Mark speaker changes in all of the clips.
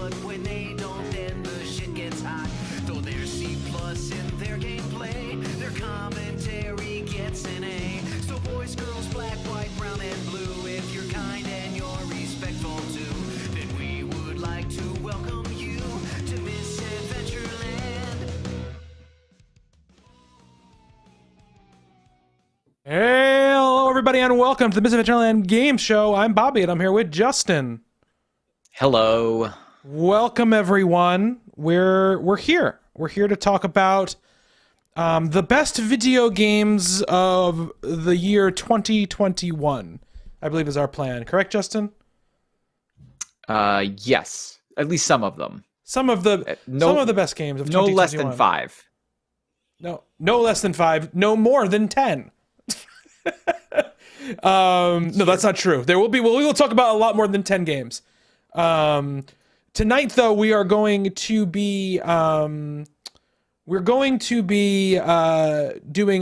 Speaker 1: but when they don't, then the shit gets hot. Though there's C+ in their gameplay, their commentary gets an A. So boys, girls, black, white, brown, and blue, if you're kind and you're respectful too, then we would like to welcome you to Misadventureland.
Speaker 2: Hello, everybody, and welcome to the Misadventureland Game Show. I'm Bobby, and I'm here with Justin.
Speaker 3: Hello.
Speaker 2: Welcome, everyone. We're here. We're here to talk about the best video games of the year 2021. I believe is our plan. Correct, Justin?
Speaker 3: Yes. At least some of them.
Speaker 2: Some of the best games of 2021.
Speaker 3: No less than 5.
Speaker 2: No less than 5. No more than 10. No, that's not true. We will talk about a lot more than 10 games. Tonight, though, we are going to be doing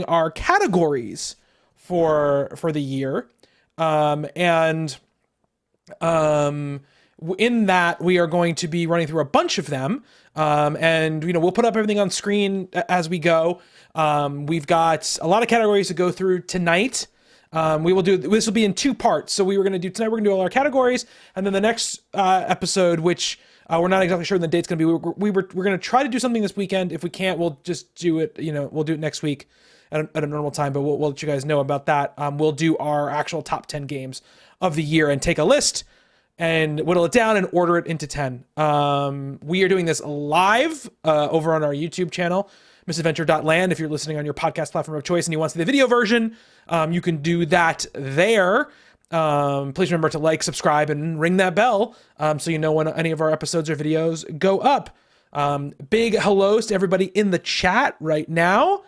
Speaker 2: our categories for the year, in that we are going to be running through a bunch of them, and we'll put up everything on screen as we go. We've got a lot of categories to go through tonight. This will be in 2 parts. So we're going to do all our categories, and then the next episode, which we're not exactly sure when the date's going to be. We're going to try to do something this weekend. If we can't, we'll just do it. We'll do it next week at a normal time. But we'll let you guys know about that. We'll do our actual top 10 games of the year and take a list and whittle it down and order it into 10. We are doing this live over on our YouTube channel, Misadventure.land. If you're listening on your podcast platform of choice and you want to see the video version, you can do that there. Please remember to like, subscribe, and ring that bell so you know when any of our episodes or videos go up. Big hellos to everybody in the chat right now.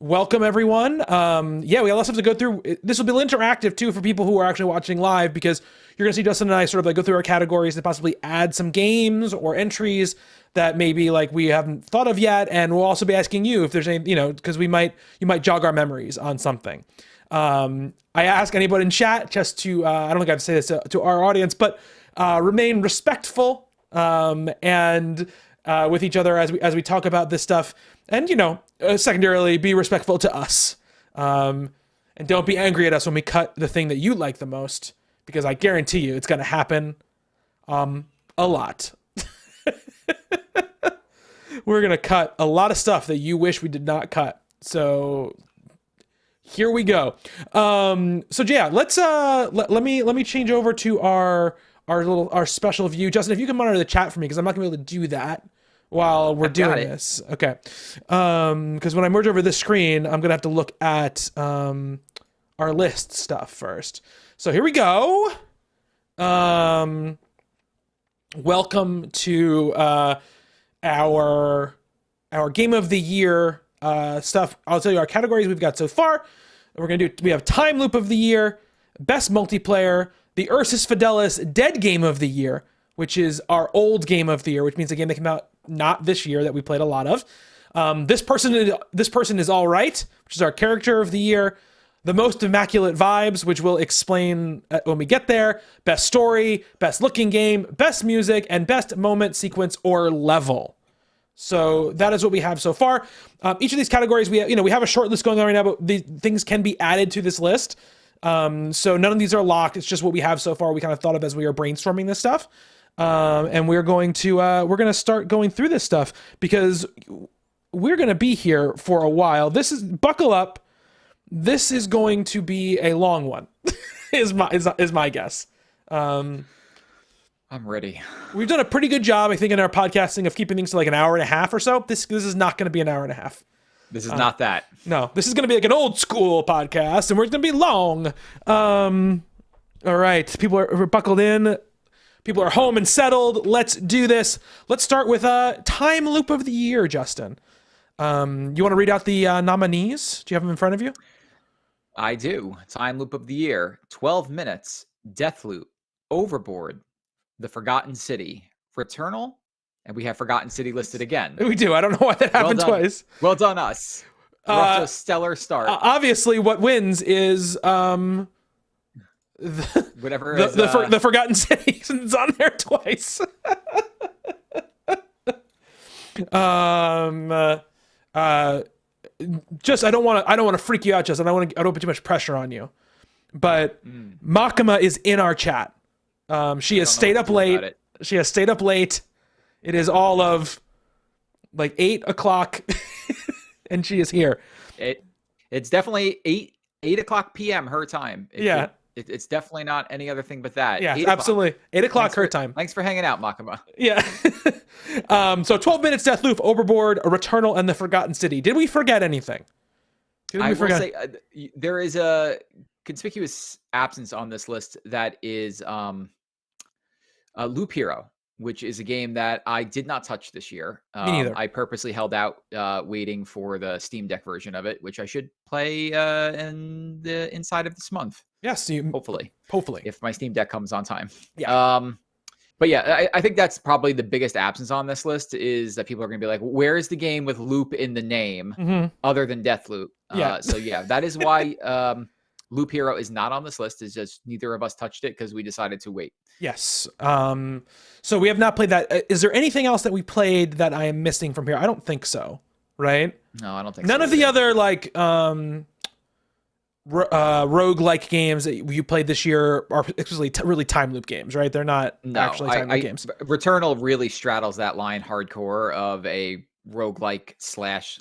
Speaker 2: Welcome, everyone. We have a lot of stuff to go through. This will be interactive, too, for people who are actually watching live, because you're going to see Justin and I sort of go through our categories to possibly add some games or entries that maybe we haven't thought of yet. And we'll also be asking you if there's any, because you might jog our memories on something. I ask anybody in chat just to, I don't think I have to say this to our audience, but remain respectful and with each other as we talk about this stuff. And, secondarily, be respectful to us. And don't be angry at us when we cut the thing that you like the most, because I guarantee you it's going to happen a lot. We're going to cut a lot of stuff that you wish we did not cut. So here we go. Let's let me change over to our special view. Justin, if you can monitor the chat for me, because I'm not going to be able to do that while we're doing this. Okay. Because when I merge over this screen, I'm going to have to look at our list stuff first. So here we go. Welcome to our game of the year stuff. I'll tell you our categories we've got so far. We have time loop of the year, best multiplayer, the Ursus Fidelis dead game of the year, which is our old game of the year, which means a game that came out not this year that we played a lot of. This person is all right, which is our character of the year. The most immaculate vibes, which we'll explain when we get there. Best story, best looking game, best music, and best moment, sequence, or level. So that is what we have so far. Each of these categories, we have a short list going on right now, but these things can be added to this list. So none of these are locked. It's just what we have so far. We kind of thought of as we were brainstorming this stuff. And we're going to start going through this stuff because we're going to be here for a while. Buckle up. This is going to be a long one, is my guess.
Speaker 3: I'm ready.
Speaker 2: We've done a pretty good job, I think, in our podcasting of keeping things to an hour and a half or so. This is not going to be an hour and a half.
Speaker 3: This is not that.
Speaker 2: No, this is going to be an old school podcast, and we're going to be long. All right, people are buckled in. People are home and settled. Let's do this. Let's start with time loop of the year, Justin. You want to read out the nominees? Do you have them in front of you?
Speaker 3: I do. Time loop of the year, 12 minutes, Deathloop, Overboard, The Forgotten City, Returnal, and we have Forgotten City listed again.
Speaker 2: We do. I don't know why that happened twice.
Speaker 3: Well done, us. We're off to a stellar start.
Speaker 2: Obviously, what wins is
Speaker 3: Whatever.
Speaker 2: The Forgotten City, it's on there twice. Just I don't want to freak you out, Justin. I don't put too much pressure on you. But Makima is in our chat. She has stayed up late. She has stayed up late. It is all of like 8 o'clock, and she is here.
Speaker 3: It's definitely 8 o'clock p.m. her time. It's definitely not any other thing but that.
Speaker 2: Yeah, absolutely. 8 o'clock her time.
Speaker 3: Thanks for hanging out, Makima.
Speaker 2: Yeah. So 12 minutes, Deathloop, Overboard, a Returnal, and the Forgotten City. Did we forget anything?
Speaker 3: I will say there is a conspicuous absence on this list that is Loop Hero, which is a game that I did not touch this year.
Speaker 2: Me neither.
Speaker 3: I purposely held out waiting for the Steam Deck version of it, which I should play inside of this month.
Speaker 2: Yes,
Speaker 3: hopefully, if my Steam Deck comes on time.
Speaker 2: Yeah.
Speaker 3: But yeah, I think that's probably the biggest absence on this list is that people are going to be like, where is the game with Loop in the name other than Deathloop? So yeah, that is why Loop Hero is not on this list. It's just neither of us touched it because we decided to wait.
Speaker 2: Yes. So we have not played that. Is there anything else that we played that I am missing from here? I don't think so. Right?
Speaker 3: No, I don't think
Speaker 2: None
Speaker 3: so.
Speaker 2: of the other like rogue-like games that you played this year are exclusively really time loop games, right? They're not actually time loop games.
Speaker 3: Returnal really straddles that line hardcore of a roguelike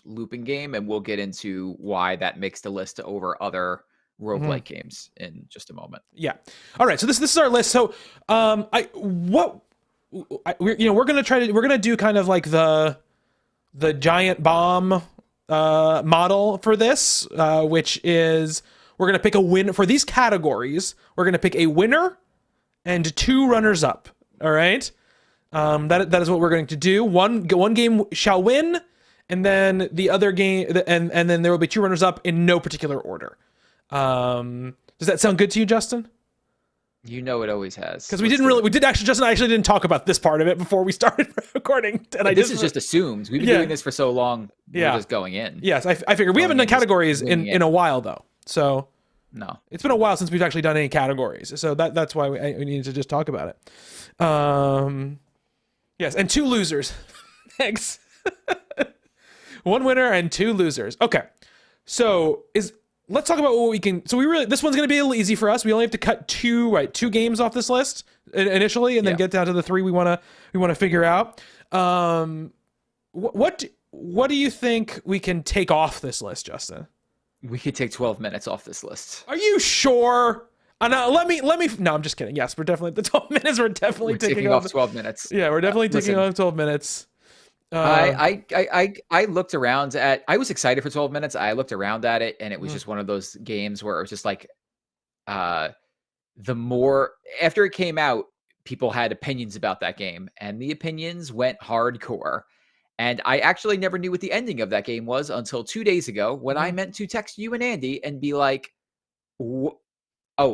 Speaker 3: / looping game, and we'll get into why that makes the list over other roguelike games in just a moment.
Speaker 2: Yeah. All right. So this is our list. So we're gonna do kind of like the giant bomb model for this, which is we're going to pick a win for these categories. We're going to pick a winner and 2 runners up. All right. That is what we're going to do. One game shall win, and then the other game, and then there will be 2 runners up in no particular order. Does that sound good to you, Justin?
Speaker 3: You know it always has.
Speaker 2: Because Justin actually didn't talk about this part of it before we started recording. And
Speaker 3: this is just assumed. We've been doing this for so long. We're just going in.
Speaker 2: Yes, I figured we haven't done categories in a while though. So
Speaker 3: no,
Speaker 2: it's been a while since we've actually done any categories. So that's why we needed to just talk about it. Yes, and 2 losers. Thanks. 1 winner and 2 losers. Okay, so let's talk about what we can. So this one's going to be a little easy for us. We only have to cut 2 games off this list initially, and then get down to the 3 we want to figure out. What do you think we can take off this list, Justin?
Speaker 3: We could take 12 minutes off this list.
Speaker 2: Are you sure? No, let me. No, I'm just kidding. Yes, we're definitely the 12 minutes. We're definitely taking off
Speaker 3: 12 minutes.
Speaker 2: Yeah, we're definitely taking off 12 minutes.
Speaker 3: I looked around at. I was excited for 12 minutes. I looked around at it, and it was just one of those games where it was just like, the more after it came out, people had opinions about that game, and the opinions went hardcore. And I actually never knew what the ending of that game was until 2 days ago when I meant to text you and Andy and be like, oh,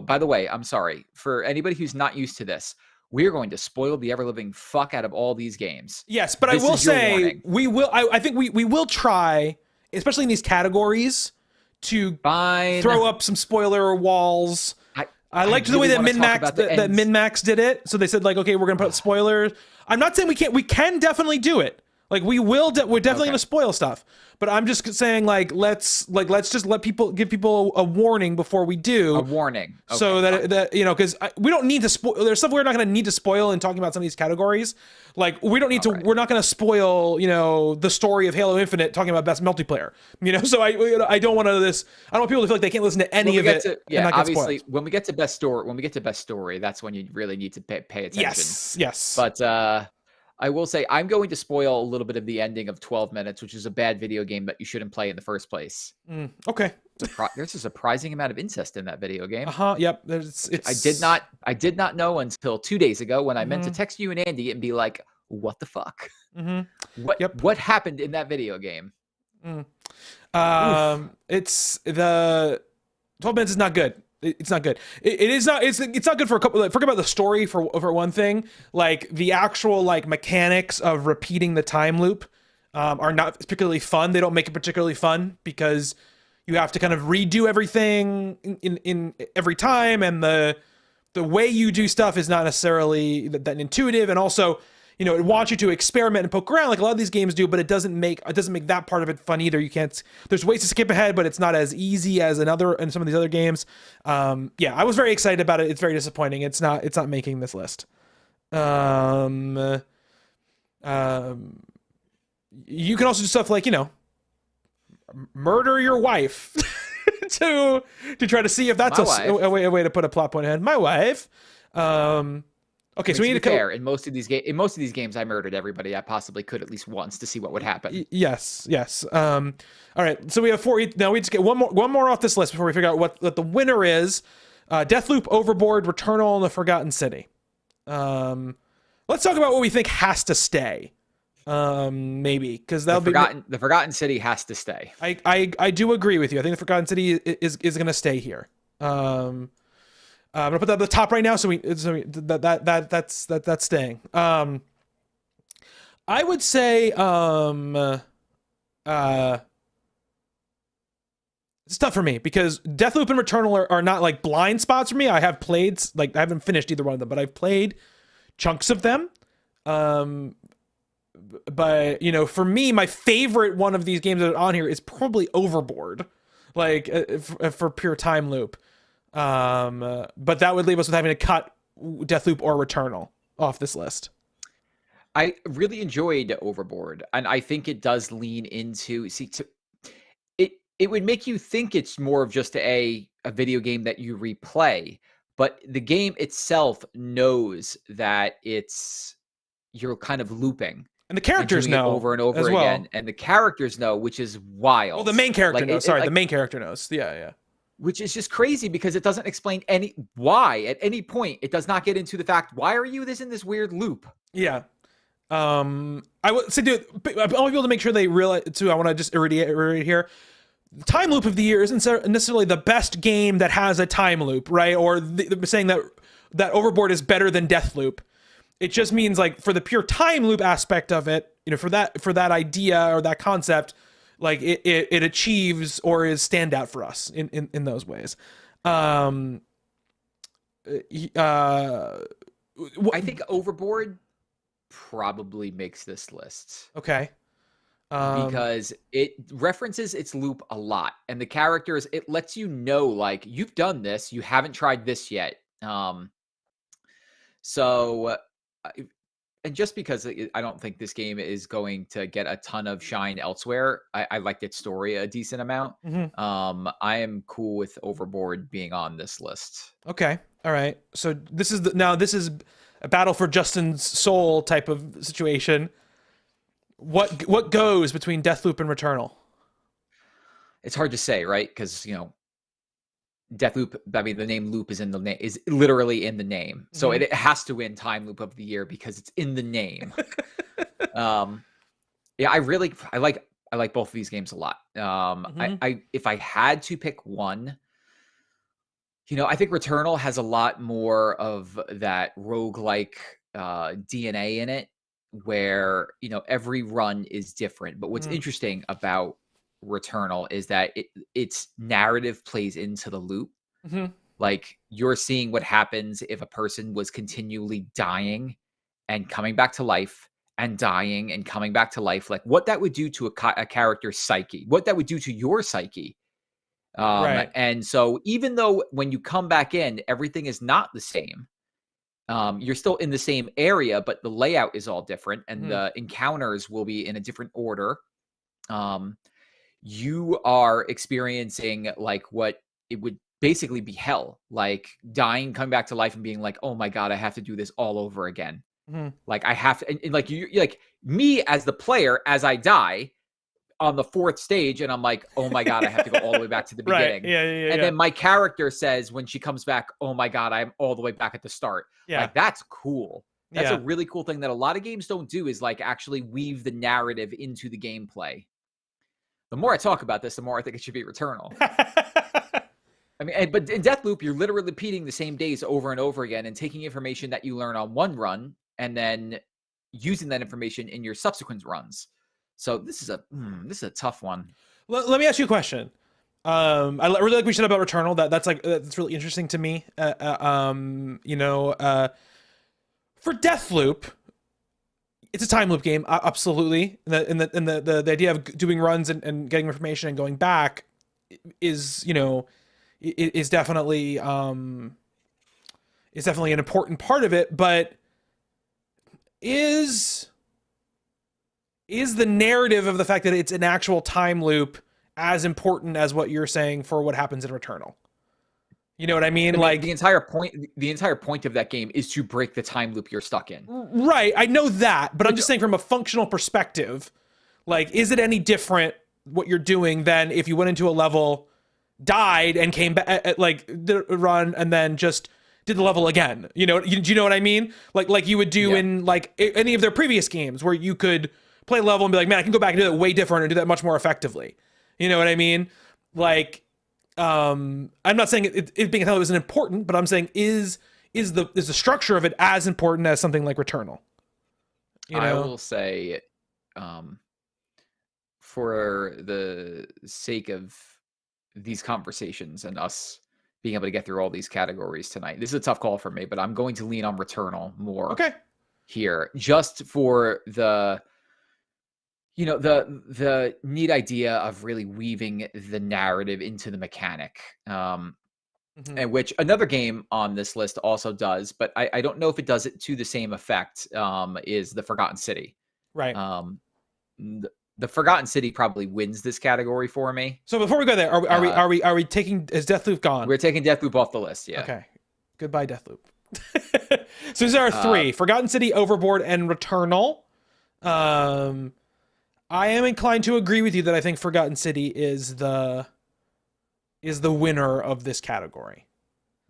Speaker 3: by the way, I'm sorry. For anybody who's not used to this, we're going to spoil the ever-living fuck out of all these games.
Speaker 2: Yes, but I will say, we will. I think we will try, especially in these categories, to throw up some spoiler walls. I liked the way that Min-Max did it. So they said like, okay, we're gonna put spoilers. I'm not saying we can't. We can definitely do it. Like we're definitely gonna spoil stuff. But I'm just saying like let's just give people a warning before we do.
Speaker 3: A warning. Okay,
Speaker 2: so that because we don't need to spoil. There's stuff we're not going to need to spoil in talking about some of these categories. Like we don't need to. Right. We're not going to spoil the story of Halo Infinite talking about best multiplayer. So I don't want to I don't want people to feel like they can't listen to any of it.
Speaker 3: Obviously when we get to best story, that's when you really need to pay attention.
Speaker 2: Yes.
Speaker 3: But I will say I'm going to spoil a little bit of the ending of 12 minutes, which is a bad video game that you shouldn't play in the first place.
Speaker 2: Okay.
Speaker 3: There's a surprising amount of incest in that video game.
Speaker 2: Yep.
Speaker 3: I did not know until 2 days ago when I meant to text you and Andy and be like, "What the fuck? What happened in that video game?"
Speaker 2: It's the 12 minutes is not good. It's not good. It is not. It's not good for a couple. Forget about the story for one thing. Like the actual mechanics of repeating the time loop are not particularly fun. They don't make it particularly fun because you have to kind of redo everything in every time, and the the way you do stuff is not necessarily that intuitive, and also, you know, it wants you to experiment and poke around like a lot of these games do, but it doesn't make that part of it fun either. You can't. There's ways to skip ahead, but it's not as easy as in some of these other games. Yeah, I was very excited about it. It's very disappointing. It's not making this list. You can also do stuff like, you know, murder your wife to try to see if that's a way to put a plot point ahead. My wife. Okay, so we need to
Speaker 3: fair. In most of these games, I murdered everybody I possibly could at least once to see what would happen.
Speaker 2: Yes. All right, so we have 4. Now we just get one more off this list before we figure out what the winner is. Deathloop, Overboard, Returnal, and The Forgotten City. Let's talk about what we think has to stay. Maybe because
Speaker 3: the Forgotten City has to stay.
Speaker 2: I do agree with you. I think The Forgotten City is going to stay here. I'm gonna put that at the top right now, so that's staying. I would say it's tough for me because Deathloop and Returnal are not like blind spots for me. I have played, like, I haven't finished either one of them, but I've played chunks of them. But, you know, for me, my favorite one of these games that are on here is probably Overboard, like, for pure time loop. But that would leave us with having to cut Deathloop or Returnal off this list.
Speaker 3: I really enjoyed Overboard, and I think it does lean into it would make you think it's more of just a video game that you replay, but the game itself knows that you're kind of looping.
Speaker 2: And the characters know
Speaker 3: over and over again, and the characters know, which is wild.
Speaker 2: Well, the main character knows. The main character knows. Yeah.
Speaker 3: Which is just crazy because it doesn't explain why at any point. It does not get into the fact, why are you in this weird loop?
Speaker 2: Yeah. I would say, dude, I want people to make sure they realize too. I want to just reiterate here. Time loop of the year isn't necessarily the best game that has a time loop, right? Or saying that Overboard is better than Deathloop. It just means, like, for the pure time loop aspect of it, you know, for that idea or that concept, like it achieves or is standout for us in those ways. I
Speaker 3: think Overboard probably makes this list.
Speaker 2: Okay.
Speaker 3: Because it references its loop a lot, and the characters, it lets you know, like, you've done this, you haven't tried this yet. And just because I don't think this game is going to get a ton of shine elsewhere, I liked its story a decent amount.
Speaker 2: Mm-hmm.
Speaker 3: I am cool with Overboard being on this list.
Speaker 2: Okay. All right. So this is a battle for Justin's soul type of situation. What goes between Deathloop and Returnal?
Speaker 3: It's hard to say, right? Because, you know, Deathloop, I mean, the name loop is literally in the name. So it has to win time loop of the year because it's in the name. Yeah, I like both of these games a lot. If I had to pick one, you know, I think Returnal has a lot more of that roguelike DNA in it, where, you know, every run is different. But what's interesting about Returnal is that its narrative plays into the loop. Like, you're seeing what happens if a person was continually dying and coming back to life and dying and coming back to life, like what that would do to a character's psyche, what that would do to your psyche.
Speaker 2: Right.
Speaker 3: And so even though when you come back in, everything is not the same, you're still in the same area, but the layout is all different, and the encounters will be in a different order. You are experiencing, like, what it would basically be hell, like dying, coming back to life and being like, oh my God, I have to do this all over again. Like, I have to, and like, you like me as the player, as I die on the 4th stage, and I'm like, oh my God, I have to go all the way back to the beginning.
Speaker 2: Right. Yeah.
Speaker 3: And then my character says, when she comes back, oh my God, I'm all the way back at the start.
Speaker 2: Yeah.
Speaker 3: Like, that's cool. That's a really cool thing that a lot of games don't do, is like actually weave the narrative into the gameplay. The more I talk about this, the more I think it should be Returnal. I mean, but in Deathloop, you're literally repeating the same days over and over again and taking information that you learn on one run and then using that information in your subsequent runs. So this is a tough one.
Speaker 2: Let me ask you a question. Really like what you said about Returnal. That's really interesting to me. For Deathloop, it's a time loop game, absolutely. And the idea of doing runs and getting information and going back is is definitely an important part of it. But is the narrative of the fact that it's an actual time loop as important as what you're saying for what happens in Returnal? You know what I mean? Like
Speaker 3: the entire point of that game is to break the time loop you're stuck in.
Speaker 2: Right. I know that, but I'm just saying from a functional perspective, like, is it any different what you're doing than if you went into a level, died, and came back, like, did a run and then just did the level again? Do you know what I mean? Like you would do in like any of their previous games where you could play a level and be like, man, I can go back and do that way different and do that much more effectively. You know what I mean? Like, I'm not saying it being a time loop isn't important, but I'm saying is the structure of it as important as something like Returnal?
Speaker 3: I will say, for the sake of these conversations and us being able to get through all these categories tonight, this is a tough call for me, but I'm going to lean on Returnal more here, just for the the neat idea of really weaving the narrative into the mechanic, and which another game on this list also does, but I don't know if it does it to the same effect, is the Forgotten City.
Speaker 2: Right.
Speaker 3: The Forgotten City probably wins this category for me.
Speaker 2: So before we go there, are we taking, is Deathloop gone?
Speaker 3: We're taking Deathloop off the list. Yeah.
Speaker 2: Okay. Goodbye, Deathloop. So these are our three: Forgotten City, Overboard, and Returnal. I am inclined to agree with you that I think Forgotten City is the winner of this category.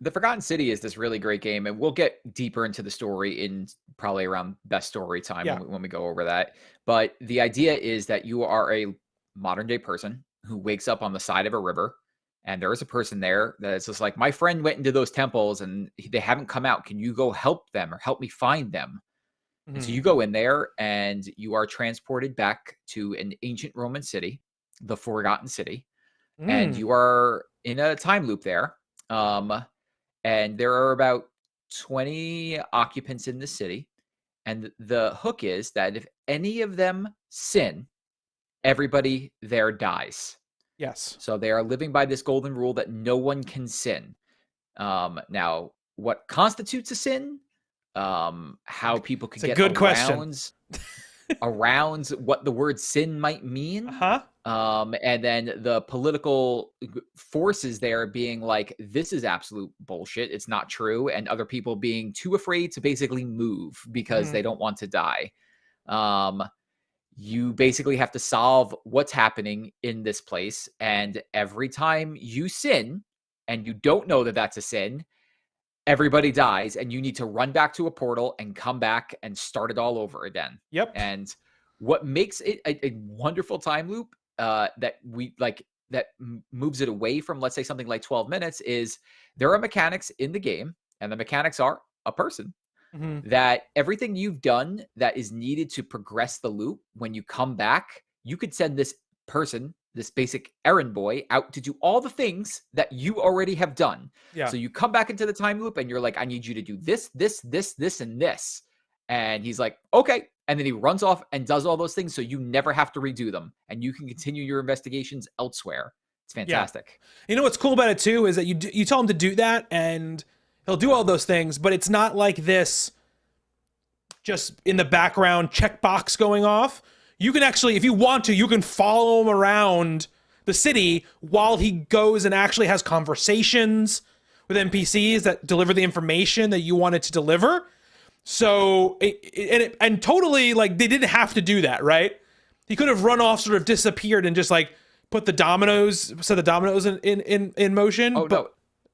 Speaker 3: The Forgotten City is this really great game, and we'll get deeper into the story in probably around best story time when we go over that. But the idea is that you are a modern day person who wakes up on the side of a river, and there is a person there that is just like, my friend went into those temples and they haven't come out. Can you go help them or help me find them? And so you go in there and you are transported back to an ancient Roman city, the Forgotten City, and you are in a time loop there. And there are about 20 occupants in the city. And the hook is that if any of them sin, everybody there dies.
Speaker 2: Yes.
Speaker 3: So they are living by this golden rule that no one can sin. Now, what constitutes a sin? How people could get around what the word sin might mean. And then the political forces there being like, this is absolute bullshit, it's not true, and other people being too afraid to basically move because they don't want to die. You basically have to solve what's happening in this place, and every time you sin and you don't know that that's a sin, everybody dies, and you need to run back to a portal and come back and start it all over again.
Speaker 2: Yep.
Speaker 3: And what makes it a wonderful time loop that moves it away from, let's say, something like 12 minutes is there are mechanics in the game, and the mechanics are a person that everything you've done that is needed to progress the loop, when you come back, you could send this person, this basic errand boy, out to do all the things that you already have done.
Speaker 2: Yeah.
Speaker 3: So you come back into the time loop and you're like, I need you to do this, this, this, this, and this. And he's like, okay. And then he runs off and does all those things, so you never have to redo them, and you can continue your investigations elsewhere. It's fantastic.
Speaker 2: Yeah. You know what's cool about it too is that you tell him to do that and he'll do all those things, but it's not like this just in the background checkbox going off. You can actually, if you want to, you can follow him around the city while he goes and actually has conversations with NPCs that deliver the information that you wanted to deliver. So, and totally, like, they didn't have to do that, right? He could have run off, sort of disappeared, and just like set the dominoes in motion.
Speaker 3: Oh, no.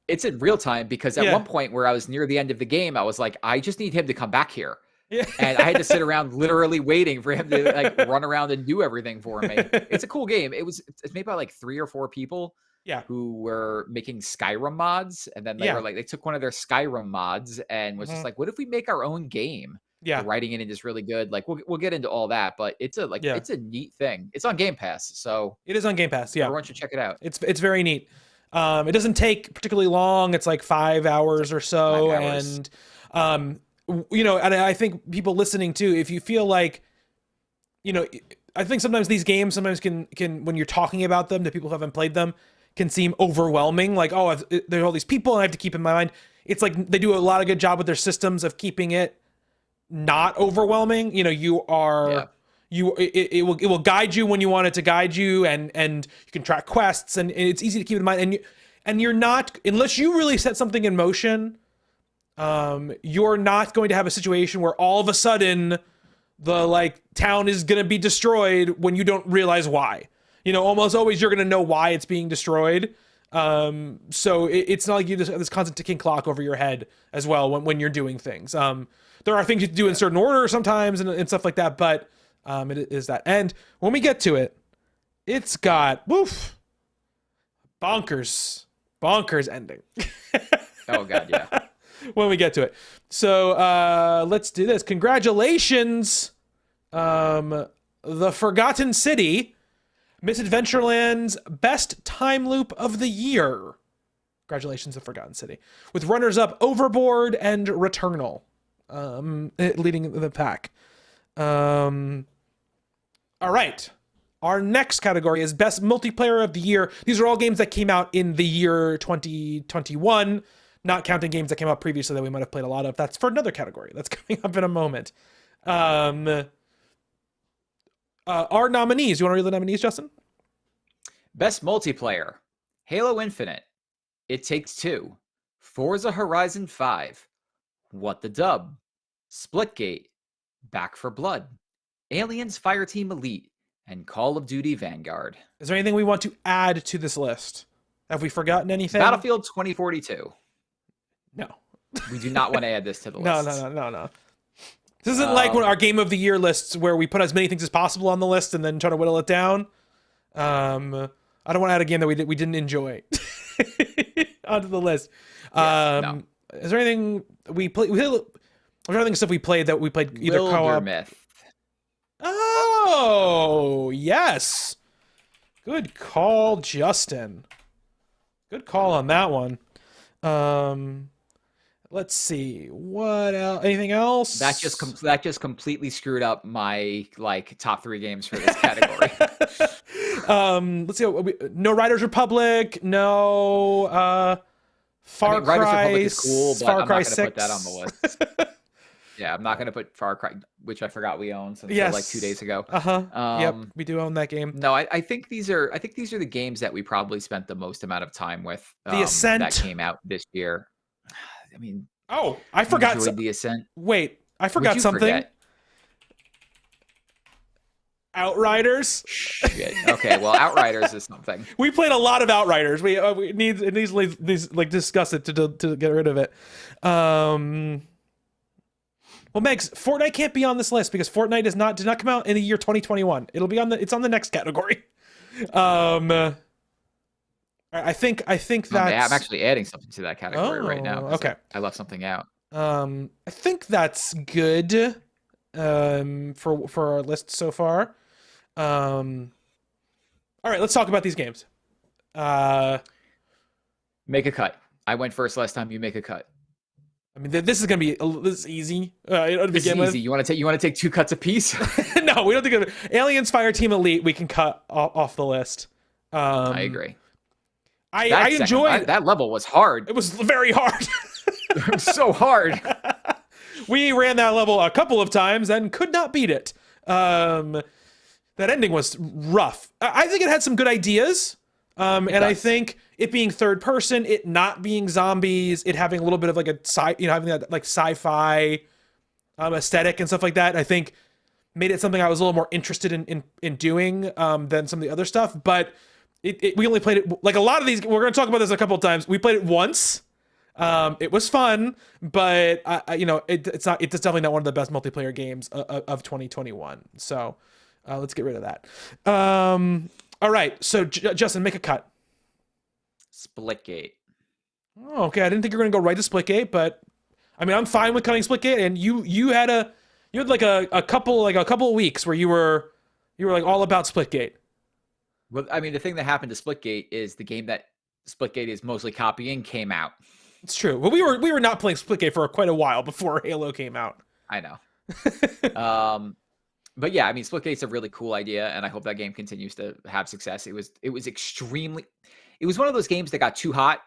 Speaker 3: It's in real time, because at one point where I was near the end of the game, I was like, I just need him to come back here. Yeah. And I had to sit around literally waiting for him to like run around and do everything for me. It's a cool game. It's made by like 3 or 4 people who were making Skyrim mods. And then they were like, they took one of their Skyrim mods and was just like, what if we make our own game?
Speaker 2: Yeah.
Speaker 3: The writing in it is really good. Like we'll get into all that, but it's
Speaker 2: Yeah.
Speaker 3: a neat thing. It's on Game Pass, so
Speaker 2: It is on Game Pass. Yeah.
Speaker 3: everyone should check it out.
Speaker 2: It's very neat. It doesn't take particularly long. It's like 5 hours or so.
Speaker 3: 5 hours.
Speaker 2: And, and I think people listening too, if you feel like, I think sometimes these games can, when you're talking about them to people who haven't played them, can seem overwhelming. Like, oh, there's all these people and I have to keep in my mind. It's like they do a lot of good job with their systems of keeping it not overwhelming. You are, it will guide you when you want it to guide you, and you can track quests, and it's easy to keep in mind. And you're not, unless you really set something in motion, you're not going to have a situation where all of a sudden the town is going to be destroyed when you don't realize why. Almost always you're going to know why it's being destroyed. So it's not like you just have this constant ticking clock over your head as well when you're doing things. There are things you do in certain order sometimes and stuff like that, but it is that. And when we get to it, it's got bonkers ending.
Speaker 3: Oh god, yeah.
Speaker 2: When we get to it. So let's do this. Congratulations, The Forgotten City, Misadventureland's best time loop of the year. Congratulations, The Forgotten City. With runners-up Overboard and Returnal leading the pack. All right. Our next category is Best Multiplayer of the Year. These are all games that came out in the year 2021, not counting games that came out previously that we might have played a lot of. That's for another category. That's coming up in a moment. Our nominees. You want to read the nominees, Justin?
Speaker 3: Best Multiplayer: Halo Infinite, It Takes Two, Forza Horizon 5, What the Dub, Splitgate, Back for Blood, Aliens Fireteam Elite, and Call of Duty Vanguard.
Speaker 2: Is there anything we want to add to this list? Have we forgotten anything?
Speaker 3: Battlefield 2042.
Speaker 2: No.
Speaker 3: We do not want to add this to the list.
Speaker 2: No. This isn't like our Game of the Year lists where we put as many things as possible on the list and then try to whittle it down. I don't want to add a game that we didn't enjoy onto the list.
Speaker 3: No.
Speaker 2: Is there anything we played? I'm trying to think of stuff we played either co-op.
Speaker 3: Myth.
Speaker 2: Oh, yes. Good call, Justin. Good call on that one. Let's see. What else? Anything else?
Speaker 3: That just completely screwed up my top 3 games for this category.
Speaker 2: Let's see. No Riders Republic. No. Far Cry.
Speaker 3: Riders Republic is cool, but
Speaker 2: Far
Speaker 3: I'm
Speaker 2: Cry
Speaker 3: not
Speaker 2: 6.
Speaker 3: gonna put that on the list. Yeah, I'm not gonna put Far Cry, which I forgot we owned since 2 days ago.
Speaker 2: Yep, we do own that game.
Speaker 3: No, I think these are the games that we probably spent the most amount of time with.
Speaker 2: The Ascent
Speaker 3: that came out this year. I mean,
Speaker 2: I forgot
Speaker 3: The Ascent.
Speaker 2: Wait, I forgot something.
Speaker 3: Forget?
Speaker 2: Outriders.
Speaker 3: Shit. Okay, well, Outriders is something.
Speaker 2: We played a lot of Outriders. We need these discuss it to get rid of it. Well, Megs, Fortnite can't be on this list because Fortnite did not come out in the year 2021. It's on the next category. I think that's.
Speaker 3: I'm actually adding something to that category right now.
Speaker 2: Okay,
Speaker 3: I left something out.
Speaker 2: I think that's good. For our list so far. All right, let's talk about these games.
Speaker 3: Make a cut. I went first last time. You make a cut.
Speaker 2: I mean, this is gonna be this is easy. To
Speaker 3: this
Speaker 2: begin
Speaker 3: is easy.
Speaker 2: with.
Speaker 3: You want to take 2 cuts apiece?
Speaker 2: No, we don't think of it. Aliens Fireteam Elite. We can cut off the list.
Speaker 3: I agree.
Speaker 2: I enjoyed
Speaker 3: that level. Was hard.
Speaker 2: It was very hard.
Speaker 3: It was so hard.
Speaker 2: We ran that level a couple of times and could not beat it. That ending was rough. I think it had some good ideas. I think it being third person, it not being zombies, it having a little bit of having that sci-fi aesthetic and stuff like that, I think made it something I was a little more interested in doing than some of the other stuff. But we only played it like a lot of these. We're going to talk about this a couple of times. We played it once. It was fun, but it's definitely not one of the best multiplayer games of 2021. So let's get rid of that. All right. So Justin, make a cut.
Speaker 3: Splitgate.
Speaker 2: Oh, okay. I didn't think you were going to go right to Splitgate, but I mean, I'm fine with cutting Splitgate, and you had a You had like a couple of weeks where you were like all about Splitgate.
Speaker 3: Well, I mean, the thing that happened to Splitgate is the game that Splitgate is mostly copying came out.
Speaker 2: It's true. Well, we were not playing Splitgate for quite a while before Halo came out.
Speaker 3: I know. But yeah, I mean, Splitgate's a really cool idea, and I hope that game continues to have success. It was one of those games that got too hot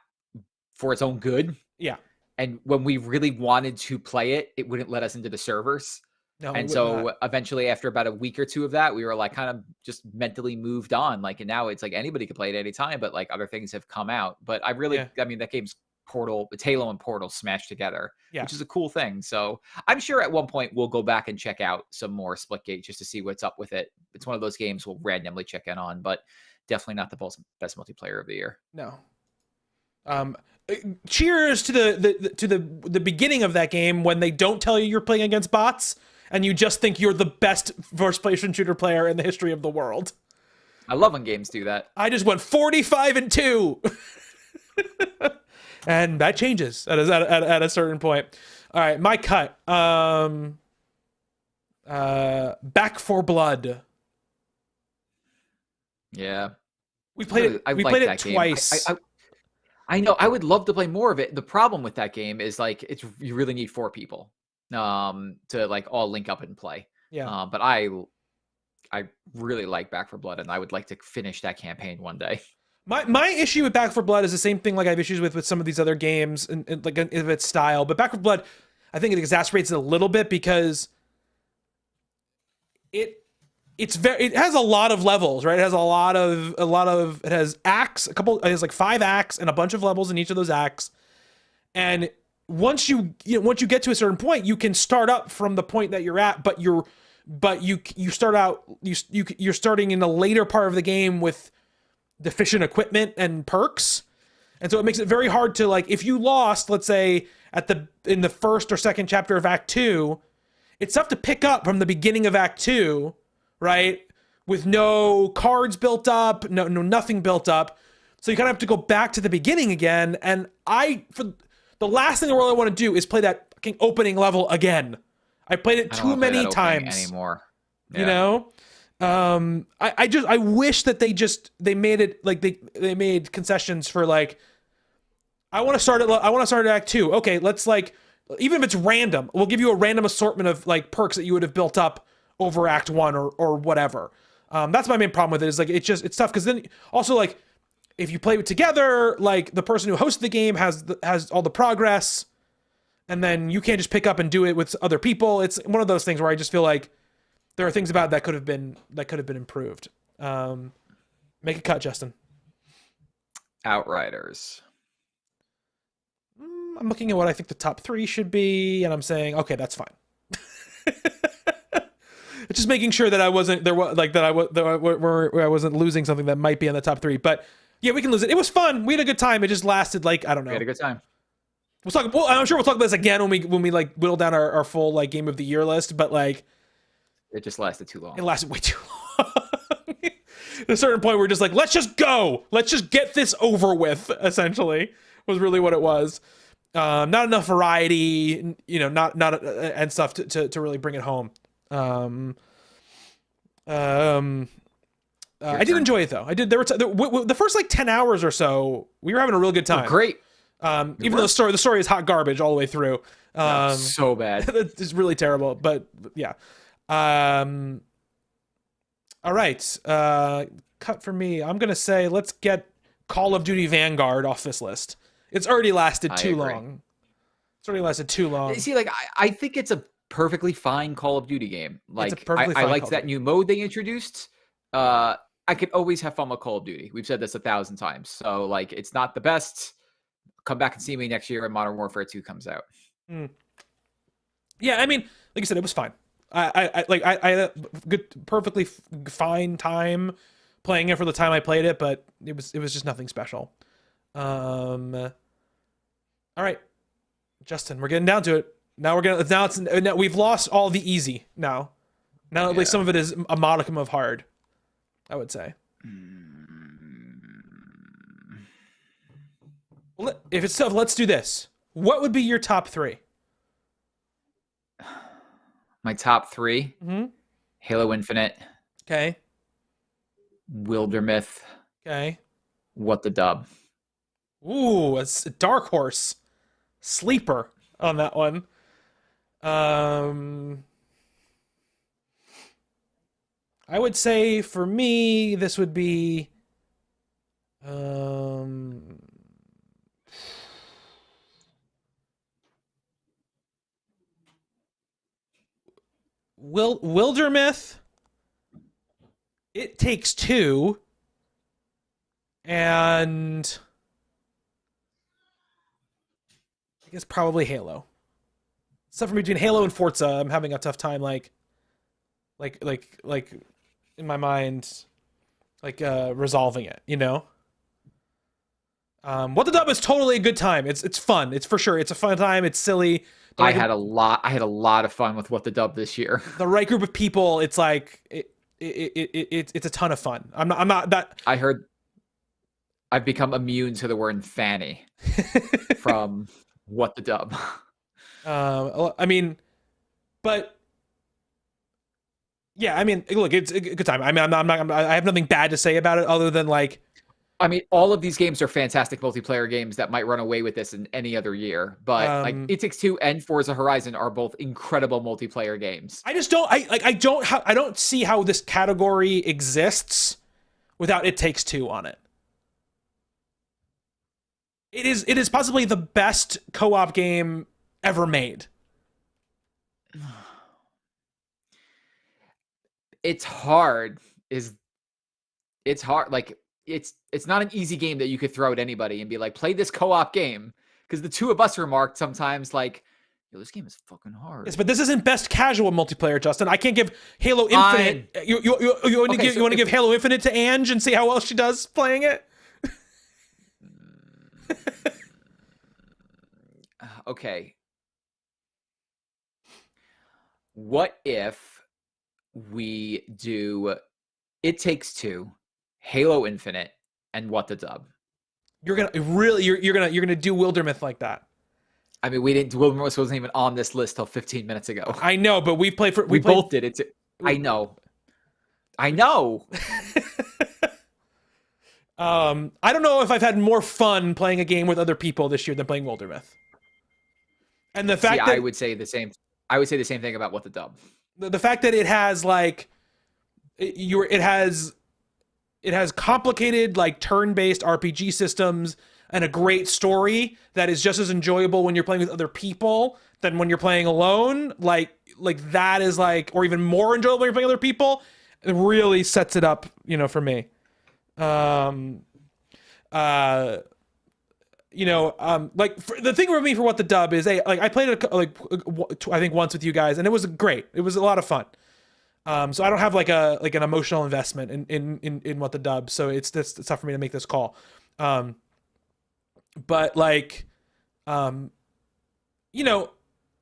Speaker 3: for its own good.
Speaker 2: Yeah.
Speaker 3: And when we really wanted to play it, it wouldn't let us into the servers.
Speaker 2: No,
Speaker 3: And so eventually, after about a week or two of that, we were like kind of just mentally moved on. Like, and now it's like anybody can play it anytime, but like other things have come out. But I mean, that game's Portal, it's Halo and Portal smashed together, which is a cool thing. So I'm sure at one point we'll go back and check out some more Splitgate just to see what's up with it. It's one of those games we'll randomly check in on, but definitely not the best multiplayer of the year.
Speaker 2: No. Cheers to the beginning of that game when they don't tell you you're playing against bots and you just think you're the best first-person shooter player in the history of the world.
Speaker 3: I love when games do that.
Speaker 2: I just went 45-2. And that changes at a certain point. All right, my cut. Back 4 Blood.
Speaker 3: Yeah.
Speaker 2: We played it. We played it twice.
Speaker 3: I know. I would love to play more of it. The problem with that game is like you really need 4 people to like all link up and play.
Speaker 2: Yeah.
Speaker 3: But I really like Back 4 Blood, and I would like to finish that campaign one day.
Speaker 2: My issue with Back 4 Blood is the same thing like I have issues with some of these other games and like of its style. But Back 4 Blood, I think it exacerbates it a little bit because it has a lot of levels, right? It has it has acts, it has like 5 acts and a bunch of levels in each of those acts. And once you get to a certain point, you can start up from the point that you're at, but you're starting in the later part of the game with deficient equipment and perks. And so it makes it very hard to, like, if you lost, let's say in the first or second chapter of Act 2, it's tough to pick up from the beginning of Act 2, right? With no cards built up, no nothing built up. So you kind of have to go back to the beginning again. And for the last thing in the world I want to do is play that fucking opening level again. I played it too many times
Speaker 3: anymore. Yeah.
Speaker 2: You know? I wish that they made it like they made concessions for like, I want to start at Act 2. Okay, let's like, even if it's random, we'll give you a random assortment of like perks that you would have built up over Act 1 or whatever. That's my main problem with it, is like it's tough because then also like if you play it together, like the person who hosted the game has all the progress, and then you can't just pick up and do it with other people. It's one of those things where I just feel like there are things about it that could have been improved. Make a cut, Justin.
Speaker 3: Outriders.
Speaker 2: I'm looking at what I think the top 3 should be, and I'm saying, okay, that's fine. Just making sure that I wasn't I wasn't losing something that might be on the top 3. But yeah, we can lose it. It was fun. We had a good time. It just lasted like, I don't know.
Speaker 3: We had a good time.
Speaker 2: I'm sure we'll talk about this again when we like whittle down our full like game of the year list. But like,
Speaker 3: it just lasted too long.
Speaker 2: It lasted way too long. At a certain point, we're just like, let's just go. Let's just get this over with. Essentially, was really what it was. Not enough variety, not and stuff to really bring it home. I did enjoy it though. I did. The first like 10 hours or so, we were having a real good time.
Speaker 3: Oh, great.
Speaker 2: Even though the story is hot garbage all the way through.
Speaker 3: So bad.
Speaker 2: It's really terrible. But yeah. All right. Cut for me. I'm gonna say let's get Call of Duty Vanguard off this list. It's already lasted too long. It's already lasted too long.
Speaker 3: See, like I think it's a perfectly fine Call of Duty game. Like I liked that new mode they introduced. I could always have fun with Call of Duty. We've said this 1,000 times. So like, it's not the best. Come back and see me next year when Modern Warfare 2 comes out.
Speaker 2: Yeah, I mean, like I said, it was fine. I had a good, perfectly fine time playing it for the time I played it, but it was just nothing special. All right, Justin, we're getting down to it. Now we've lost all the easy now. Now at least some of it is a modicum of hard, I would say. If it's tough, let's do this. What would be your top 3?
Speaker 3: My top 3:
Speaker 2: Mm-hmm.
Speaker 3: Halo Infinite,
Speaker 2: Okay.
Speaker 3: Wildermyth,
Speaker 2: Okay.
Speaker 3: What the Dub.
Speaker 2: Ooh, it's a dark horse sleeper on that one. Um, I would say for me, this would be um, Wildermyth. It Takes Two, and I guess probably Halo. Stuff from between Halo and Forza, I'm having a tough time like in my mind, resolving it. What the Dub is totally a good time. It's fun. It's for sure. It's a fun time. It's silly.
Speaker 3: I had a lot of fun with What the Dub this year.
Speaker 2: The right group of people. It's like it's a ton of fun. I'm not that.
Speaker 3: I heard I've become immune to the word fanny from What the Dub.
Speaker 2: I mean, but yeah, I mean, look, it's a good time. I mean, I have nothing bad to say about it other than like.
Speaker 3: I mean, all of these games are fantastic multiplayer games that might run away with this in any other year. But like It Takes Two and Forza Horizon are both incredible multiplayer games.
Speaker 2: I just don't. I don't see how this category exists without It Takes Two on it. It is possibly the best co-op game ever made.
Speaker 3: It's hard. It's hard. Like it's not an easy game that you could throw at anybody and be like, play this co-op game. Because the two of us remarked sometimes like, yo, this game is fucking hard.
Speaker 2: Yes, but this isn't best casual multiplayer, Justin. I can't give Halo Infinite. You want to give Halo Infinite to Ange and see how well she does playing it?
Speaker 3: Okay. What if we do It Takes Two, Halo Infinite, and What the Dub?
Speaker 2: You're gonna do Wildermyth like that.
Speaker 3: I mean, we didn't. Wildermyth wasn't even on this list till 15 minutes ago.
Speaker 2: I know, but we
Speaker 3: both did it. I know. I
Speaker 2: don't know if I've had more fun playing a game with other people this year than playing Wildermyth. And the fact that
Speaker 3: I would say the same. I would say the same thing about What the Dub.
Speaker 2: The fact that it has like it has complicated like turn-based RPG systems and a great story that is just as enjoyable when you're playing with other people than when you're playing alone. Like that is like, or even more enjoyable when you're playing with other people. It really sets it up, for me. The thing for me for What the Dub is, I played it I think once with you guys, and it was great. It was a lot of fun. So I don't have an emotional investment in What the Dub, so it's tough for me to make this call. But I think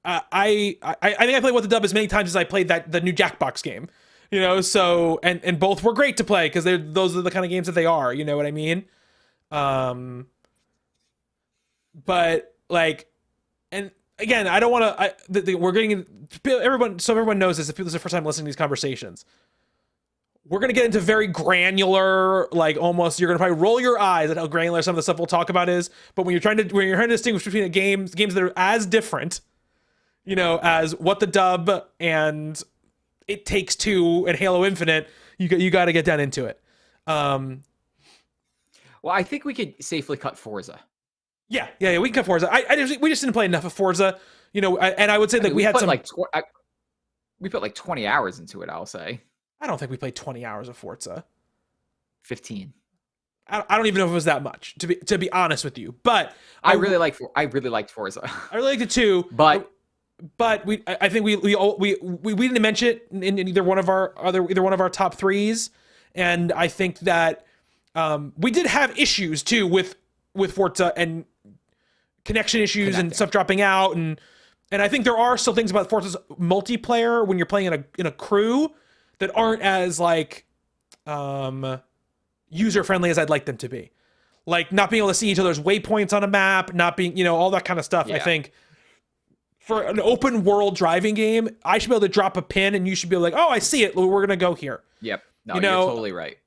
Speaker 2: I played What the Dub as many times as I played the new Jackbox game. So and both were great to play because those are the kind of games that they are. You know what I mean? But and again, I don't want to. We're getting everyone. So everyone knows this. If this is the first time listening to these conversations, we're gonna get into very granular, almost. You're gonna probably roll your eyes at how granular some of the stuff we'll talk about is. But when you're trying to distinguish between games that are as different, as What the Dub and It Takes Two and Halo Infinite, you got to get down into it.
Speaker 3: Well, I think we could safely cut Forza.
Speaker 2: Yeah, we can cut Forza. We just didn't play enough of Forza, and I would say we had some.
Speaker 3: We put 20 hours into it. I'll say.
Speaker 2: I don't think we played 20 hours of Forza.
Speaker 3: 15.
Speaker 2: I don't even know if it was that much, to be honest with you. But
Speaker 3: I really liked Forza.
Speaker 2: I really liked it too.
Speaker 3: But
Speaker 2: I think we didn't mention it in either one of our top threes, and I think that we did have issues too with Forza and connection issues and stuff dropping out, and I think there are still things about Forza's multiplayer when you're playing in a crew that aren't as user friendly as I'd like them to be, like not being able to see each other's waypoints on a map, not being all that kind of stuff. Yeah. I think for an open world driving game, I should be able to drop a pin and you should be like, oh, I see it. We're going to go here.
Speaker 3: Yep. No,
Speaker 2: You
Speaker 3: you're
Speaker 2: know,
Speaker 3: totally right.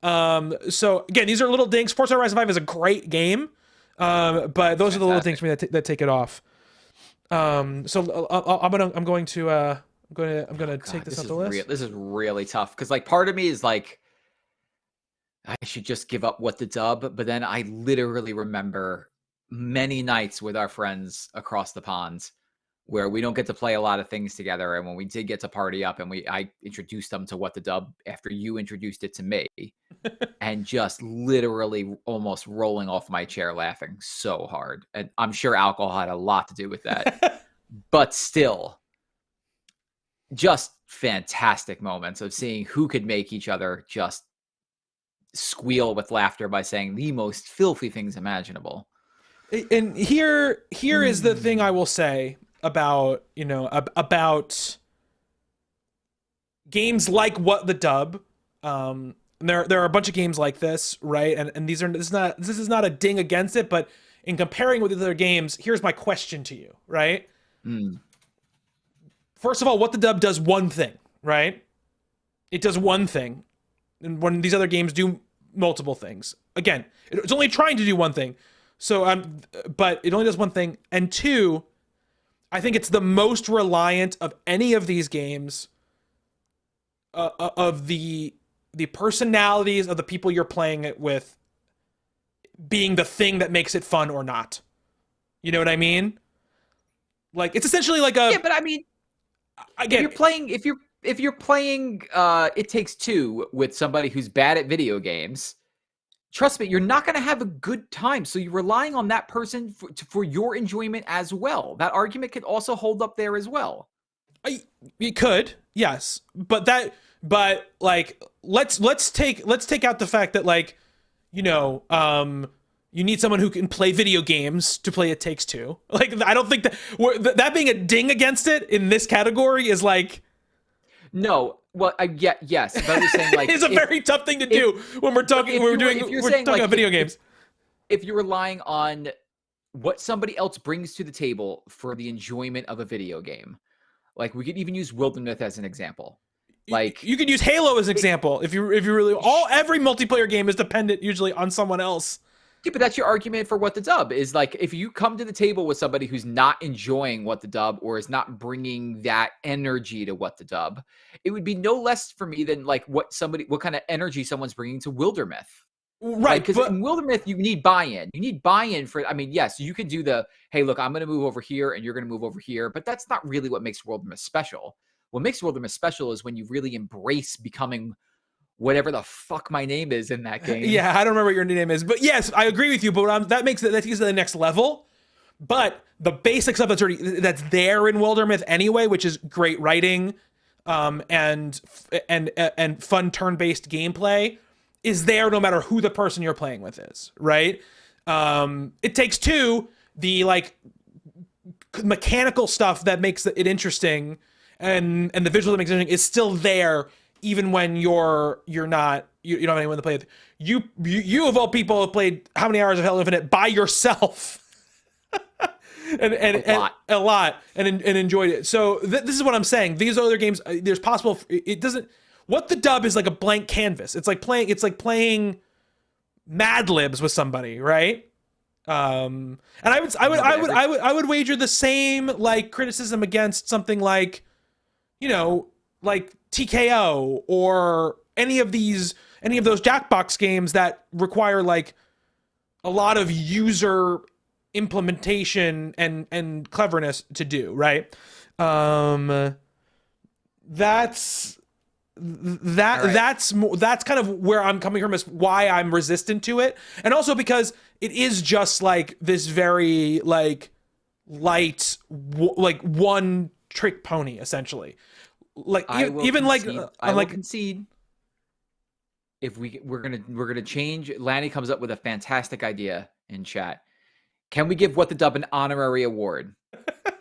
Speaker 2: So again, these are little dings. Forza Horizon 5 is a great game. But those are the little things for me that take it off. So I'm going to take this off the list.
Speaker 3: This is really tough because like part of me is like, I should just give up What the Dub, but then I literally remember many nights with our friends across the pond where we don't get to play a lot of things together, and when we did get to party up, and I introduced them to What the Dub after you introduced it to me, and just literally almost rolling off my chair laughing so hard. And I'm sure alcohol had a lot to do with that, but still, just fantastic moments of seeing who could make each other just squeal with laughter by saying the most filthy things imaginable.
Speaker 2: And here is the thing I will say about, about games like What the Dub. There are a bunch of games like this, right? And this is not a ding against it, but in comparing with the other games, here's my question to you, right? First of all, What the Dub does one thing, right? It does one thing. And when these other games do multiple things. Again, it's only trying to do one thing. But it only does one thing. And two, I think it's the most reliant of any of these games of the personalities of the people you're playing it with being the thing that makes it fun or not. You know what I mean? Like, it's essentially like a...
Speaker 3: Yeah, but I mean,
Speaker 2: again,
Speaker 3: if you're playing It Takes Two with somebody who's bad at video games, trust me, you're not going to have a good time. So you're relying on that person for your enjoyment as well. That argument could also hold up there as well.
Speaker 2: It could, yes, but like let's take out the fact that like, you need someone who can play video games to play It Takes Two. Like, I don't think that being a ding against it in this category is like.
Speaker 3: No, well, yes, but I'm just saying, like,
Speaker 2: it's a very tough thing to do when we're talking. We're talking about video games.
Speaker 3: If you're relying on what somebody else brings to the table for the enjoyment of a video game, like we could even use Wilderness as an example. Like,
Speaker 2: you could use Halo as an example. If you really every multiplayer game is dependent usually on someone else.
Speaker 3: Yeah, but that's your argument for What the Dub is. Like, if you come to the table with somebody who's not enjoying What the Dub or is not bringing that energy to What the Dub, it would be no less for me than like what kind of energy someone's bringing to Wildermyth.
Speaker 2: Right.
Speaker 3: Because in Wildermyth, you need buy-in. You need buy-in for, I mean, yes, you could do hey, look, I'm going to move over here and you're going to move over here, but that's not really what makes Wildermyth special. What makes Wildermyth special is when you really embrace becoming whatever the fuck my name is in that game.
Speaker 2: Yeah, I don't remember what your name is, but yes, I agree with you. But that takes it to the next level. But the basic stuff that's there in Wildermyth anyway, which is great writing, and fun turn-based gameplay, is there no matter who the person you're playing with is, right? It Takes Two, the like mechanical stuff that makes it interesting, and the visual that makes it interesting is still there. Even when you don't have anyone to play with, you of all people have played how many hours of Halo Infinite by yourself, and a lot, and enjoyed it. So this is what I'm saying. These other games, there's possible. It doesn't. What the Dub is like a blank canvas. It's like playing Mad Libs with somebody, right? And I would wager the same like criticism against something like, like TKO or any of those Jackbox games that require like a lot of user implementation and cleverness to do, right? That's kind of where I'm coming from, is why I'm resistant to it. And also because it is just like this very like light, like one trick pony essentially. Like even
Speaker 3: concede.
Speaker 2: like
Speaker 3: I will concede. If we're gonna change, Lanny comes up with a fantastic idea in chat. Can we give What the Dub an honorary award?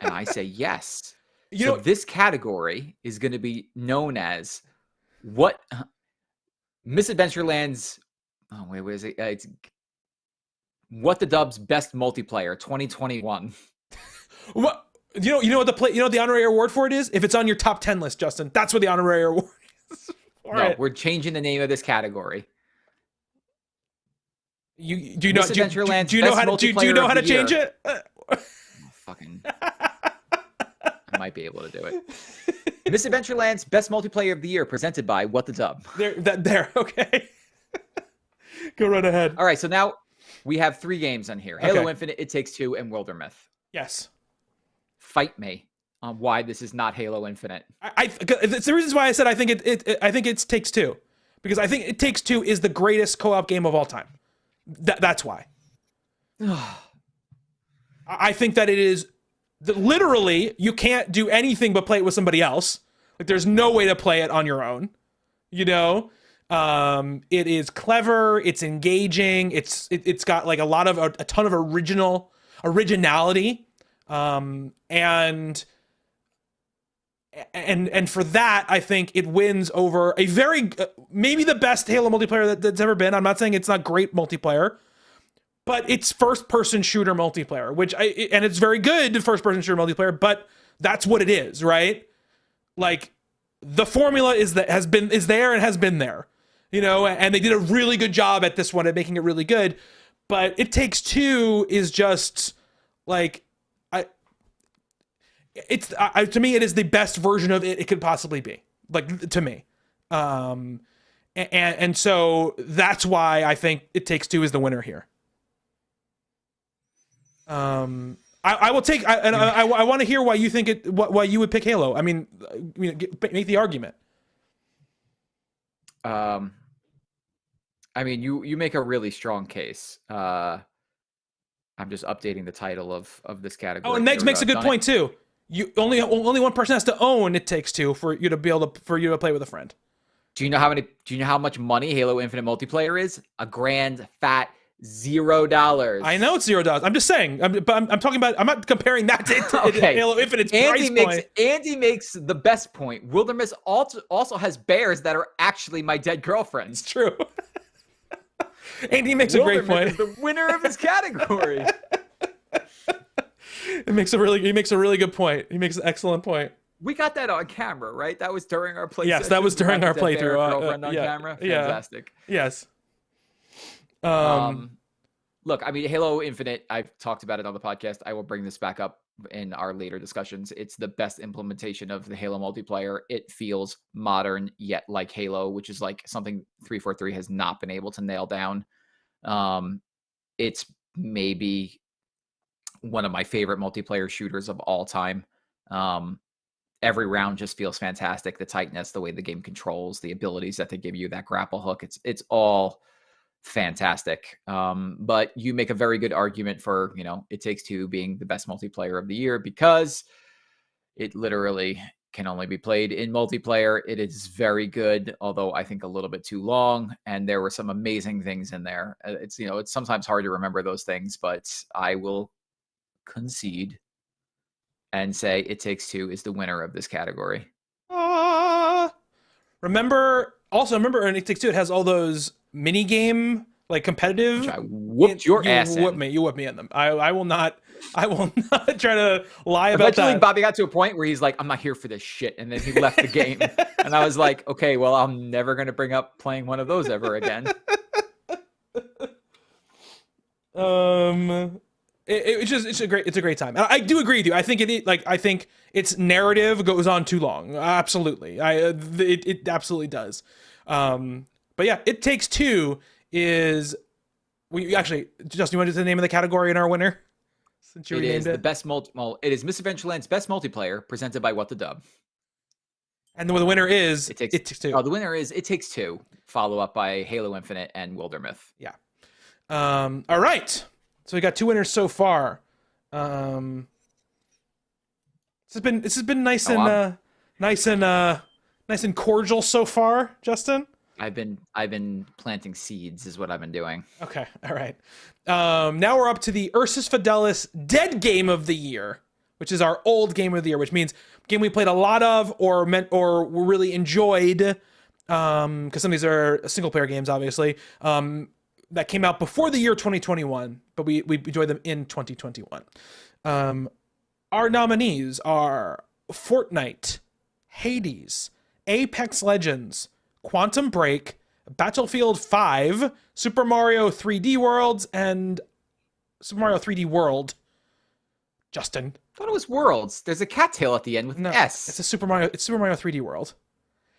Speaker 3: And I say yes. This category is going to be known as what Misadventureland's. Oh wait, what is it? It's What the Dub's best multiplayer 2021.
Speaker 2: What? You know what the honorary award for it is? If it's on your top 10 list, Justin, that's what the honorary award is.
Speaker 3: We're changing the name of this category.
Speaker 2: Do you know how to change it?
Speaker 3: Fucking, I might be able to do it. Misadventureland's Best Multiplayer of the Year, presented by What the Dub.
Speaker 2: There. Okay. Go right ahead.
Speaker 3: All right, so now we have 3 games on here: Halo Infinite, It Takes Two, and Wildermyth.
Speaker 2: Yes.
Speaker 3: Fight me on why this is not Halo Infinite.
Speaker 2: It's the reasons why I said I think it Takes Two, because I think It Takes Two is the greatest co-op game of all time. That's why. I think that it is literally you can't do anything but play it with somebody else. Like there's no way to play it on your own. You know, it is clever. It's engaging. It's got like a ton of originality. And for that, I think it wins over a very maybe the best Halo multiplayer that's ever been. I'm not saying it's not great multiplayer, but it's first-person shooter multiplayer, and it's very good first-person shooter multiplayer. But that's what it is, right? Like the formula is there and has been there, you know. And they did a really good job at this one at making it really good. But It Takes Two is just like. To me, it is the best version of it could possibly be, like, to me. And so that's why I think It Takes Two is the winner here. I will take, I want to hear why you think why you would pick Halo. I mean, make the argument.
Speaker 3: I mean, you make a really strong case. I'm just updating the title of this category.
Speaker 2: Oh, and Megs makes a good point too. You only one person has to own It Takes Two for you to play with a friend.
Speaker 3: Do you know how much money Halo Infinite multiplayer is? A grand fat $0.
Speaker 2: I know it's $0. I'm just saying. I'm talking about. I'm not comparing that to
Speaker 3: Okay.
Speaker 2: Halo Infinite's price point.
Speaker 3: Andy makes the best point. Wildermyth also has bears that are actually my dead girlfriends.
Speaker 2: It's true. Andy makes a great point.
Speaker 3: Is the winner of his category.
Speaker 2: He makes a really good point. He makes an excellent point.
Speaker 3: We got that on camera, right? That was during our playthrough.
Speaker 2: Yes, that was during our playthrough.
Speaker 3: Girlfriend on camera. Fantastic.
Speaker 2: Yes.
Speaker 3: Look, I mean, Halo Infinite, I've talked about it on the podcast. I will bring this back up in our later discussions. It's the best implementation of the Halo multiplayer. It feels modern, yet like Halo, which is like something 343 has not been able to nail down. It's maybe one of my favorite multiplayer shooters of all time. Every round just feels fantastic. The tightness, the way the game controls, the abilities that they give you, that grapple hook, it's all fantastic. But you make a very good argument for, It Takes Two being the best multiplayer of the year because it literally can only be played in multiplayer. It is very good, although I think a little bit too long. And there were some amazing things in there. It's sometimes hard to remember those things, but I will concede and say It Takes Two is the winner of this category.
Speaker 2: Remember in It Takes Two, it has all those mini game, like competitive.
Speaker 3: Which I whooped your ass.
Speaker 2: You whooped me in them. I will not try to lie about
Speaker 3: Eventually,
Speaker 2: that.
Speaker 3: Bobby got to a point where he's like, I'm not here for this shit. And then he left the game. And I was like, okay, well, I'm never going to bring up playing one of those ever again.
Speaker 2: It's a great time. I do agree with you. I think I think its narrative goes on too long. Absolutely. It absolutely does. But yeah, It Takes Two is Justin, you want to do the name of the category in our winner? Since you renamed it.
Speaker 3: The best it is Misadventureland's best multiplayer presented by What the Dub.
Speaker 2: And the winner is It Takes Two.
Speaker 3: Oh, the winner is It Takes Two, follow up by Halo Infinite and Wildermyth.
Speaker 2: Yeah. All right. So we got 2 winners so far. This has been nice and cordial so far, Justin.
Speaker 3: I've been planting seeds is what I've been doing.
Speaker 2: Okay, all right. Now we're up to the Ursus Fidelis Dead Game of the Year, which is our old game of the year, which means game we played a lot of or really enjoyed. Because some of these are single player games, obviously. That came out before the year 2021, but we enjoyed them in 2021. Our nominees are Fortnite, Hades, Apex Legends, Quantum Break, Battlefield 5, Super Mario 3D Worlds, and Super Mario 3D World. Justin.
Speaker 3: I thought it was Worlds. There's a cattail at the end with an S.
Speaker 2: It's Super Mario 3D World.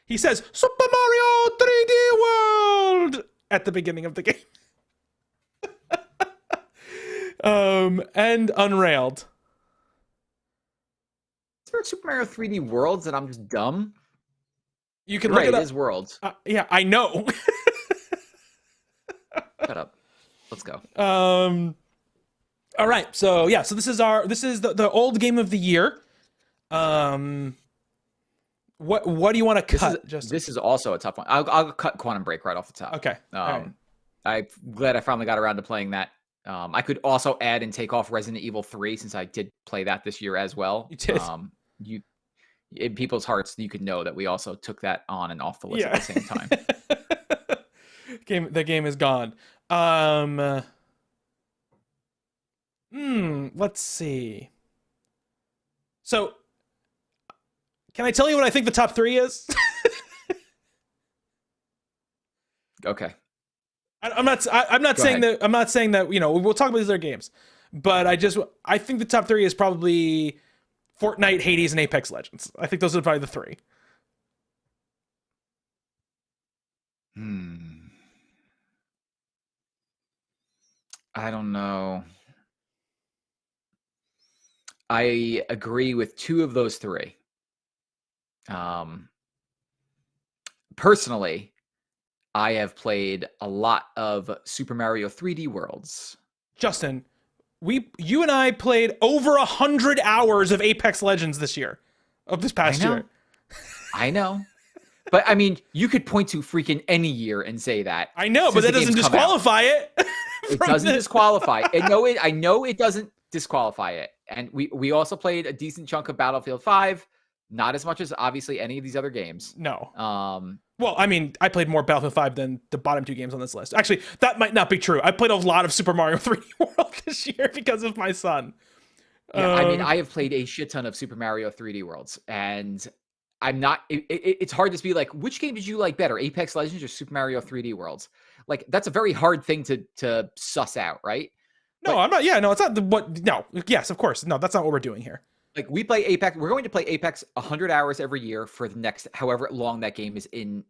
Speaker 2: He says Super Mario 3D World at the beginning of the game. And Unrailed.
Speaker 3: Is there a Super Mario 3D Worlds and I'm just dumb?
Speaker 2: You can
Speaker 3: You're
Speaker 2: look
Speaker 3: right,
Speaker 2: it up.
Speaker 3: It is Worlds.
Speaker 2: Yeah, I know.
Speaker 3: Shut up. Let's go.
Speaker 2: All right. So yeah. So this is the old game of the year. What do you want to cut?
Speaker 3: This is also a tough one. I'll cut Quantum Break right off the top.
Speaker 2: Okay. Right.
Speaker 3: I'm glad I finally got around to playing that. I could also add and take off Resident Evil 3 since I did play that this year as well.
Speaker 2: You did.
Speaker 3: You in people's hearts, you could know that we also took that on and off the list at the same time.
Speaker 2: The game is gone. Let's see. So, can I tell you what I think the top 3 is?
Speaker 3: Okay.
Speaker 2: I'm not saying that we'll talk about these other games, but I think the top 3 is probably Fortnite, Hades, and Apex Legends. I think those are probably the 3.
Speaker 3: I don't know. I agree with 2 of those 3. Personally, I have played a lot of Super Mario 3D Worlds.
Speaker 2: Justin, you and I played over 100 hours of Apex Legends this past year.
Speaker 3: I know. But I mean, you could point to freaking any year and say that.
Speaker 2: I know, but that doesn't disqualify it.
Speaker 3: It doesn't disqualify it. I know it doesn't disqualify it. And we also played a decent chunk of Battlefield 5. Not as much as obviously any of these other games.
Speaker 2: No. Well, I mean, I played more Battlefield 5 than the bottom 2 games on this list. Actually, that might not be true. I played a lot of Super Mario 3D World this year because of my son.
Speaker 3: Yeah, I mean, I have played a shit ton of Super Mario 3D Worlds, and I'm not. It's hard to be like, which game did you like better, Apex Legends or Super Mario 3D Worlds? Like, that's a very hard thing to suss out, right?
Speaker 2: No, I'm not. Yeah, no, it's not. No, yes, of course. No, that's not what we're doing here.
Speaker 3: Like, we play Apex. We're going to play Apex 100 hours every year for the next however long that game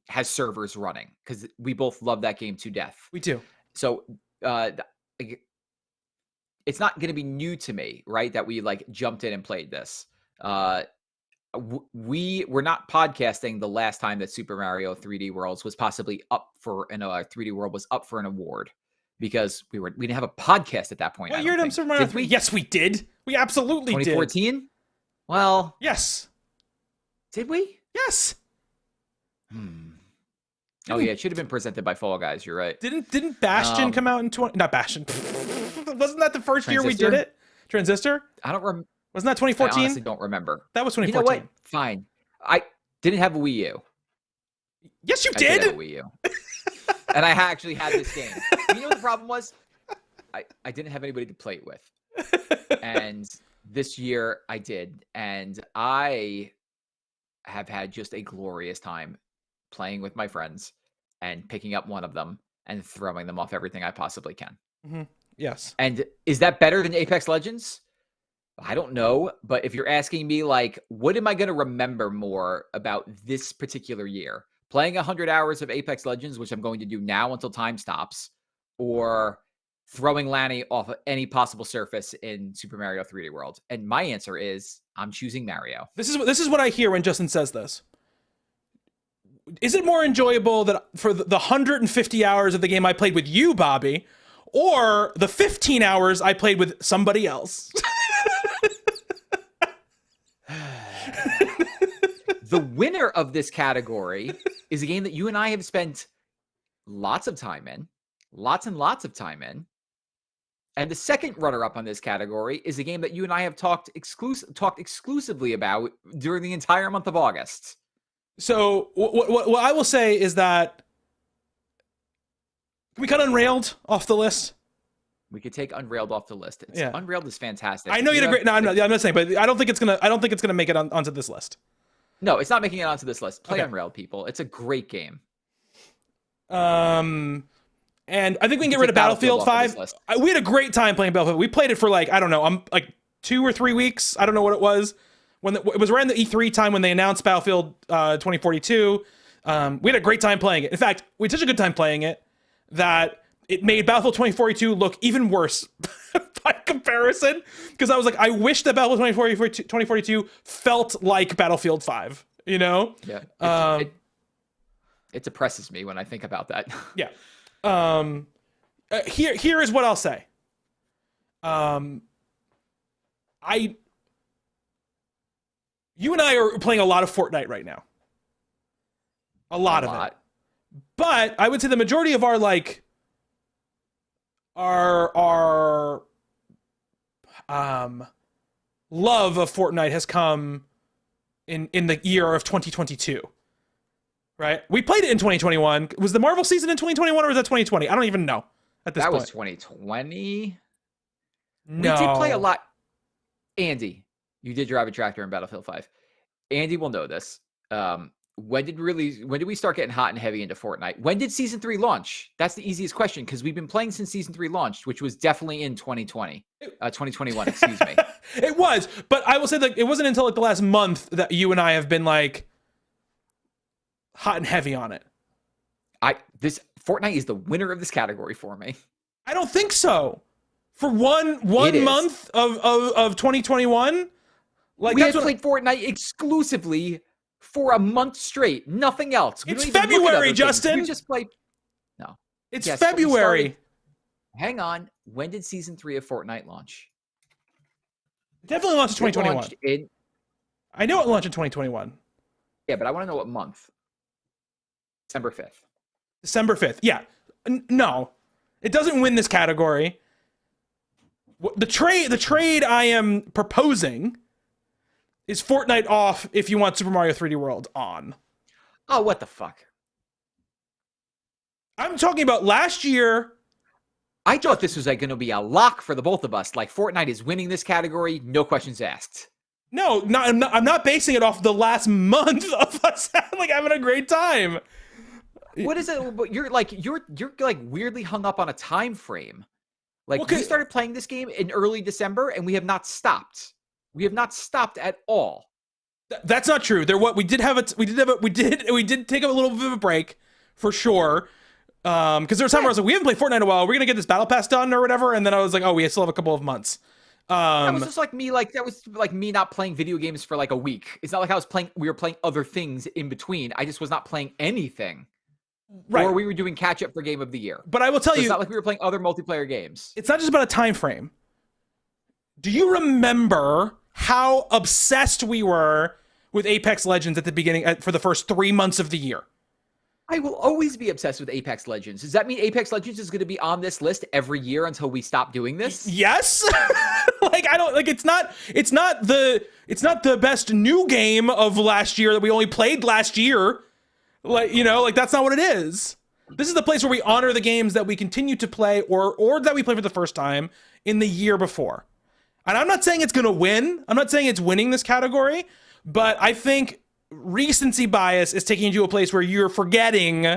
Speaker 3: has servers running, because we both love that game to death.
Speaker 2: We do.
Speaker 3: So it's not going to be new to me, right? That we like jumped in and played this. We were not podcasting the last time that Super Mario 3D Worlds was possibly up for 3D World was up for an award, because we didn't have a podcast at that point.
Speaker 2: What year did Super Mario 3? Yes, we did. We absolutely
Speaker 3: 2014?
Speaker 2: did.
Speaker 3: Well,
Speaker 2: yes.
Speaker 3: Did we?
Speaker 2: Yes.
Speaker 3: Oh yeah, it should have been presented by Fall Guys. You're right.
Speaker 2: Didn't Bastion come out in not Bastion? Wasn't that the first year we did it? Transistor?
Speaker 3: I don't remember.
Speaker 2: Wasn't that 2014?
Speaker 3: I honestly don't remember.
Speaker 2: That was 2014.
Speaker 3: You know what? Fine. I didn't have a Wii U.
Speaker 2: Yes, you
Speaker 3: I
Speaker 2: did.
Speaker 3: have a Wii U. And I actually had this game. You know what the problem was? I didn't have anybody to play it with. And this year I did. And I have had just a glorious time playing with my friends and picking up one of them and throwing them off everything I possibly can.
Speaker 2: Mm-hmm. Yes.
Speaker 3: And is that better than Apex Legends? I don't know. But if you're asking me, like, what am I going to remember more about this particular year? Playing 100 hours of Apex Legends, which I'm going to do now until time stops, or throwing Lanny off of any possible surface in Super Mario 3D World? And my answer is I'm choosing Mario.
Speaker 2: This is what I hear when Justin says this. Is it more enjoyable that for the 150 hours of the game I played with you, Bobby, or the 15 hours I played with somebody else?
Speaker 3: The winner of this category is a game that you and I have spent lots of time in, lots and lots of time in. And the second runner-up on this category is a game that you and I have talked exclusively about during the entire month of August.
Speaker 2: So what I will say is that, can we cut Unrailed off the list?
Speaker 3: We could take Unrailed off the list.
Speaker 2: Yeah.
Speaker 3: Unrailed is fantastic.
Speaker 2: I know you had a great. No, I'm not saying, but I don't think it's gonna make it onto this list.
Speaker 3: No, it's not making it onto this list. Play
Speaker 2: Okay.
Speaker 3: Unrailed, people. It's a great game.
Speaker 2: And I think we can get rid of Battlefield 5. We had a great time playing Battlefield. We played it for like, I don't know, like 2 or 3 weeks. I don't know what it was. It was around the E3 time when they announced Battlefield 2042. We had a great time playing it. In fact, we had such a good time playing it that it made Battlefield 2042 look even worse by comparison. Because I was like, I wish that Battlefield 2042 felt like Battlefield 5. You know?
Speaker 3: Yeah. It depresses me when I think about that.
Speaker 2: Yeah. Here is what I'll say. You and I are playing a lot of Fortnite right now. A lot of it. But I would say the majority of our like our love of Fortnite has come in the year of 2022. Right? We played it in 2021. Was the Marvel season in 2021 or was that 2020? I don't even know at this point.
Speaker 3: That was 2020.
Speaker 2: No.
Speaker 3: We did play a lot. Andy, you did drive a tractor in Battlefield 5. Andy will know this. When did we start getting hot and heavy into Fortnite? When did Season 3 launch? That's the easiest question because we've been playing since Season 3 launched, which was definitely in 2021, excuse me.
Speaker 2: It was, but I will say that it wasn't until like the last month that you and I have been like hot and heavy on it.
Speaker 3: This Fortnite is the winner of this category for me.
Speaker 2: I don't think so. For one month of 2021, like
Speaker 3: we had played Fortnite exclusively for a month straight. Nothing else.
Speaker 2: It's February, Justin.
Speaker 3: We just played. No,
Speaker 2: it's February.
Speaker 3: Hang on. When did Season 3 of Fortnite launch?
Speaker 2: It definitely launched in 2021. I know it launched in 2021.
Speaker 3: Yeah, but I want to know what month. December 5th.
Speaker 2: December 5th. Yeah. No, it doesn't win this category. The trade I am proposing is Fortnite off if you want Super Mario 3D World on.
Speaker 3: Oh, what the fuck?
Speaker 2: I'm talking about last year.
Speaker 3: I thought this was like going to be a lock for the both of us. Like Fortnite is winning this category, no questions asked.
Speaker 2: No, I'm not basing it off the last month of us like having a great time.
Speaker 3: What is it? You're like weirdly hung up on a time frame. Like we started playing this game in early December, and we have not stopped. We have not stopped at all.
Speaker 2: That's not true. We did take a little bit of a break for sure. Because there was time where I was like, we haven't played Fortnite in a while. We're gonna get this battle pass done or whatever. And then I was like, oh, we still have a couple of months.
Speaker 3: That was just like me. Like that was like me not playing video games for like a week. It's not like we were playing other things in between. I just was not playing anything. Right. Or we were doing catch up for Game of the Year.
Speaker 2: But I will tell you,
Speaker 3: it's not like we were playing other multiplayer games.
Speaker 2: It's not just about a time frame. Do you remember how obsessed we were with Apex Legends at the beginning for the first 3 months of the year?
Speaker 3: I will always be obsessed with Apex Legends. Does that mean Apex Legends is going to be on this list every year until we stop doing this?
Speaker 2: Yes. It's not the best new game of last year that we only played last year. That's not what it is. This is the place where we honor the games that we continue to play or that we play for the first time in the year before. And I'm not saying it's going to win. I'm not saying it's winning this category, but I think recency bias is taking you to a place where you're forgetting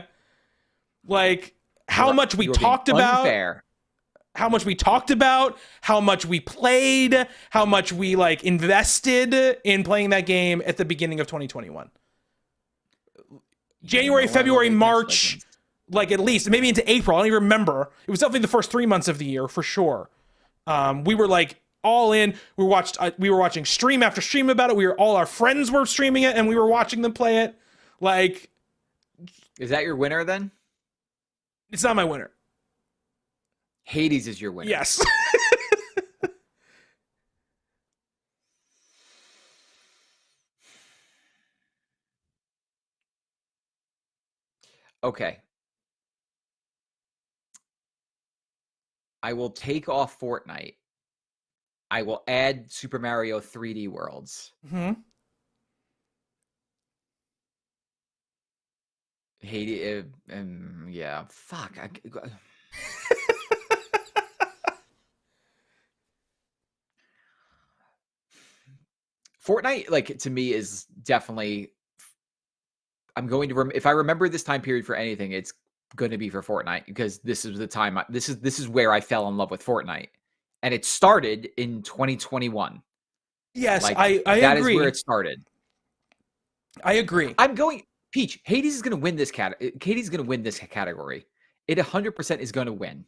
Speaker 2: like how much we talked about, how much we played, how much we like invested in playing that game at the beginning of 2021. January, February, March, like at least maybe into April. I don't even remember. It was definitely the first 3 months of the year for sure. We were like all in. We were watching stream after stream about it. All our friends were streaming it, and we were watching them play it. Like,
Speaker 3: is that your winner then?
Speaker 2: It's not my winner.
Speaker 3: Hades is your winner.
Speaker 2: Yes.
Speaker 3: Okay. I will take off Fortnite. I will add Super Mario 3D Worlds.
Speaker 2: Mm-hmm.
Speaker 3: Hades, yeah. Fuck. Fortnite, like, to me, is definitely. I'm going to if I remember this time period for anything, it's going to be for Fortnite, because this is the time. This is where I fell in love with Fortnite, and it started in 2021.
Speaker 2: Yes,
Speaker 3: Like,
Speaker 2: I
Speaker 3: that
Speaker 2: agree.
Speaker 3: is where it started.
Speaker 2: I agree.
Speaker 3: I'm going Peach. Hades is going to win this Hades is going to win this category. It 100% is going to win.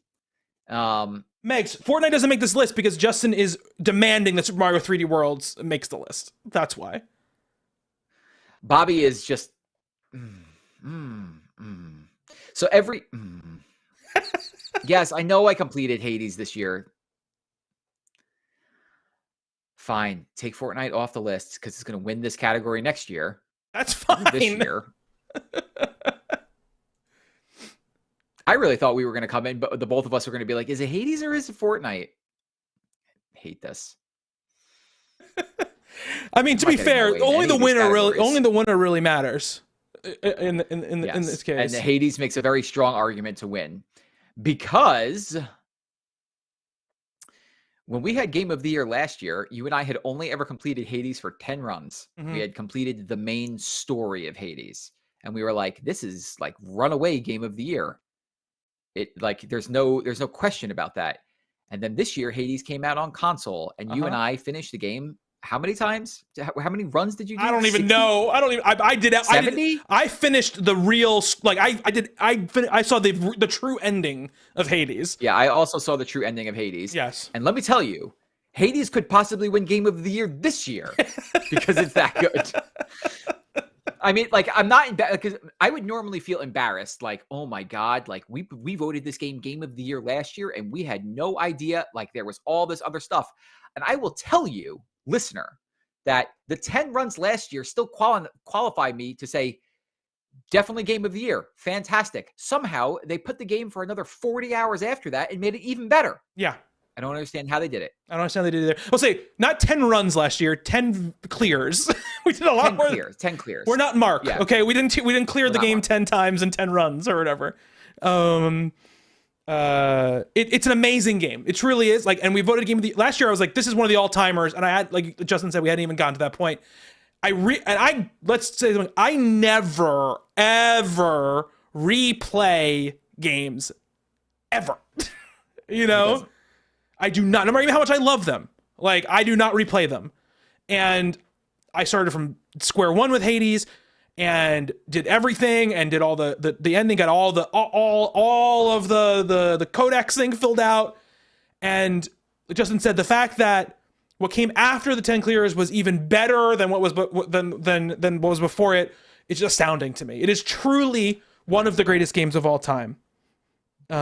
Speaker 2: Megs, Fortnite doesn't make this list because Justin is demanding that Super Mario 3D Worlds makes the list. That's why.
Speaker 3: Bobby is just. So every. Yes, I know I completed Hades this year. Fine, take Fortnite off the list because it's going to win this category next year.
Speaker 2: That's fine.
Speaker 3: This year. I really thought we were going to come in, but the both of us are going to be like, is it Hades or is it Fortnite? I hate this.
Speaker 2: I mean, to be fair, only the winner really matters in this case.
Speaker 3: And Hades makes a very strong argument to win, because when we had Game of the Year last year, you and I had only ever completed Hades for 10 runs. We had completed the main story of Hades, and we were like, this is like runaway Game of the Year. It, like, there's no question about that. And then this year, Hades came out on console, and you and I finished the game. How many times? How many runs did you do?
Speaker 2: I don't even know. I did 70? I finished the real, like, I saw the true ending of Hades.
Speaker 3: Yeah, I also saw the true ending of Hades.
Speaker 2: Yes.
Speaker 3: And let me tell you, Hades could possibly win Game of the Year this year because it's that good. I mean, like, I'm not because I would normally feel embarrassed, like, oh my God, like, we voted this Game of the Year last year and we had no idea, like, there was all this other stuff. And I will tell you, listener, that the 10 runs last year still qualify me to say definitely Game of the Year. Fantastic. Somehow they put the game for another 40 hours after that and made it even better.
Speaker 2: Yeah.
Speaker 3: I don't understand how they did it.
Speaker 2: I don't understand how they did it there. I'll say not 10 runs last year, 10 clears. We did a lot more.
Speaker 3: 10 clears.
Speaker 2: We're not Mark. Yeah. Okay, we didn't clear the game 10 times in 10 runs or whatever. It's an amazing game. It truly is. Like, and we voted game of the last year. I was like, this is one of the all-timers, and I had, like Justin said, we hadn't even gotten to that point. Let's say something. I never ever replay games ever. You know, I do not. No matter even how much I love them, like, I do not replay them. And I started from square one with Hades, and did everything, and did all the ending, got all of the codex thing filled out. And Justin said the fact that what came after the 10 clears was even better than what was than what was before it. It's just astounding to me. It is truly one of the greatest games of all time. You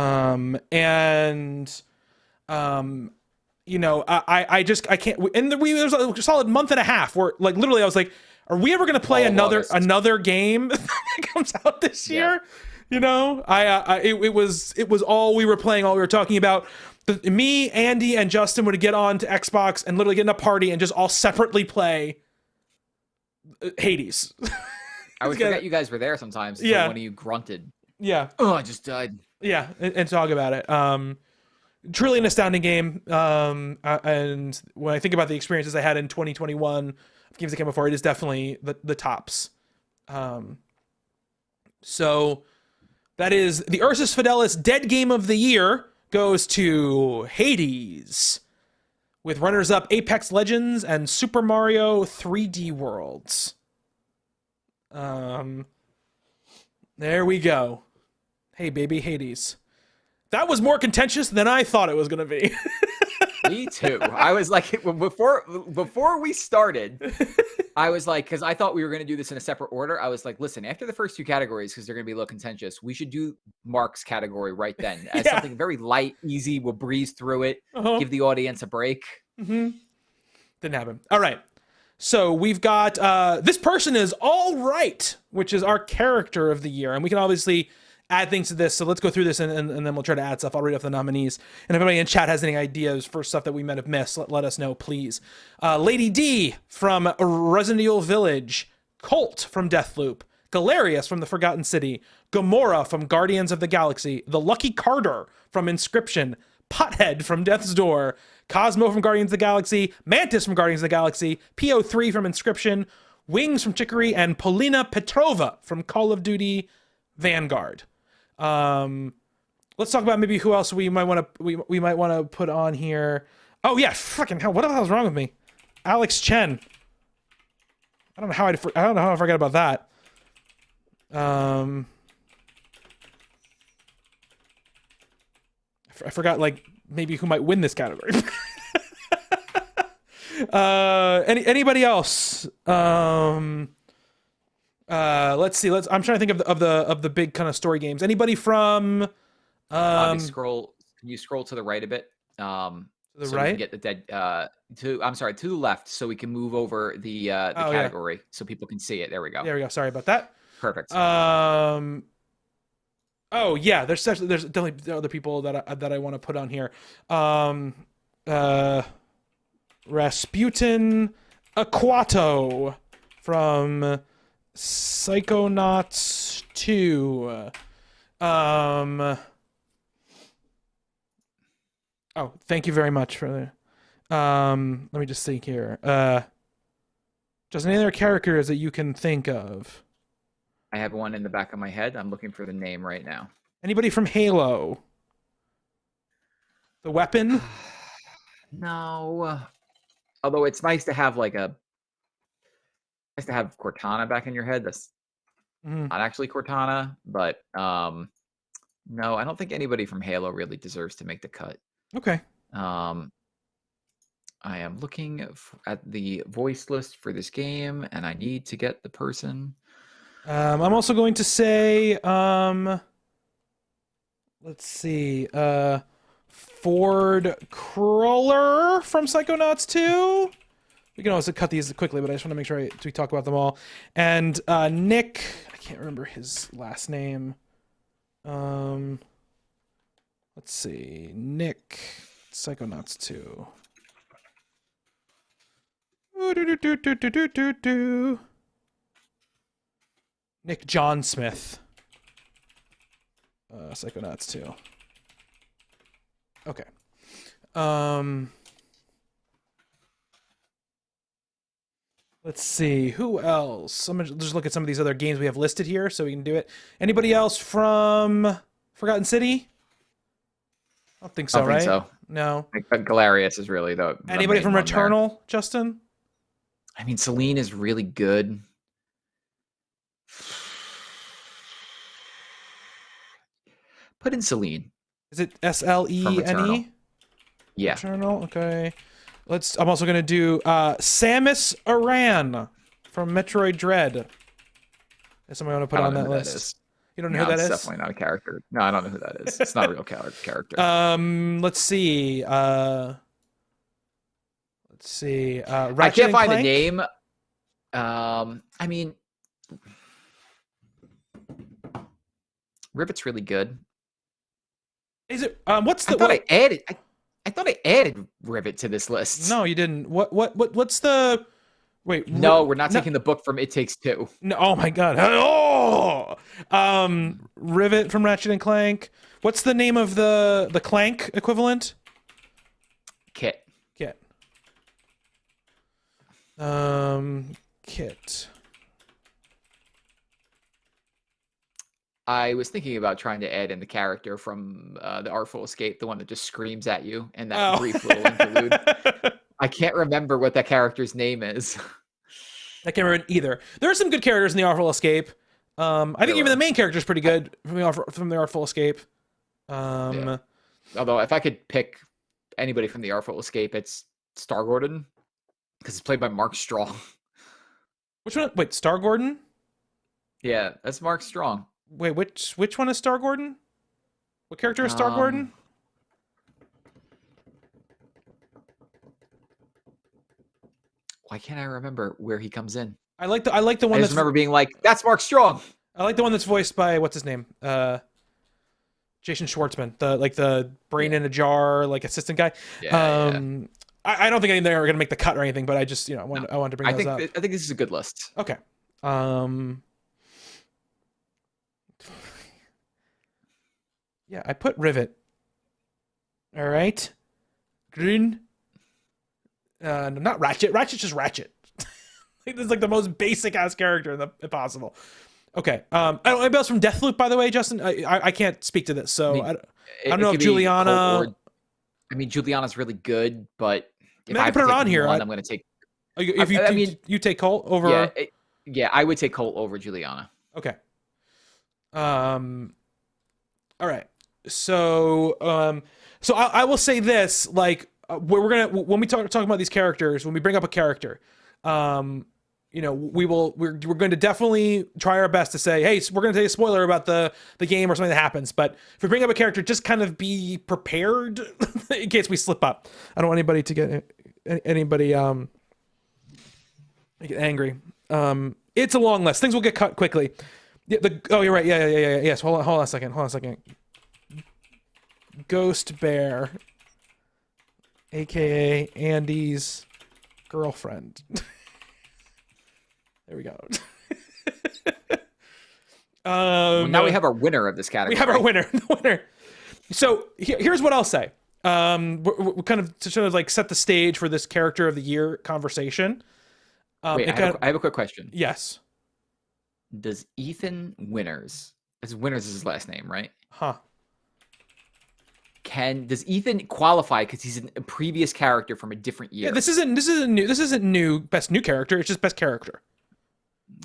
Speaker 2: know, I can't. And it was a solid month and a half where, like, literally I was like, are we ever going to play another game that comes out this year? You know, it was all we were playing, all we were talking about. Me, Andy, and Justin would get on to Xbox and literally get in a party and just all separately play Hades.
Speaker 3: I would forget you guys were there sometimes.
Speaker 2: Yeah.
Speaker 3: When you grunted.
Speaker 2: Yeah.
Speaker 3: Oh, I just died.
Speaker 2: Yeah, and talk about it. Truly an astounding game. And when I think about the experiences I had in 2021 of games that came before, it is definitely the tops. So that is the Ursus Fidelis Dead Game of the Year goes to Hades, with runners-up Apex Legends and Super Mario 3D Worlds. There we go. Hey, baby, Hades. That was more contentious than I thought it was going to be.
Speaker 3: Me too. I was like, before we started, I was like, because I thought we were going to do this in a separate order. I was like, listen, after the first two categories, because they're going to be a little contentious, we should do Mark's category right then as something very light, easy. We'll breeze through it, give the audience a break.
Speaker 2: Didn't happen. All right. So we've got this person is All Right, which is our character of the year. And we can obviously add things to this. So let's go through this and then we'll try to add stuff. I'll read off the nominees. And if anybody in chat has any ideas for stuff that we might have missed, let us know, please. Lady D from Resident Evil Village, Colt from Deathloop, Galerius from The Forgotten City, Gamora from Guardians of the Galaxy, The Lucky Carter from Inscription, Pothead from Death's Door, Cosmo from Guardians of the Galaxy, Mantis from Guardians of the Galaxy, PO3 from Inscription, Wings from Chicory, and Polina Petrova from Call of Duty Vanguard. Let's talk about maybe who else we might want to put on here. Oh yeah, fucking hell! What the hell's wrong with me? Alex Chen. I don't know how I forgot about that. I forgot like maybe who might win this category. Anybody else? Let's see. I'm trying to think of the big kind of story games. Anybody from?
Speaker 3: Can you scroll to the right a bit?
Speaker 2: To the
Speaker 3: so
Speaker 2: right.
Speaker 3: We can get the dead. To the left, so we can move over the category so people can see it. There we go.
Speaker 2: There we go. Sorry about that.
Speaker 3: Perfect.
Speaker 2: Oh yeah, there's definitely other people that I want to put on here. Rasputin Aquato from Psychonauts 2. Oh, thank you very much for the. Let me just think here. Just any other characters that you can think of?
Speaker 3: I have one in the back of my head. I'm looking for the name right now.
Speaker 2: Anybody from Halo? The weapon?
Speaker 3: No. Although it's nice to have Cortana back in your head. That's not actually Cortana, but no, I don't think anybody from Halo really deserves to make the cut.
Speaker 2: Okay.
Speaker 3: I am looking at the voice list for this game, and I need to get the person.
Speaker 2: I'm also going to say, let's see, Ford Cruller from Psychonauts 2. We can also cut these quickly, but I just want to make sure we talk about them all. And Nick, I can't remember his last name. Let's see, Nick, Psychonauts 2. Nick John Smith. Psychonauts 2. Okay. Let's see. Who else? I'm gonna just look at some of these other games we have listed here so we can do it. Anybody else from Forgotten City? I don't think so, right?
Speaker 3: So.
Speaker 2: No.
Speaker 3: Galarius is really the
Speaker 2: Anybody from Returnal, there. Justin?
Speaker 3: I mean, Celine is really good. Put in Celine.
Speaker 2: Is it Slene?
Speaker 3: Yeah.
Speaker 2: Returnal. Okay. I'm also gonna do Samus Aran from Metroid Dread. That's somebody I want to put on that list. You don't know who that is?
Speaker 3: It's definitely not a character. No, I don't know who that is. It's not a real character.
Speaker 2: Let's see. I
Speaker 3: can't find the name. I mean, Rivet's really good.
Speaker 2: Is it? What's the?
Speaker 3: I thought I added Rivet to this list.
Speaker 2: No, you didn't. What's the? Wait.
Speaker 3: No, we're not taking the book from It Takes Two.
Speaker 2: No. Oh my God. Oh. Rivet from Ratchet and Clank. What's the name of the Clank equivalent?
Speaker 3: Kit.
Speaker 2: Kit.
Speaker 3: I was thinking about trying to add in the character from the Artful Escape, the one that just screams at you in that brief little interlude. I can't remember what that character's name is.
Speaker 2: I can't remember either. There are some good characters in the Artful Escape. I think even the main character is pretty good from the Artful Escape.
Speaker 3: Yeah. Although if I could pick anybody from the Artful Escape, it's Star Gordon, because it's played by Mark Strong.
Speaker 2: Which one? Wait, Star Gordon?
Speaker 3: Yeah, that's Mark Strong.
Speaker 2: Wait, which one is Star Gordon? What character is Star Gordon?
Speaker 3: Why can't I remember where he comes in?
Speaker 2: I like the one.
Speaker 3: I just remember being like, "That's Mark Strong."
Speaker 2: I like the one that's voiced by what's his name? Jason Schwartzman, the brain in a jar, assistant guy.
Speaker 3: Yeah.
Speaker 2: I don't think any of them are gonna make the cut or anything, but I just I wanted to bring those up.
Speaker 3: I think this is a good list.
Speaker 2: Okay. Yeah, I put Rivet. All right. Grün. No, not Ratchet. Ratchet's just Ratchet. It's like the most basic ass character possible. Okay. Anybody else from Deathloop, by the way, Justin? I can't speak to this, so I don't know if Juliana.
Speaker 3: Juliana's really good, but if
Speaker 2: I can put her on here.
Speaker 3: I'm going to take.
Speaker 2: You take Colt over.
Speaker 3: Yeah, I would take Colt over Juliana.
Speaker 2: Okay. All right. So I will say this, like, we're when we talk about these characters, when we bring up a character, we're going to definitely try our best to say, hey, we're going to take a spoiler about the game or something that happens. But if we bring up a character, just kind of be prepared in case we slip up. I don't want anybody to get angry. It's a long list. Things will get cut quickly. You're right. Yeah. Yes. Hold on a second. Ghost Bear, aka Andy's girlfriend. There we go.
Speaker 3: Now we have our winner of this category.
Speaker 2: We have our winner. So here's what I'll say. We're kind of to sort of like set the stage for this character of the year conversation.
Speaker 3: Wait, I have a quick question.
Speaker 2: Yes.
Speaker 3: Does Ethan Winters is his last name, right?
Speaker 2: Huh.
Speaker 3: Does Ethan qualify because he's a previous character from a different year?
Speaker 2: Yeah, this isn't new best new character. It's just best character.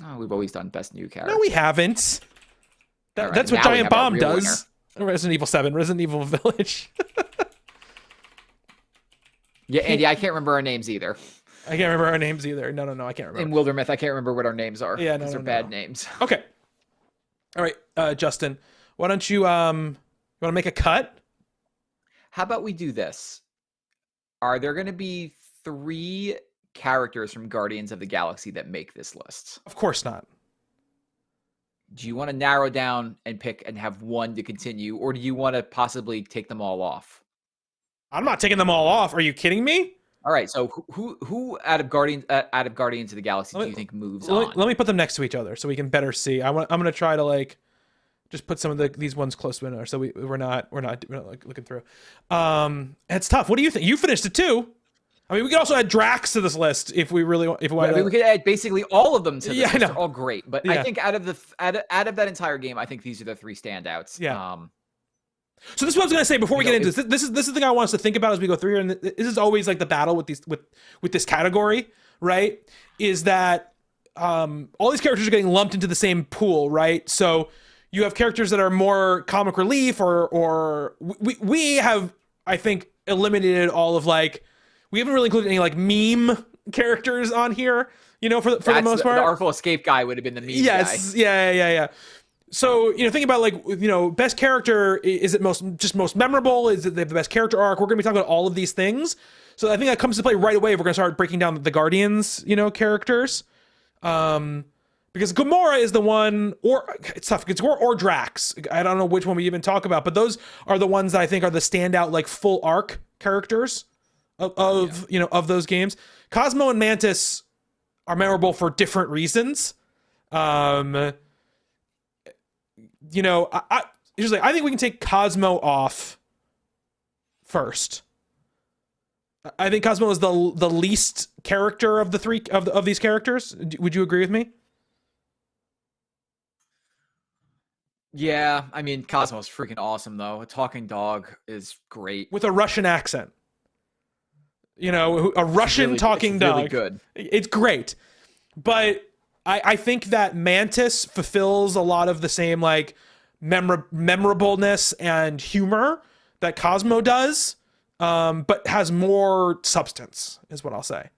Speaker 3: Oh, we've always done best new character.
Speaker 2: No, we haven't. That's what Giant Bomb does. Resident Evil 7, Resident Evil Village.
Speaker 3: Yeah, Andy, I can't remember our names either.
Speaker 2: I can't remember our names either. No, I can't remember.
Speaker 3: In Wildermyth, I can't remember what our names are.
Speaker 2: Yeah,
Speaker 3: those are bad names.
Speaker 2: Okay. All right, Justin, why don't you want to make a cut?
Speaker 3: How about we do this? Are there going to be 3 characters from Guardians of the Galaxy that make this list?
Speaker 2: Of course not.
Speaker 3: Do you want to narrow down and pick and have one to continue, or do you want to possibly take them all off?
Speaker 2: I'm not taking them all off. Are you kidding me?
Speaker 3: All right. So who out of Guardians of the Galaxy do you think moves on?
Speaker 2: Let me put them next to each other so we can better see. I'm gonna try to like just put some of these ones close to another so we're not like looking through. It's tough. What do you think? You finished it too. I mean, we could also add Drax to this list if we really want.
Speaker 3: We could add basically all of them to this list.
Speaker 2: I know.
Speaker 3: They're all great, but I think out of that entire game, I think these are the 3 standouts.
Speaker 2: Yeah. So this is what I was gonna say before we get into this. This is the thing I want us to think about as we go through here, and this is always like the battle with this category, right? Is that all these characters are getting lumped into the same pool, right? So you have characters that are more comic relief, or we have, I think, eliminated all of like. We haven't really included any like meme characters on here, for the most part.
Speaker 3: The Artful Escape guy would have been the meme guy.
Speaker 2: Yeah. So, think about like, best character, is it most memorable? Is it they have the best character arc? We're going to be talking about all of these things. So I think that comes to play right away if we're going to start breaking down the Guardians, characters. Because Gamora is the one, or it's tough. It's or Drax. I don't know which one we even talk about, but those are the ones that I think are the standout, like full arc characters of those games. Cosmo and Mantis are memorable for different reasons. I think we can take Cosmo off first. I think Cosmo is the least character of the 3 of these characters. Would you agree with me?
Speaker 3: Yeah, I mean, Cosmo's freaking awesome though. A talking dog is great
Speaker 2: with a Russian accent. A Russian talking dog.
Speaker 3: Really good.
Speaker 2: It's great. But I think that Mantis fulfills a lot of the same like memorableness and humor that Cosmo does, but has more substance, is what I'll say.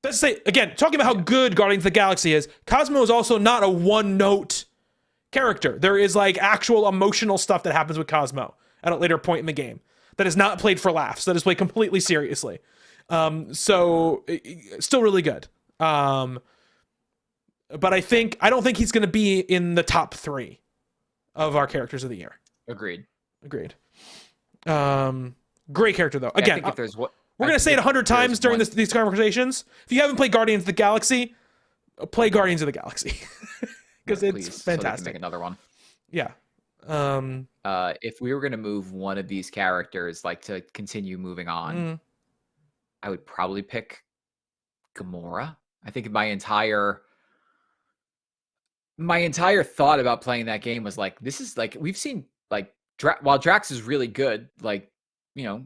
Speaker 2: Let's say, again, talking about how good Guardians of the Galaxy is, Cosmo is also not a one-note character. There is like actual emotional stuff that happens with Cosmo at a later point in the game that is not played for laughs, that is played completely seriously. So still really good. But I don't think he's going to be in the top 3 of our characters of the year.
Speaker 3: Agreed.
Speaker 2: Great character though. Again,
Speaker 3: I think if there's what
Speaker 2: we're going to say it 100 times during these conversations. If you haven't played Guardians of the Galaxy, play Guardians of the Galaxy because it's fantastic.
Speaker 3: So make another one.
Speaker 2: Yeah.
Speaker 3: If we were going to move one of these characters, like to continue moving on, I would probably pick Gamora. I think my entire thought about playing that game was like, this is like, we've seen like while Drax is really good, like, you know,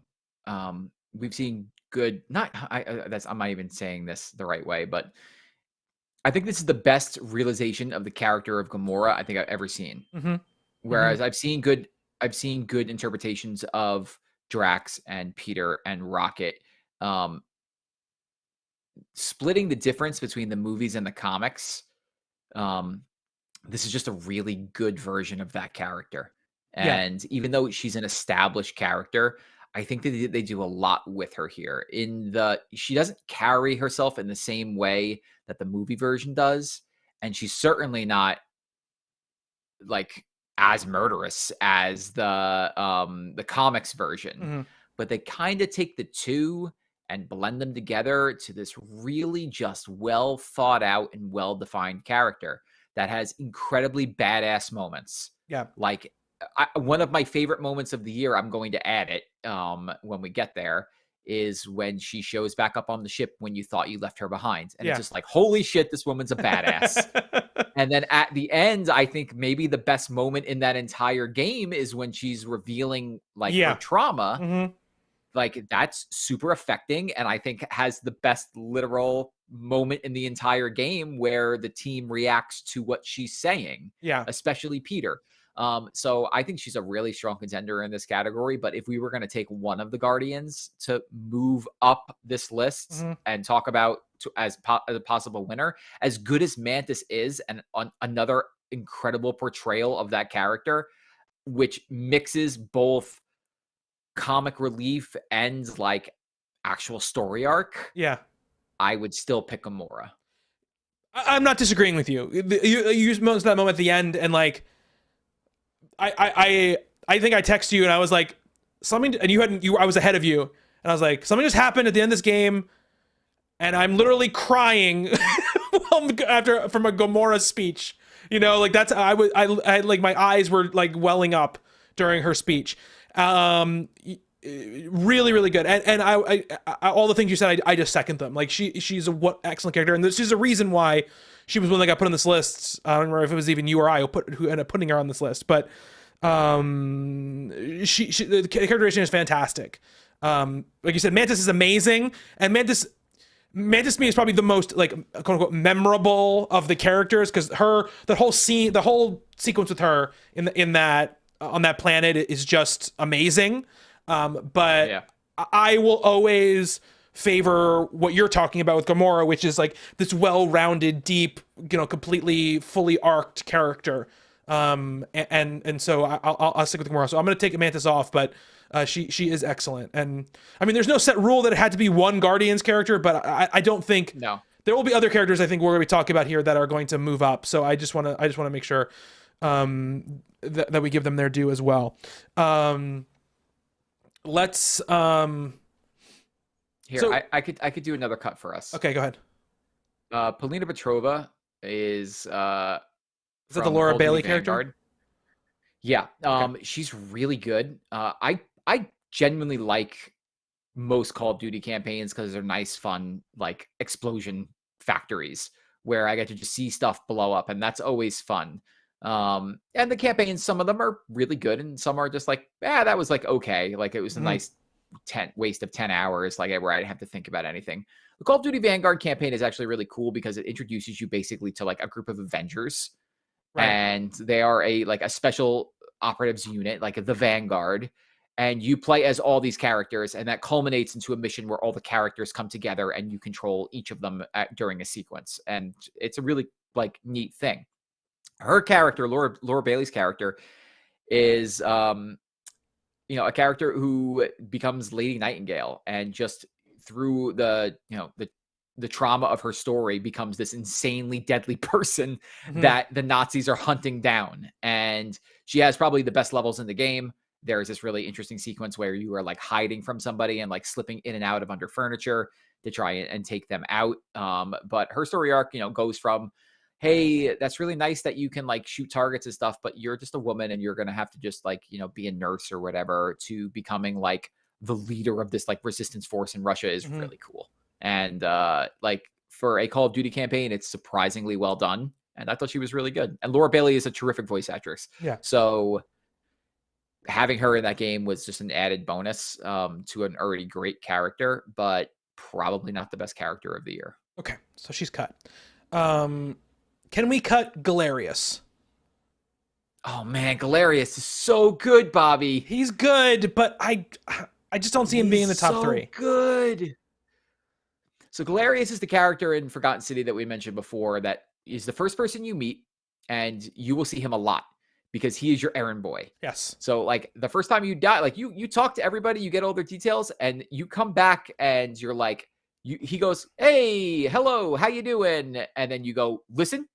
Speaker 3: we've seen good, not I'm not even saying this the right way, but I think this is the best realization of the character of Gamora I think I've ever seen. Whereas I've seen good interpretations of Drax and Peter and Rocket. Splitting the difference between the movies and the comics, this is just a really good version of that character. And even though she's an established character, I think that they do a lot with her here. She doesn't carry herself in the same way that the movie version does, and she's certainly not like as murderous as the comics version. But they kind of take the two and blend them together to this really just well thought out and well defined character that has incredibly badass moments. Like one of my favorite moments of the year, I'm going to add it when we get there, is when she shows back up on the ship when you thought you left her behind. And it's just like, holy shit, this woman's a badass. And then at the end, I think maybe the best moment in that entire game is when she's revealing like her trauma. Like that's super affecting, and I think has the best literal moment in the entire game where the team reacts to what she's saying. Especially Peter. So I think she's a really strong contender in this category. But if we were going to take one of the Guardians to move up this list and talk about as a possible winner, as good as Mantis is, and on another incredible portrayal of that character, which mixes both comic relief and like actual story arc, I would still pick Gamora.
Speaker 2: I'm not disagreeing with you. You used most of that moment at the end, and like I think I texted you and I was like, something, and I was ahead of you, and I was like, something just happened at the end of this game, and I'm literally crying from a Gamora speech. You know, like that's I like my eyes were like welling up during her speech. Really, really good. And I all the things you said, I just second them. Like she's a excellent character, and this is a reason why she was one that got put on this list. I don't remember if it was even you or I who ended up putting her on this list, but the characterization is fantastic. Like you said, Mantis is amazing, and Mantis to me is probably the most like quote unquote memorable of the characters, because the whole sequence with her in that on that planet is just amazing. But I will always favor what you're talking about with Gamora, which is like this well-rounded, deep, completely fully arced character. And so I'll stick with Gamora. So I'm going to take Mantis off, but she is excellent. And I mean, there's no set rule that it had to be one Guardians character, but I don't think there will be other characters I think we're going to be talking about here that are going to move up. So I just want to make sure that we give them their due as well. Let's
Speaker 3: here.
Speaker 2: So,
Speaker 3: I could do another cut for us.
Speaker 2: Okay, go ahead.
Speaker 3: Polina Petrova is
Speaker 2: that the Laura Bailey character?
Speaker 3: Yeah. She's really good. I genuinely like most Call of Duty campaigns because they're nice, fun, like explosion factories where I get to just see stuff blow up, and that's always fun. And the campaigns, some of them are really good, and some are just like, that was like okay, like it was a nice waste of 10 hours, like where I didn't have to think about anything. The Call of Duty Vanguard campaign is actually really cool because it introduces you basically to like a group of Avengers, and they are a special operatives unit, like the Vanguard, and you play as all these characters, and that culminates into a mission where all the characters come together and you control each of them during a sequence, and it's a really like neat thing. Her character, Laura Bailey's character, is a character who becomes Lady Nightingale, and just through the trauma of her story becomes this insanely deadly person that the Nazis are hunting down. And she has probably the best levels in the game. There's this really interesting sequence where you are like hiding from somebody and like slipping in and out of under furniture to try and take them out. But her story arc, goes from hey, that's really nice that you can like shoot targets and stuff, but you're just a woman and you're going to have to just like, be a nurse or whatever, to becoming like the leader of this like resistance force in Russia is really cool. And like for a Call of Duty campaign, it's surprisingly well done. And I thought she was really good. And Laura Bailey is a terrific voice actress.
Speaker 2: Yeah.
Speaker 3: So having her in that game was just an added bonus to an already great character, but probably not the best character of the year.
Speaker 2: Okay, so she's cut. Can we cut Galerius?
Speaker 3: Oh man, Galerius is so good, Bobby.
Speaker 2: He's good, but I just don't see him being in the top 3.
Speaker 3: Good. So Galerius is the character in Forgotten City that we mentioned before that is the first person you meet, and you will see him a lot because he is your errand boy.
Speaker 2: Yes.
Speaker 3: So like the first time you die, like you talk to everybody, you get all their details, and you come back and you're like, he goes, hey, hello, how you doing? And then you go, listen,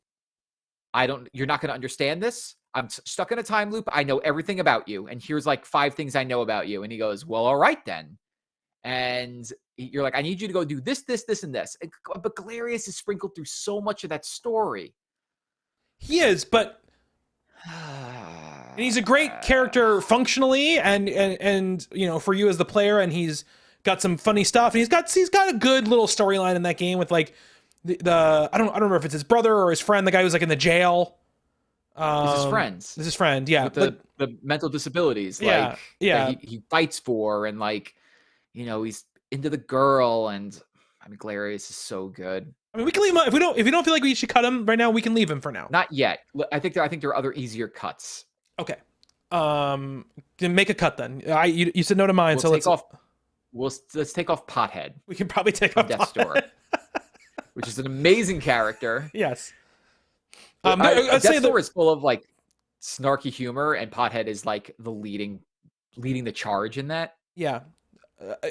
Speaker 3: you're not going to understand this. I'm stuck in a time loop. I know everything about you. And here's like 5 things I know about you. And he goes, well, all right then. And you're like, I need you to go do this, this, this, and this. But Galerius is sprinkled through so much of that story.
Speaker 2: He is, but and he's a great character functionally, and for you as the player, and he's got some funny stuff, and he's got a good little storyline in that game with like the I don't remember if it's his brother or his friend, the guy who's like in the jail.
Speaker 3: It's his friends.
Speaker 2: It's his friend, yeah.
Speaker 3: With the mental disabilities,
Speaker 2: yeah,
Speaker 3: that he fights for, and like, he's into the girl, and I mean, Galerius is so good.
Speaker 2: I mean, we can leave him if we don't feel like we should cut him right now. We can leave him for now.
Speaker 3: Not yet. I think there are other easier cuts.
Speaker 2: Okay. Make a cut then. You said no to mine, let's
Speaker 3: take off Pothead.
Speaker 2: We can probably take off
Speaker 3: Death's Door, which is an amazing character.
Speaker 2: Yes.
Speaker 3: Death's Door is full of like snarky humor, and Pothead is like the leading the charge in that.
Speaker 2: Yeah.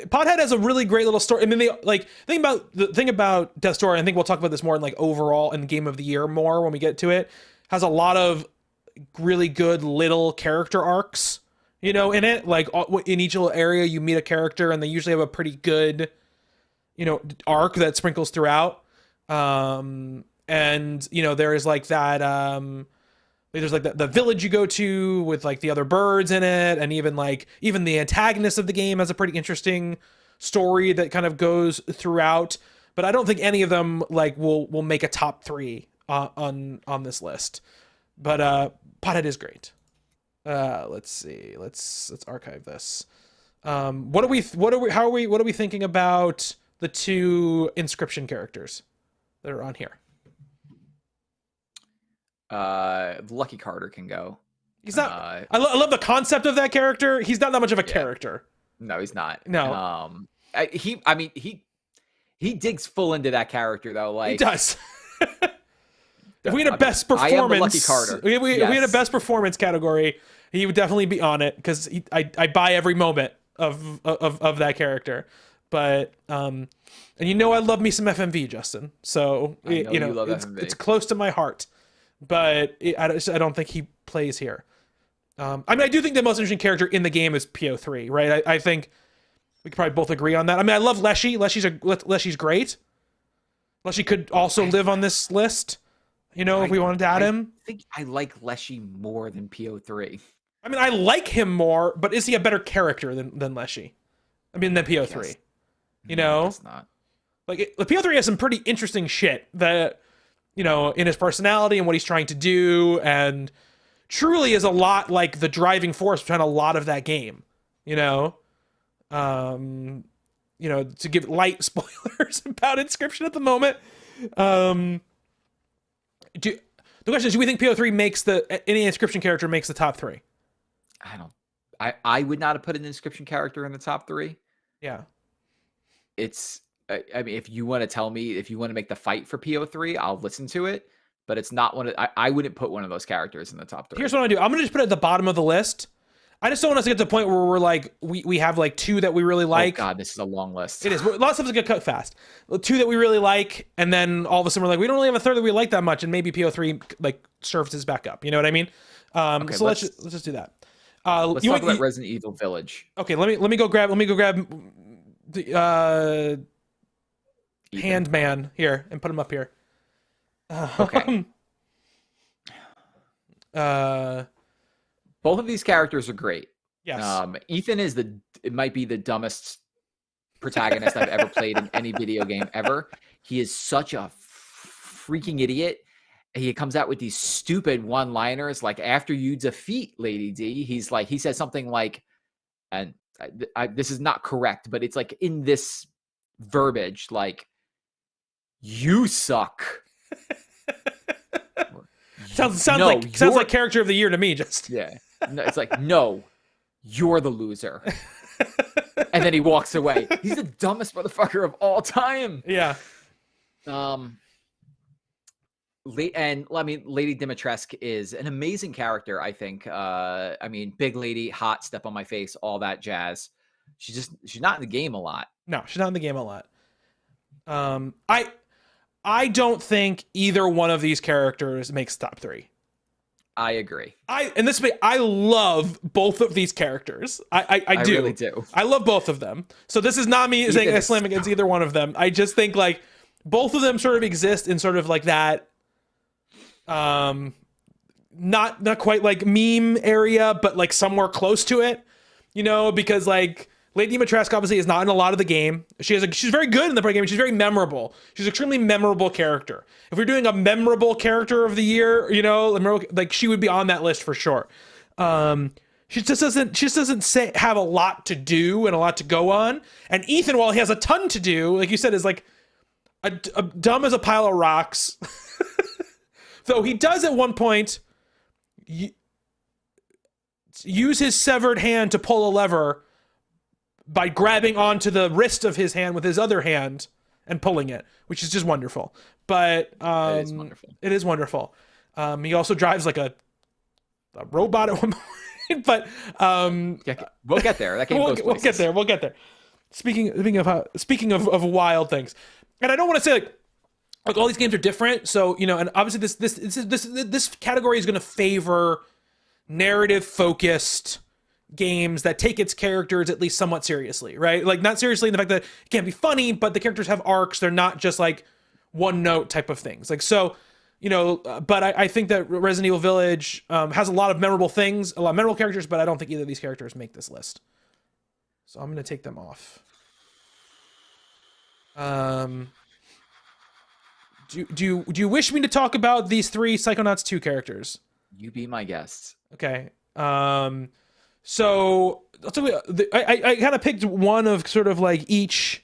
Speaker 2: Pothead has a really great little story. I mean, the thing about Death's Door, and I think we'll talk about this more in like overall in Game of the Year more when we get to it, has a lot of really good little character arcs, in it. Like in each little area, you meet a character, and they usually have a pretty good, arc that sprinkles throughout. And there is like that. There's like the village you go to with like the other birds in it, and even the antagonist of the game has a pretty interesting story that kind of goes throughout. But I don't think any of them like will make a top 3 on this list. But Pothead is great. Let's see. Let's archive this. What are we thinking about the 2 Inscription characters that are on here?
Speaker 3: Lucky Carter can go.
Speaker 2: He's not. I love the concept of that character. He's not that much of a character.
Speaker 3: No, he's not.
Speaker 2: No.
Speaker 3: He digs full into that character though. Like
Speaker 2: he does. If we had a best performance,
Speaker 3: I am the Lucky Carter.
Speaker 2: If we had a best performance category, he would definitely be on it because I buy every moment of that character. But and I love me some FMV, Justin. So
Speaker 3: you love FMV.
Speaker 2: It's close to my heart. But I don't think he plays here. I do think the most interesting character in the game is PO3, right? I think we could probably both agree on that. I mean, I love Leshy. Leshy's great. Leshy could also live on this list, if we wanted to add him.
Speaker 3: I think I like Leshy more than PO3.
Speaker 2: I mean, I like him more, but is he a better character than Leshy? I mean, than PO3.
Speaker 3: It's not.
Speaker 2: Like, PO3 has some pretty interesting shit that... in his personality and what he's trying to do, and truly is a lot like the driving force behind a lot of that game, to give light spoilers about Inscription at the moment. The question is, do we think PO3 makes any Inscription character makes the top 3?
Speaker 3: I would not have put an Inscription character in the top 3.
Speaker 2: Yeah.
Speaker 3: I mean, if you want to make the fight for PO3, I'll listen to it, but it's not I wouldn't put one of those characters in the top 3.
Speaker 2: Here's what I'm gonna do. I'm gonna just put it at the bottom of the list. I just don't want us to get to the point where we're like, we have like 2 that we really like.
Speaker 3: Oh God, this is a long list.
Speaker 2: It is. Lots of stuff's gonna cut fast. 2 that we really like, and then all of a sudden we're like, we don't really have a 3rd that we like that much, and maybe PO3 like surfaces back up. You know what I mean?
Speaker 3: Okay,
Speaker 2: so let's just do that.
Speaker 3: Let's talk about Resident Evil Village.
Speaker 2: Okay, let me go grab the Hand Man here and put him up here.
Speaker 3: Okay. Both of these characters are great.
Speaker 2: Yes.
Speaker 3: Ethan it might be the dumbest protagonist I've ever played in any video game ever. He is such a freaking idiot. He comes out with these stupid one-liners, like after you defeat Lady D, he says something like, and this is not correct, but it's like in this verbiage, like, you suck.
Speaker 2: sounds like character of the year to me. Just
Speaker 3: yeah, no, it's like, no, you're the loser. And then he walks away. He's the dumbest motherfucker of all time.
Speaker 2: Yeah.
Speaker 3: Lady Dimitrescu is an amazing character, I think. Big lady, hot, step on my face, all that jazz. She's not in the game a lot.
Speaker 2: No, she's not in the game a lot. I don't think either one of these characters makes top 3.
Speaker 3: I agree.
Speaker 2: I love both of these characters. I do.
Speaker 3: Really do.
Speaker 2: I love both of them. So this is not me saying I slam against either one of them. I just think like both of them sort of exist in sort of like that, not quite like meme area, but like somewhere close to it, because like Lady Dimitrescu obviously is not in a lot of the game. She's very good in the game. She's very memorable. She's an extremely memorable character. If we're doing a memorable character of the year, like she would be on that list for sure. She just doesn't have a lot to do and a lot to go on. And Ethan, while he has a ton to do, like you said, is like a dumb as a pile of rocks. Though he does at one point use his severed hand to pull a lever by grabbing onto the wrist of his hand with his other hand and pulling it, which is just wonderful. But it is wonderful. It is wonderful. He also drives like a robot at one point. But
Speaker 3: we'll get there. That game goes places.
Speaker 2: We'll get there. Speaking of wild things, and I don't want to say like all these games are different. So and obviously this category is going to favor narrative focused games that take its characters at least somewhat seriously, right? Like not seriously in the fact that it can't be funny, but the characters have arcs. They're not just like one note type of things. Like, so, but I think that Resident Evil Village has a lot of memorable things, a lot of memorable characters, but I don't think either of these characters make this list. So I'm going to take them off. Do you wish me to talk about these 3 Psychonauts 2 characters?
Speaker 3: You be my guest.
Speaker 2: Okay. So I kind of picked one of sort of like each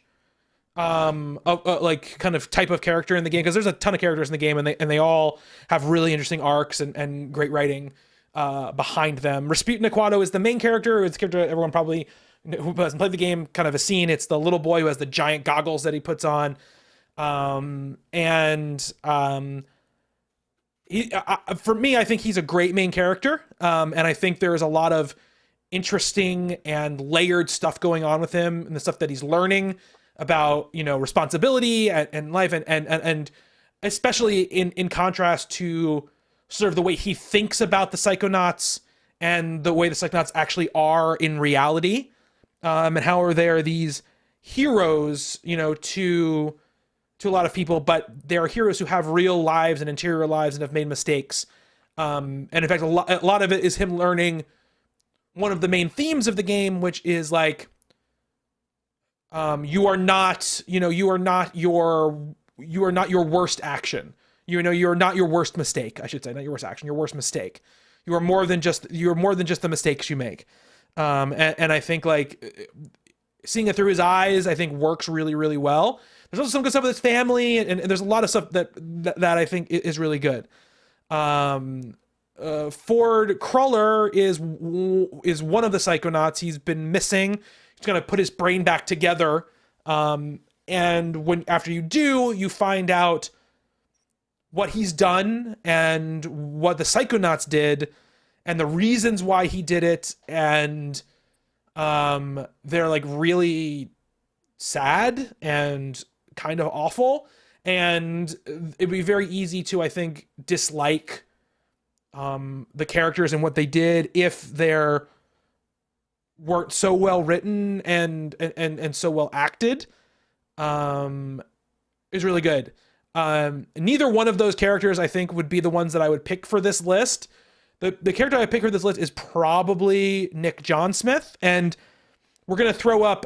Speaker 2: like kind of type of character in the game, because there's a ton of characters in the game and they all have really interesting arcs and great writing behind them. Rasputin Aquato is the main character. It's a character everyone probably who hasn't played the game kind of has seen. It's the little boy who has the giant goggles that he puts on. For me, I think he's a great main character. And I think there's a lot of interesting and layered stuff going on with him and the stuff that he's learning about, responsibility and life and especially in contrast to sort of the way he thinks about the Psychonauts and the way the Psychonauts actually are in reality. And how they are these heroes, to a lot of people, but they are heroes who have real lives and interior lives and have made mistakes. And in fact, a lot of it is him learning one of the main themes of the game, which is like, you are not your worst action. You're not your worst mistake. I should say, not your worst action, your worst mistake. You're more than just the mistakes you make. And I think like seeing it through his eyes, I think works really, really well. There's also some good stuff with his family, and there's a lot of stuff that I think is really good. Ford Cruller is one of the Psychonauts. He's been missing. He's gonna put his brain back together. And after you do, you find out what he's done and what the Psychonauts did and the reasons why he did it. And they're like really sad and kind of awful. And it'd be very easy to, I think, dislike the characters and what they did if they're weren't so well written and so well acted. Is really good. Neither one of those characters, I think, would be the ones that I would pick for this list. The character I picked for this list is probably Nick John Smith, and we're gonna throw up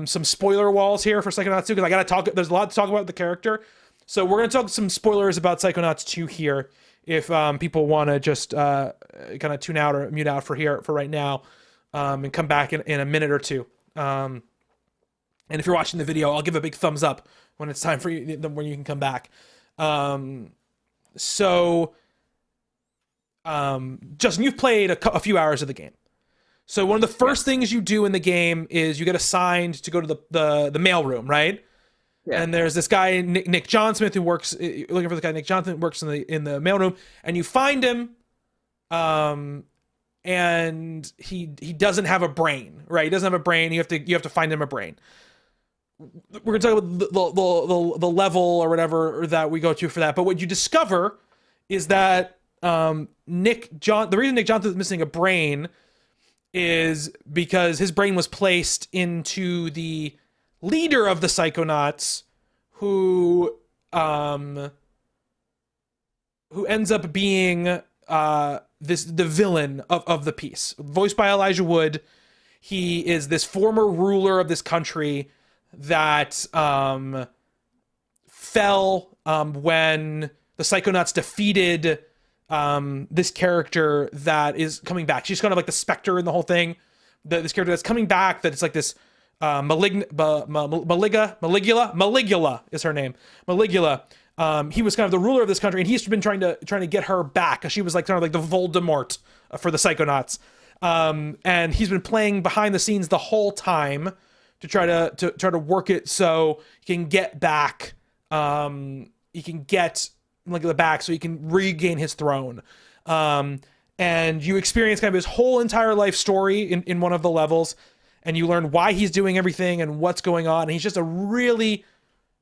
Speaker 2: some spoiler walls here for Psychonauts 2 because I gotta talk. There's a lot to talk about the character, so we're gonna talk some spoilers about Psychonauts 2 here. If people want to just kind of tune out or mute out for right now, and come back in a minute or two. And if you're watching the video, I'll give a big thumbs up when it's time for you when you can come back. Justin, you've played a few hours of the game. So one of the first things you do in the game is you get assigned to go to the mail room, right? Yeah. And there's this guy Nick John Smith who works looking for this guy Nick Johnson who works in the mail room, and you find him, and he doesn't have a brain, right? He doesn't have a brain. You have to find him a brain. We're gonna talk about the level or whatever that we go to for that. But what you discover is that the reason Nick Johnson is missing a brain is because his brain was placed into the leader of the Psychonauts, who ends up being the villain of the piece, voiced by Elijah Wood. He is this former ruler of this country that fell when the Psychonauts defeated this character that is coming back. She's kind of like the specter in the whole thing. This character that's coming back, that it's like this Maligula is her name. Maligula. He was kind of the ruler of this country, and he's been trying to get her back, because she was like kind of like the Voldemort for the Psychonauts. And he's been playing behind the scenes the whole time to try to work it so he can get back. He can get Maligula back so he can regain his throne. And you experience kind of his whole entire life story in one of the levels, and you learn why he's doing everything and what's going on. And he's just a really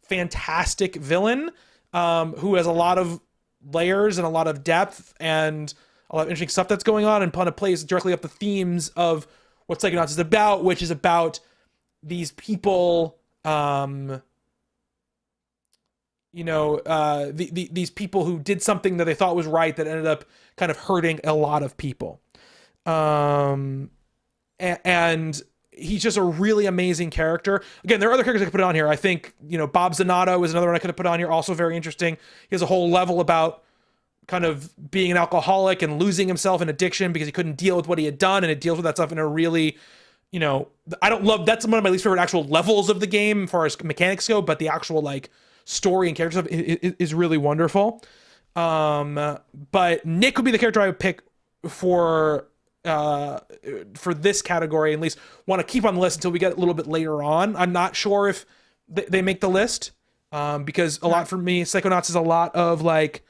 Speaker 2: fantastic villain, who has a lot of layers and a lot of depth and a lot of interesting stuff that's going on, and kind of plays directly up the themes of what Psychonauts is about, which is about these people, these people who did something that they thought was right that ended up kind of hurting a lot of people. And he's just a really amazing character. Again, there are other characters I could put on here. I think, Bob Zanato is another one I could have put on here. Also very interesting. He has a whole level about kind of being an alcoholic and losing himself in addiction because he couldn't deal with what he had done. And it deals with that stuff in a really, that's one of my least favorite actual levels of the game as far as mechanics go, but the actual like story and character stuff is really wonderful. But Nick would be the character I would pick for this category, at least want to keep on the list until we get a little bit later on. I'm not sure if they make the list, because a lot for me, Psychonauts is a lot of like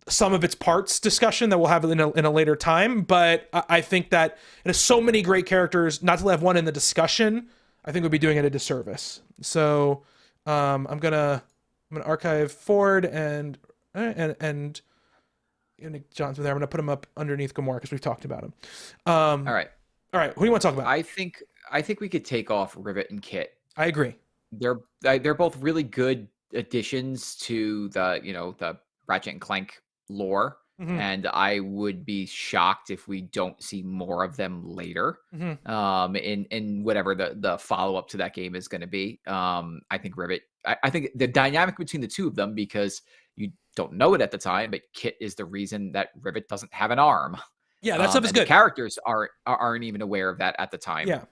Speaker 2: some of its parts discussion that we'll have in a later time. But I think that it has so many great characters, not to have one in the discussion, I think would be doing it a disservice. So I'm gonna archive Ford and Nick Johnson there. I'm gonna put him up underneath Gamora because we've talked about him. All right. Who do you want to talk about?
Speaker 3: I think we could take off Rivet and Kit.
Speaker 2: I agree.
Speaker 3: They're both really good additions to the Ratchet and Clank lore, and I would be shocked if we don't see more of them later. In whatever the follow up to that game is going to be. I think Rivet. I think the dynamic between the two of them, because you don't know it at the time, but Kit is the reason that Rivet doesn't have an arm.
Speaker 2: Yeah, that stuff is good.
Speaker 3: The characters aren't even aware of that at the time.
Speaker 2: Yeah.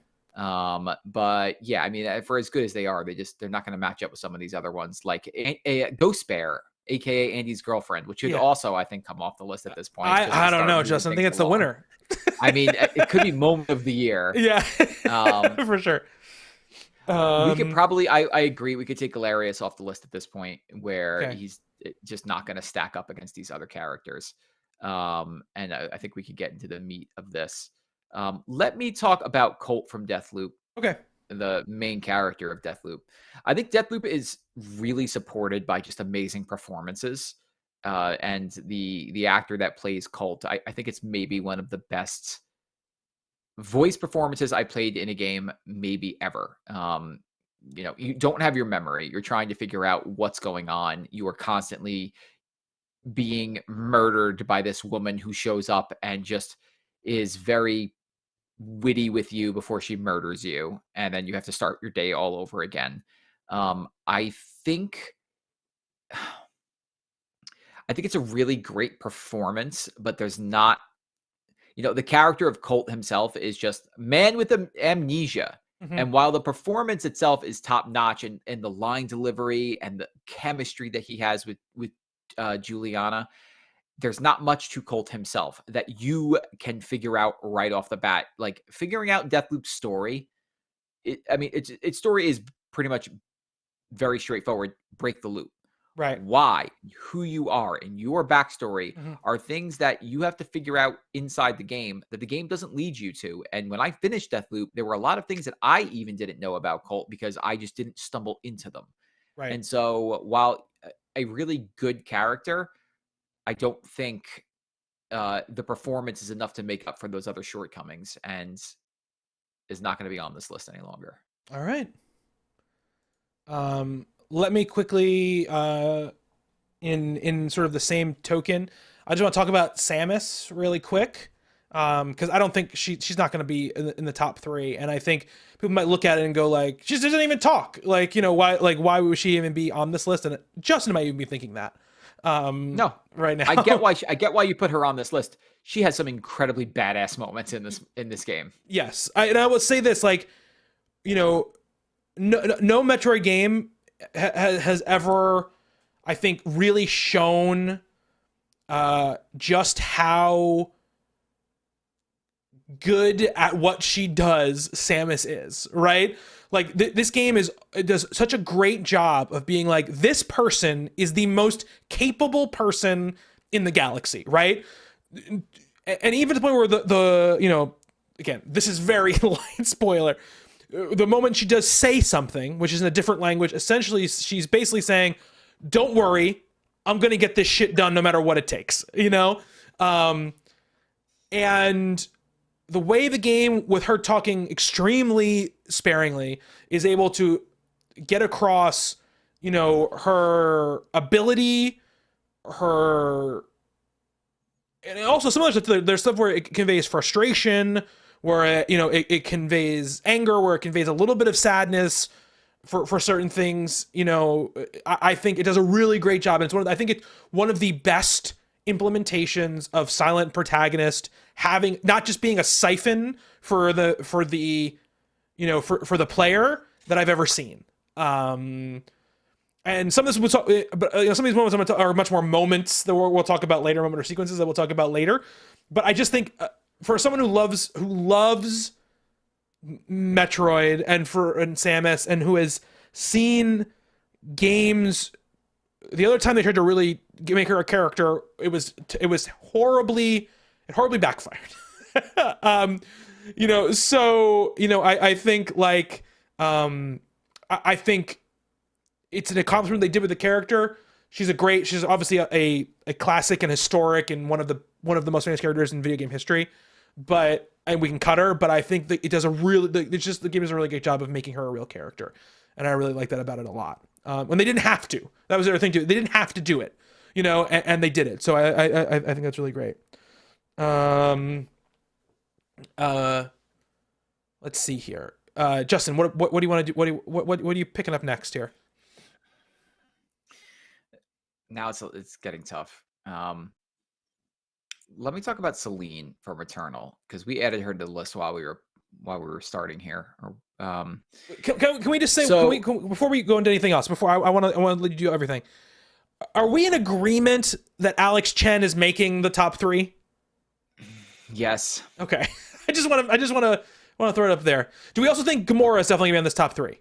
Speaker 3: But yeah, I mean, for as good as they are, they're not going to match up with some of these other ones, like a Ghost Bear, aka Andy's girlfriend, which should also, I think, come off the list at this point.
Speaker 2: I don't know, Justin. I think it's the winner.
Speaker 3: I mean, it could be moment of the year.
Speaker 2: Yeah, for sure.
Speaker 3: We could probably, I agree, we could take Galerius off the list at this point, where he's just not going to stack up against these other characters. And I think we could get into the meat of this. Let me talk about Colt from Deathloop.
Speaker 2: Okay.
Speaker 3: The main character of Deathloop. I think Deathloop is really supported by just amazing performances. And the actor that plays Colt, I think it's maybe one of the best voice performances I played in a game maybe ever. You don't have your memory. You're trying to figure out what's going on. You are constantly being murdered by this woman who shows up and just is very witty with you before she murders you, and then you have to start your day all over again. I think it's a really great performance, but there's not, the character of Colt himself is just man with amnesia.
Speaker 2: Mhm.
Speaker 3: And while the performance itself is top notch, and the line delivery and the chemistry that he has with Juliana, there's not much to Colt himself that you can figure out right off the bat. Like figuring out Deathloop's story, its story is pretty much very straightforward. Break the loop.
Speaker 2: Right.
Speaker 3: Why, who you are, and your backstory
Speaker 2: Mhm.
Speaker 3: are things that you have to figure out inside the game that the game doesn't lead you to. And when I finished Deathloop, there were a lot of things that I even didn't know about Colt because I just didn't stumble into them.
Speaker 2: Right.
Speaker 3: And so while a really good character, I don't think the performance is enough to make up for those other shortcomings, and is not going to be on this list any longer.
Speaker 2: All right. Let me quickly, in sort of the same token, I just want to talk about Samus really quick, because I don't think she's not going to be in the top 3, and I think people might look at it and go like, she doesn't even talk, like, why would she even be on this list? And Justin might even be thinking that.
Speaker 3: No,
Speaker 2: right now.
Speaker 3: I get why you put her on this list. She has some incredibly badass moments in this game.
Speaker 2: Yes, and I will say this, like, no Metroid game has ever, I think, really shown just how good at what she does Samus is, right? Like this game does such a great job of being like, this person is the most capable person in the galaxy, right? And even to the point where the again, this is very light spoiler. The moment she does say something, which is in a different language, essentially she's basically saying, don't worry, I'm going to get this shit done no matter what it takes, and the way the game, with her talking extremely sparingly, is able to get across, her ability, and also some other stuff. There's stuff where it conveys frustration, where it conveys anger, where it conveys a little bit of sadness for certain things. I think it does a really great job. And I think it's one of the best implementations of silent protagonist, having not just being a siphon for the player that I've ever seen. And some of this, some of these moments are much more moments that we'll talk about later, moment or sequences that we'll talk about later. But I just think for someone who loves Metroid and Samus, and who has seen games, the other time they tried to really make her a character, it horribly backfired. I think I think it's an accomplishment they did with the character. She's obviously a classic and historic, and one of the most famous characters in video game history. And we can cut her, but I think that it does the game does a really great job of making her a real character, and I really like that about it a lot. When they didn't have to, that was the other thing too. They didn't have to do it, and they did it. So I think that's really great. Let's see here. Justin, what do you want to do? What are you picking up next here?
Speaker 3: Now it's getting tough. Let me talk about Celine from Returnal, because we added her to the list while we were starting here.
Speaker 2: Can we just say, before we go into anything else, before I want to let you do everything, are we in agreement that Alex Chen is making the top 3?
Speaker 3: Yes.
Speaker 2: Okay. I just want to throw it up there. Do we also think Gamora is definitely going to be in this top 3? I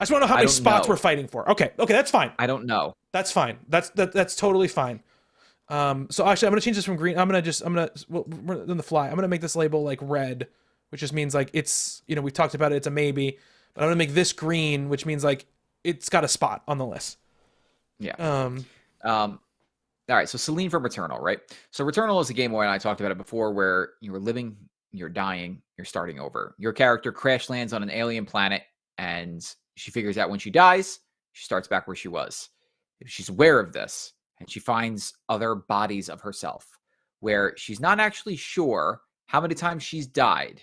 Speaker 2: just want to know how many spots we're fighting for. Okay, that's fine.
Speaker 3: I don't know.
Speaker 2: That's fine. That's totally fine. So actually, I'm gonna change this from green. We're on the fly. I'm gonna make this label like red, which just means like it's, we've talked about it. It's a maybe, but I'm gonna make this green, which means like it's got a spot on the list.
Speaker 3: Yeah. All right. So Celine from Returnal, right? So Returnal is a game where, and I talked about it before, where you're living, you're dying, you're starting over. Your character crash lands on an alien planet, and she figures out when she dies, she starts back where she was. If she's aware of this, and she finds other bodies of herself where she's not actually sure how many times she's died.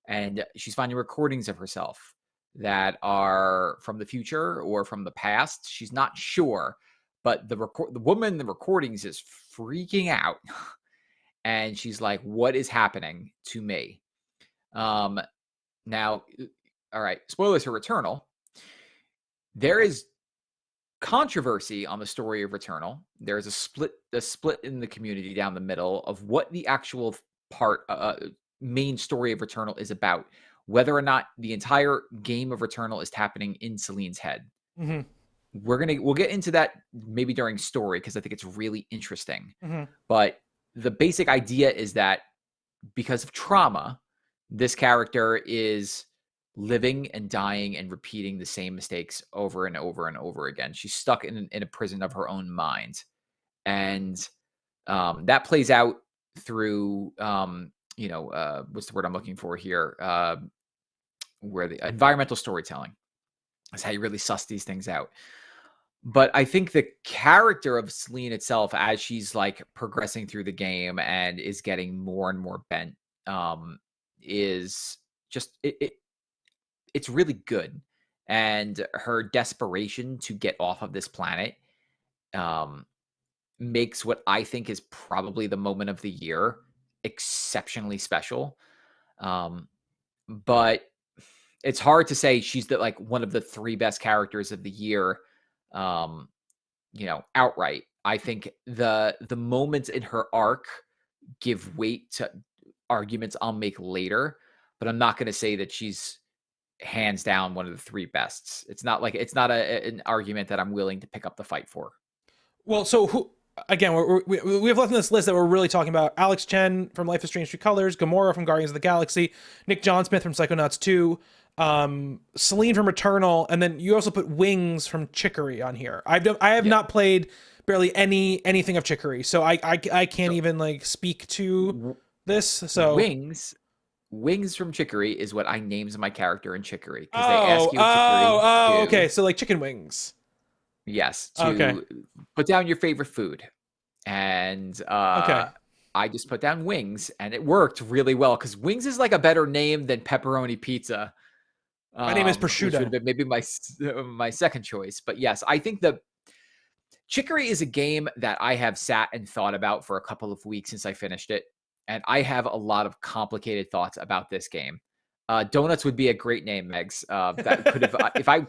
Speaker 3: And she's finding recordings of herself that are from the future or from the past. She's not sure, but the woman in the recordings is freaking out. And she's like, what is happening to me? Now, all right, spoilers for Returnal. There is controversy on the story of Returnal. There's a split in the community down the middle of what the actual main story of Returnal is about, whether or not the entire game of Returnal is happening in Celine's head.
Speaker 2: Mm-hmm.
Speaker 3: We'll get into that maybe during story, because I think it's really interesting.
Speaker 2: Mm-hmm.
Speaker 3: But the basic idea is that because of trauma, this character is living and dying and repeating the same mistakes over and over and over again. She's stuck in a prison of her own mind. And that plays out through, what's the word I'm looking for here? Where the environmental storytelling is how you really suss these things out. But I think the character of Celine itself, as she's like progressing through the game and is getting more and more bent, is just it's really good. And her desperation to get off of this planet makes what I think is probably the moment of the year exceptionally special. But it's hard to say she's like one of the 3 best characters of the year, outright. I think the moments in her arc give weight to arguments I'll make later, but I'm not going to say that she's hands down one of the 3 bests. It's not an argument that I'm willing to pick up the fight for.
Speaker 2: Well, so who, again, we have left on this list that we're really talking about: Alex Chen from Life is Strange True Colors, Gamora from Guardians of the Galaxy, Nick John Smith from Psychonauts 2, Celine from Returnal, and then you also put Wings from Chicory on here. I have not played barely anything of Chicory, so I can't even like speak to this. So
Speaker 3: Wings from Chicory is what I named my character in Chicory, because they ask you Chicory.
Speaker 2: Okay, so like chicken wings.
Speaker 3: Yes, to put down your favorite food. And I just put down Wings, and it worked really well, because Wings is like a better name than pepperoni pizza.
Speaker 2: My name is Prosciutto.
Speaker 3: Which would have been maybe my second choice. But yes, I think the Chicory is a game that I have sat and thought about for a couple of weeks since I finished it. And I have a lot of complicated thoughts about this game. Donuts would be a great name, Megs. That could have,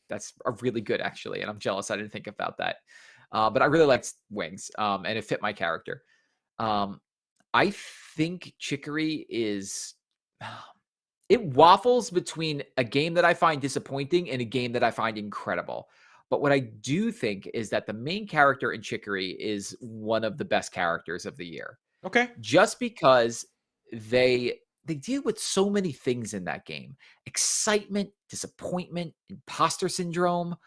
Speaker 3: that's a really good, actually. And I'm jealous I didn't think about that. But I really liked Wings, and it fit my character. I think Chicory it waffles between a game that I find disappointing and a game that I find incredible. But what I do think is that the main character in Chicory is one of the best characters of the year.
Speaker 2: Okay.
Speaker 3: Just because they deal with so many things in that game: excitement, disappointment, imposter syndrome,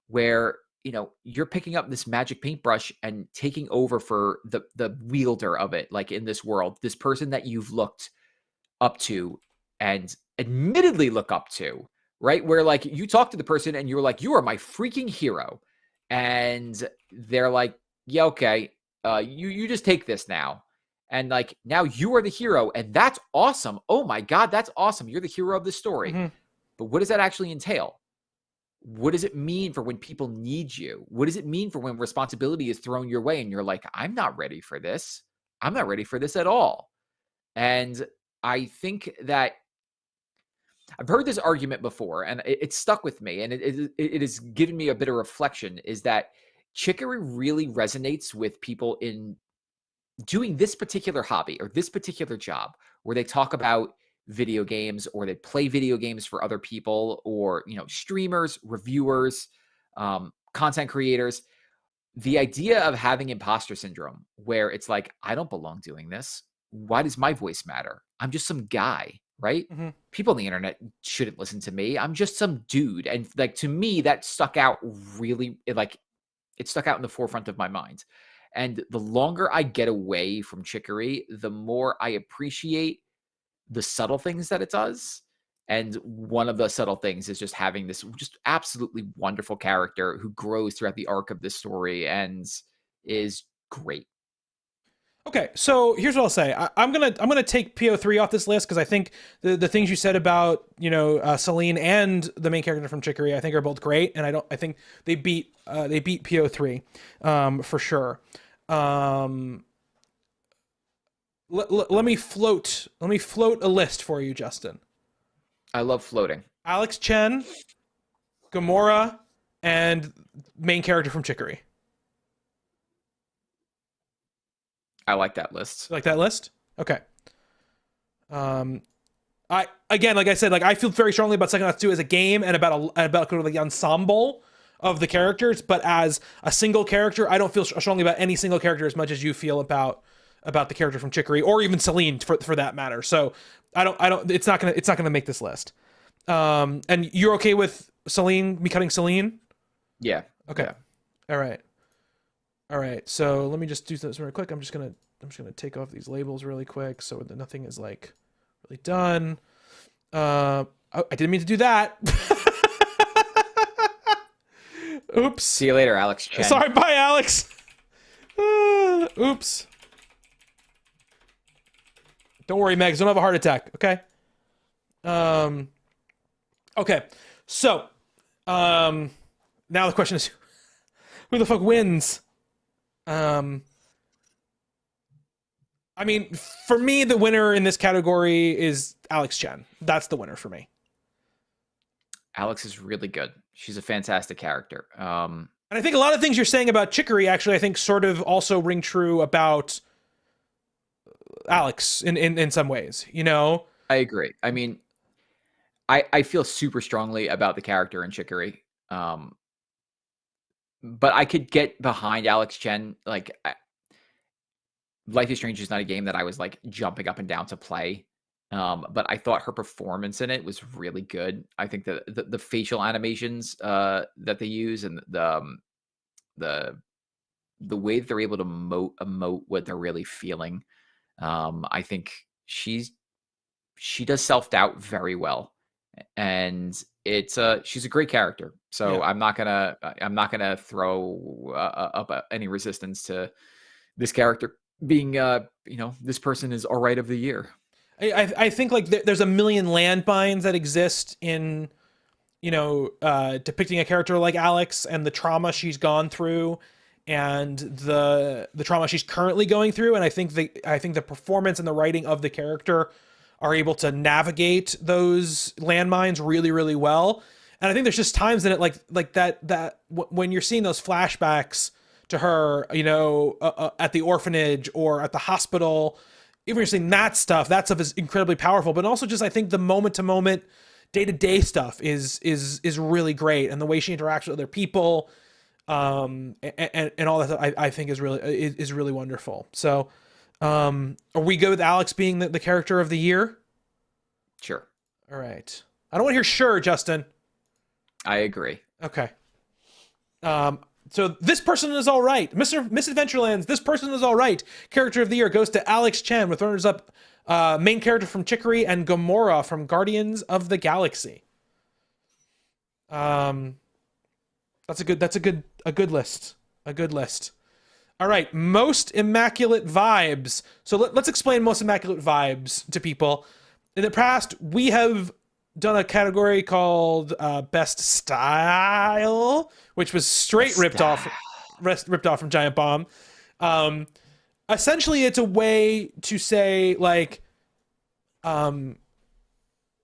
Speaker 3: where you're picking up this magic paintbrush and taking over for the wielder of it, like in this world, this person that you've looked up to and admittedly look up to, right? Where like you talk to the person and you're like, you are my freaking hero. And they're like, yeah, okay. You just take this now. And like, now you are the hero, and that's awesome. Oh my God, that's awesome. You're the hero of the story. Mm-hmm. But what does that actually entail? What does it mean for when people need you? What does it mean for when responsibility is thrown your way and you're like, I'm not ready for this. I'm not ready for this at all. And I think that I've heard this argument before, and it stuck with me, and it has given me a bit of reflection, is that Chicory really resonates with people in doing this particular hobby or this particular job, where they talk about video games or they play video games for other people, or, streamers, reviewers, content creators. The idea of having imposter syndrome, where it's like, I don't belong doing this. Why does my voice matter? I'm just some guy, right? Mm-hmm. People on the internet shouldn't listen to me. I'm just some dude. And like, to me, that stuck out really, it stuck out in the forefront of my mind. And the longer I get away from Chicory, the more I appreciate the subtle things that it does. And one of the subtle things is just having this just absolutely wonderful character who grows throughout the arc of this story and is great.
Speaker 2: Okay, so here's what I'll say. I'm gonna take PO3 off this list because I think the things you said about Celine and the main character from Chicory I think are both great, and I think they beat PO3 for sure. Let me float a list for you, Justin.
Speaker 3: I love floating.
Speaker 2: Alex Chen, Gamora, and main character from Chicory.
Speaker 3: I like that list.
Speaker 2: You like that list? Okay. I again, like I said, like I feel very strongly about Psychonauts 2 as a game and about kind of the ensemble of the characters, but as a single character, I don't feel strongly about any single character as much as you feel about the character from Chicory or even Celine for that matter. So I don't it's not gonna make this list. And you're okay with me cutting Celine?
Speaker 3: Yeah.
Speaker 2: Okay.
Speaker 3: Yeah.
Speaker 2: All right. So let me just do this real quick. I'm just gonna take off these labels really quick so that nothing is like really done. I didn't mean to do that. Oops.
Speaker 3: See you later, Alex Chen.
Speaker 2: Sorry, bye, Alex. Oops. Don't worry, Megs. Don't have a heart attack. Okay. Okay. So, now the question is, who the fuck wins? I mean, for me, the winner in this category is Alex Chen. That's the winner for me.
Speaker 3: Alex is really good. She's a fantastic character.
Speaker 2: And I think a lot of things you're saying about Chicory, actually, I think sort of also ring true about Alex in some ways, you know?
Speaker 3: I agree. I mean, I feel super strongly about the character in Chicory. But I could get behind Alex Chen. Like, Life is Strange is not a game that I was like jumping up and down to play. But I thought her performance in it was really good. I think that the facial animations that they use and the way that they're able to emote what they're really feeling. I think she does self-doubt very well, and she's a great character. So yeah. I'm not gonna throw up any resistance to this character being this person is all right of the year.
Speaker 2: I think like there's a million landmines that exist in depicting a character like Alex and the trauma she's gone through and the trauma she's currently going through, and I think the performance and the writing of the character are able to navigate those landmines really, really well. And I think there's just times in it like that when you're seeing those flashbacks to her, at the orphanage or at the hospital, even you're seeing that stuff is incredibly powerful. But also just I think the moment to moment, day to day stuff is really great, and the way she interacts with other people, and all that stuff, I think is really wonderful. So, are we good with Alex being the character of the year?
Speaker 3: Sure.
Speaker 2: All right. I don't want to hear sure, Justin.
Speaker 3: I agree.
Speaker 2: Okay. So this person is all right. Misadventureland's This Person Is All Right character of the year goes to Alex Chen, with runners up main character from Chicory and Gamora from Guardians of the Galaxy. That's a good list. A good list. All right, most immaculate vibes. So let's explain most immaculate vibes to people. In the past, we have done a category called Best Style, which was straight ripped off from Giant Bomb. Essentially, it's a way to say all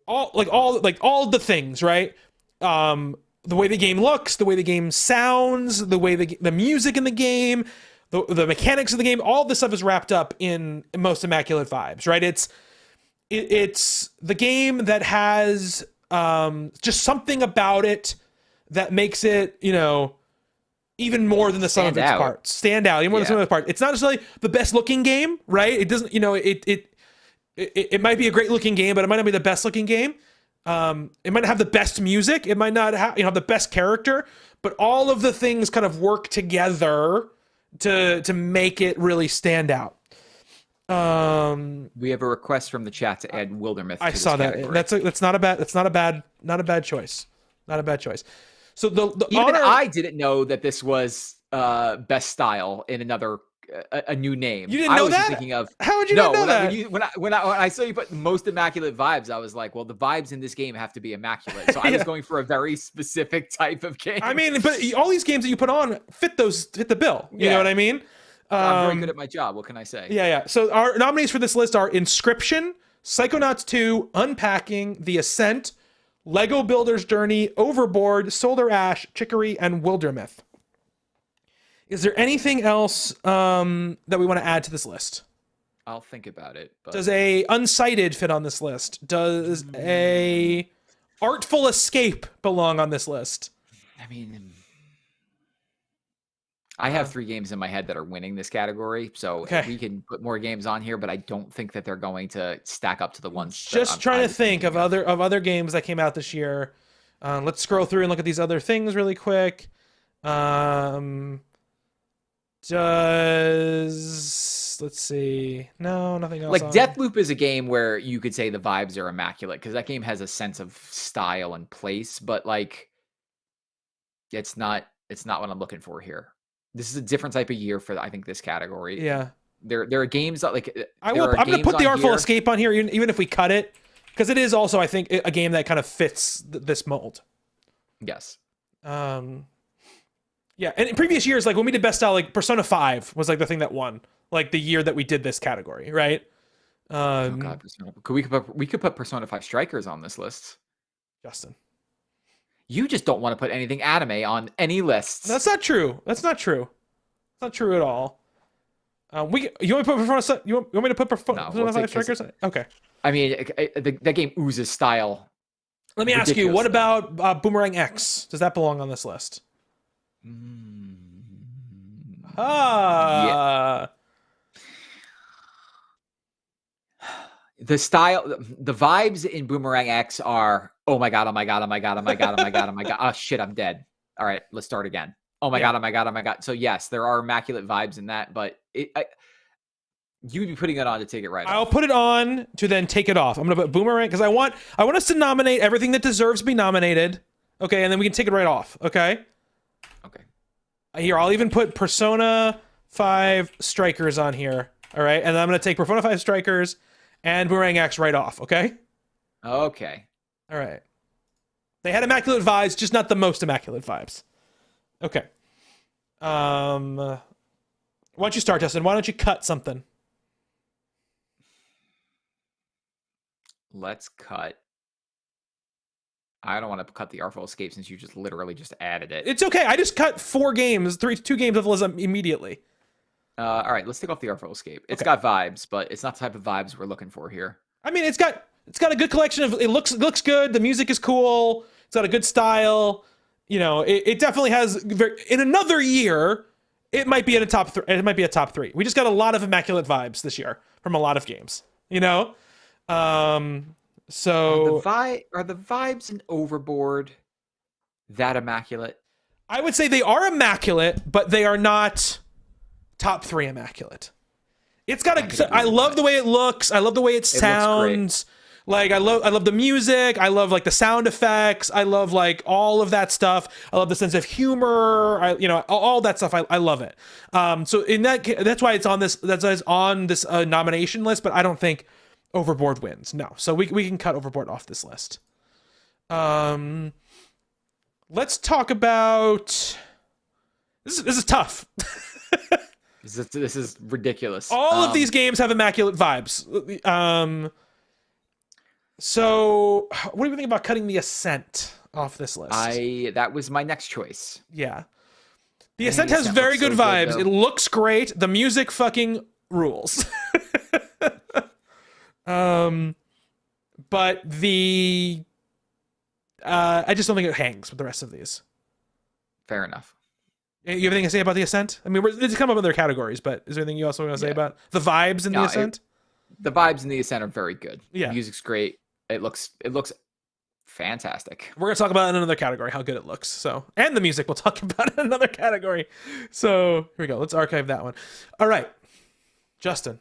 Speaker 2: the things, right? The way the game looks, the way the game sounds, the way the music in the game, the mechanics of the game, all this stuff is wrapped up in most immaculate vibes, right? It's the game that has just something about it that makes it, even more than the sum of its parts. Stand out, even more than the sum of its parts. It's not necessarily the best looking game, right? It doesn't, it might be a great looking game, but it might not be the best looking game. It might not have the best music. It might not have the best character, but all of the things kind of work together to make it really stand out.
Speaker 3: We have a request from the chat to add Wildermyth.
Speaker 2: I
Speaker 3: to
Speaker 2: saw
Speaker 3: this
Speaker 2: that.
Speaker 3: category.
Speaker 2: That's not a bad choice. Not a bad choice. So the
Speaker 3: Even
Speaker 2: honor,
Speaker 3: I didn't know that this was best style in another a new name.
Speaker 2: You didn't
Speaker 3: I
Speaker 2: know
Speaker 3: was just
Speaker 2: that?
Speaker 3: thinking of
Speaker 2: How would you
Speaker 3: no.
Speaker 2: not know that?
Speaker 3: When I saw you put most immaculate vibes, I was like, well, the vibes in this game have to be immaculate. So I was
Speaker 2: Yeah.
Speaker 3: going for a very specific type of game.
Speaker 2: I mean, but all these games that you put on fit the bill. You know
Speaker 3: Yeah.
Speaker 2: what I mean?
Speaker 3: I'm very good at my job. What can I say?
Speaker 2: Yeah. So our nominees for this list are Inscription, Psychonauts 2, Unpacking, The Ascent, Lego Builder's Journey, Overboard, Solar Ash, Chicory, and Wildermyth. Is there anything else that we want to add to this list?
Speaker 3: I'll think about it. But...
Speaker 2: Does a Unsighted fit on this list? Does a Artful Escape belong on this list?
Speaker 3: I mean, I have 3 games in my head that are winning this category, so we can put more games on here, but I don't think that they're going to stack up to the ones.
Speaker 2: Just trying to think of other games that came out this year. Let's scroll through and look at these other things really quick. Let's see. No, nothing else.
Speaker 3: Like Deathloop is a game where you could say the vibes are immaculate because that game has a sense of style and place, but like it's not what I'm looking for here. This is a different type of year for I think this category.
Speaker 2: Yeah.
Speaker 3: There are games that like
Speaker 2: I'm gonna put the Artful Escape on here, even if we cut it, because it is also I think a game that kind of fits this mold.
Speaker 3: Yes.
Speaker 2: Yeah, and in previous years, like when we did best style, like Persona 5 was like the thing that won, like the year that we did this category, right?
Speaker 3: Oh God, Persona. We could put Persona 5 Strikers on this list.
Speaker 2: Justin,
Speaker 3: you just don't want to put anything anime on any lists.
Speaker 2: That's not true. That's not true. It's not true at all. You want me to put Persona? You want me to put Persona 5 Strikers? Okay.
Speaker 3: I mean, that game oozes style.
Speaker 2: Let me ask you, what about Boomerang X? Does that belong on this list?
Speaker 3: Yeah. The style, the vibes in Boomerang X are, oh my God, oh my God, oh my God, oh my God, oh my God, oh my God. Oh shit, I'm dead. All right, let's start again. Oh my God, oh my God, oh my God. So yes, there are immaculate vibes in that, but you'd be putting it on to take it right
Speaker 2: I'll
Speaker 3: off.
Speaker 2: put it on to then take it off. I'm gonna put Boomerang because I want us to nominate everything that deserves to be nominated. Okay, and then we can take it right off. Okay.
Speaker 3: Okay.
Speaker 2: Here, I'll even put Persona 5 Strikers on here. All right, and then I'm gonna take Persona 5 Strikers and Boomerang X right off. Okay.
Speaker 3: Okay.
Speaker 2: All right. They had immaculate vibes, just not the most immaculate vibes. Okay. Why don't you start, Justin? Why don't you cut something?
Speaker 3: Let's cut. I don't want to cut the Artful Escape since you just literally just added it.
Speaker 2: It's okay. I just cut 2 games of the list immediately.
Speaker 3: All right, let's take off the Artful Escape. It's got vibes, but it's not the type of vibes we're looking for here.
Speaker 2: I mean, it's got a good collection of. It looks good. The music is cool. It's got a good style. You know, it definitely has. In another year, it might be in a top 3. It might be a top 3. We just got a lot of immaculate vibes this year from a lot of games. You know, so
Speaker 3: are the vibes in Overboard that immaculate?
Speaker 2: I would say they are immaculate, but they are not top 3 immaculate. It's got I love the way it looks. I love the way it sounds. Like I love the music. I love like the sound effects. I love like all of that stuff. I love the sense of humor. All that stuff. I love it. So in that's why it's on this. That's why it's on this nomination list. But I don't think Overboard wins. No. So we can cut Overboard off this list. Let's talk about. This is tough.
Speaker 3: This is ridiculous.
Speaker 2: All of these games have immaculate vibes. So what do you think about cutting The Ascent off this list?
Speaker 3: That was my next choice.
Speaker 2: Yeah. The Ascent has very good vibes. It looks great. The music fucking rules. But I just don't think it hangs with the rest of these.
Speaker 3: Fair enough.
Speaker 2: You have anything to say about The Ascent? I mean, it's come up with other categories, but is there anything you also want to say about the vibes in The Ascent?
Speaker 3: The vibes in The Ascent are very good.
Speaker 2: Yeah.
Speaker 3: The music's great. It looks fantastic.
Speaker 2: We're going to talk about it in another category, how good it looks. So, and the music we'll talk about in another category. So here we go. Let's archive that one. All right. Justin,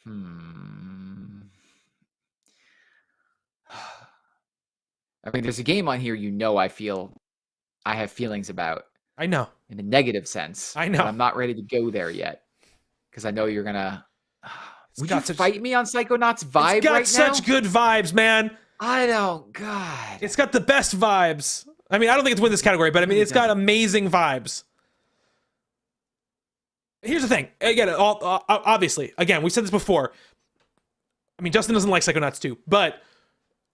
Speaker 3: Hmm. I mean, there's a game on here I have feelings about
Speaker 2: I know.
Speaker 3: in a negative sense,
Speaker 2: I
Speaker 3: but
Speaker 2: know.
Speaker 3: I'm not ready to go there yet because I know you're gonna.
Speaker 2: It's
Speaker 3: Would you
Speaker 2: got such
Speaker 3: fight me on Psychonauts
Speaker 2: it's
Speaker 3: vibe
Speaker 2: got
Speaker 3: right now?
Speaker 2: such good vibes, man.
Speaker 3: I don't. God.
Speaker 2: It's got the best vibes. I mean, I don't think it's win this category, but I mean,
Speaker 3: really
Speaker 2: it's got
Speaker 3: doesn't.
Speaker 2: amazing vibes. Here's the thing. Again, obviously, again, we said this before. I mean, Justin doesn't like Psychonauts 2, but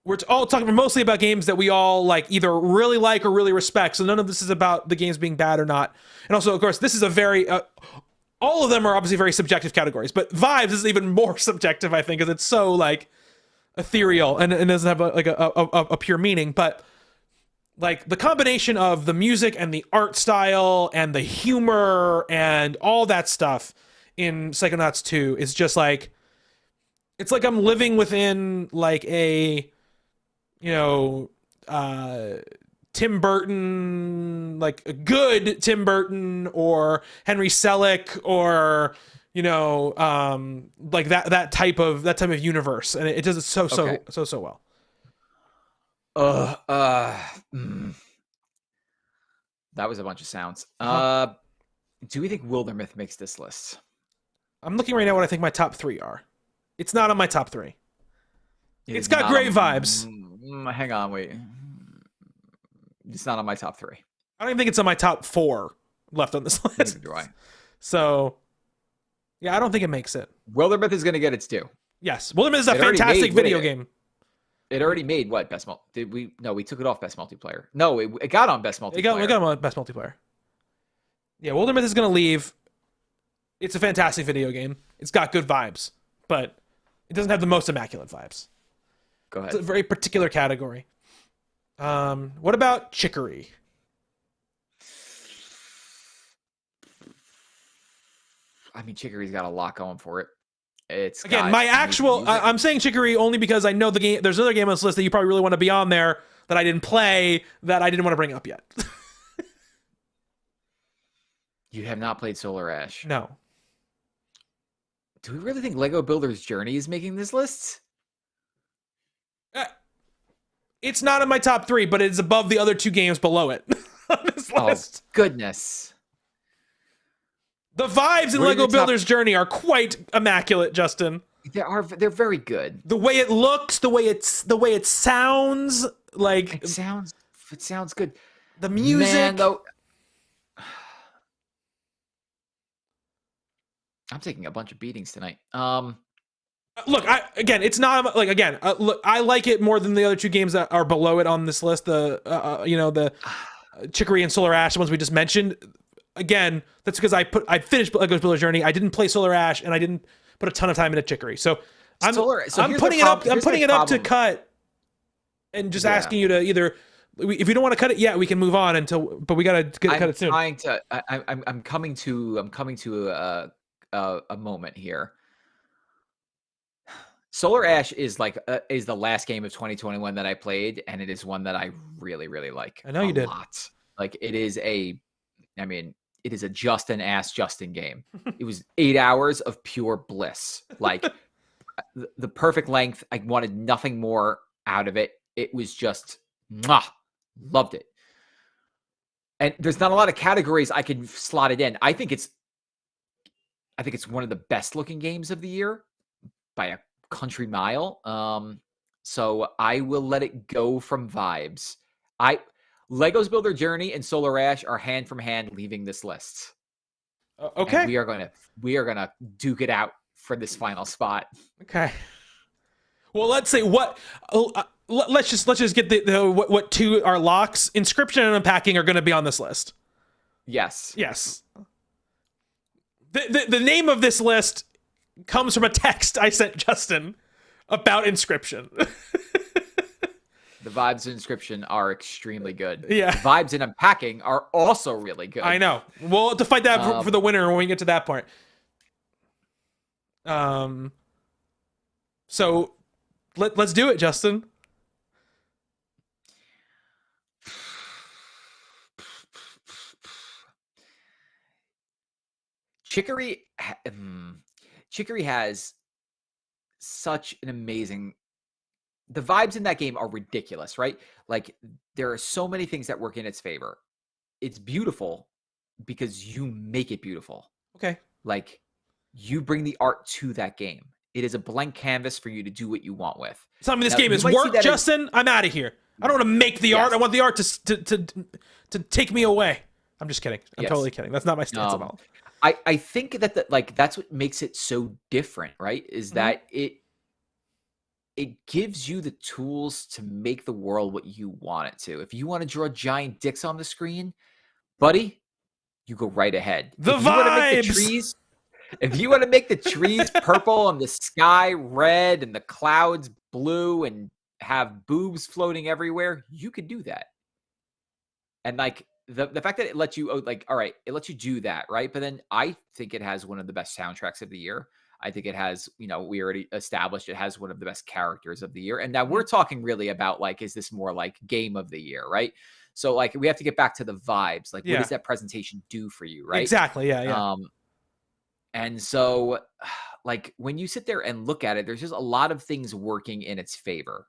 Speaker 2: we're all talking mostly about games that we all like either really like or really respect. So none of this is about the games being bad or not. And also, of course, this is a very all of them are obviously very subjective categories, but vibes is even more subjective, I think, because it's so like ethereal and doesn't have a pure meaning. But like the combination of the music and the art style and the humor and all that stuff in Psychonauts 2 is just like it's like I'm living within like a Tim Burton, like a good Tim Burton or Henry Selick or like that type of universe, and it does it so well.
Speaker 3: That was a bunch of sounds.
Speaker 2: Uh-huh.
Speaker 3: Do we think Wildermyth makes this list?
Speaker 2: I'm looking right now what I think my top 3 are. It's not on my top 3. It's got
Speaker 3: not
Speaker 2: great
Speaker 3: on-
Speaker 2: vibes.
Speaker 3: Hang on, wait. It's not on my top 3.
Speaker 2: I don't even think it's on my top 4 left on this list.
Speaker 3: Neither do I.
Speaker 2: So, yeah, I don't think it makes it.
Speaker 3: Wildermyth is going to get its due.
Speaker 2: Yes, Wildermyth is a
Speaker 3: It already
Speaker 2: fantastic
Speaker 3: made-
Speaker 2: video game.
Speaker 3: It already made what best multi? Did we? No, we took it off best multiplayer. No, it got on best multiplayer.
Speaker 2: We got him on best multiplayer. Yeah, Wildermyth is going to leave. It's a fantastic video game. It's got good vibes, but it doesn't have the most immaculate vibes.
Speaker 3: Go ahead.
Speaker 2: It's a very particular category. What about Chicory?
Speaker 3: I mean, Chicory's got a lot going for it. It's
Speaker 2: Again,
Speaker 3: got
Speaker 2: my
Speaker 3: new
Speaker 2: actual.
Speaker 3: music.
Speaker 2: I'm saying Chicory only because I know the game. There's another game on this list that you probably really want to be on there that I didn't play that I didn't want to bring up yet.
Speaker 3: You have not played Solar Ash.
Speaker 2: No.
Speaker 3: Do we really think Lego Builder's Journey is making this list?
Speaker 2: It's not in my top 3, but it's above the other 2 games below it on this list.
Speaker 3: Oh, goodness.
Speaker 2: The vibes in
Speaker 3: Where are
Speaker 2: Lego
Speaker 3: your top-
Speaker 2: Builder's Journey are quite immaculate, Justin.
Speaker 3: They're very good.
Speaker 2: The way it looks, the way it sounds, like
Speaker 3: It sounds good.
Speaker 2: the music.
Speaker 3: Man, though, I'm taking a bunch of beatings tonight.
Speaker 2: Look, it's not like look, I like it more than the other 2 games that are below it on this list. The Chicory and Solar Ash, the ones we just mentioned. Again, that's because I finished Lego Builder's Journey. I didn't play Solar Ash, and I didn't put a ton of time into Chicory. So I'm putting it up. I'm putting it up to cut, and just asking you to either. If you don't want to cut it yet, we can move on but we gotta cut it soon.
Speaker 3: I'm coming to a moment here. Solar Ash is is the last game of 2021 that I played, and it is one that I really, really like.
Speaker 2: I know you did.
Speaker 3: Lot. Like it is a Justin game. It was 8 hours of pure bliss. Like the perfect length. I wanted nothing more out of it. It was just loved it. And there's not a lot of categories I can slot it in. I think it's one of the best looking games of the year by a country mile. So I will let it go from vibes. Legos Builder Journey and Solar Ash are hand from hand leaving this list.
Speaker 2: Okay.
Speaker 3: And we are gonna duke it out for this final spot.
Speaker 2: Okay. Well, let's say what. Let's just get what 2 are locks. Inscription and Unpacking are going to be on this list.
Speaker 3: Yes.
Speaker 2: Yes. The name of this list comes from a text I sent Justin about Inscription.
Speaker 3: The vibes in Inscription are extremely good.
Speaker 2: Yeah.
Speaker 3: The vibes in Unpacking are also really good.
Speaker 2: I know. We'll have to fight that for the winner when we get to that point. So let's do it, Justin.
Speaker 3: Chicory has such an amazing. The vibes in that game are ridiculous, right? Like there are so many things that work in its favor. It's beautiful because you make it beautiful.
Speaker 2: Okay.
Speaker 3: Like you bring the art to that game. It is a blank canvas for you to do what you want with.
Speaker 2: Some of this
Speaker 3: Now,
Speaker 2: game
Speaker 3: you
Speaker 2: is
Speaker 3: might see
Speaker 2: work,
Speaker 3: that
Speaker 2: Justin. I'm out of here. I don't want to make the art. I want the art to take me away. I'm just kidding. I'm totally kidding. That's not my stance at all.
Speaker 3: I think that like that's what makes it so different, right? Is that it gives you the tools to make the world what you want it to. If you want to draw giant dicks on the screen, buddy, you go right ahead.
Speaker 2: The
Speaker 3: if you want to make
Speaker 2: vibes!
Speaker 3: the trees, if you want to make the trees purple and the sky red and the clouds blue and have boobs floating everywhere, you could do that. And like the fact that it lets you like, all right, it lets you do that, right? But then I think it has one of the best soundtracks of the year. I think it has, we already established it has one of the best characters of the year. And now we're talking really about like, is this more like game of the year, right? So like we have to get back to the vibes. Like what does that presentation do for you, right?
Speaker 2: Exactly. Yeah.
Speaker 3: And so like when you sit there and look at it, there's just a lot of things working in its favor.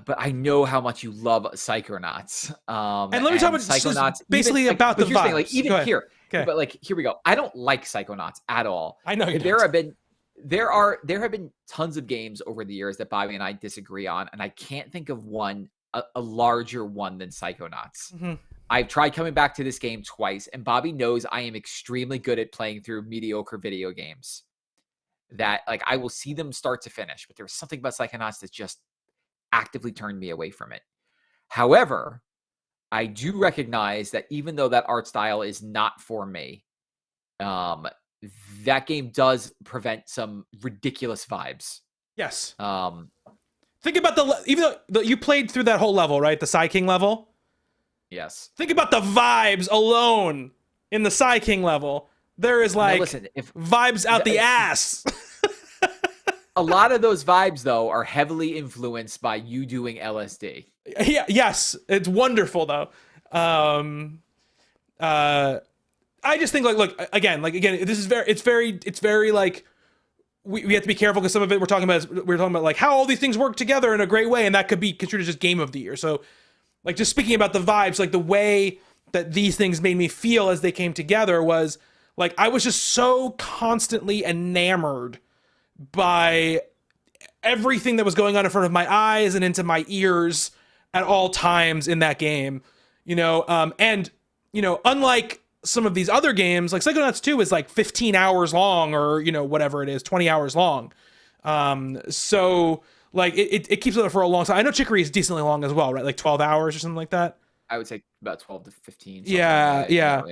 Speaker 3: But I know how much you love Psychonauts.
Speaker 2: And let me talk about
Speaker 3: Psychonauts.
Speaker 2: Basically
Speaker 3: even,
Speaker 2: about the
Speaker 3: vibes.
Speaker 2: vibes.
Speaker 3: Like, even here,
Speaker 2: okay.
Speaker 3: But like here we go. I don't like Psychonauts at all.
Speaker 2: I know you
Speaker 3: there
Speaker 2: don't.
Speaker 3: have been tons of games over the years that Bobby and I disagree on, and I can't think of one a larger one than Psychonauts.
Speaker 2: Mm-hmm.
Speaker 3: I've tried coming back to this game twice, and Bobby knows I am extremely good at playing through mediocre video games. That like I will see them start to finish, but there's something about Psychonauts that just actively turned me away from it. However, I do recognize that even though that art style is not for me, that game does prevent some ridiculous vibes.
Speaker 2: Yes. Think about even though you played through that whole level, right? The Psy King level.
Speaker 3: Yes.
Speaker 2: Think about the vibes alone in the Psy King level. There is like vibes out the ass.
Speaker 3: A lot of those vibes, though, are heavily influenced by you doing LSD.
Speaker 2: Yeah, yes, it's wonderful though. I just think again, this is it's very like we have to be careful because some of it we're talking about like how all these things work together in a great way, and that could be considered just game of the year. So, like just speaking about the vibes, like the way that these things made me feel as they came together was like I was just so constantly enamored by everything that was going on in front of my eyes and into my ears at all times in that game, and unlike some of these other games, like Psychonauts 2 is like 15 hours long or, whatever it is, 20 hours long. So like it keeps it up for a long time. I know Chicory is decently long as well, right? Like 12 hours or something like that.
Speaker 3: I would say about 12 to 15.
Speaker 2: Yeah.
Speaker 3: A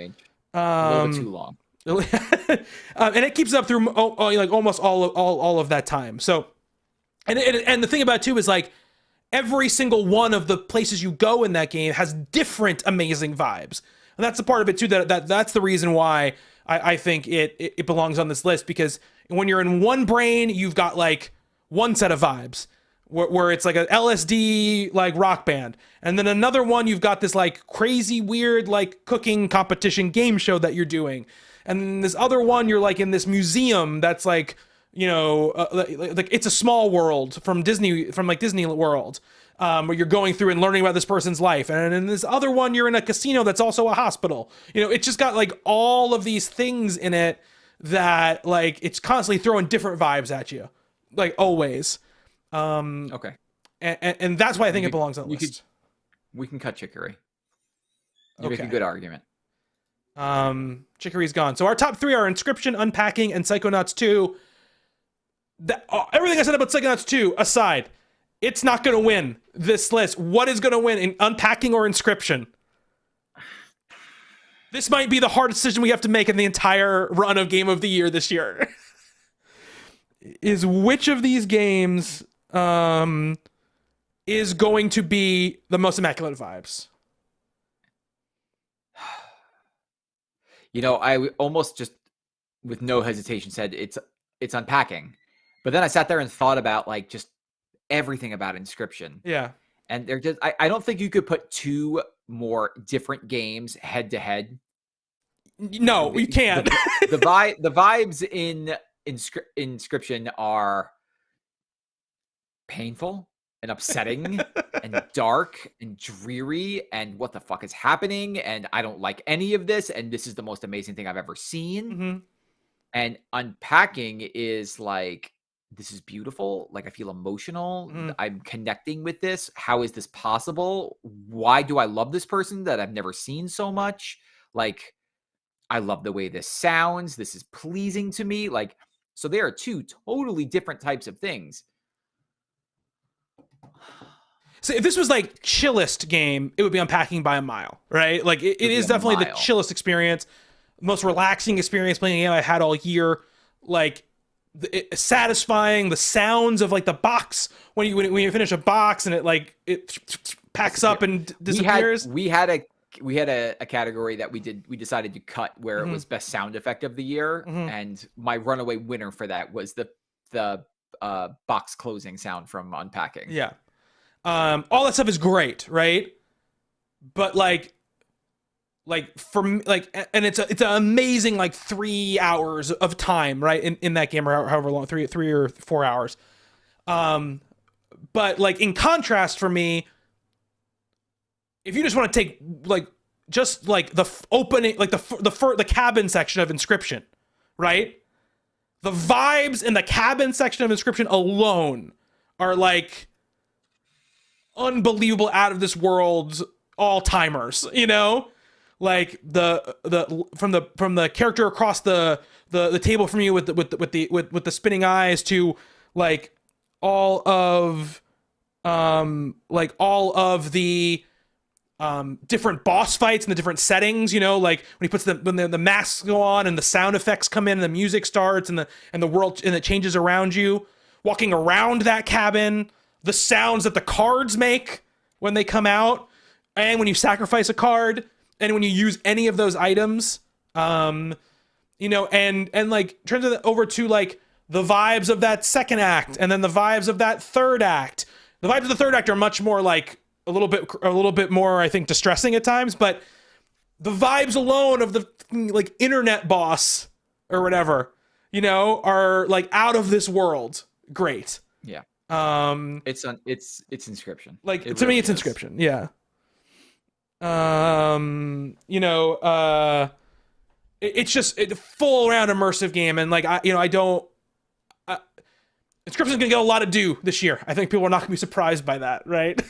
Speaker 3: little bit too long.
Speaker 2: And it keeps it up through like almost all of that time. So, and the thing about it too is like every single one of the places you go in that game has different amazing vibes, and that's the part of it too that's the reason why I think it belongs on this list, because when you're in one brain, you've got like one set of vibes where it's like a LSD like rock band, and then another one you've got this like crazy weird like cooking competition game show that you're doing. And then this other one, you're like in this museum that's like, like It's a Small World from Disney World, where you're going through and learning about this person's life. And in this other one, you're in a casino that's also a hospital. It's just got like all of these things in it that like it's constantly throwing different vibes at you, like always.
Speaker 3: Okay.
Speaker 2: And that's why I think it belongs on the list.
Speaker 3: We can cut Chicory. You make a good argument.
Speaker 2: Chicory's gone. So our top three are Inscription, Unpacking, and Psychonauts 2. Everything I said about Psychonauts 2 aside, it's not going to win this list. What is going to win in Unpacking or Inscription? This might be the hardest decision we have to make in the entire run of Game of the Year this year. Is which of these games is going to be the most immaculate vibes?
Speaker 3: I almost just with no hesitation said it's Unpacking. But then I sat there and thought about like just everything about Inscription.
Speaker 2: Yeah.
Speaker 3: And they're just I don't think you could put two more different games head to head.
Speaker 2: No, you can't.
Speaker 3: The vibes in Inscription are painful and upsetting and dark and dreary and what the fuck is happening, and I don't like any of this, and this is the most amazing thing I've ever seen.
Speaker 2: Mm-hmm.
Speaker 3: And Unpacking is like, this is beautiful. Like, I feel emotional. I'm connecting with this. How is this possible? Why do I love this person that I've never seen so much? Like, I love the way this sounds. This is pleasing to me. Like, so there are two totally different types of things.
Speaker 2: So if this was like chillest game, it would be Unpacking by a mile, right? Like it is definitely the chillest experience, most relaxing experience playing a game I had all year. Like satisfying, the sounds of like the box when you finish a box and it packs up and disappears.
Speaker 3: We had a category that we decided to cut where it was best sound effect of the year, and my runaway winner for that was the box closing sound from Unpacking.
Speaker 2: Yeah. All that stuff is great, right? But like for me, and it's an amazing 3 hours of time, right? In that game, or however long, 3 or 4 hours. But like in contrast for me, if you just want to take the opening, like the cabin section of Inscription, right? The vibes in the cabin section of Inscription alone are like unbelievable, out of this world, all timers, you know, like the from the character across the table from you with the spinning eyes to like all of the different boss fights and the different settings, you know, like when he puts when the masks go on and the sound effects come in and the music starts and the world and it changes around you, walking around that cabin, the sounds that the cards make when they come out, and when you sacrifice a card, and when you use any of those items, you know, and like turns it over to like the vibes of that second act, and then the vibes of that third act. The vibes of the third act are much more like a little bit more, I think, distressing at times, but the vibes alone of the like internet boss or whatever, you know, are like out of this world. Great.
Speaker 3: Yeah. It's Inscription.
Speaker 2: Like
Speaker 3: to
Speaker 2: really
Speaker 3: me,
Speaker 2: it's
Speaker 3: is.
Speaker 2: Inscription. Yeah. You know, it's just a full round immersive game, and like Inscription's gonna get a lot of due this year. I think people are not gonna be surprised by that, right?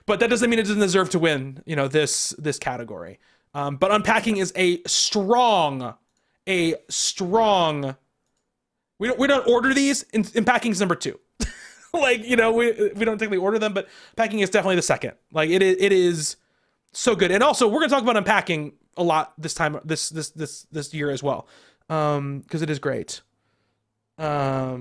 Speaker 2: But that doesn't mean it doesn't deserve to win, you know, this category. But Unpacking is a strong. We don't order these. Unpacking's number 2. Like, you know, we don't technically order them, but Packing is definitely the second. Like it is so good. And also, we're gonna talk about Unpacking a lot this time, this year as well, because it is great. All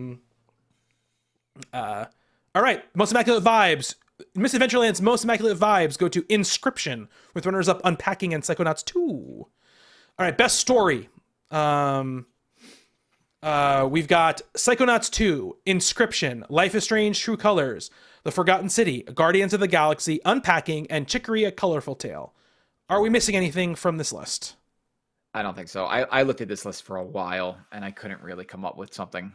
Speaker 2: right, most immaculate vibes. Misadventureland's most immaculate vibes go to Inscription, with runners-up Unpacking and Psychonauts 2. All right, best story. We've got Psychonauts 2, Inscription, Life is Strange, True Colors, The Forgotten City, Guardians of the Galaxy, Unpacking, and Chicory: A Colorful Tale. Are we missing anything from this list?
Speaker 3: I don't think so. I looked at this list for a while and I couldn't really come up with something.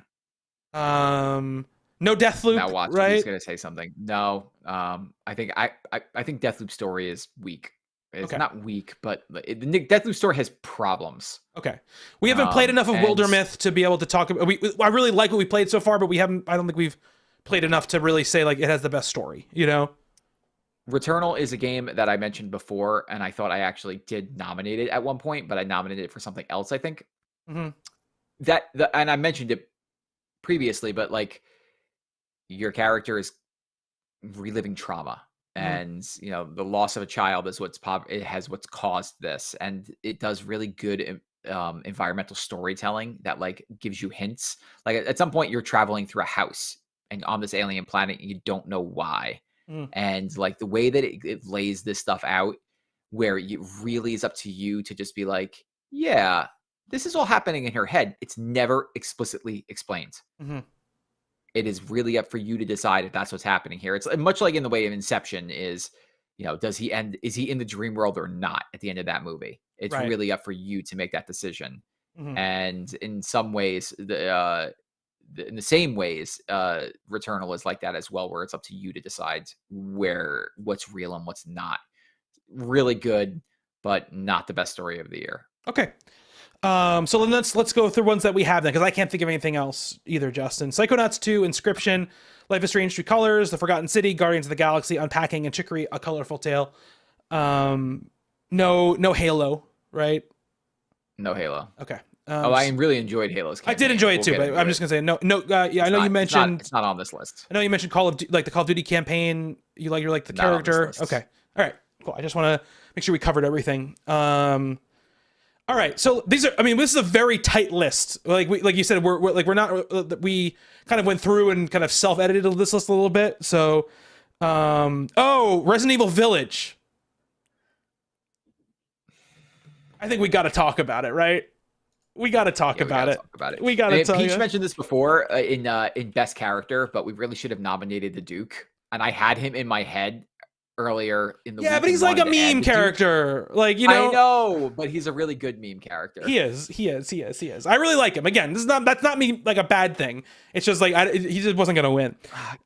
Speaker 2: No Deathloop,
Speaker 3: Now watch,
Speaker 2: right?
Speaker 3: he's gonna say something. No, I think Deathloop story is weak. It's not weak, but the Deathloop story has problems.
Speaker 2: Okay, we haven't played enough of Wildermyth to be able to talk about. I really like what we played so far, but we haven't. I don't think we've played enough to really say like it has the best story. You know,
Speaker 3: Returnal is a game that I mentioned before, and I thought I actually did nominate it at one point, but I nominated it for something else. I think and I mentioned it previously, but like your character is reliving trauma. And you know, the loss of a child is what's caused this, and it does really good environmental storytelling that like gives you hints. Like at some point, you're traveling through a house and on this alien planet, and you don't know why. And like the way that it lays this stuff out, where it really is up to you to just be like, yeah, this is all happening in her head. It's never explicitly explained. It is really up for you to decide if that's what's happening here. It's much like in the way of Inception is, you know, is he in the dream world or not at the end of that movie? It's really up for you to make that decision. And in some ways, in the same ways, Returnal is like that as well, where it's up to you to decide what's real and what's not. Really good, but not the best story of the year.
Speaker 2: Okay. So then let's go through ones that we have then, because I can't think of anything else either, Justin. Psychonauts 2, Inscription, Life is Strange: True Colors, The Forgotten City, Guardians of the Galaxy, Unpacking, and Chicory: A Colorful Tale. No Halo, right?
Speaker 3: No Halo.
Speaker 2: Okay.
Speaker 3: I really enjoyed Halo's campaign.
Speaker 2: I did enjoy it too, but I'm just gonna say no. Yeah, I know you mentioned
Speaker 3: it's not on this list.
Speaker 2: I know you mentioned the Call of Duty campaign. You're like the
Speaker 3: Not on this
Speaker 2: character.
Speaker 3: list.
Speaker 2: Okay. All right. Cool. I just want to make sure we covered everything. All right. So this is a very tight list. Like you said, we kind of went through and kind of self-edited this list a little bit. So, Resident Evil Village. I think we got to talk about it, right? We got to talk about it. We got to talk.
Speaker 3: Peach mentioned this before in Best Character, but we really should have nominated the Duke. And I had him in my head earlier in the week.
Speaker 2: Yeah, but he's like a meme character. Like, you know.
Speaker 3: I know, but he's a really good meme character.
Speaker 2: He is. I really like him. Again, that's not me like a bad thing. It's just like he just wasn't gonna win.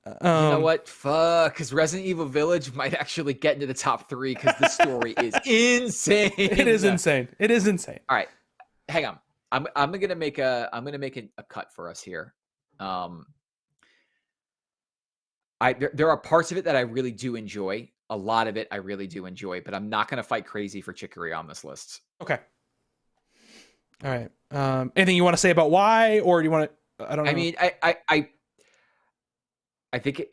Speaker 3: You know what? Fuck, because Resident Evil Village might actually get into the top 3 because the story is insane.
Speaker 2: It is insane.
Speaker 3: All right, hang on. I'm gonna make a cut for us here. There are parts of it that I really do enjoy. A lot of it I really do enjoy, but I'm not going to fight crazy for Chicory on this list.
Speaker 2: Okay. All right. Anything you want to say about why, or do you want to? I don't know.
Speaker 3: I mean, I think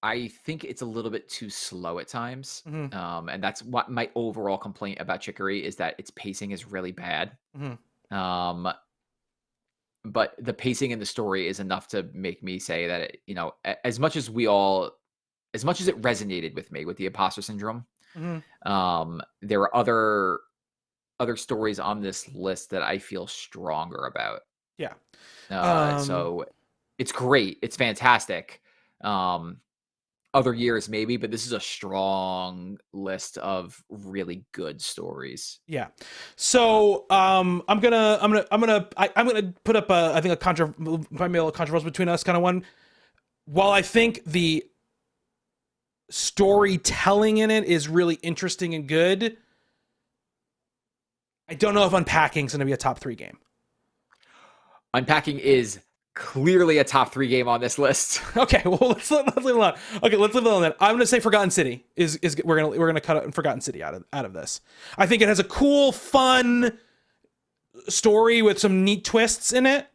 Speaker 3: I think it's a little bit too slow at times, and that's what my overall complaint about Chicory is, that its pacing is really bad. But the pacing in the story is enough to make me say that as much as it resonated with me with the imposter syndrome, there are other stories on this list that I feel stronger about.
Speaker 2: Yeah.
Speaker 3: So it's great. It's fantastic. Other years maybe, but this is a strong list of really good stories.
Speaker 2: Yeah. So I'm gonna put up I think a controversy between us kind of one. While I think the storytelling in it is really interesting and good, I don't know if Unpacking is gonna be a top 3 game.
Speaker 3: Unpacking is clearly a top 3 game on this list.
Speaker 2: Okay, well let's leave it alone. Okay, let's leave it alone then. I'm gonna say Forgotten City is we're gonna cut Forgotten City out of this. I think it has a cool, fun story with some neat twists in it,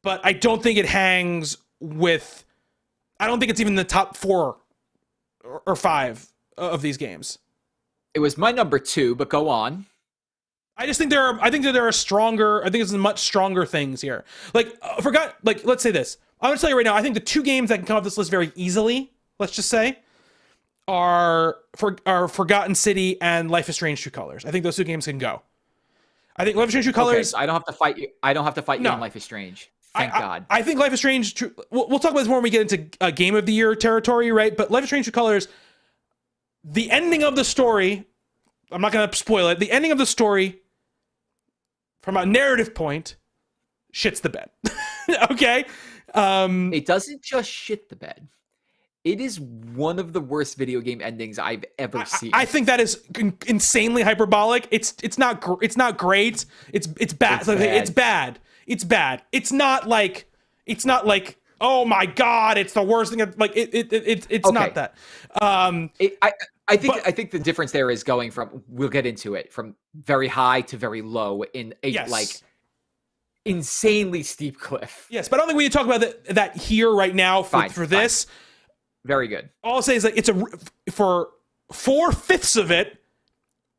Speaker 2: but I don't think it hangs with. I don't think it's even the top 4 or 5 of these games.
Speaker 3: It was my number 2, but go on.
Speaker 2: I just think I think there are stronger. I think it's much stronger things here. Like let's say this. I'm gonna tell you right now. I think the 2 games that can come off this list very easily, let's just say, are Forgotten City and Life is Strange: True Colors. I think those 2 games can go. I think Life is Strange: True Colors.
Speaker 3: Okay, I don't have to fight you. I don't have to fight you on Life is Strange. Thank God.
Speaker 2: I think Life is Strange. We'll talk about this more when we get into Game of the Year territory, right? But Life is Strange: True Colors. The ending of the story. I'm not gonna spoil it. The ending of the story, from a narrative point, shits the bed. Okay?
Speaker 3: It doesn't just shit the bed. It is one of the worst video game endings I've ever seen.
Speaker 2: I think that is insanely hyperbolic. It's not great. It's bad. It's bad. It's not like oh my God, it's the worst thing. Like it's okay. Not that.
Speaker 3: I think the difference there is going from, we'll get into it, from very high to very low in a like insanely steep cliff.
Speaker 2: Yes, but I don't think we need to talk about that here right now for this.
Speaker 3: Very good.
Speaker 2: All I'll say is that for 4/5 of it,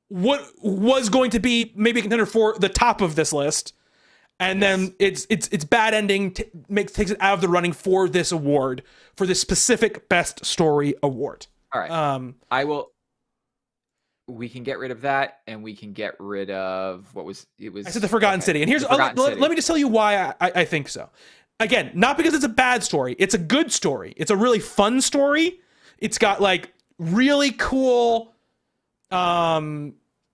Speaker 2: what was going to be maybe a contender for the top of this list, and then its bad ending takes it out of the running for this award, for this specific best story award.
Speaker 3: All right. We can get rid of that, and we can get rid of I said
Speaker 2: the Forgotten City, and here's let me just tell you why I think so. Again, not because it's a bad story. It's a good story. It's a really fun story. It's got like really cool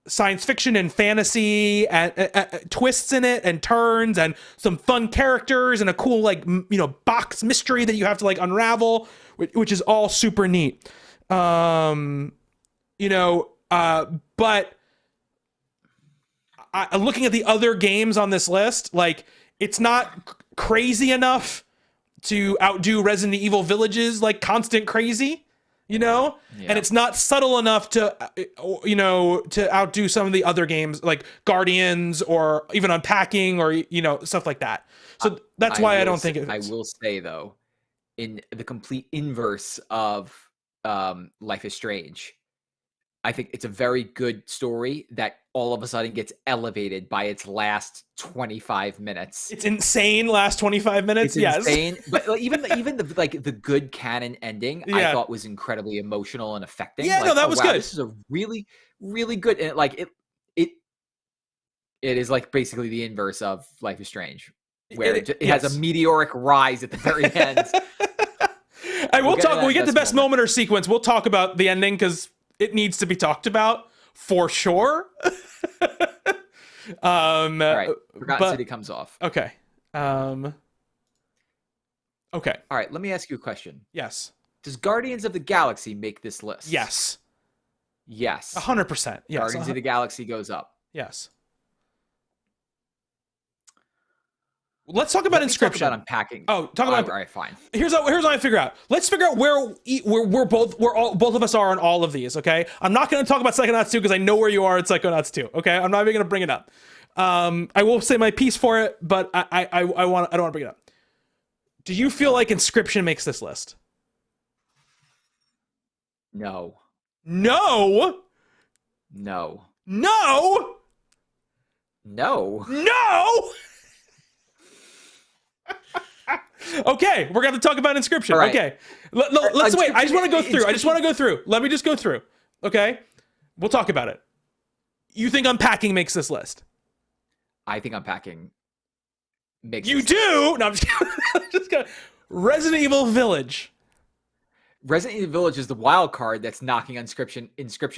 Speaker 2: science fiction and fantasy and twists in it and turns and some fun characters and a cool like box mystery that you have to like unravel, which is all super neat. But looking at the other games on this list, like it's not crazy enough to outdo Resident Evil Village's like constant crazy, and it's not subtle enough to outdo some of the other games like Guardians or even Unpacking or stuff like that. So that's why I don't think it.
Speaker 3: I will say though, in the complete inverse of Life is Strange, I think it's a very good story that all of a sudden gets elevated by its last 25 minutes.
Speaker 2: It's insane. Last 25 minutes.
Speaker 3: It's insane. But like, even the good canon ending, I thought was incredibly emotional and affecting.
Speaker 2: Yeah,
Speaker 3: like,
Speaker 2: that was good.
Speaker 3: This is a really, really good. And it is like basically the inverse of Life is Strange, where it has a meteoric rise at the very end.
Speaker 2: And we'll talk when we get the best moment or sequence. We'll talk about the ending because it needs to be talked about for sure.
Speaker 3: All right, Forgotten City comes off.
Speaker 2: Okay. Okay.
Speaker 3: All right, let me ask you a question.
Speaker 2: Yes.
Speaker 3: Does Guardians of the Galaxy make this list?
Speaker 2: Yes.
Speaker 3: Yes.
Speaker 2: 100%. Yes.
Speaker 3: Guardians of the Galaxy goes up.
Speaker 2: Yes. Let's talk about Inscription.
Speaker 3: Talk about Unpacking.
Speaker 2: Oh, talk about.
Speaker 3: All right, fine.
Speaker 2: Here's how I figure out. Let's figure out where both of us are on all of these. Okay, I'm not going to talk about Psychonauts 2 because I know where you are at Psychonauts 2. Okay, I'm not even going to bring it up. I will say my piece for it, but I don't want to bring it up. Do you feel like Inscription makes this list?
Speaker 3: No.
Speaker 2: No.
Speaker 3: No.
Speaker 2: No.
Speaker 3: No.
Speaker 2: No. Okay, we're going to talk about Inscription. Right. Okay, let's wait. I just want to go through. Let me just go through. Okay, we'll talk about it. You think Unpacking makes this list?
Speaker 3: I think Unpacking makes.
Speaker 2: You do? No, I'm just gonna. Resident Evil Village.
Speaker 3: Resident Evil Village is the wild card that's knocking Inscription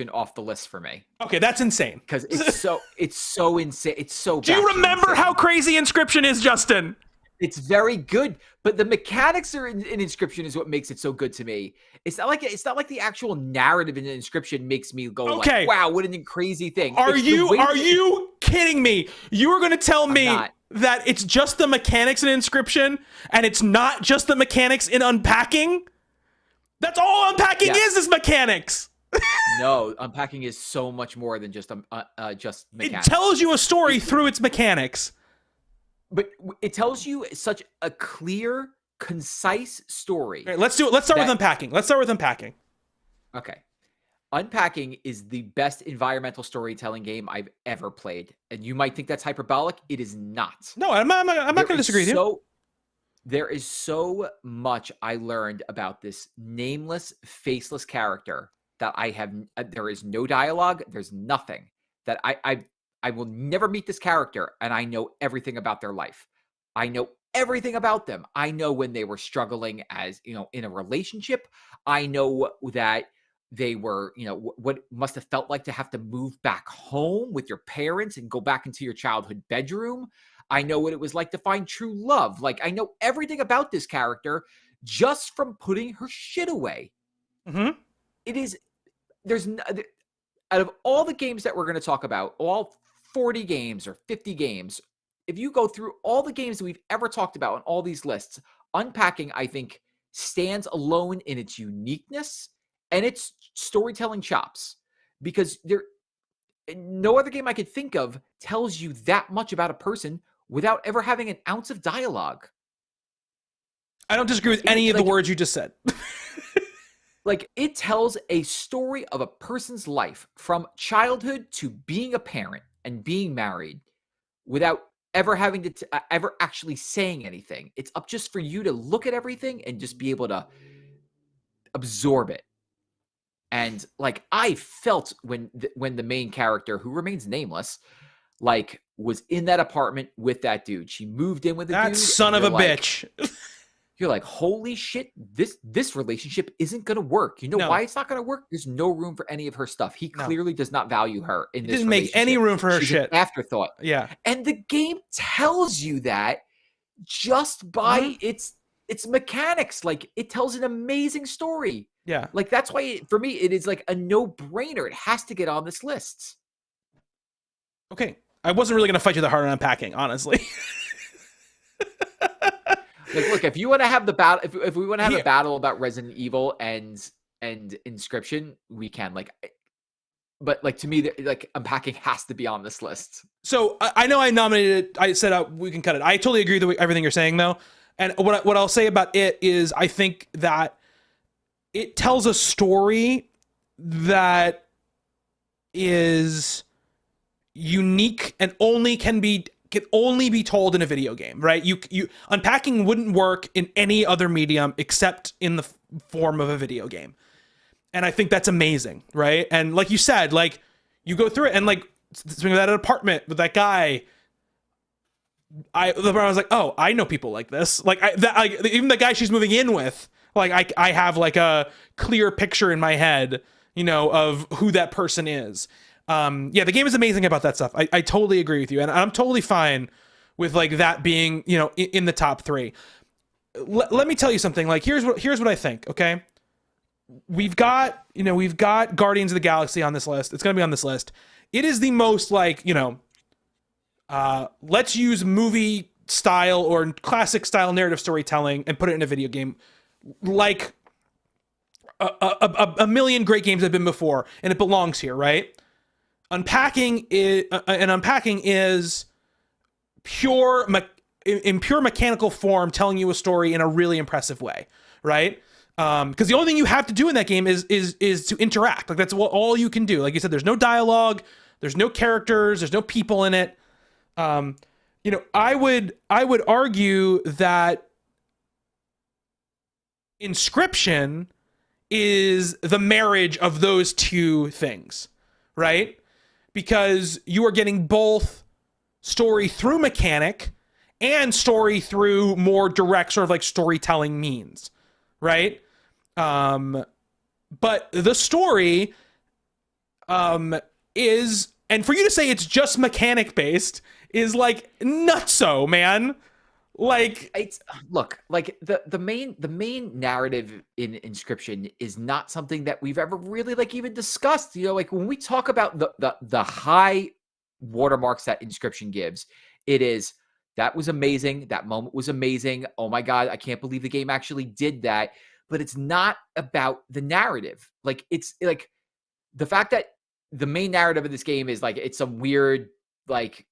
Speaker 3: off the list for me.
Speaker 2: Okay, that's insane.
Speaker 3: Because it's so insane. It's so.
Speaker 2: Do you remember how crazy Inscription is, Justin?
Speaker 3: It's very good, but the mechanics are in Inscription is what makes it so good to me. It's not like the actual narrative in Inscription makes me go like, wow, what a crazy thing.
Speaker 2: Are you kidding me? You are going to tell me that it's just the mechanics in Inscription and it's not just the mechanics in Unpacking? That's all Unpacking is mechanics.
Speaker 3: No, Unpacking is so much more than just mechanics.
Speaker 2: It tells you a story through its mechanics.
Speaker 3: But it tells you such a clear, concise story.
Speaker 2: Okay, let's do it. Let's start with Unpacking.
Speaker 3: Okay. Unpacking is the best environmental storytelling game I've ever played. And you might think that's hyperbolic. It is not.
Speaker 2: No, I'm not going to disagree with you.
Speaker 3: There is so much I learned about this nameless, faceless character that there is no dialogue. There's nothing that I will never meet this character, and I know everything about their life. I know everything about them. I know when they were struggling as, in a relationship. I know that they were, what it must have felt like to have to move back home with your parents and go back into your childhood bedroom. I know what it was like to find true love. Like, I know everything about this character just from putting her shit away.
Speaker 2: Mm-hmm.
Speaker 3: Out of all the games that we're going to talk about, all 40 games or 50 games, if you go through all the games that we've ever talked about on all these lists, Unpacking, I think, stands alone in its uniqueness and its storytelling chops, because no other game I could think of tells you that much about a person without ever having an ounce of dialogue.
Speaker 2: I don't disagree with any of the words you just said.
Speaker 3: Like, it tells a story of a person's life from childhood to being a parent and being married without ever having to ever actually saying anything. It's up just for you to look at everything and just be able to absorb it. And like, I felt when the main character, who remains nameless, like, was in that apartment with that dude. She moved in with the dude.
Speaker 2: That son of a bitch.
Speaker 3: you're like, holy shit, this relationship isn't gonna work. You know
Speaker 2: No.
Speaker 3: why it's not gonna work? There's no room for any of her stuff. He clearly does not value her in
Speaker 2: He
Speaker 3: this
Speaker 2: didn't make any
Speaker 3: relationship.
Speaker 2: room for her
Speaker 3: She's
Speaker 2: shit.
Speaker 3: An afterthought.
Speaker 2: Yeah.
Speaker 3: And the game tells you that just by its mechanics. Like, it tells an amazing story.
Speaker 2: Yeah.
Speaker 3: Like, that's why for me it is like a no-brainer. It has to get on this list.
Speaker 2: Okay. I wasn't really gonna fight you that hard on unpacking, honestly.
Speaker 3: Like, look, if you want to have the battle, if we want to have a battle about Resident Evil and Inscription, we can. Like, but like, to me, like, unpacking has to be on this list.
Speaker 2: So I know I nominated it. I said we can cut it. I totally agree with everything you're saying, though. And what I'll say about it is, I think that it tells a story that is unique and can only be told in a video game, right? You unpacking wouldn't work in any other medium except in the form of a video game. And I think that's amazing, right? And like you said, like, you go through it and like that apartment with that guy, I was like, oh, I know people like this. Like, even the guy she's moving in with, like, I have like a clear picture in my head, you know, of who that person is. Yeah, the game is amazing about that stuff. I totally agree with you, and I'm totally fine with like that being, you know, in the top 3. Let me tell you something. Like, here's what I think. Okay, we've got Guardians of the Galaxy on this list. It's gonna be on this list. It is the most, like, you know, let's use movie style or classic style narrative storytelling and put it in a video game, like a million great games have been before, and it belongs here, right? Unpacking is pure in pure mechanical form, telling you a story in a really impressive way, right? Because the only thing you have to do in that game is to interact. Like, that's all you can do. Like you said, there's no dialogue, there's no characters, there's no people in it. You know, I would argue that Inscription is the marriage of those two things, right? Because you are getting both story through mechanic and story through more direct sort of like storytelling means, right? But the story is, and for you to say it's just mechanic based is like nutso, man. Like,
Speaker 3: it's, look, like, the main narrative in Inscription is not something that we've ever really, like, even discussed. You know, like, when we talk about the high watermarks that Inscription gives, it is, that was amazing, that moment was amazing, oh my god, I can't believe the game actually did that. But it's not about the narrative. Like, it's like the fact that the main narrative of this game is like, it's some weird, like,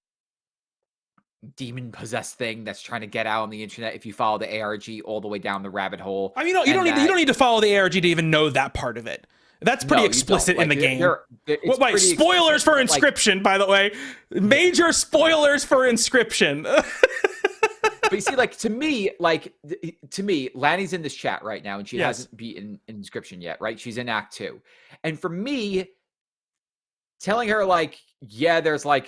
Speaker 3: demon possessed thing that's trying to get out on the internet if you follow the ARG all the way down the rabbit hole.
Speaker 2: I mean, you don't need to follow the ARG to even know that part of it. That's pretty explicit in the game. Wait, spoilers for Inscription, by the way. Major spoilers for Inscription.
Speaker 3: But you see, like, to me, Lanny's in this chat right now, and she hasn't beaten Inscription yet, right? She's in Act 2. And for me, telling her, like, yeah, there's like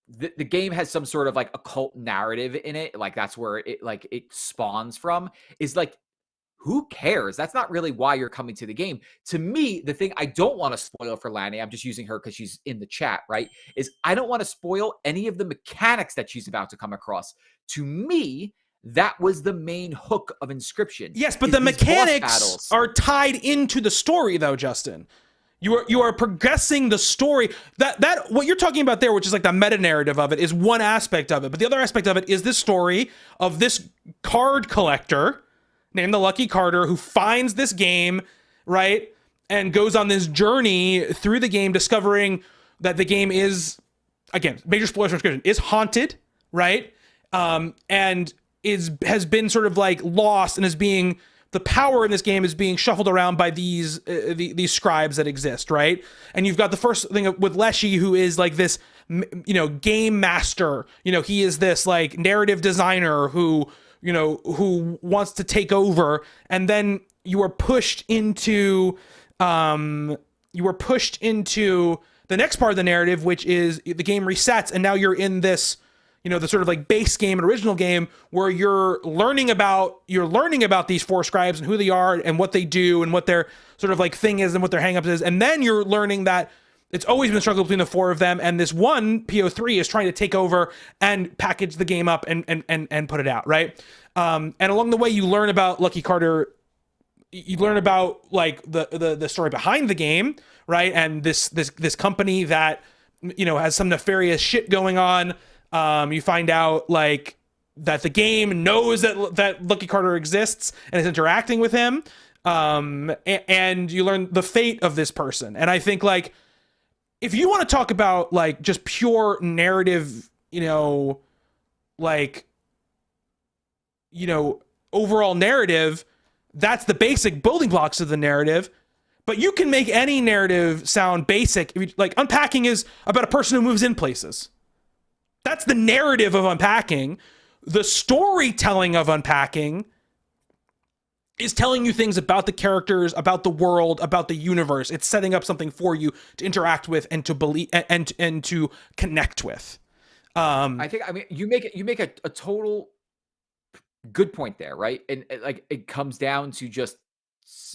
Speaker 3: the game has some sort of like occult narrative in it, like that's where it spawns from, is like, who cares? That's not really why you're coming to the game. To me, the thing I don't want to spoil for Lanny, I'm just using her because she's in the chat, right? Is I don't want to spoil any of the mechanics that she's about to come across. To me, that was the main hook of Inscription.
Speaker 2: Yes, but the mechanics are tied into the story, though, Justin. You are progressing the story. That what you're talking about there, which is like the meta narrative of it, is one aspect of it. But the other aspect of it is this story of this card collector named the Lucky Carter who finds this game, right, and goes on this journey through the game, discovering that the game is, again, major spoilers for Inscription, is haunted, right, and has been sort of like lost and is being. The power in this game is being shuffled around by these scribes that exist, right? And you've got the first thing with Leshy, who is like this, you know, game master. You know, he is this like narrative designer who wants to take over, and then you are pushed into the next part of the narrative, which is the game resets, and now you're in this you know, the sort of like base game and original game, where you're learning about these four scribes and who they are and what they do and what their sort of like thing is and what their hangups is. And then you're learning that it's always been a struggle between the four of them, and this one PO3 is trying to take over and package the game up and put it out, right? And along the way, you learn about Lucky Carter. You learn about like the story behind the game, right? And this company that, you know, has some nefarious shit going on. You find out like that the game knows that Lucky Carter exists and is interacting with him. And you learn the fate of this person. And I think like, if you want to talk about like just pure narrative, you know, like, you know, overall narrative, that's the basic building blocks of the narrative. But you can make any narrative sound basic. Like Unpacking is about a person who moves in places. That's the narrative of Unpacking. The storytelling of Unpacking is telling you things about the characters, about the world, about the universe. It's setting up something for you to interact with and to believe and to connect with.
Speaker 3: I mean, you make a total good point there, right? And like it comes down to just,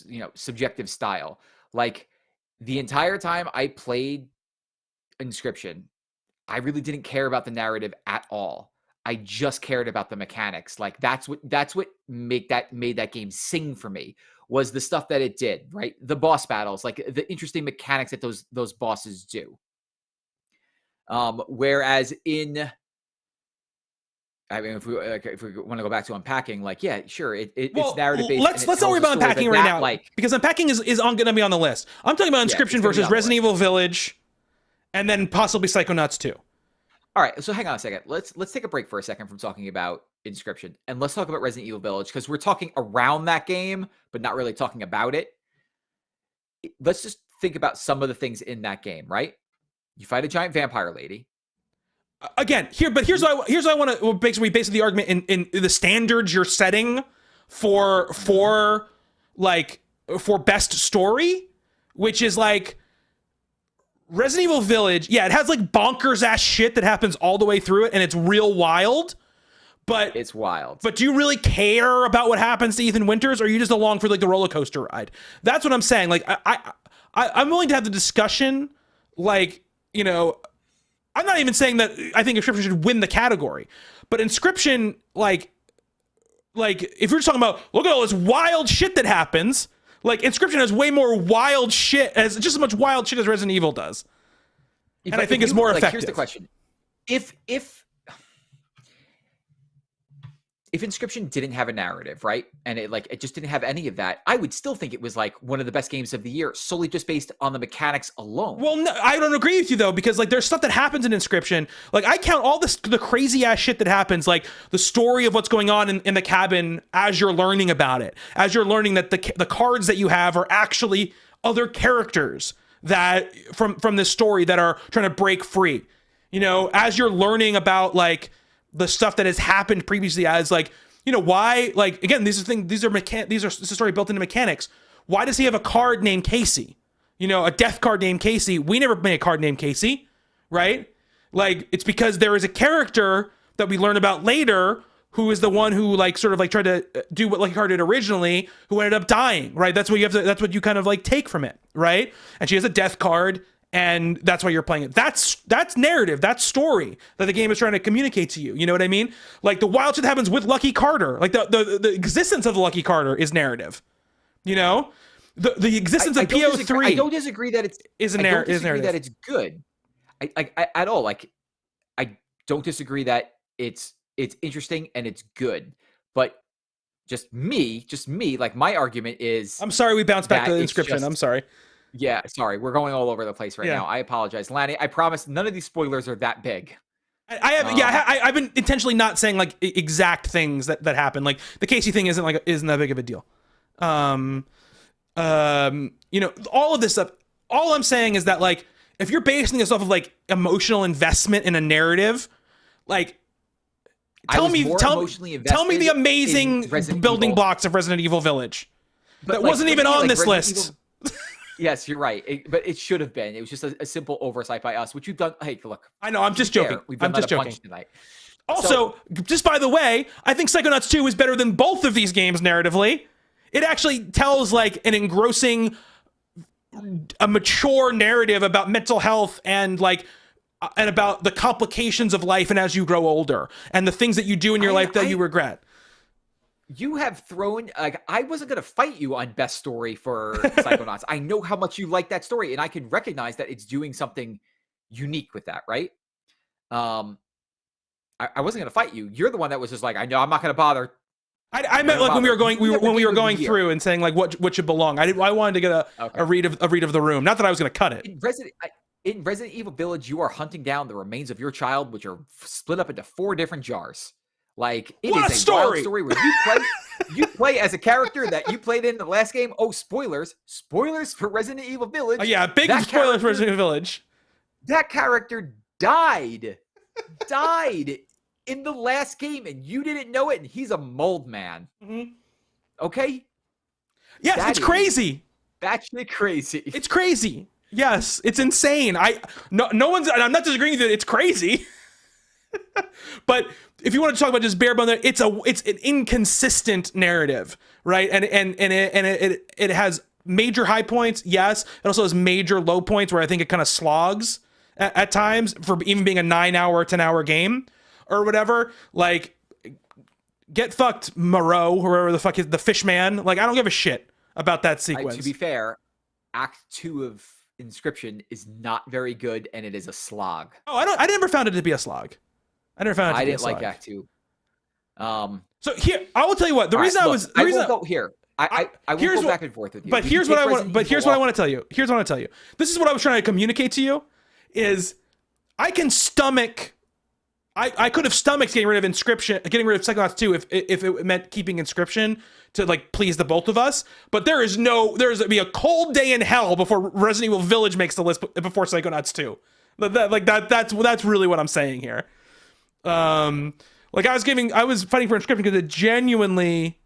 Speaker 3: you know, subjective style. Like the entire time I played Inscription, I really didn't care about the narrative at all. I just cared about the mechanics. Like that's what made that game sing for me, was the stuff that it did, right? The boss battles, like the interesting mechanics that those bosses do. Whereas in, I mean, if we want to go back to Unpacking, like, yeah, sure, it's narrative based.
Speaker 2: Let's not worry about Unpacking right now, like, because Unpacking is going to be on the list. I'm talking about Inscription versus Resident Evil Village, and then possibly Psychonauts 2.
Speaker 3: All right, so hang on a second. Let's take a break for a second from talking about Inscription, and let's talk about Resident Evil Village, because we're talking around that game, but not really talking about it. Let's just think about some of the things in that game, right? You fight a giant vampire lady.
Speaker 2: Again, here's what I want to basically the argument in the standards you're setting for best story, which is like Resident Evil Village. Yeah, it has like bonkers ass shit that happens all the way through it, and it's real wild. But
Speaker 3: it's wild.
Speaker 2: But do you really care about what happens to Ethan Winters, or are you just along for like the roller coaster ride? That's what I'm saying. Like I'm willing to have the discussion. Like, you know, I'm not even saying that I think Inscription should win the category, but Inscription, like if you're just talking about, look at all this wild shit that happens, like Inscription has way more wild shit, as just as much wild shit as Resident Evil does. And I think it's more effective.
Speaker 3: Here's the question. If Inscription didn't have a narrative, right? And it just didn't have any of that, I would still think it was like one of the best games of the year, solely just based on the mechanics alone.
Speaker 2: Well, no, I don't agree with you though, because like there's stuff that happens in Inscription. Like I count all the crazy ass shit that happens, like the story of what's going on in the cabin as you're learning about it, as you're learning that the cards that you have are actually other characters that from this story that are trying to break free. You know, as you're learning about like the stuff that has happened previously, as like, you know, why, like, again, this is a story built into mechanics. Why does he have a card named Casey? You know, a death card named Casey. We never made a card named Casey, right? Like, it's because there is a character that we learn about later who is the one who like sort of like tried to do what Lucky Carter did originally, who ended up dying, right? That's what you kind of like take from it, right? And she has a death card, and that's why you're playing it. That's narrative. That's story that the game is trying to communicate to you. You know what I mean? Like the wild shit that happens with Lucky Carter. Like the existence of Lucky Carter is narrative. You know, the existence of PO3.
Speaker 3: I don't disagree that it's
Speaker 2: narrative.
Speaker 3: That it's good. I at all. Like I don't disagree that it's interesting and it's good. But just me. Like my argument is.
Speaker 2: I'm sorry. We bounced back to the Inscription. I'm sorry.
Speaker 3: Yeah, sorry. We're going all over the place right now. I apologize. Lanny, I promise none of these spoilers are that big.
Speaker 2: I've been intentionally not saying like exact things that happen. Like the Casey thing isn't that big of a deal. You know, all of this stuff, all I'm saying is that like if you're basing this off of like emotional investment in a narrative, like tell me the amazing building blocks of Resident Evil Village. But that wasn't even on this list.
Speaker 3: Yes, you're right. But it should have been. It was just a simple oversight by us, which you've done. Hey, look.
Speaker 2: I know. I'm just joking.
Speaker 3: We've done that a bunch tonight.
Speaker 2: Also, just by the way, I think Psychonauts 2 is better than both of these games narratively. It actually tells like an engrossing, a mature narrative about mental health and like and about the complications of life and as you grow older and the things that you do in your life that you regret.
Speaker 3: You have thrown, like, I wasn't going to fight you on best story for Psychonauts. I know how much you like that story, and I can recognize that it's doing something unique with that, right? I wasn't going to fight you. You're the one that was just like, I know I'm not going to bother.
Speaker 2: I meant like when we were going through and saying like what should belong. I wanted to get a read of the room. Not that I was going to cut it.
Speaker 3: In Resident Evil Village, you are hunting down the remains of your child, which are split up into 4 different jars. Like, it is a wild story where you play as a character that you played in the last game. Oh, spoilers for Resident Evil Village.
Speaker 2: Oh yeah, big spoilers for Resident Evil Village.
Speaker 3: That character died in the last game, and you didn't know it, and he's a mold man.
Speaker 2: Mm-hmm.
Speaker 3: Okay?
Speaker 2: Yes, it's crazy.
Speaker 3: Batshit crazy.
Speaker 2: It's crazy. Yes, it's insane. No one's. I'm not disagreeing with it. It's crazy. But if you want to talk about just bare bones, it's an inconsistent narrative, right? And it has major high points. Yes, it also has major low points where I think it kind of slogs at times for even being a 9-hour, 10-hour game or whatever. Like, get fucked, Moreau, whoever the fuck is the fish man. Like, I don't give a shit about that sequence.
Speaker 3: To be fair, Act 2 of Inscription is not very good, and it is a slog.
Speaker 2: Oh, I never found it to be a slog. I never found it to be a slog.
Speaker 3: I didn't like Act 2.
Speaker 2: So here, I will tell you what. The reason I will
Speaker 3: go back and forth with you.
Speaker 2: But here's what I want. But here's what I want to tell you. Here's what I want to tell you. This is what I was trying to communicate to you. Is I can stomach. I could have stomached getting rid of Psychonauts 2 if it meant keeping Inscription to like please the both of us. But there's be a cold day in hell before Resident Evil Village makes the list before Psychonauts 2. That's really what I'm saying here. Like I was fighting for Inscription because it genuinely,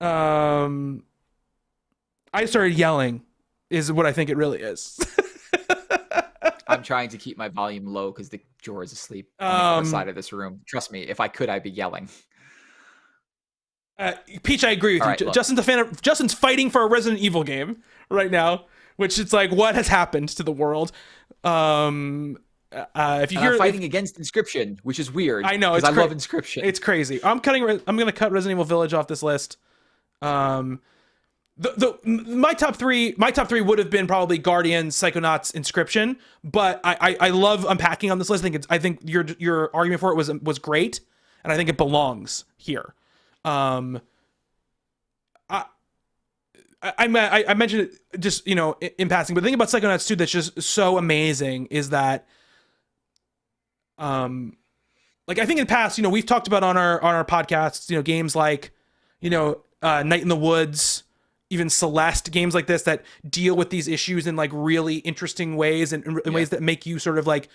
Speaker 2: I started yelling is what I think it really is.
Speaker 3: I'm trying to keep my volume low because the Jorah is asleep on the other side of this room. Trust me, if I could, I'd be yelling.
Speaker 2: Peach, I agree with you.
Speaker 3: Look.
Speaker 2: Justin's fighting for a Resident Evil game right now, which it's like, what has happened to the world? If you hear
Speaker 3: fighting against Inscription, which is weird.
Speaker 2: I know,
Speaker 3: I love Inscription.
Speaker 2: It's crazy. I'm going to cut Resident Evil Village off this list. My top three would have been probably Guardians, Psychonauts, Inscription, but I love unpacking on this list. I think your argument for it was great, and I think it belongs here. I mentioned it just in passing, but the thing about Psychonauts 2 that's just so amazing is that like I think in the past we've talked about on our podcasts games like Night in the Woods, even Celeste, games like this that deal with these issues in like really interesting ways and in ways that make you sort of like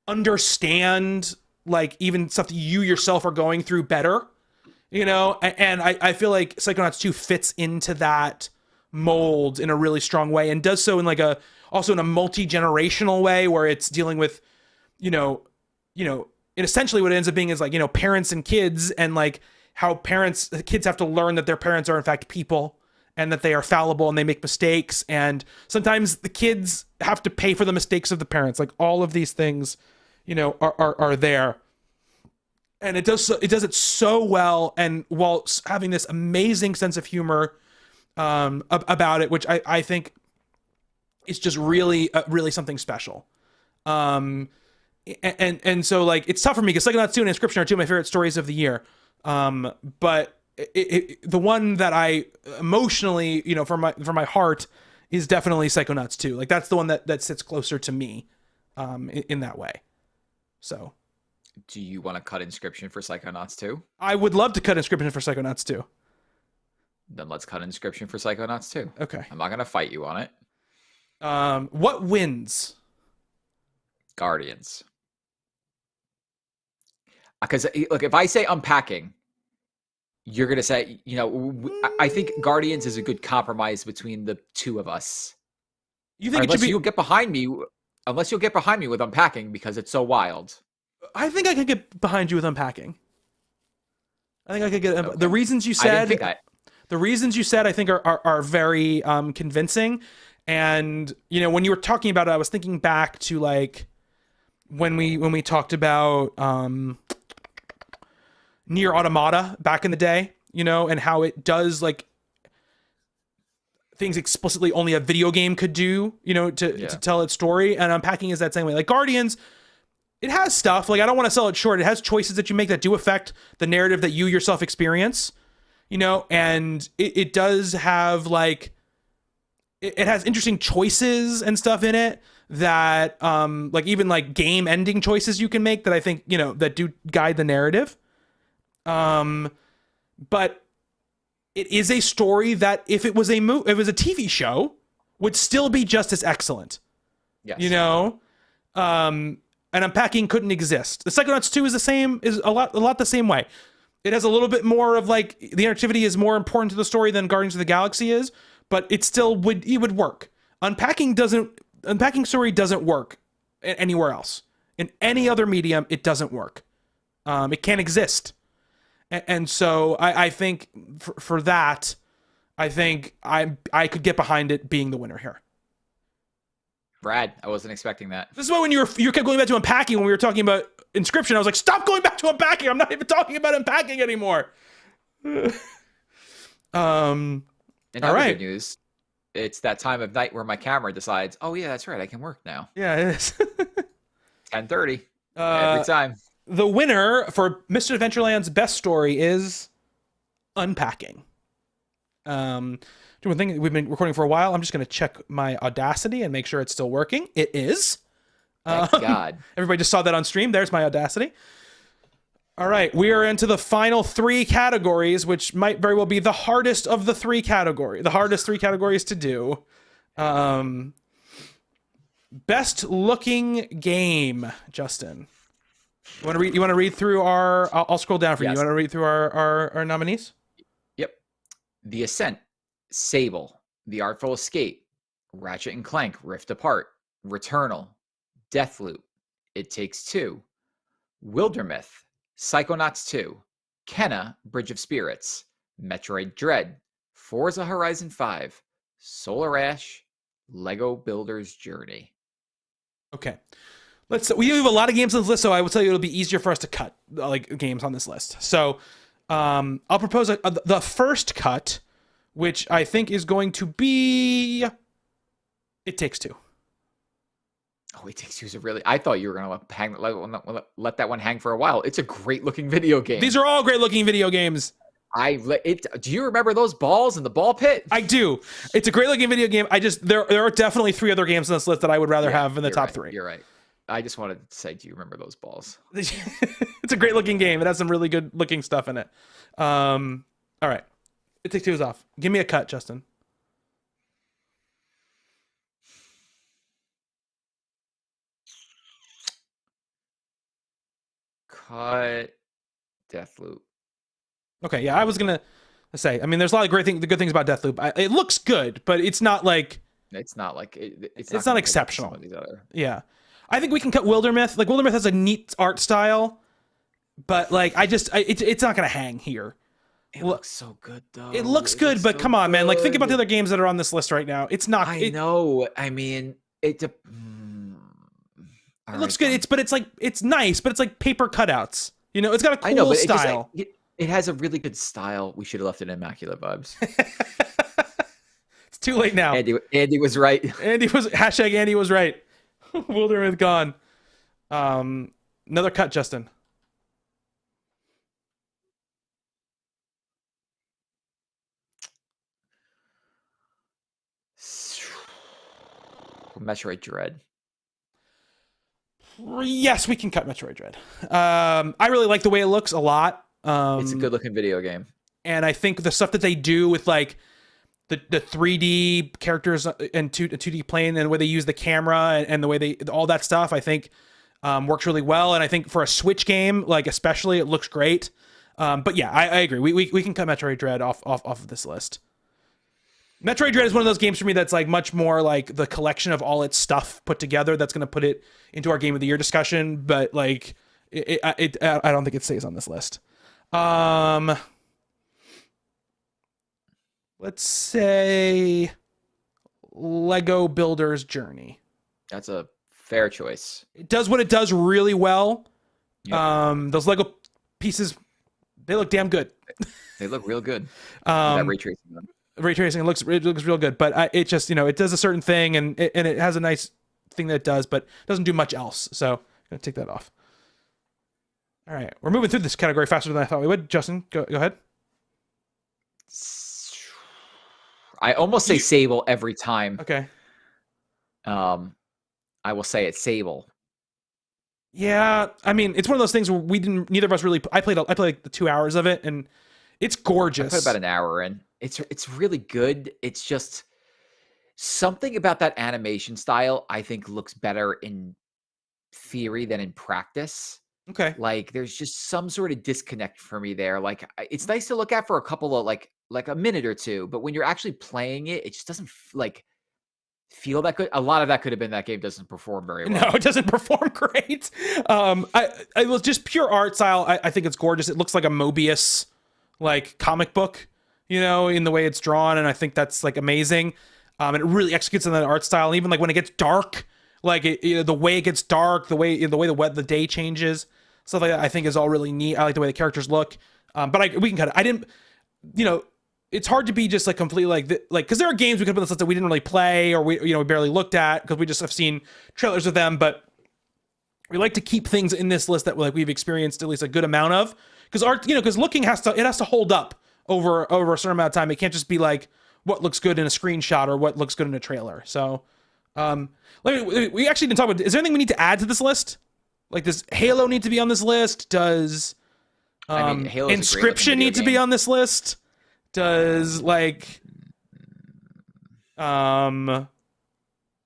Speaker 2: understand like even stuff that you yourself are going through better, and I feel like Psychonauts 2 fits into that mold in a really strong way and does so in like also in a multi-generational way where it's dealing with and essentially what it ends up being is like parents and kids and like how kids have to learn that their parents are in fact people and that they are fallible and they make mistakes, and sometimes the kids have to pay for the mistakes of the parents. Like all of these things are there, and it does it so well, and while having this amazing sense of humor about it, which I think is just really something special. And so like it's tough for me because Psychonauts 2 and Inscription are two of my favorite stories of the year. But the one that I emotionally, for my heart, is definitely Psychonauts 2. Like that's the one that sits closer to me, in that way. So,
Speaker 3: do you want to cut Inscription for Psychonauts 2?
Speaker 2: I would love to cut Inscription for Psychonauts 2.
Speaker 3: Then let's cut Inscription for Psychonauts 2.
Speaker 2: Okay.
Speaker 3: I'm not gonna fight you on it.
Speaker 2: What wins?
Speaker 3: Guardians. Because look, if I say unpacking, you're going to say, I think Guardians is a good compromise between the two of us.
Speaker 2: You think
Speaker 3: unless you'll get behind me with unpacking because it's so wild.
Speaker 2: I think I could get behind you with Unpacking. I think I could get
Speaker 3: Okay.
Speaker 2: the reasons you
Speaker 3: I didn't
Speaker 2: said.
Speaker 3: think I.
Speaker 2: The reasons you said I think are very convincing. And when you were talking about it, I was thinking back to like when we talked about Nier Automata back in the day, and how it does like things explicitly only a video game could do, to tell its story. And Unpacking is that same way. Like Guardians, it has stuff, like I don't want to sell it short. It has choices that you make that do affect the narrative that you yourself experience, and it does have like, it has interesting choices and stuff in it that, like even like game ending choices you can make that I think, that do guide the narrative. But it is a story that if it was if it was a TV show, would still be just as excellent.
Speaker 3: Yes.
Speaker 2: And Unpacking couldn't exist. The Psychonauts 2 is a lot the same way. It has a little bit more of like the interactivity is more important to the story than Guardians of the Galaxy is, but it still would work. Unpacking story doesn't work anywhere else. In any other medium, it doesn't work. It can't exist. And so I think for that, I think I could get behind it being the winner here.
Speaker 3: Brad, I wasn't expecting that.
Speaker 2: This is why when you kept going back to Unpacking when we were talking about Inscription, I was like, stop going back to Unpacking. I'm not even talking about Unpacking anymore.
Speaker 3: In
Speaker 2: all
Speaker 3: other
Speaker 2: right.
Speaker 3: good news, it's that time of night where my camera decides, oh yeah, that's right, I can work now.
Speaker 2: Yeah, it is.
Speaker 3: 10:30 every time.
Speaker 2: The winner for Misadventureland's best story is Unpacking. Doing one thing, we've been recording for a while. I'm just going to check my Audacity and make sure it's still working. It is.
Speaker 3: Thank God.
Speaker 2: Everybody just saw that on stream. There's my Audacity. All right, we are into the final 3 categories, which might very well be the hardest of the 3 categories. The hardest 3 categories to do. Best looking game, Justin. You want to read through our? I'll scroll down for you. You want to read through our nominees?
Speaker 3: Yep. The Ascent, Sable, The Artful Escape, Ratchet and Clank, Rift Apart, Returnal, Deathloop, It Takes Two, Wildermyth, Psychonauts 2, Kenna, Bridge of Spirits, Metroid Dread, Forza Horizon 5, Solar Ash, Lego Builder's Journey.
Speaker 2: Okay. We have a lot of games on this list, so I will tell you it'll be easier for us to cut like games on this list. So I'll propose the first cut, which I think is going to be It Takes Two.
Speaker 3: Oh, It Takes Two is I thought you were going to let that one hang for a while. It's a great looking video game.
Speaker 2: These are all great looking video games.
Speaker 3: Do you remember those balls in the ball pit?
Speaker 2: I do. It's a great looking video game. There are definitely 3 other games on this list that I would rather have in the top 3.
Speaker 3: You're right. I just wanted to say, do you remember those balls?
Speaker 2: It's a great looking game. It has some really good looking stuff in it. All right. It Takes Two is off. Give me a cut, Justin.
Speaker 3: Cut Deathloop.
Speaker 2: Okay, yeah, I was gonna say. I mean, there's a lot of the good things about Deathloop. It looks good, but it's not like
Speaker 3: it's not like
Speaker 2: it's not exceptional. Yeah, I think we can cut Wildermyth. Like Wildermyth has a neat art style, but like it's not gonna hang here.
Speaker 3: It looks so good though.
Speaker 2: It looks good, but come on, man. Like think about the other games that are on this list right now. It's not.
Speaker 3: I know. I mean, it
Speaker 2: looks good. It's nice, but it's like paper cutouts. It's got a cool style.
Speaker 3: It has a really good style. We should have left it in Immaculate vibes.
Speaker 2: It's too late now.
Speaker 3: Andy was right.
Speaker 2: Andy was right. Wildermyth gone. Another cut, Justin.
Speaker 3: Metroid Dread.
Speaker 2: Yes, we can cut Metroid Dread. I really like the way it looks a lot.
Speaker 3: It's a good looking video game.
Speaker 2: And I think the stuff that they do with like the 3D characters and 2D plane and the way they use the camera and the way all that stuff, I think works really well. And I think for a Switch game, like especially, it looks great. But yeah, I agree. We can cut Metroid Dread off of this list. Metroid Dread is one of those games for me that's like much more like the collection of all its stuff put together that's going to put it into our Game of the Year discussion. But like I don't think it stays on this list. Let's say Lego Builder's Journey.
Speaker 3: That's a fair choice.
Speaker 2: It does what it does really well.
Speaker 3: Yep.
Speaker 2: Those Lego pieces, they look damn good.
Speaker 3: They look real good. That ray tracing them.
Speaker 2: Ray tracing, it looks real good, but it just, it does a certain thing, and it has a nice thing that it does, but it doesn't do much else. So I'm gonna take that off. All right, we're moving through this category faster than I thought we would. Justin, go ahead.
Speaker 3: I almost say Sable every time.
Speaker 2: Okay.
Speaker 3: I will say it's Sable.
Speaker 2: Yeah, I mean, it's one of those things where neither of us really. I played like the 2 hours of it, and it's gorgeous.
Speaker 3: I put about an hour in. It's really good. It's just something about that animation style I think looks better in theory than in practice.
Speaker 2: Okay.
Speaker 3: Like there's just some sort of disconnect for me there. Like it's nice to look at for a couple of like a minute or two, but when you're actually playing it, it just doesn't feel that good. A lot of that could have been that game doesn't perform very well.
Speaker 2: No, it doesn't perform great. I was just pure art style. I think it's gorgeous. It looks like a Mobius like comic book, in the way it's drawn, and I think that's like amazing. And it really executes on that art style. And even like when it gets dark, like the way it gets dark, the way the day changes, stuff like that, I think is all really neat. I like the way the characters look. But we can cut it. I didn't, it's hard to be just like completely because there are games we could put on this list that we didn't really play or we barely looked at because we just have seen trailers of them. But we like to keep things in this list that like we've experienced at least a good amount of, because art, because looking has to hold up over a certain amount of time. It can't just be like what looks good in a screenshot or what looks good in a trailer. So, we actually didn't talk about. Is there anything we need to add to this list? Like, does Halo need to be on this list? Does Inscription need to be on this list? Does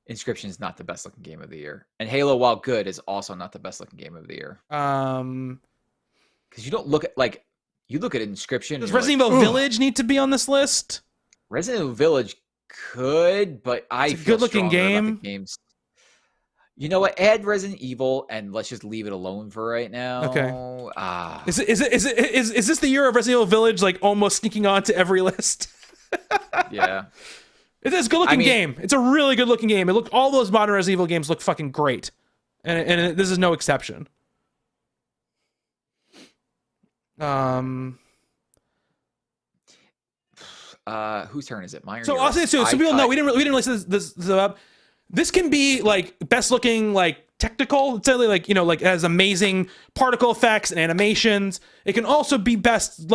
Speaker 3: Inscription is not the best looking game of the year, and Halo, while good, is also not the best looking game of the year. Because you don't look at you look at Inscription.
Speaker 2: Does Resident Evil Village need to be on this list?
Speaker 3: Resident Evil Village could, but it's a
Speaker 2: good looking game.
Speaker 3: Games. You know what? Add Resident Evil and let's just leave it alone for right now.
Speaker 2: Okay. Is this the year of Resident Evil Village almost sneaking onto every list?
Speaker 3: Yeah.
Speaker 2: It is a good looking game. It's a really good looking game. All those modern Resident Evil games look fucking great. And this is no exception.
Speaker 3: Whose turn is it? Mine or
Speaker 2: so
Speaker 3: yours?
Speaker 2: I'll say so people know we didn't really list this up. This can be best looking technical. It's really it has amazing particle effects and animations. It can also be best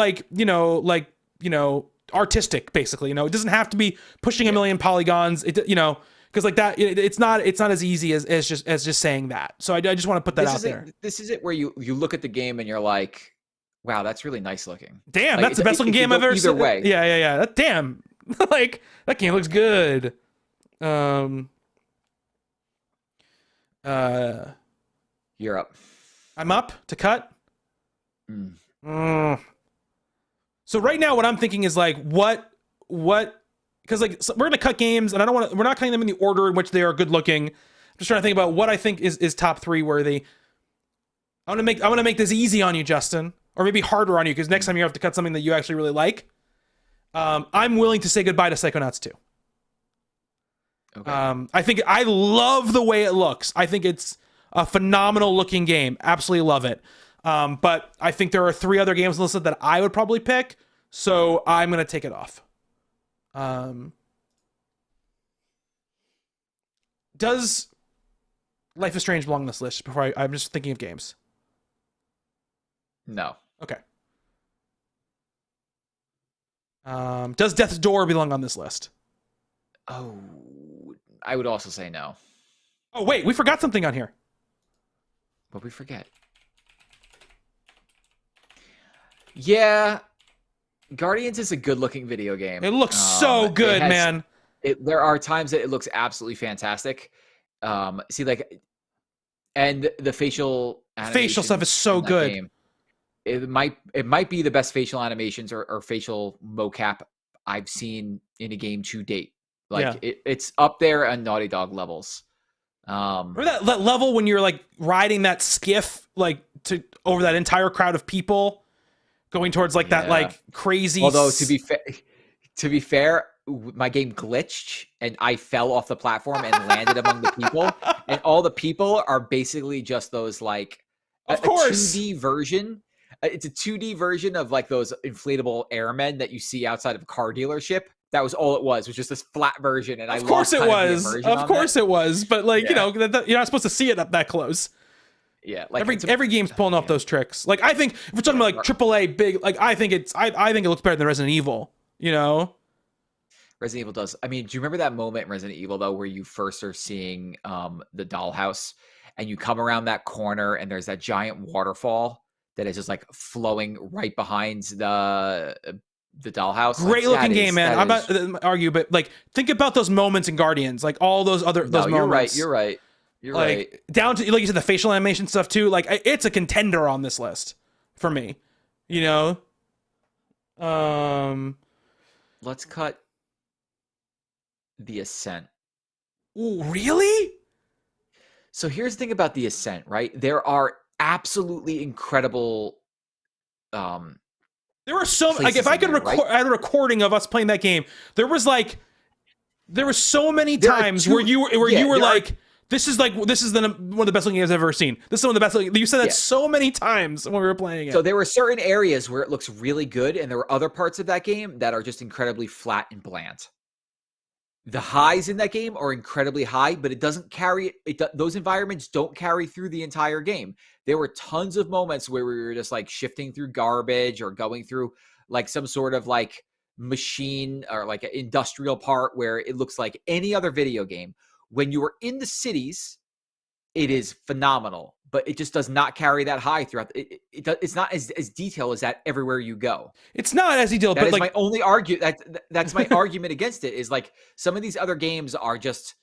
Speaker 2: artistic, basically. It doesn't have to be pushing a million polygons. Because it's not as easy as just saying that. So I just want to put that out there.
Speaker 3: This is it where you look at the game and you're like, wow, that's really nice looking.
Speaker 2: Damn, that's the best looking game I've ever seen.
Speaker 3: Either way.
Speaker 2: Yeah. Damn. That game looks good.
Speaker 3: You're up.
Speaker 2: I'm up to cut. So right now what I'm thinking is what because so we're gonna cut games and we're not cutting them in the order in which they are good looking. I'm just trying to think about what I think is top 3 worthy. I want to make this easy on you, Justin, or maybe harder on you, because next time you have to cut something that you actually really like. I'm willing to say goodbye to Psychonauts 2.
Speaker 3: Okay.
Speaker 2: I think I love the way it looks. I think it's a phenomenal looking game. Absolutely love it. But I think there are 3 other games listed that I would probably pick, so I'm gonna take it off. Does Life is Strange belong on this list? Before I'm just thinking of games.
Speaker 3: No.
Speaker 2: Okay. Does Death's Door belong on this list?
Speaker 3: Oh, I would also say no.
Speaker 2: Oh wait, we forgot something on here.
Speaker 3: What we forget? Yeah, Guardians is a good-looking video game.
Speaker 2: It looks so good, man.
Speaker 3: There are times that it looks absolutely fantastic. And the facial
Speaker 2: stuff is so good.
Speaker 3: Game, it might be the best facial animations or facial mocap I've seen in a game to date. It's up there on Naughty Dog levels.
Speaker 2: Remember that level when you're riding that skiff to over that entire crowd of people going towards like that like crazy.
Speaker 3: Although to be fair, my game glitched and I fell off the platform and landed among the people, and all the people are basically just those like
Speaker 2: of course
Speaker 3: 2D version. It's a 2D version of like those inflatable airmen that you see outside of a car dealership. That was all it was just this flat version, and
Speaker 2: of course it was. Of course it was, but like you know, you're not supposed to see it up that close.
Speaker 3: Yeah, like
Speaker 2: every game's pulling off those tricks. Like I think if we're talking about like AAA big, like I think I think it looks better than Resident Evil. You know,
Speaker 3: Resident Evil does. I mean, do you remember that moment in Resident Evil though, where you first are seeing the dollhouse, and you come around that corner, and there's that giant waterfall that is just like flowing right behind the dollhouse.
Speaker 2: Great looking game, man. I'm not argue, but like think about those moments in Guardians, like all those moments.
Speaker 3: You're right. You're right.
Speaker 2: Down to like you said, the facial animation stuff too. Like it's a contender on this list for me. You know.
Speaker 3: Let's cut The Ascent.
Speaker 2: Ooh, really?
Speaker 3: So here's the thing about The Ascent, right? There are absolutely incredible.
Speaker 2: There were so like if I could record, I had a recording of us playing that game. There were so many times where you were like, this is one of the best looking games I've ever seen. This is one of the best looking. You said that so many times when we were playing it.
Speaker 3: So there were certain areas where it looks really good, and there were other parts of that game that are just incredibly flat and bland. The highs in that game are incredibly high, but it doesn't carry those environments don't carry through the entire game. There were tons of moments where we were just like shifting through garbage or going through like some sort of like machine or like an industrial part where it looks like any other video game. When you are in the cities, it is phenomenal, but it just does not carry that high throughout. It's not as detailed as that everywhere you go.
Speaker 2: It's not as detailed,
Speaker 3: but
Speaker 2: like
Speaker 3: my only that's my argument against it is like some of these other games are just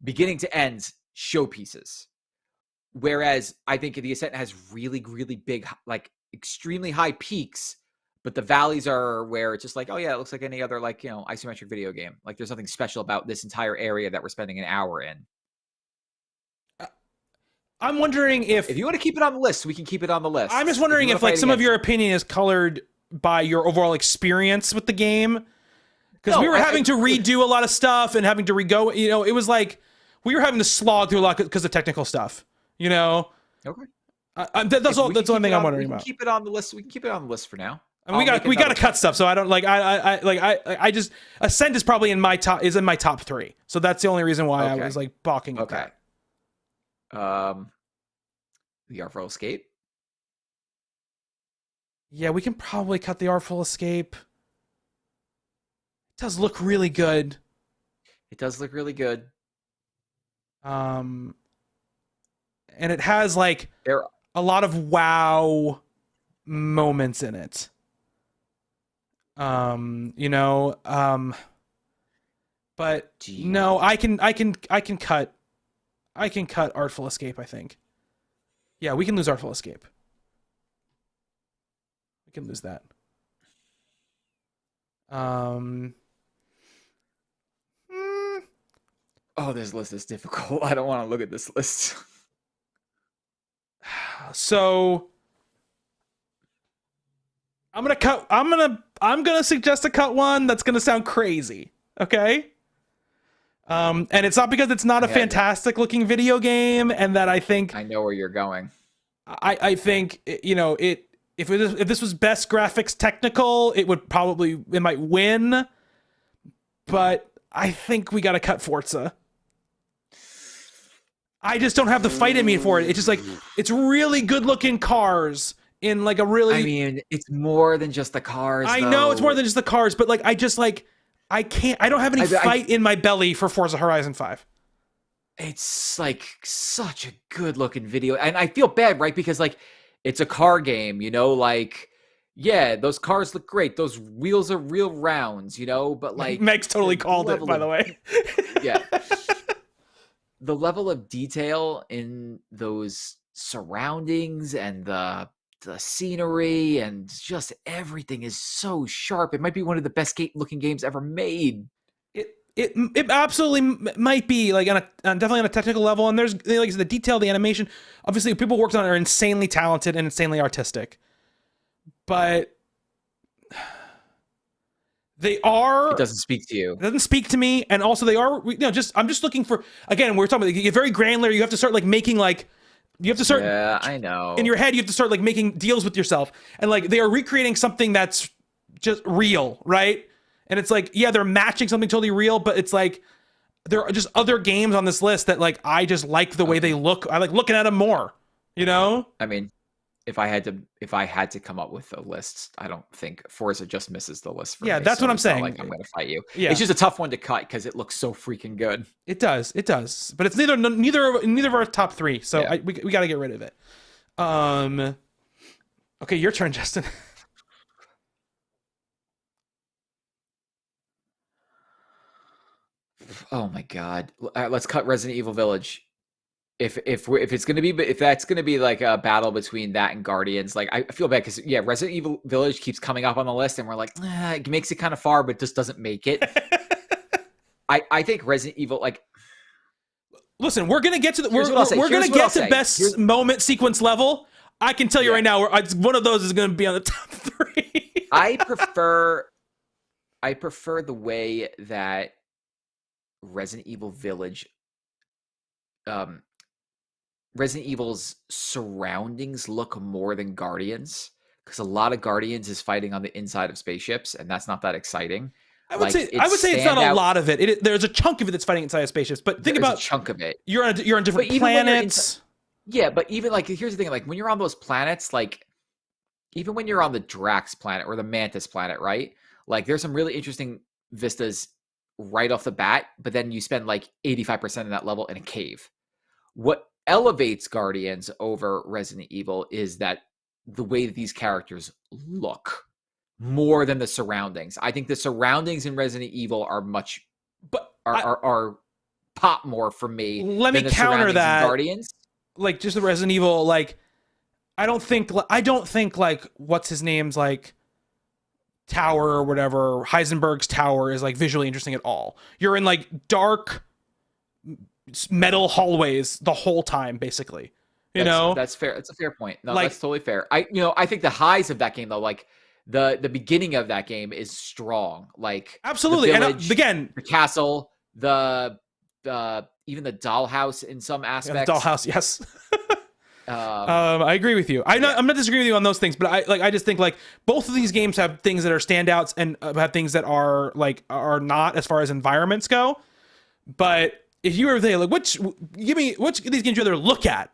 Speaker 3: beginning to end showpieces. Whereas I think The Ascent has really, really big, like extremely high peaks, but the valleys are where it's just like, oh yeah, it looks like any other like, you know, isometric video game. Like there's nothing special about this entire area that we're spending an hour in.
Speaker 2: I'm wondering if
Speaker 3: you want to keep it on the list, we can keep it on the list.
Speaker 2: I'm just wondering if like some of your opinion is colored by your overall experience with the game. Because we were having to redo a lot of stuff and having to re-go, you know, it was like we were having to slog through a lot because of technical stuff, you know?
Speaker 3: Okay.
Speaker 2: That's the only thing I'm wondering about.
Speaker 3: Keep it on the list. We can keep it on the list for now.
Speaker 2: And we got to cut stuff, so I don't like I just Ascent is probably in my top 3. So that's the only reason why I was like balking at that.
Speaker 3: The Artful Escape.
Speaker 2: Yeah, we can probably cut the Artful Escape. It does look really good.
Speaker 3: It does look really good.
Speaker 2: And it has like a lot of wow moments in it. You know, but no, I can cut Artful Escape, I think. Yeah, we can lose Artful Escape. We can lose that.
Speaker 3: Oh, this list is difficult. I don't want to look at this list.
Speaker 2: So I'm gonna suggest a cut one that's gonna sound crazy. Okay. And it's not because it's not a fantastic looking video game, and that I think
Speaker 3: I know where you're going.
Speaker 2: I think you know it. If this was best graphics technical, it might win. But I think we got to cut Forza. I just don't have the fight in me for it. It's just like it's really good looking cars in like a really.
Speaker 3: I mean, it's more than just the cars.
Speaker 2: I know it's more than just the cars, but like I don't have any fight in my belly for Forza Horizon 5.
Speaker 3: It's like such a good looking video. And I feel bad, right? Because like it's a car game, you know, like, yeah, those cars look great. Those wheels are real rounds, you know, but like
Speaker 2: Meg's totally called it, by the way.
Speaker 3: Yeah. The level of detail in those surroundings and the scenery and just everything is so sharp. It might be one of the best looking games ever made.
Speaker 2: It absolutely might be like definitely on a technical level, and there's like the detail, the animation. Obviously, people who worked on it are insanely talented and insanely artistic, but they are.
Speaker 3: It doesn't speak to you.
Speaker 2: It doesn't speak to me, and also they are. I'm just looking for. Again, we're talking about you get very granular. You have to start like making like. You have to start.
Speaker 3: Yeah, I know.
Speaker 2: In your head, you have to start like making deals with yourself, and like they are recreating something that's just real, right? And it's like, yeah, they're matching something totally real, but it's like there are just other games on this list that like I just like the way they look. I like looking at them more, you know?
Speaker 3: I mean, if I had to come up with a list, I don't think Forza just misses the list for me.
Speaker 2: Yeah, that's
Speaker 3: so
Speaker 2: what I'm
Speaker 3: it's not
Speaker 2: saying.
Speaker 3: Like I'm going to fight you.
Speaker 2: Yeah.
Speaker 3: It's just a tough one to cut because it looks so freaking good.
Speaker 2: It does, but it's neither of our top three, so yeah. We got to get rid of it. Okay, your turn, Justin.
Speaker 3: Oh my god, let's cut Resident Evil Village. If that's gonna be like a battle between that and Guardians, like I feel bad because Resident Evil Village keeps coming up on the list, and we're like, it makes it kind of far, but just doesn't make it. I think Resident Evil, like,
Speaker 2: listen, we're gonna get to the we're gonna get to best moment sequence level. I can tell you right now, one of those is gonna be on the top 3.
Speaker 3: I prefer the way that Resident Evil Village, Resident Evil's surroundings look more than Guardians, because a lot of Guardians is fighting on the inside of spaceships, and that's not that exciting.
Speaker 2: I would say it's not a lot of it. There's a chunk of it that's fighting inside of spaceships, but think about
Speaker 3: a chunk of it.
Speaker 2: You're on different planets.
Speaker 3: But even like here's the thing: like when you're on those planets, like even when you're on the Drax planet or the Mantis planet, right? Like there's some really interesting vistas right off the bat, but then you spend like 85% of that level in a cave. What elevates Guardians over Resident Evil is that the way that these characters look more than the surroundings. I think the surroundings in Resident Evil are are pop more for me.
Speaker 2: Let me counter that.
Speaker 3: Guardians,
Speaker 2: like just the Resident Evil, like I don't think like what's his name's like tower or whatever, Heisenberg's tower is like visually interesting at all. You're in like dark metal hallways the whole time, basically. That's fair. It's a fair point.
Speaker 3: No, that's totally fair. I think the highs of that game though, like the beginning of that game is strong. Like
Speaker 2: absolutely,
Speaker 3: the village,
Speaker 2: and again,
Speaker 3: the castle, the even the dollhouse in some aspects.
Speaker 2: Yeah, the dollhouse, yes. I agree with you. I'm not disagreeing with you on those things, but I just think like both of these games have things that are standouts and have things that are not as far as environments go. But if you were thinking like which of these games you rather look at,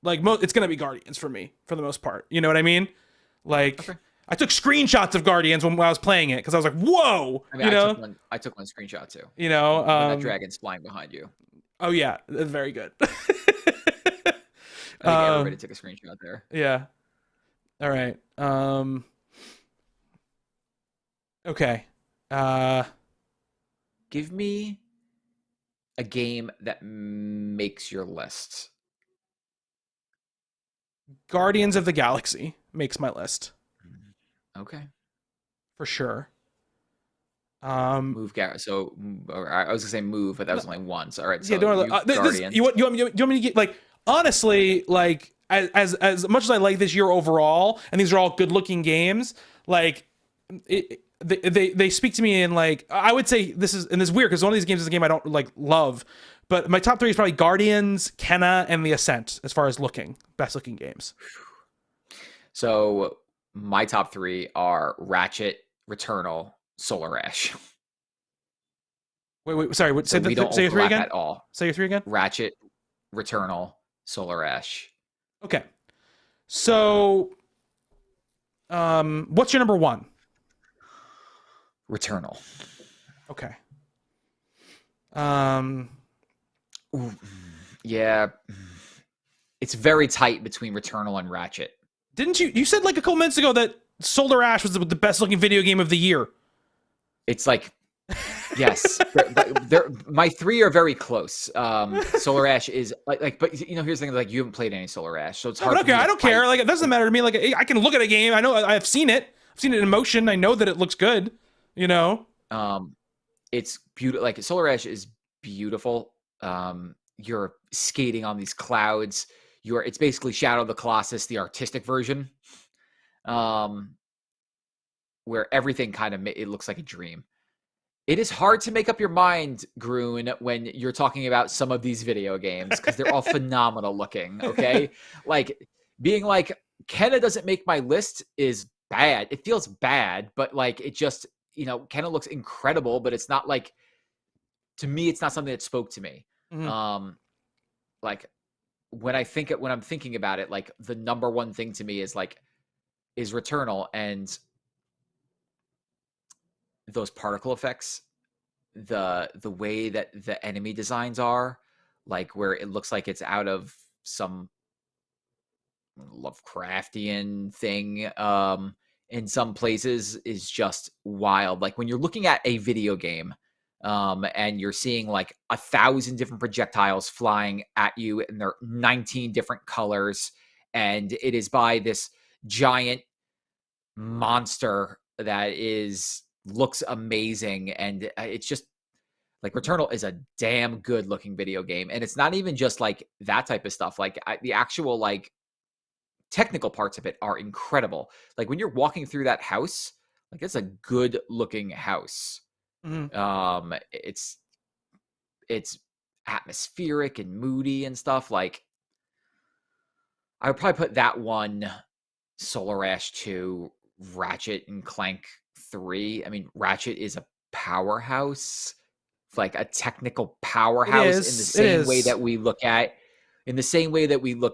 Speaker 2: like it's gonna be Guardians for me for the most part. You know what I mean? Like okay. I took screenshots of Guardians when I was playing it because I was like, whoa. I mean,
Speaker 3: I took one screenshot too.
Speaker 2: You know,
Speaker 3: when that dragon's flying behind you.
Speaker 2: Oh yeah, that's very good.
Speaker 3: I think everybody took a screenshot there.
Speaker 2: Yeah. All right. Okay.
Speaker 3: Give me a game that makes your list.
Speaker 2: Guardians of the Galaxy makes my list.
Speaker 3: Okay.
Speaker 2: For sure.
Speaker 3: Move, so I was gonna say move, but that was only one. So all right. So
Speaker 2: Guardians. You want me to get like honestly, like as much as I like this year overall, and these are all good looking games, like they speak to me in like I would say this is weird because one of these games is a game I don't like love, but my top 3 is probably Guardians, Kenna, and The Ascent as far as best looking games.
Speaker 3: So my top 3 are Ratchet, Returnal, Solar Ash.
Speaker 2: Wait, sorry. Say your 3 again.
Speaker 3: At all.
Speaker 2: Say your 3 again.
Speaker 3: Ratchet, Returnal, Solar Ash.
Speaker 2: Okay. So, what's your number 1?
Speaker 3: Returnal.
Speaker 2: Okay.
Speaker 3: Ooh, yeah. It's very tight between Returnal and Ratchet.
Speaker 2: Didn't you said like a couple minutes ago that Solar Ash was the best looking video game of the year?
Speaker 3: It's like, yes, my 3 are very close. Solar Ash is like, but here's the thing: like, you haven't played any Solar Ash, so it's hard.
Speaker 2: I don't care. Like, it doesn't matter to me. Like, I can look at a game. I know I've seen it. I've seen it in motion. I know that it looks good.
Speaker 3: it's beautiful. Like Solar Ash is beautiful. You're skating on these clouds. It's basically Shadow of the Colossus, the artistic version, where everything kind of it looks like a dream. It is hard to make up your mind, Groon, when you're talking about some of these video games because they're all phenomenal looking. Okay, like being like Kenna doesn't make my list is bad. It feels bad, but like it just Kenna looks incredible, but it's not like, to me, it's not something that spoke to me. Like when I'm thinking about it, like the number one thing to me is Returnal, and those particle effects, the way that the enemy designs are, like where it looks like it's out of some Lovecraftian thing in some places, is just wild. Like when you're looking at a video game and you're seeing like 1,000 different projectiles flying at you, and they're 19 different colors, and it is by this giant monster that looks amazing, and it's just like Returnal is a damn good looking video game. And it's not even just like that type of stuff. Like the actual like technical parts of it are incredible. Like when you're walking through that house, like it's a good looking house. It's atmospheric and moody and stuff. Like I would probably put that one, Solar Ash 2, Ratchet and Clank 3. I mean, Ratchet is a powerhouse, like a technical powerhouse, in the same way that we look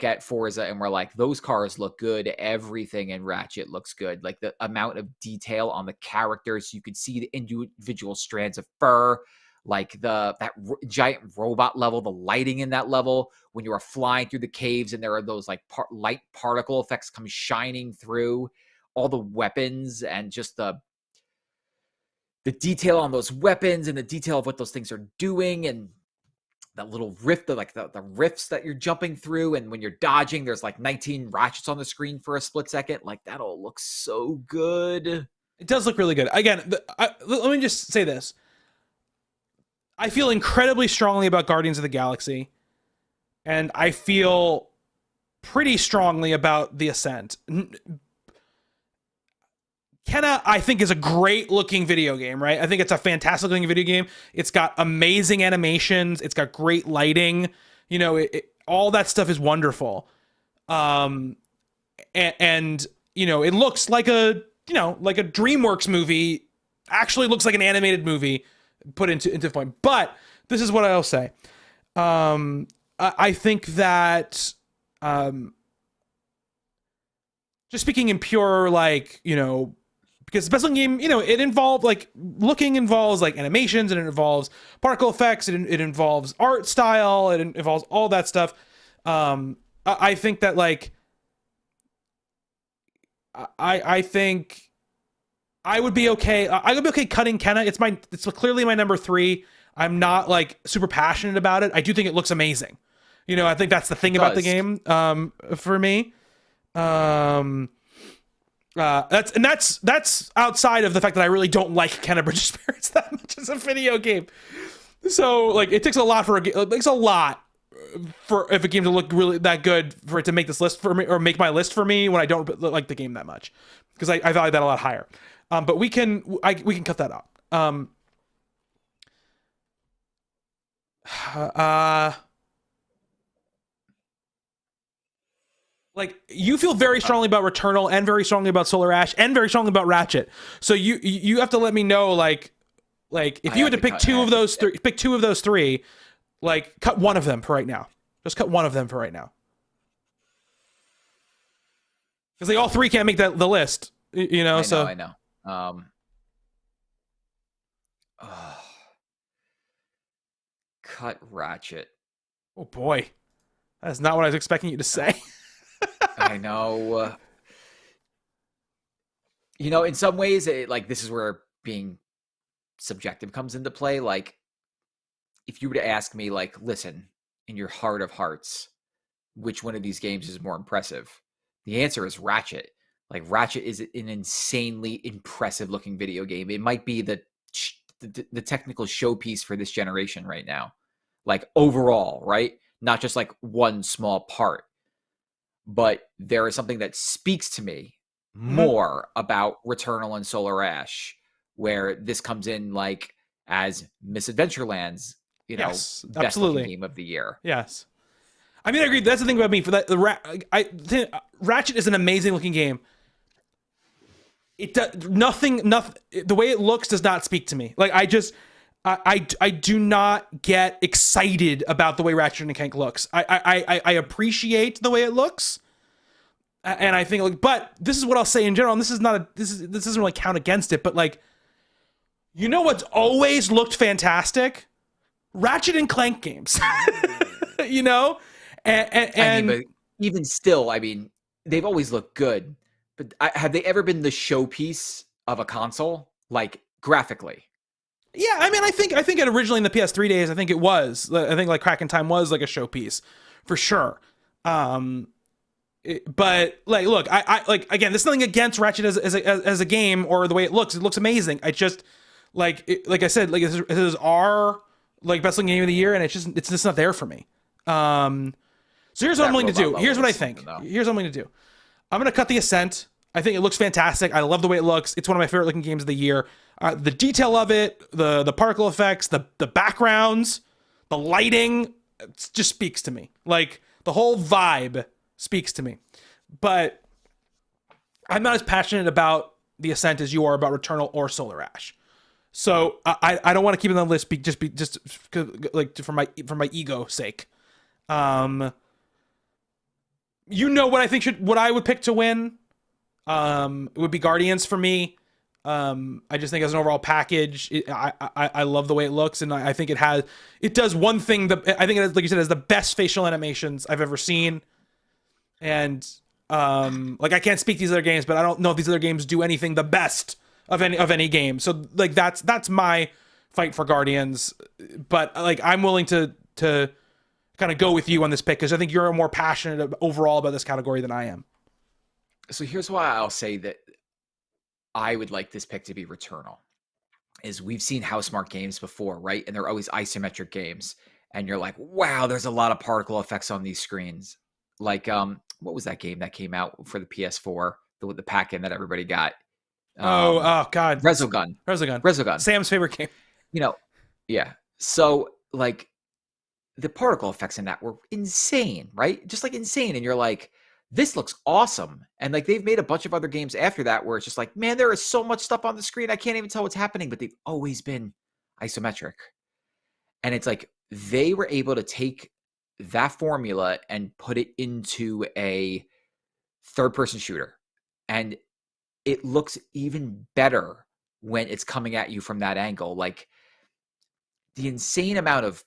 Speaker 3: at Forza, and we're like, those cars look good. Everything in Ratchet looks good. Like the amount of detail on the characters, you could see the individual strands of fur, like that giant robot level, the lighting in that level when you are flying through the caves, and there are those like light particle effects come shining through all the weapons, and just the detail on those weapons, and the detail of what those things are doing, and that little rift, like the rifts that you're jumping through, and when you're dodging, there's like 19 ratchets on the screen for a split second. Like that all looks so good.
Speaker 2: It does look really good. Again, let me just say this. I feel incredibly strongly about Guardians of the Galaxy, and I feel pretty strongly about The Ascent. Kenna, I think, is a great looking video game, right? I think it's a fantastic looking video game. It's got amazing animations. It's got great lighting. All that stuff is wonderful. And it looks like a DreamWorks movie. Actually looks like an animated movie put into point. But this is what I'll say. I think that just speaking in pure, because the best game, it involved involves like animations, and it involves particle effects, it involves art style, it involves all that stuff. I think that I think I would be okay. I would be okay cutting Kenna. It's clearly my number 3. I'm not super passionate about it. I do think it looks amazing. I think that's the thing about the game for me. That's outside of the fact that I really don't like Kenna Bridge of Spirits that much as a video game. So it takes a lot for if a game to look really that good for it to make this list for me, or make my list for me, when I don't like the game that much, because I value that a lot higher. But we can cut that out. You feel very strongly about Returnal, and very strongly about Solar Ash, and very strongly about Ratchet. So you have to let me know, if you had to pick two of those three, cut one of them for right now. Just cut one of them for right now, because they all three can't make the list. I know.
Speaker 3: Cut Ratchet.
Speaker 2: Oh boy, that's not what I was expecting you to say.
Speaker 3: I know. In some ways, this is where being subjective comes into play. If you were to ask me, listen, in your heart of hearts, which one of these games is more impressive? The answer is Ratchet. Ratchet is an insanely impressive looking video game. It might be the the technical showpiece for this generation right now, like overall, right? Not just like one small part, but there is something that speaks to me more about Returnal and Solar Ash, where this comes in like as Misadventureland's,
Speaker 2: Yes,
Speaker 3: best looking game of the year.
Speaker 2: Yes. I mean, I agree. That's the thing about me. For that, I think Ratchet is an amazing looking game. It does nothing. The way it looks does not speak to me. Like I do not get excited about the way Ratchet and Clank looks. I appreciate the way it looks, and I think like, but this is what I'll say in general. And this doesn't really count against it. But like, what's always looked fantastic? Ratchet and Clank games. And
Speaker 3: but even still, I mean, they've always looked good. But have they ever been the showpiece of a console, like graphically?
Speaker 2: Yeah, I mean, I think it originally in the PS3 days, I think it was. I think like Crack in Time was like a showpiece, for sure. But like, look, I like again, there's nothing against Ratchet as a game or the way it looks. It looks amazing. I just like I said, like this is our like best looking game of the year, and it's just not there for me. So here's what I'm willing to do. Here's what I think. Here's what I'm going to do. I'm going to cut the Ascent. I think it looks fantastic. I love the way it looks. It's one of my favorite looking games of the year. The detail of it, the particle effects, the backgrounds, the lighting, it just speaks to me. Like the whole vibe speaks to me. But I'm not as passionate about the Ascent as you are about Returnal or Solar Ash. So I don't want to keep it on the list just like for my ego's sake. What I would pick to win. It would be Guardians for me. I just think as an overall package, I love the way it looks, and I think it does one thing that I think it has, like you said, has the best facial animations I've ever seen. And like I can't speak to these other games, but I don't know if these other games do anything the best of any game. So like that's my fight for Guardians. But like I'm willing to kind of go with you on this pick because I think you're more passionate overall about this category than I am.
Speaker 3: So here's why I'll say that I would like this pick to be Returnal. Is we've seen Housemarque games before, right? And they're always isometric games. And you're like, wow, there's a lot of particle effects on these screens. Like, what was that game that came out for the PS4? The pack-in that everybody got.
Speaker 2: Oh God.
Speaker 3: Resogun.
Speaker 2: Sam's favorite game.
Speaker 3: Yeah. So like the particle effects in that were insane, right? Just like insane. And you're like, this looks awesome. And like they've made a bunch of other games after that where it's just like, man, there is so much stuff on the screen. I can't even tell what's happening, but they've always been isometric. And it's like they were able to take that formula and put it into a third-person shooter. And it looks even better when it's coming at you from that angle. Like the insane amount of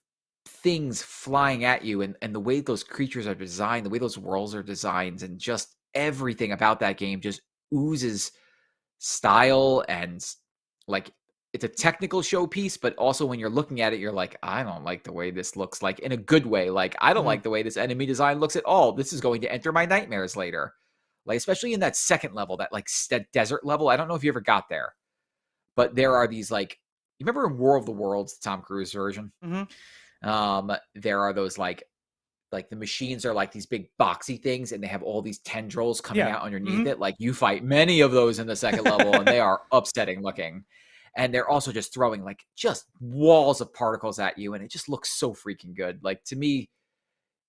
Speaker 3: things flying at you and the way those creatures are designed, the way those worlds are designed, and just everything about that game just oozes style. And like it's a technical showpiece, but also when you're looking at it, you're like, I don't like the way this looks, like in a good way. Like I don't like the way this enemy design looks at all. This is going to enter my nightmares later. Like especially in that second level, that like desert level. I don't know if you ever got there, but there are these like, you remember in War of the Worlds, the Tom Cruise version?
Speaker 2: Mm-hmm.
Speaker 3: There are those like the machines are like these big boxy things, and they have all these tendrils coming out underneath it. Like you fight many of those in the second level, and they are upsetting looking. And they're also just throwing like just walls of particles at you, and it just looks so freaking good. Like to me,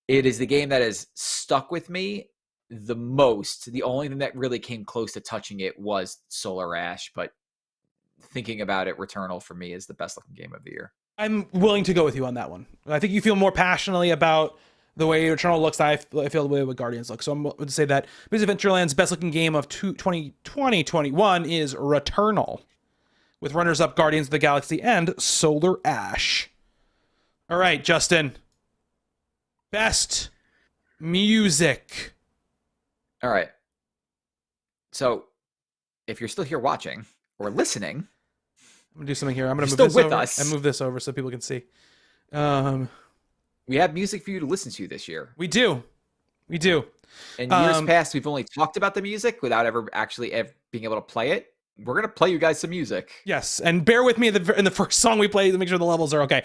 Speaker 3: it is the game that has stuck with me the most. The only thing that really came close to touching it was Solar Ash, but thinking about it, Returnal for me is the best looking game of the year.
Speaker 2: I'm willing to go with you on that one. I think you feel more passionately about the way Returnal looks than I feel the way what Guardians look. So I'm going to say that Misadventureland's best looking game of 2021 is Returnal, with runners-up Guardians of the Galaxy and Solar Ash. All right, Justin. Best music.
Speaker 3: All right. So if you're still here watching or listening,
Speaker 2: I'm going to do something here. I'm going to
Speaker 3: move
Speaker 2: this
Speaker 3: with
Speaker 2: over
Speaker 3: us.
Speaker 2: and move this over so people can see.
Speaker 3: We have music for you to listen to this year.
Speaker 2: We do.
Speaker 3: In years past, we've only talked about the music without ever actually being able to play it. we're gonna play you guys some music.
Speaker 2: Yes, and bear with me in the first song we play to make sure the levels are okay.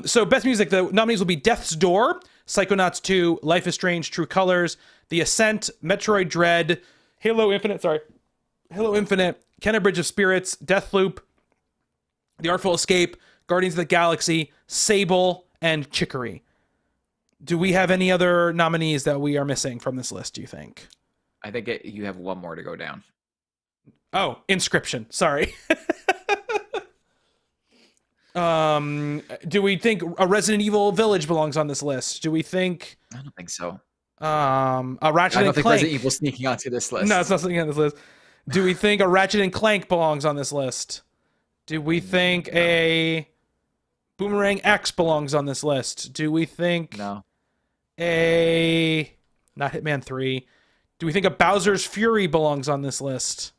Speaker 2: So best music, the nominees will be Death's Door, Psychonauts 2, Life is Strange, True Colors, The Ascent, Metroid Dread, Halo Infinite, Kenna Bridge of Spirits, Deathloop, The Artful Escape, Guardians of the Galaxy, Sable, and Chicory. Do we have any other nominees that we are missing from this list, do you think?
Speaker 3: I think you have one more to go down.
Speaker 2: Oh, Inscription. Sorry. Do we think a Resident Evil Village belongs on this list? Do we think
Speaker 3: I don't think so.
Speaker 2: A Ratchet
Speaker 3: I don't
Speaker 2: and
Speaker 3: think
Speaker 2: Clank?
Speaker 3: Resident Evil sneaking onto this list.
Speaker 2: No, it's not something on this list. Do we think a Ratchet and Clank belongs on this list? Do we think a Boomerang X belongs on this list? Do we think
Speaker 3: No.
Speaker 2: not Hitman 3? Do we think a Bowser's Fury belongs on this list?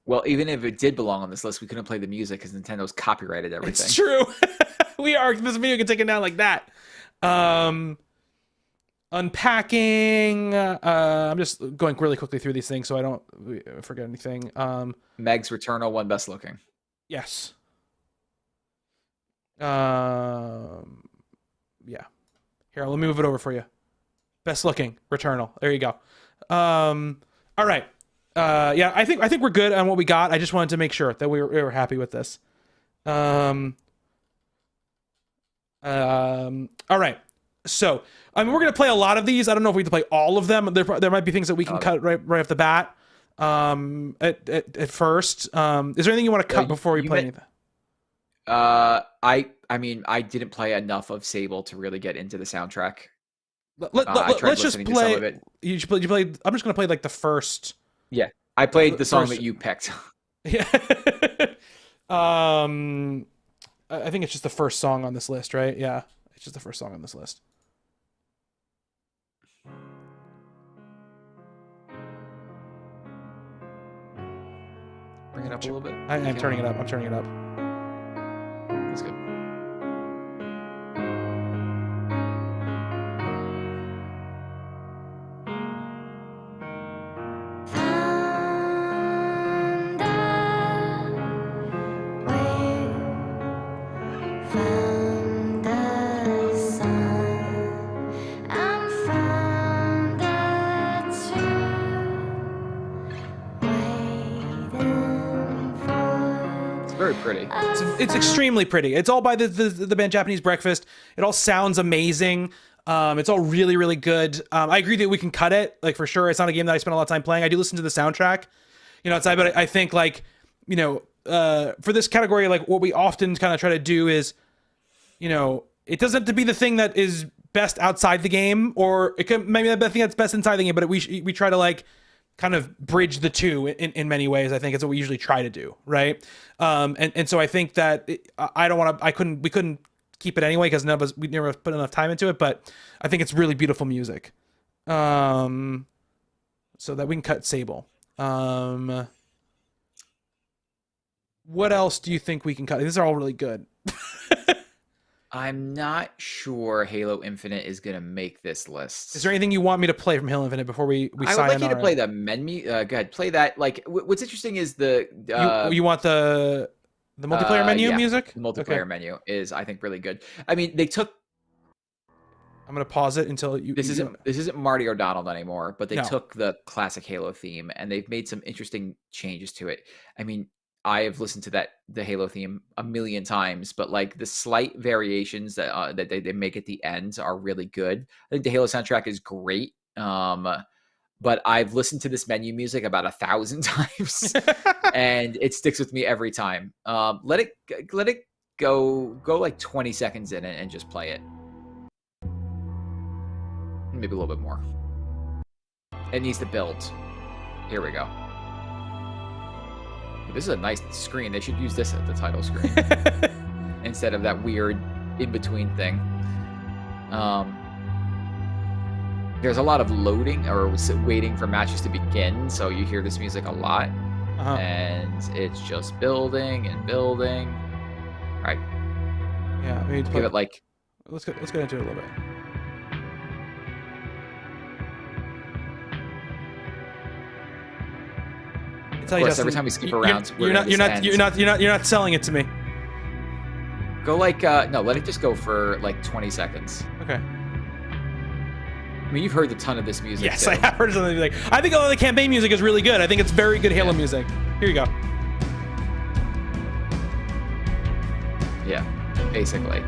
Speaker 3: Well, even if it did belong on this list, we couldn't play the music because Nintendo's copyrighted everything.
Speaker 2: It's true. This video can take it down like that. Unpacking. I'm just going really quickly through these things so I don't forget anything.
Speaker 3: Meg's Returnal won Best Looking.
Speaker 2: Yes. Yeah. Here, let me move it over for you. Best Looking, Returnal. There you go. All right. Yeah, I think we're good on what we got. I just wanted to make sure that we were happy with this. All right. So, I mean, we're gonna play a lot of these. I don't know if we have to play all of them. There might be things that we can cut right off the bat. At first, is there anything you want to cut before we play anything?
Speaker 3: I mean, I didn't play enough of Sable to really get into the soundtrack.
Speaker 2: Let's just play. You play. I'm just gonna play like the first.
Speaker 3: Yeah, I played the song that you picked.
Speaker 2: Yeah. I think it's just the first song on this list, right? Yeah, it's just the first song on this list.
Speaker 3: Bring it up a little bit.
Speaker 2: I'm turning it up. I'm turning it up.
Speaker 3: That's good. Very pretty.
Speaker 2: It's extremely pretty. It's all by the band Japanese Breakfast. It all sounds amazing. It's all really, really good. I agree that we can cut it, like, for sure. It's not a game that I spend a lot of time playing. I do listen to the soundtrack, outside, but I think, like, for this category, like, what we often kind of try to do is, it doesn't have to be the thing that is best outside the game, or it can maybe the thing that's best inside the game, but we try to, like, kind of bridge the two in many ways. I think it's what we usually try to do, right? And so I think that we couldn't keep it anyway because we never put enough time into it, but I think it's really beautiful music. So that we can cut Sable. What else do you think we can cut? These are all really good.
Speaker 3: I'm not sure Halo Infinite is going to make this list.
Speaker 2: Is there anything you want me to play from Halo Infinite before we sign?
Speaker 3: I would like you to play the menu. Go ahead, play that. Like, what's interesting is the
Speaker 2: you want the multiplayer menu music?
Speaker 3: The multiplayer menu is, I think, really good. I mean, they took.
Speaker 2: I'm gonna pause it until you.
Speaker 3: This isn't Marty or Donald anymore, but they took the classic Halo theme and they've made some interesting changes to it. I mean, I have listened to the Halo theme a million times, but like the slight variations that they make at the end are really good. I think the Halo soundtrack is great. But I've listened to this menu music about 1,000 times and it sticks with me every time. Let it go like 20 seconds in it and just play it. Maybe a little bit more. It needs to build. Here we go. This is a nice screen. They should use this at the title screen instead of that weird in-between thing. There's a lot of loading or waiting for matches to begin, so you hear this music a lot. And it's just building and building. All right.
Speaker 2: Yeah, we need to
Speaker 3: give it like.
Speaker 2: Let's get into it a little bit. tell you,
Speaker 3: course,
Speaker 2: Justin,
Speaker 3: every time we skip around,
Speaker 2: you're not selling it to me.
Speaker 3: Go like no, let it just go for like 20 seconds.
Speaker 2: Okay.
Speaker 3: I mean, you've heard a ton of this music.
Speaker 2: Yes,
Speaker 3: too.
Speaker 2: I have heard something like. I think all the campaign music is really good. I think it's very good Halo music. Here you go.
Speaker 3: Yeah, basically.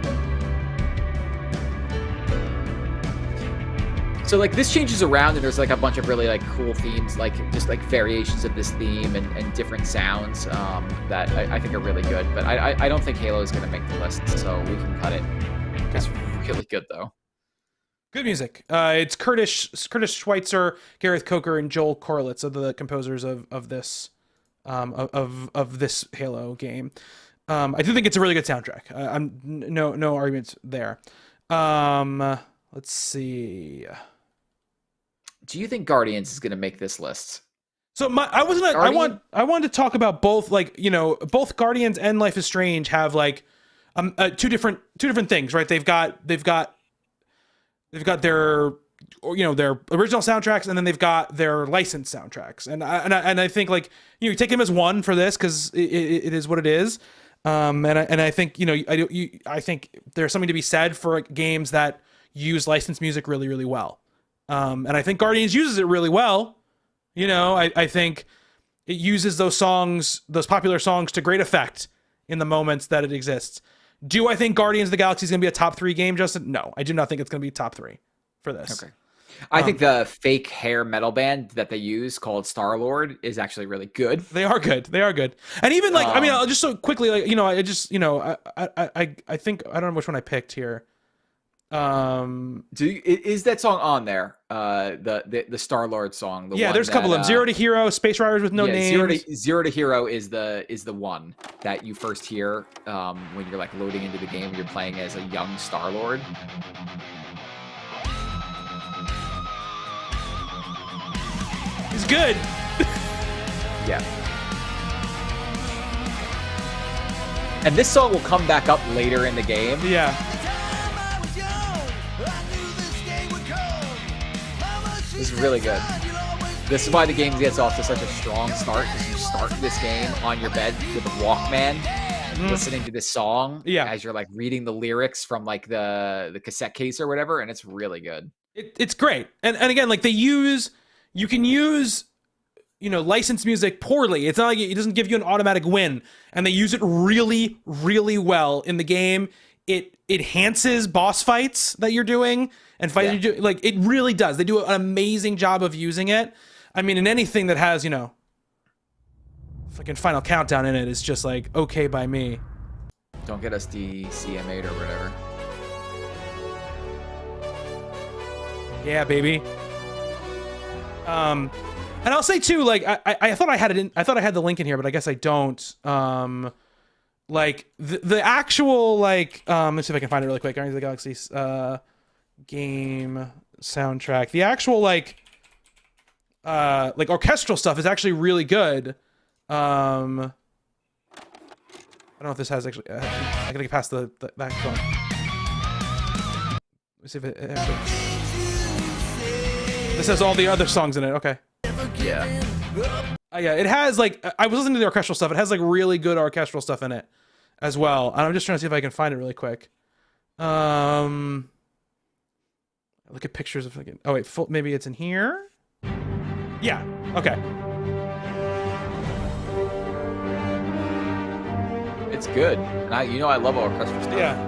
Speaker 3: So like this changes around, and there's like a bunch of really like cool themes, like just like variations of this theme and different sounds that I think are really good. But I don't think Halo is going to make the list, so we can cut it. It's really good though.
Speaker 2: Good music. It's Curtis Schweitzer, Gareth Coker, and Joel Corlitz are the composers of this of this Halo game. I do think it's a really good soundtrack. I'm no arguments there. Let's see.
Speaker 3: Do you think Guardians is going to make this list?
Speaker 2: So I wanted to talk about both, like, you know, both Guardians and Life is Strange have like two different things, right? They've got their, you know, their original soundtracks, and then they've got their licensed soundtracks. And I think, like, you know, you take them as one for this because it is what it is. And I think, you know, I think there's something to be said for games that use licensed music really, really well. And I think Guardians uses it really well. You know, I think it uses those songs, those popular songs, to great effect in the moments that it exists. Do I think Guardians of the Galaxy is going to be a top 3 game, Justin? No, I do not think it's going to be top 3 for this.
Speaker 3: Okay. I think the fake hair metal band that they use called Star-Lord is actually really good.
Speaker 2: They are good. And even like, I mean, I'll just so quickly, like, you know, I just, you know, I think, I don't know which one I picked here.
Speaker 3: Is that song on there? The Star-Lord song.
Speaker 2: There's a couple of them. Zero to Hero, Space Riders with No Names.
Speaker 3: Zero to Hero is the one that you first hear when you're like loading into the game. You're playing as a young Star-Lord.
Speaker 2: He's good.
Speaker 3: Yeah. And this song will come back up later in the game.
Speaker 2: Yeah.
Speaker 3: This is really good. This is why the game gets off to such a strong start, because you start this game on your bed with a Walkman, listening to this song as you're like reading the lyrics from like the cassette case or whatever, and it's really good.
Speaker 2: It's great. And again, like you can use, you know, licensed music poorly. It's not like it doesn't give you an automatic win, and they use it really, really well in the game. It enhances boss fights that you're doing and fights you do, like it really does. They do an amazing job of using it. I mean, in anything that has, you know, fucking Final Countdown in it is just like okay by me.
Speaker 3: Don't get us DCM8 or whatever.
Speaker 2: Yeah, baby. And I'll say too, like I thought I had it in, I thought I had the link in here, but I guess I don't. Like the actual, like, let's see if I can find it really quick. Guardians of the Galaxy game soundtrack. The actual like orchestral stuff is actually really good. I don't know if this has actually. I gotta get past that one. Let's see if it actually. This has all the other songs in it. Okay.
Speaker 3: Yeah.
Speaker 2: Yeah, it has like, I was listening to the orchestral stuff. It has like really good orchestral stuff in it as well. And I'm just trying to see if I can find it really quick. Look at pictures of like, oh wait, maybe it's in here. Yeah. Okay.
Speaker 3: It's good. And I love orchestral stuff.
Speaker 2: Yeah.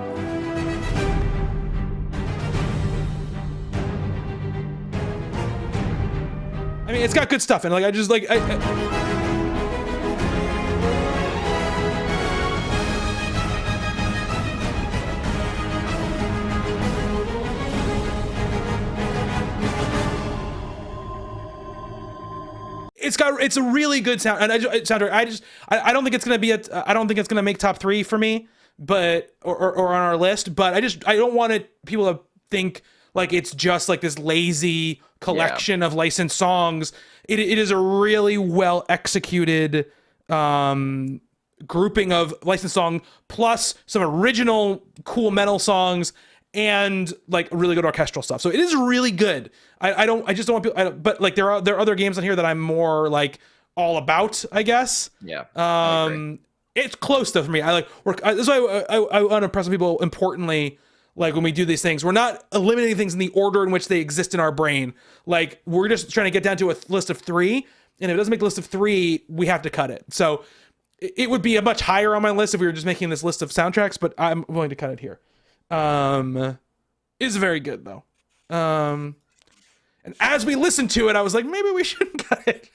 Speaker 2: I mean, it's got good stuff, and like I just like it's a really good sound, and I don't think it's gonna be I don't think it's gonna make top 3 for me, but or on our list, but I don't want people to think like it's just like this lazy collection of licensed songs. It is a really well executed grouping of licensed song plus some original cool metal songs and like really good orchestral stuff. So it is really good. I just don't want people, but like there are other games on here that I'm more like all about, I guess.
Speaker 3: Yeah. I agree.
Speaker 2: It's close though for me. I like work. This is why I want to impress people. Importantly, like when we do these things, we're not eliminating things in the order in which they exist in our brain. Like we're just trying to get down to a list of 3, and if it doesn't make the list of 3, we have to cut it. So it would be a much higher on my list if we were just making this list of soundtracks, but I'm willing to cut it here. It's very good though. And as we listened to it, I was like, maybe we shouldn't cut it.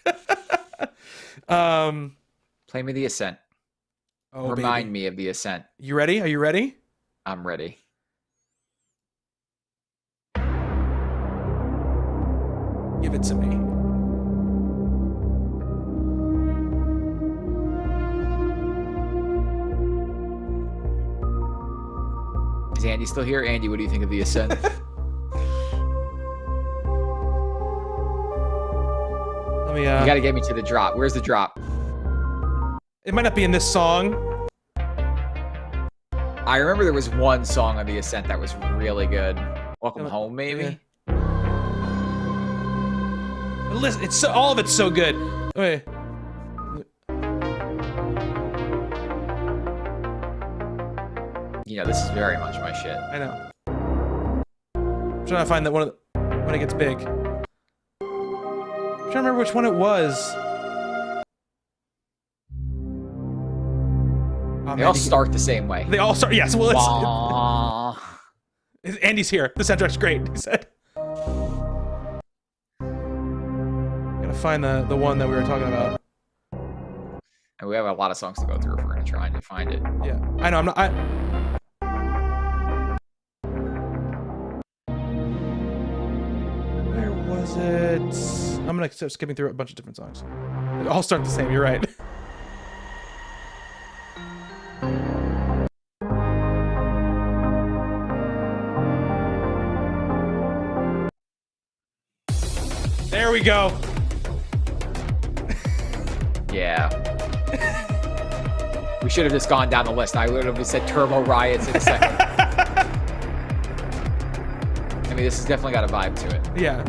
Speaker 3: Play me The Ascent.
Speaker 2: Oh,
Speaker 3: Remind me of The Ascent.
Speaker 2: You ready? Are you ready?
Speaker 3: I'm ready.
Speaker 2: Give it to me.
Speaker 3: Is Andy still here? Andy, what do you think of The Ascent?
Speaker 2: Let me.
Speaker 3: You got to get me to the drop. Where's the drop?
Speaker 2: It might not be in this song.
Speaker 3: I remember there was one song on The Ascent that was really good. Welcome Home, maybe?
Speaker 2: Yeah. Listen, it's all of it's so good. Wait.
Speaker 3: You know, this is very much my shit.
Speaker 2: I know. I'm trying to find that one when it gets big. I'm trying to remember which one it was. Oh,
Speaker 3: They all start the same way.
Speaker 2: They all start. Yes. Well,
Speaker 3: Wah.
Speaker 2: Andy's here. The soundtrack's great. He said. Gotta find the one that we were talking about.
Speaker 3: And we have a lot of songs to go through if we're gonna try and find it.
Speaker 2: Yeah, I know. I'm not. Where was it? I'm gonna start skipping through a bunch of different songs. They all start the same. You're right. There we go.
Speaker 3: Yeah. We should have just gone down the list. I would have said Turbo Riots in a second. I mean, this has definitely got a vibe to it.
Speaker 2: Yeah.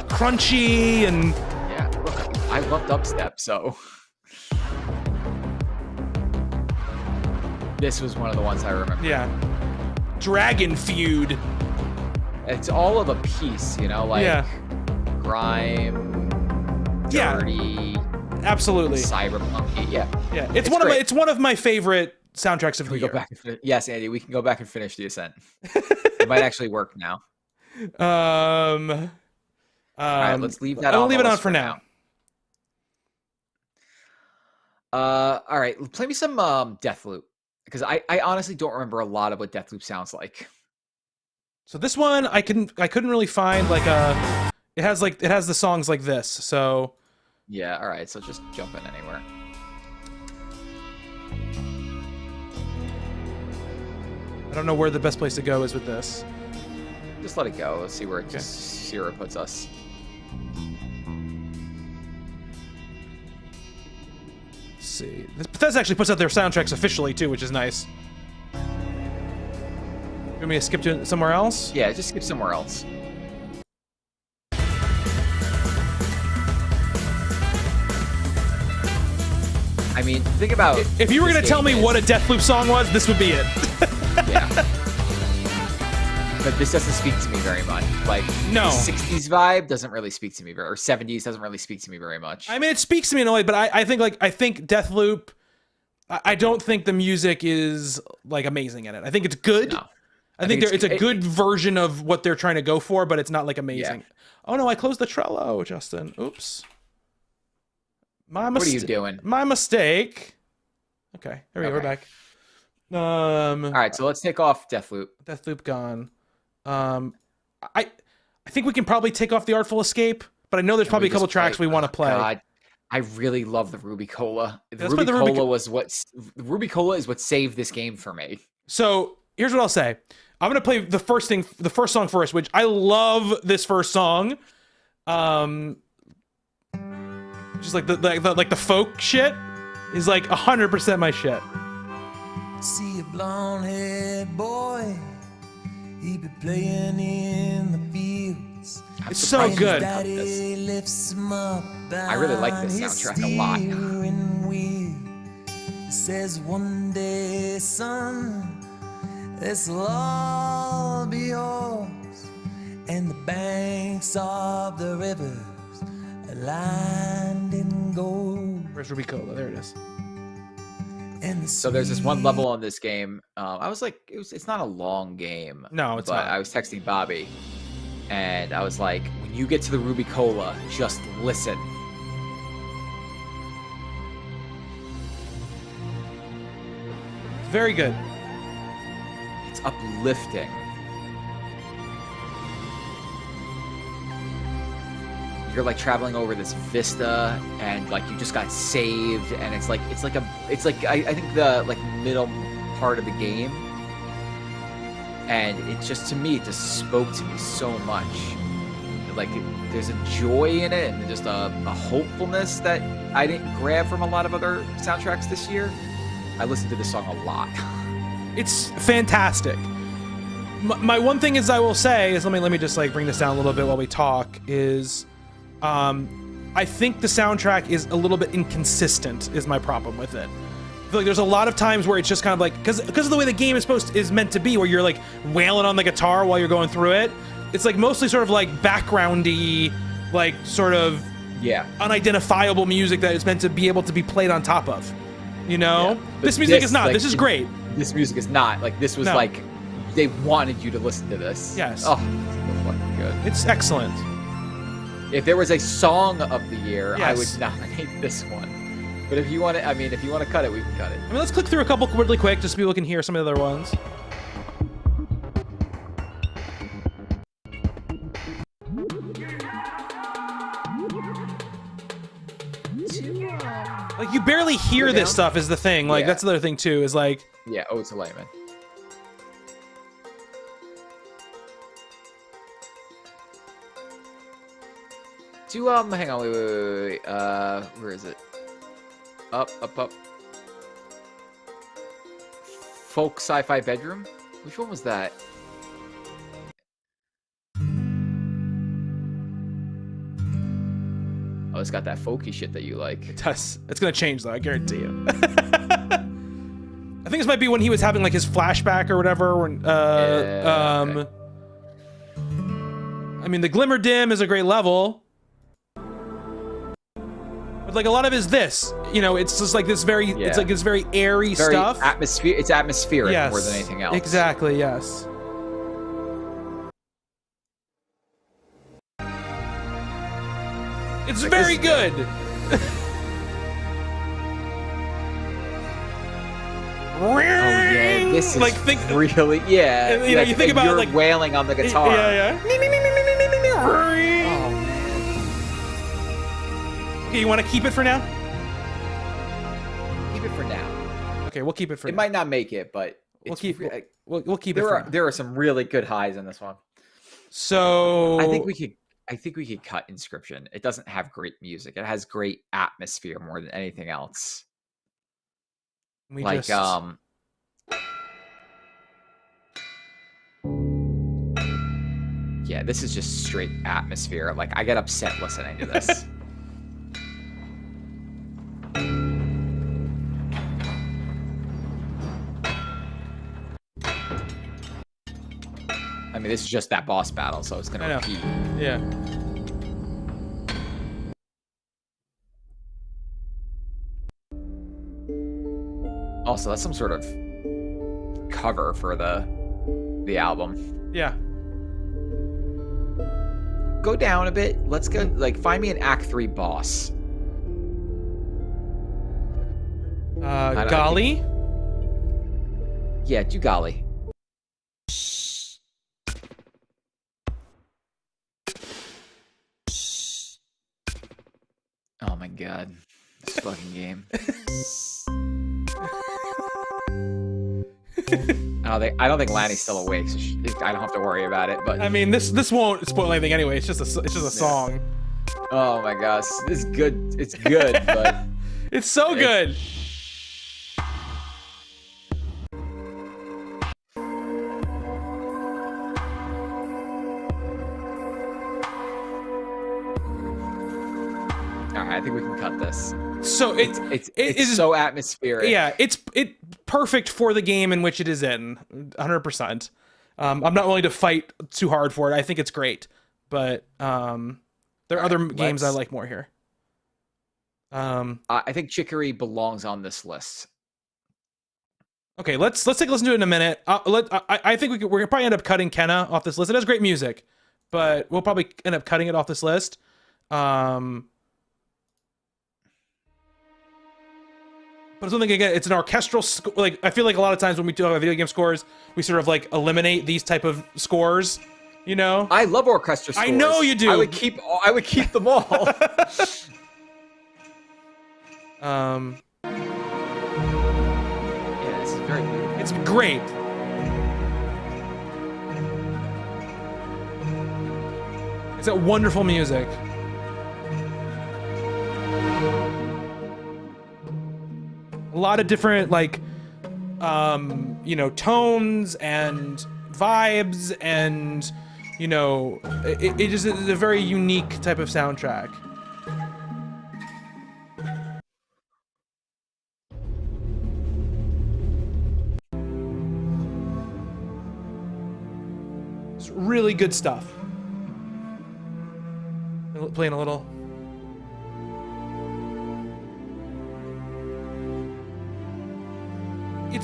Speaker 2: Crunchy and
Speaker 3: Yeah. Look, I love dubstep, so this was one of the ones I remember.
Speaker 2: yeah. Dragon Feud.
Speaker 3: It's all of a piece, you know, like
Speaker 2: Yeah.
Speaker 3: grime,
Speaker 2: Yeah.
Speaker 3: dirty,
Speaker 2: Absolutely.
Speaker 3: cyberpunk. Yeah.
Speaker 2: Yeah.
Speaker 3: It's
Speaker 2: It's one of my favorite soundtracks of
Speaker 3: Can we
Speaker 2: the
Speaker 3: go
Speaker 2: year.
Speaker 3: back and yes, Andy, we can go back and finish The Ascent. It might actually work now. All right, let's leave that.
Speaker 2: I'll leave it on for now.
Speaker 3: All right, play me some Deathloop because I honestly don't remember a lot of what Deathloop sounds like.
Speaker 2: So this one I couldn't really find like it has the songs like this. So
Speaker 3: Yeah, all right, so just jump in anywhere.
Speaker 2: I don't know where the best place to go is with this.
Speaker 3: Just let it go. Let's see where it see where it puts us.
Speaker 2: Let's see. Bethesda actually puts out their soundtracks officially too, which is nice. You want me to skip to somewhere else?
Speaker 3: Yeah, just skip somewhere else. I mean, think about
Speaker 2: If you were
Speaker 3: this
Speaker 2: gonna tell
Speaker 3: game
Speaker 2: me what a Deathloop song was, this would be it.
Speaker 3: Yeah. But this doesn't speak to me very much. Like,
Speaker 2: No.
Speaker 3: the 60s vibe doesn't really speak to me or 70s doesn't really speak to me very much.
Speaker 2: I mean, it speaks to me in a way, but I think Deathloop. I don't think the music is like amazing in it. I think it's good.
Speaker 3: No.
Speaker 2: I think it's a good version of what they're trying to go for, but it's not like amazing.
Speaker 3: Yeah.
Speaker 2: Oh no, I closed the Trello, Justin. Oops. My mistake.
Speaker 3: What are you doing?
Speaker 2: My mistake. Okay, here we go. We're back.
Speaker 3: All right, so let's take off Deathloop.
Speaker 2: Deathloop gone. I think we can probably take off the Artful Escape, but I know there's probably a couple tracks we want to play.
Speaker 3: God, I really love the Ruby Cola. The
Speaker 2: Let's play
Speaker 3: Ruby
Speaker 2: the
Speaker 3: Cola was what Ruby Cola is what saved this game for me.
Speaker 2: So here's what I'll say. I'm gonna play the first song first, which I love this first song. Just like the folk shit is like 100% my shit.
Speaker 1: See a blonde-haired boy,
Speaker 4: He be playing in the fields.
Speaker 2: It's so good.
Speaker 4: Daddy lifts him up.
Speaker 3: I really like this soundtrack a lot.
Speaker 4: He says one day, son, this'll all be yours, and the banks of the rivers are lined in gold.
Speaker 2: Where's Ruby Cola? There it is.
Speaker 3: So there's this one level on this game. I was like, it's not a long game.
Speaker 2: No, it's
Speaker 3: but
Speaker 2: not.
Speaker 3: I was texting Bobby, and I was like, when you get to the Ruby Cola, just listen.
Speaker 2: Very good.
Speaker 3: It's uplifting. You're like traveling over this vista, and like you just got saved, and it's like I think the like middle part of the game, and it just to me it just spoke to me so much. Like there's a joy in it, and just a hopefulness that I didn't grab from a lot of other soundtracks this year. I listened to this song a lot.
Speaker 2: It's fantastic. My one thing is I will say is let me just like bring this down a little bit while we talk is I think the soundtrack is a little bit inconsistent is my problem with it. I feel like there's a lot of times where it's just kind of like because of the way the game is meant to be, where you're like wailing on the guitar while you're going through it. It's like mostly sort of like backgroundy, like sort of unidentifiable music that is meant to be able to be played on top of. You know,
Speaker 3: yeah.
Speaker 2: this music is not. Like, this is great.
Speaker 3: This music is not. Like this was like they wanted you to listen to this.
Speaker 2: Yes.
Speaker 3: Oh, it's so fucking good.
Speaker 2: It's excellent.
Speaker 3: If there was a song of the year,
Speaker 2: yes.
Speaker 3: I would nominate this one. But if you want to, I mean, if you want to cut it, we can cut it.
Speaker 2: I mean, let's click through a couple really quick, just so people can hear some of the other ones. Like you barely hear this stuff is the thing. Like that's the other thing too. Is like
Speaker 3: Ode to Layman. Hang on, wait. Where is it? Up. Folk sci-fi bedroom. Which one was that? Oh, it's got that folky shit that you like.
Speaker 2: It does. It's gonna change though, I guarantee you. I think this might be when he was having like his flashback or whatever. When, okay. I mean, the Glimmer Dim is a great level. But like a lot of it is this, you know, it's just like this very, it's like this very airy stuff.
Speaker 3: It's atmospheric
Speaker 2: yes,
Speaker 3: more than anything else.
Speaker 2: Exactly, yes. It's like very good.
Speaker 3: Oh yeah, this is like really
Speaker 2: and, you know,
Speaker 3: like,
Speaker 2: you think about
Speaker 3: you're
Speaker 2: like
Speaker 3: wailing on the guitar.
Speaker 2: Yeah.
Speaker 3: Oh man.
Speaker 2: Okay, you want to keep it for now?
Speaker 3: Keep it for now.
Speaker 2: Okay, we'll keep it for.
Speaker 3: It
Speaker 2: now.
Speaker 3: might not make it, but
Speaker 2: we'll keep it.
Speaker 3: There are some really good highs in this one.
Speaker 2: So
Speaker 3: I think we could cut Inscription. It doesn't have great music. It has great atmosphere more than anything else. Yeah, this is just straight atmosphere. Like I get upset listening to this. I mean, this is just that boss battle, so it's gonna repeat.
Speaker 2: Yeah.
Speaker 3: Also, that's some sort of cover for the album.
Speaker 2: Yeah.
Speaker 3: Go down a bit. Let's go. Like, find me an Act 3 boss.
Speaker 2: Golly.
Speaker 3: Yeah, do Golly. Oh my god, this fucking game. I don't think Lanny's still awake, so I don't have to worry about it. But
Speaker 2: I mean, this won't spoil anything anyway. It's just a song.
Speaker 3: Oh my gosh, this is good. It's good, but
Speaker 2: it's so good.
Speaker 3: cut this.
Speaker 2: So
Speaker 3: It's so atmospheric.
Speaker 2: Yeah, it's perfect for the game in which it is in, 100%. I'm not willing to fight too hard for it. I think it's great, but there are other games I like more here.
Speaker 3: I think Chicory belongs on this list.
Speaker 2: Okay, let's take a listen to it in a minute. I think we're gonna probably end up cutting Kenna off this list. It has great music, but we'll probably end up cutting it off this list. But something again, it's an orchestral like I feel like a lot of times when we do video game scores, we sort of like eliminate these type of scores, you know?
Speaker 3: I love orchestra scores.
Speaker 2: I know you do.
Speaker 3: I would keep them all. Yeah, this is very beautiful.
Speaker 2: It's great. It's that wonderful music. A lot of different like tones and vibes, and it just is a very unique type of soundtrack. It's really good stuff. Playing a little.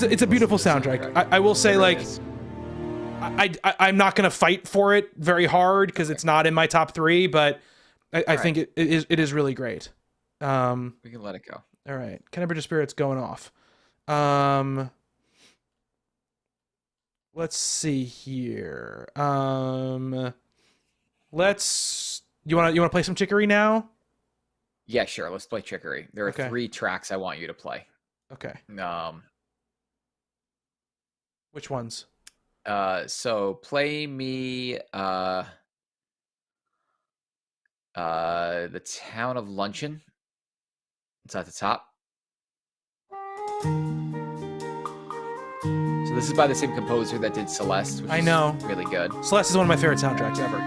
Speaker 2: It's a beautiful soundtrack. I will say, like, I'm not gonna fight for it very hard because it's not in my top 3, but I think it is really great.
Speaker 3: We can let it go.
Speaker 2: All right, Kenna Bridge of Spirits going off. Let's see here. You wanna play some Chicory now?
Speaker 3: Yeah, sure. Let's play Chicory. There are
Speaker 2: Okay.
Speaker 3: 3 tracks I want you to play.
Speaker 2: Okay. Which ones?
Speaker 3: So play me the Town of Luncheon. It's at the top. So this is by the same composer that did Celeste, which
Speaker 2: I know.
Speaker 3: is really good.
Speaker 2: Celeste is one of my favorite soundtracks ever.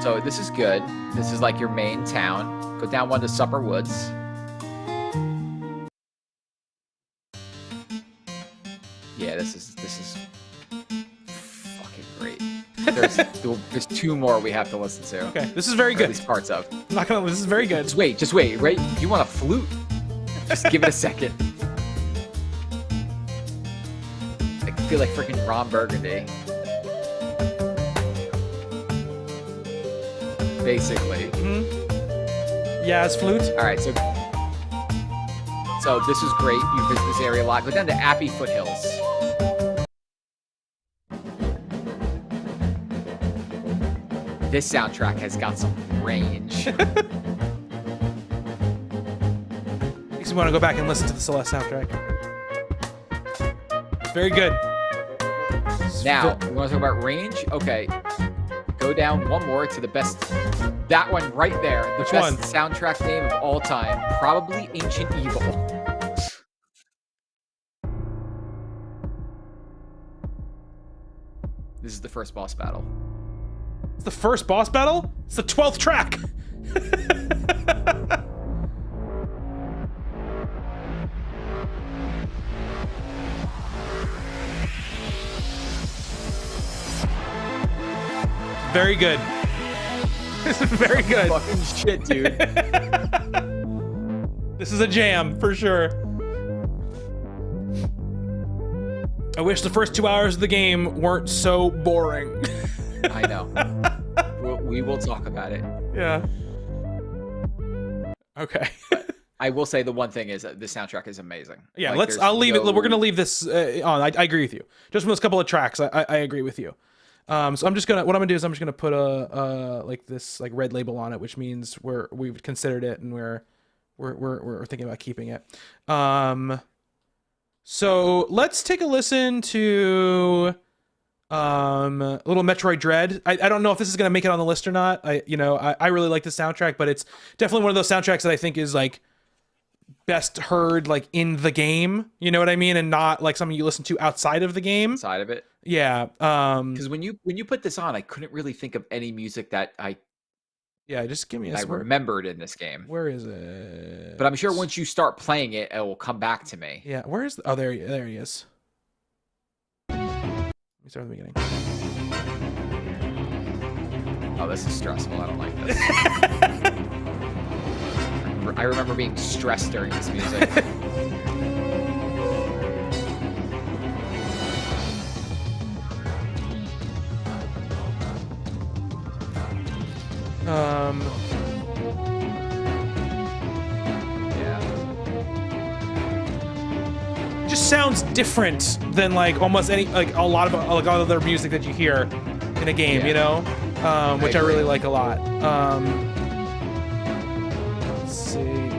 Speaker 3: So this is good. This is like your main town. Go down one to Supper Woods. Yeah, this is fucking great. There's 2 more we have to listen to.
Speaker 2: Okay, this is very
Speaker 3: Or
Speaker 2: good.
Speaker 3: at least parts of.
Speaker 2: I'm not gonna. This is very good.
Speaker 3: Just wait. Right? You want a flute? Just give it a second. I feel like freaking Ron Burgundy. Basically.
Speaker 2: Yeah, it's flute.
Speaker 3: All right, so this is great. You visit this area a lot. Go down to Appy Foothills. This soundtrack has got some range.
Speaker 2: Makes me want to go back and listen to the Celeste soundtrack. It's very good.
Speaker 3: Now, we want to talk about range? Okay. Go down one more to the best. That one right there. The
Speaker 2: Which
Speaker 3: best
Speaker 2: one?
Speaker 3: soundtrack name of all time. Probably Ancient Evil. This is the first boss battle.
Speaker 2: It's the first boss battle? It's the 12th track. Very good. This is very good.
Speaker 3: Fucking shit, dude.
Speaker 2: This is a jam for sure. I wish the first 2 hours of the game weren't so boring.
Speaker 3: I know. We will talk about it.
Speaker 2: Yeah. Okay.
Speaker 3: I will say the one thing is that the soundtrack is amazing.
Speaker 2: Yeah,
Speaker 3: Like,
Speaker 2: I'll leave it.
Speaker 3: no-
Speaker 2: We're gonna leave this on. I agree with you. Just from those couple of tracks, I agree with you. So what I'm just gonna put a like this like red label on it, which means we've considered it and we're thinking about keeping it. So let's take a listen to little Metroid Dread. I don't know if this is gonna make it on the list or not. I really like the soundtrack, but it's definitely one of those soundtracks that I think is like best heard like in the game, you know what I mean, and not like something you listen to outside of the game.
Speaker 3: Side of it.
Speaker 2: Yeah.
Speaker 3: Because when you put this on, I couldn't really think of any music that I
Speaker 2: Yeah, just give me a
Speaker 3: I remembered in this game.
Speaker 2: Where is it?
Speaker 3: But I'm sure once you start playing it, it will come back to me.
Speaker 2: Yeah, where is oh there he is. Let me start at the beginning.
Speaker 3: Oh, this is stressful. I don't like this. I remember being stressed during this music. Yeah.
Speaker 2: Just sounds different than like almost any like a lot of like all other music that you hear in a game,
Speaker 3: Yeah.
Speaker 2: you know, which I
Speaker 3: agree.
Speaker 2: really like a lot. Let's see.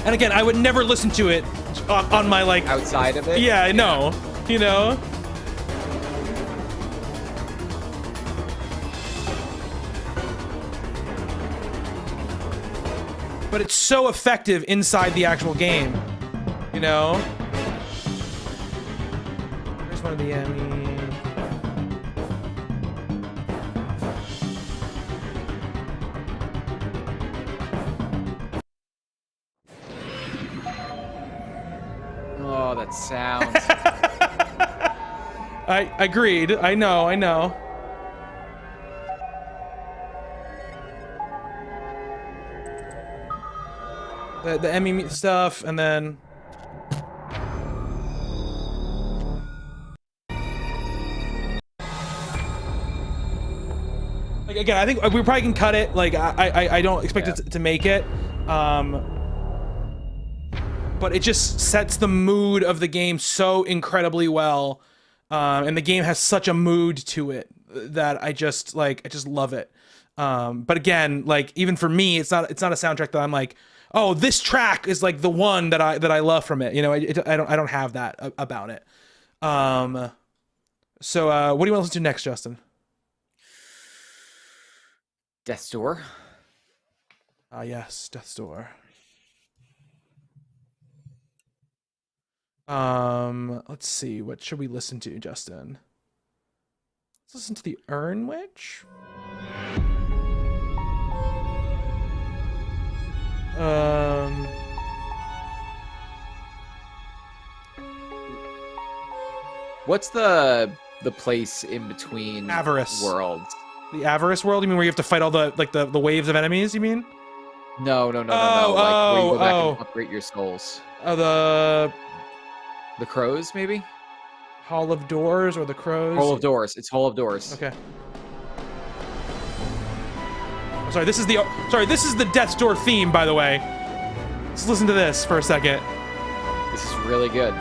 Speaker 2: And again, I would never listen to it on my like
Speaker 3: Outside of it?
Speaker 2: Yeah, no, you know. But it's so effective inside the actual game, you know. There's one of the Emmy.
Speaker 3: Oh, that sound.
Speaker 2: I agreed. I know. The Emmy stuff, and then like again, I think we probably can cut it. Like I don't expect it to make it, but it just sets the mood of the game so incredibly well, and the game has such a mood to it that I just love it. But again, like even for me, it's not a soundtrack that I'm like, oh, this track is like the one that I love from it. You know, I don't have that about it. So what do you want to listen to next, Justin?
Speaker 3: Death's Door.
Speaker 2: Yes, Death's Door. Let's see, what should we listen to, Justin? Let's listen to the Urn Witch.
Speaker 3: What's the place in between
Speaker 2: Avarice.
Speaker 3: worlds?
Speaker 2: The Avarice world? You mean where you have to fight all the the waves of enemies, you mean?
Speaker 3: No. Like where you go back and upgrade your souls.
Speaker 2: Oh,
Speaker 3: The Crows, maybe?
Speaker 2: Hall of Doors or the Crows?
Speaker 3: Hall of Doors. It's Hall of Doors.
Speaker 2: Okay. Oh, sorry, this is the Death's Door theme, by the way. Let's listen to this for a second.
Speaker 3: This is really good.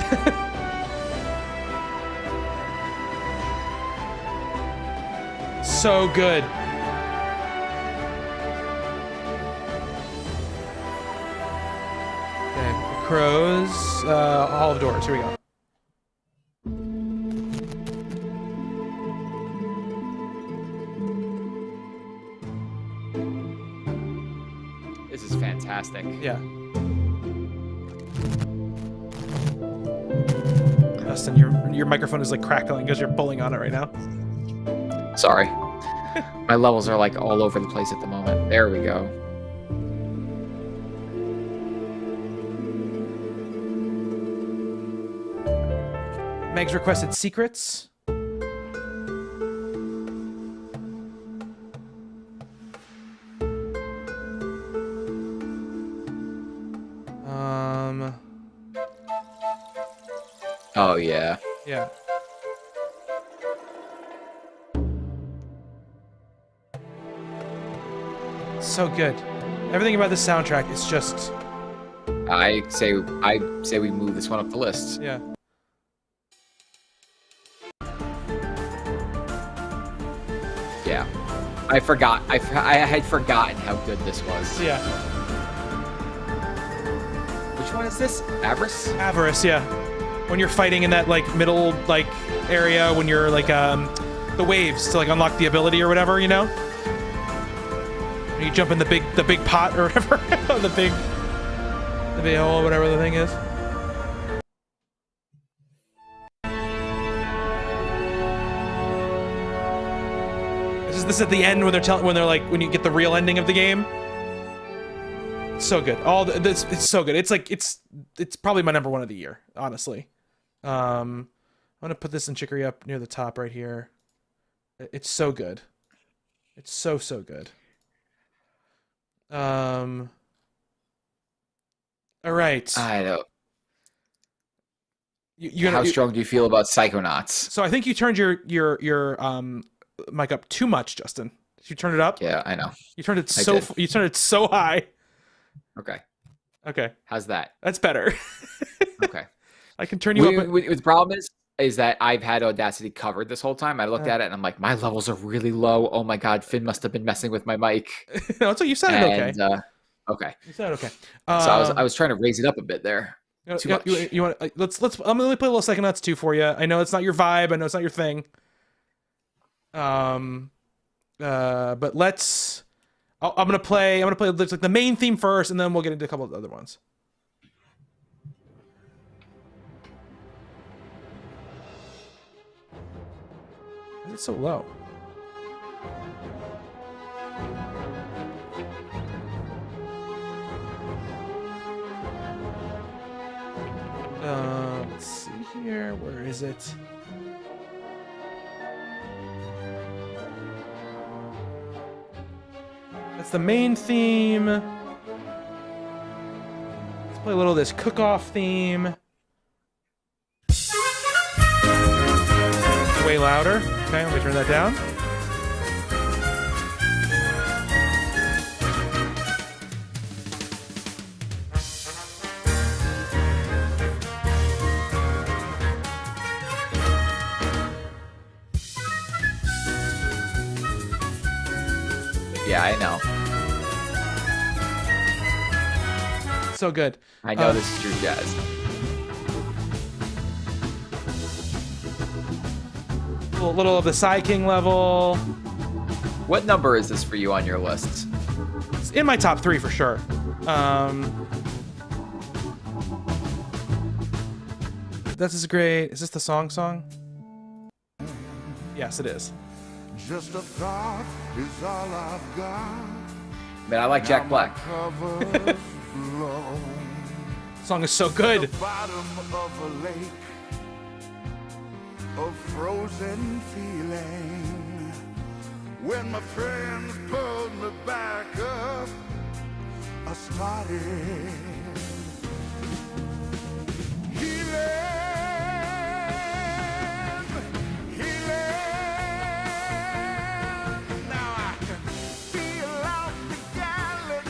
Speaker 2: So good. Okay, the Crows, Hall of Doors. Here we go.
Speaker 3: This is fantastic.
Speaker 2: Yeah. Justin, your microphone is like crackling because you're pulling on it right now.
Speaker 3: Sorry. My levels are like all over the place at the moment. There we go.
Speaker 2: Meg's requested secrets.
Speaker 3: Oh yeah.
Speaker 2: Yeah. So good. Everything about this soundtrack is just
Speaker 3: I say we move this one up the list.
Speaker 2: yeah.
Speaker 3: Yeah. I forgot. I had forgotten how good this was.
Speaker 2: Yeah.
Speaker 3: Which one is this? Avarice?
Speaker 2: Avarice, yeah. When you're fighting in that like middle like area when you're like the waves to like unlock the ability or whatever, you know? You jump in the big pot or whatever, the big hole, whatever the thing is. This is at the end when when you get the real ending of the game. So good. It's so good. It's probably my number one of the year, honestly. I'm gonna put this in Chicory up near the top right here. It's so good. It's so good. All right.
Speaker 3: I know.
Speaker 2: How
Speaker 3: strong do you feel about Psychonauts?
Speaker 2: So I think you turned your mic up too much, Justin. Did you turn it up?
Speaker 3: Yeah, I know.
Speaker 2: You turned it so high. Okay.
Speaker 3: How's that?
Speaker 2: That's better.
Speaker 3: Okay.
Speaker 2: I can turn you up.
Speaker 3: The problem is that I've had Audacity covered this whole time. I looked at it and I'm like, my levels are really low. Oh my God, Finn must have been messing with my mic.
Speaker 2: No, so you sounded okay.
Speaker 3: Okay.
Speaker 2: You sounded okay.
Speaker 3: So I was trying to raise it up a bit there. Too much.
Speaker 2: You want let's I'm gonna play a little Psychonauts 2 for you. I know it's not your vibe. I know it's not your thing. But let's. I'm gonna play like the main theme first, and then we'll get into a couple of other ones. Why is it so low? Let's see here. Where is it? That's the main theme. Let's play a little of this cook-off theme. Way louder. Okay, let me turn that down.
Speaker 3: Yeah, I know.
Speaker 2: So good.
Speaker 3: I know this is true jazz.
Speaker 2: A little of the Psy King level.
Speaker 3: What number is this for you on your list?
Speaker 2: It's in my top 3 for sure. This is great. Is this the song? Yes, it is.
Speaker 5: Just a thought is all I've got.
Speaker 3: Man, I like Jack Black.
Speaker 2: Song is so good.
Speaker 5: Bottom of a lake, a frozen feeling. When my friends pulled me back up, I started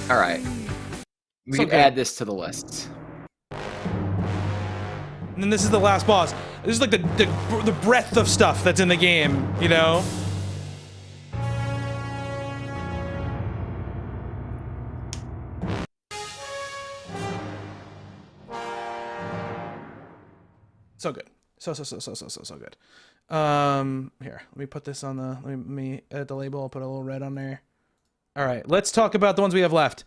Speaker 3: All right. We can add this to the list.
Speaker 2: And then this is the last boss. This is like the breadth of stuff that's in the game, you know? So good. So good. Here, let me put this on the, let me edit the label, I'll put a little red on there. All right, let's talk about the ones we have left.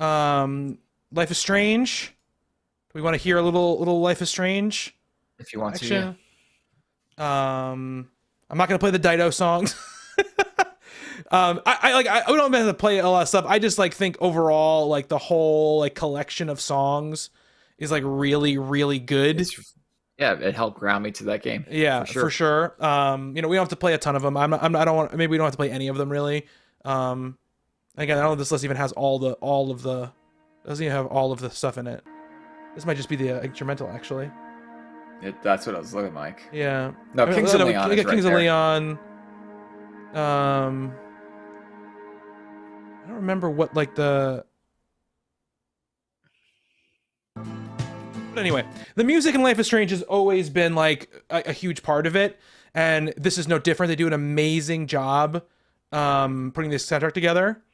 Speaker 2: Life is Strange. Do we want to hear a little Life is Strange?
Speaker 3: If you want
Speaker 2: action?
Speaker 3: to. Yeah.
Speaker 2: I'm not gonna play the Dido songs. I don't have to play a lot of stuff. I just like think overall like the whole like collection of songs is like really really good.
Speaker 3: Yeah, it helped ground me to that game.
Speaker 2: Yeah, for sure. You know, we don't have to play a ton of them. I don't want. Maybe we don't have to play any of them really. Again, I don't know if this list even has doesn't even have all of the stuff in it. This might just be the instrumental, actually.
Speaker 3: That's what I was looking like.
Speaker 2: Yeah.
Speaker 3: No, Kings of Leon.
Speaker 2: We got Kings of Leon. I don't remember what like the. But anyway, the music in Life is Strange has always been like a huge part of it, and this is no different. They do an amazing job putting this soundtrack together.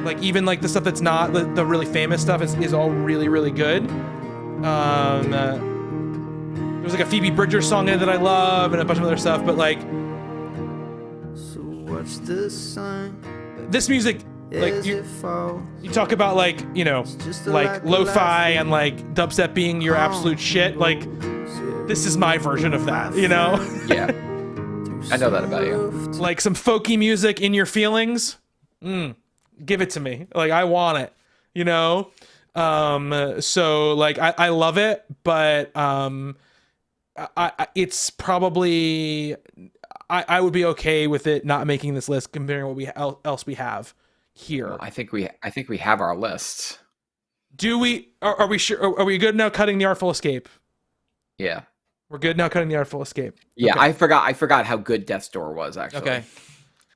Speaker 2: Like even like the stuff that's not the really famous stuff is all really really good. There's like a Phoebe Bridgers song in it that I love and a bunch of other stuff, but like
Speaker 1: watch the sun
Speaker 2: This music, like
Speaker 1: as it falls.
Speaker 2: you talk about like, you know, like lo-fi and like dubstep being your absolute shit. Like this is my version of that, you know?
Speaker 3: Yeah. I know that about you.
Speaker 2: Like some folky music in your feelings. Give it to me. Like I want it, you know? So like I love it, but it's probably I would be okay with it not making this list comparing what else we have here.
Speaker 3: Well, I think we have our list.
Speaker 2: Do we? Are we sure? Are we good now? Cutting the Artful Escape.
Speaker 3: Yeah.
Speaker 2: We're good now. Cutting the Artful Escape.
Speaker 3: Yeah,
Speaker 2: Okay.
Speaker 3: I forgot how good Death's Door was actually.
Speaker 2: Okay.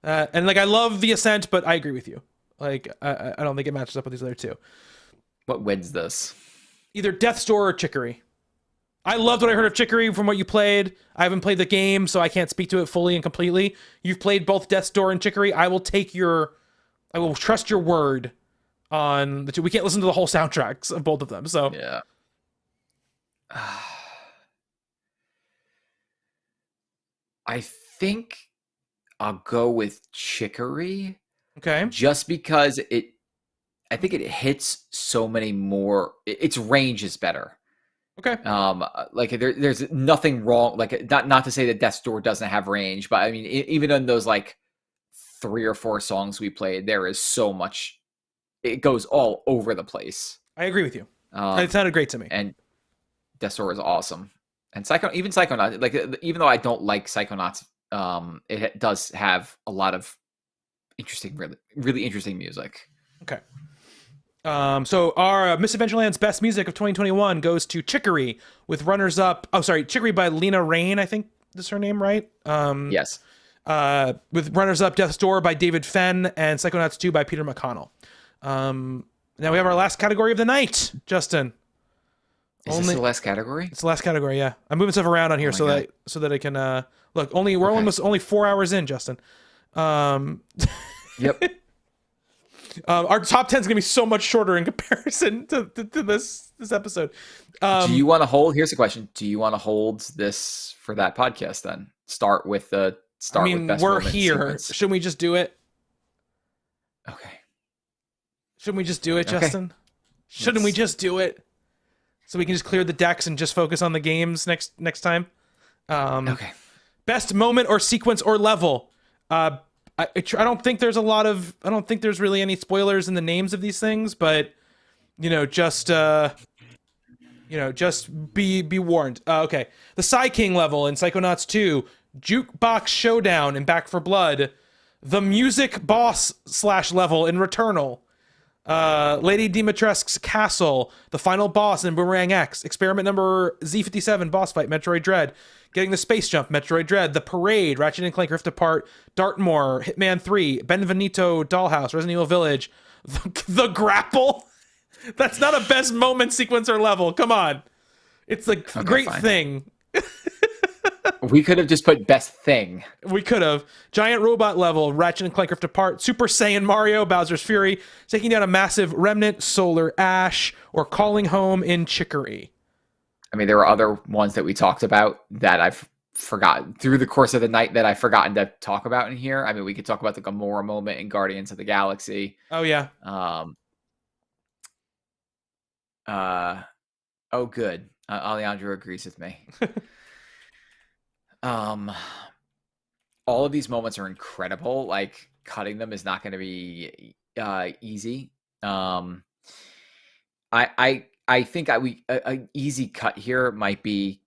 Speaker 2: And like I love the Ascent, but I agree with you. Like I don't think it matches up with these other two.
Speaker 3: What wins this?
Speaker 2: Either Death's Door or Chicory. I loved what I heard of Chicory from what you played. I haven't played the game, so I can't speak to it fully and completely. You've played both Death's Door and Chicory. I will trust your word on the two. We can't listen to the whole soundtracks of both of them, so
Speaker 3: Yeah. I think I'll go with Chicory
Speaker 2: okay.
Speaker 3: just because I think it hits so many more. Its range is better.
Speaker 2: Okay.
Speaker 3: Like there's nothing wrong. Like not to say that Death's Door doesn't have range, but I mean, even in those like 3 or 4 songs we played, there is so much. It goes all over the place.
Speaker 2: I agree with you. It sounded great to me.
Speaker 3: And Death's Door is awesome. And Psychonauts, like even though I don't like Psychonauts, it does have a lot of interesting, really, really interesting music.
Speaker 2: Okay. So our Misadventureland's best music of 2021 goes to Chicory with runners up. Oh, sorry, Chicory by Lena Raine, I think is her name, right?
Speaker 3: Yes.
Speaker 2: With runners up Death's Door by David Fenn and Psychonauts 2 by Peter McConnell. Now we have our last category of the night, Justin.
Speaker 3: Is this the last category?
Speaker 2: It's the last category, yeah. I'm moving stuff around on here so that I can look. We're almost only 4 hours in, Justin.
Speaker 3: Yep.
Speaker 2: Our top 10 is gonna be so much shorter in comparison to this episode.
Speaker 3: Do you want to hold? Here's the question: do you want to hold this for that podcast? Then start with best
Speaker 2: we're here.
Speaker 3: sequence.
Speaker 2: Shouldn't we just do it?
Speaker 3: Okay.
Speaker 2: Shouldn't we just do it, Justin? Shouldn't we just do it? So we can just clear the decks and just focus on the games next time.
Speaker 3: Okay.
Speaker 2: Best moment or sequence or level. I don't think there's really any spoilers in the names of these things, but just be warned. Okay. The Psy King level in Psychonauts 2, Jukebox Showdown in Back for Blood, the music boss / level in Returnal, Lady Dimitrescu's Castle, the final boss in Boomerang X, experiment number Z57 boss fight, Metroid Dread, getting the space jump, Metroid Dread, the Parade, Ratchet & Clank Rift Apart, Dartmoor, Hitman 3, Benvenuto Dollhouse, Resident Evil Village, the Grapple. That's not a best moment, sequence, or level. Come on. It's the great thing.
Speaker 3: We could have just put best thing.
Speaker 2: We could have. Giant robot level, Ratchet & Clank Rift Apart, Super Saiyan Mario, Bowser's Fury, taking down a massive remnant, Solar Ash, or calling home in Chicory.
Speaker 3: I mean, there were other ones that we talked about that I've forgotten through the course of the night that I've forgotten to talk about in here. I mean, we could talk about the Gamora moment in Guardians of the Galaxy.
Speaker 2: Oh, yeah.
Speaker 3: Oh, good. Alejandro agrees with me. All of these moments are incredible. Like cutting them is not going to be easy. I think an easy cut here might be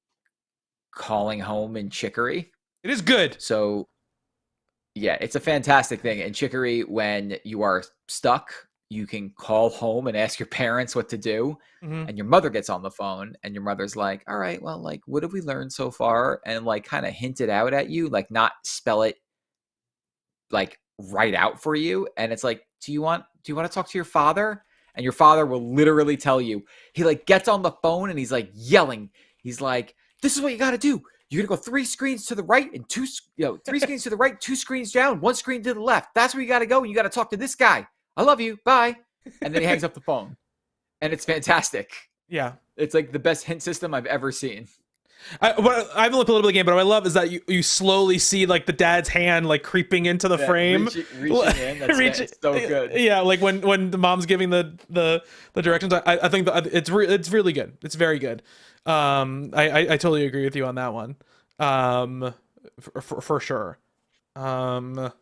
Speaker 3: calling home in Chicory.
Speaker 2: It is good.
Speaker 3: So yeah, it's a fantastic thing. In Chicory, when you are stuck, you can call home and ask your parents what to do.
Speaker 2: Mm-hmm.
Speaker 3: And your mother gets on the phone and your mother's like, all right, well, like, what have we learned so far? And like kind of hint it out at you, like not spell it like right out for you. And it's like, do you want to talk to your father? And your father will literally tell you. He like gets on the phone and he's like yelling. He's like, this is what you got to do. You're going to go 3 screens to the right and 3 screens to the right, 2 screens down, 1 screen to the left. That's where you got to go. And you got to talk to this guy. I love you. Bye. And then he hangs up the phone. And it's fantastic.
Speaker 2: Yeah.
Speaker 3: It's like the best hint system I've ever seen.
Speaker 2: I've only played a little bit of the game, but what I love is that you slowly see like the dad's hand like creeping into the frame,
Speaker 3: reaching in. That's so good.
Speaker 2: Yeah, like when the mom's giving the directions. I think it's really good. It's very good. I totally agree with you on that one. For sure. But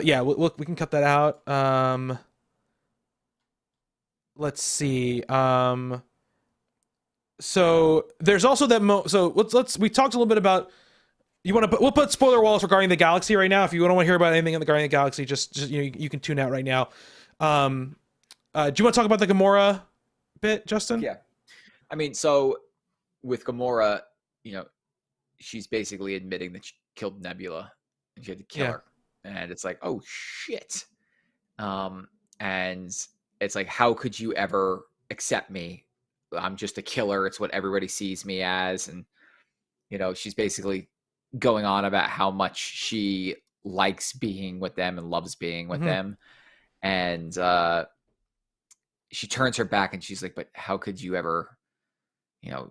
Speaker 2: yeah, we can cut that out. Let's see. So there's also that so we talked a little bit about, we'll put spoiler walls regarding the galaxy right now. If you don't want to hear about anything in the Guardian of the Galaxy, just you can tune out right now. Do you want to talk about the Gamora bit, Justin?
Speaker 3: Yeah. I mean, so with Gamora, she's basically admitting that she killed Nebula and she had to kill her. And it's like, oh shit. And it's like, how could you ever accept me? I'm just a killer. It's what everybody sees me as. And, she's basically going on about how much she likes being with them and loves being with them. And she turns her back and she's like, but how could you ever,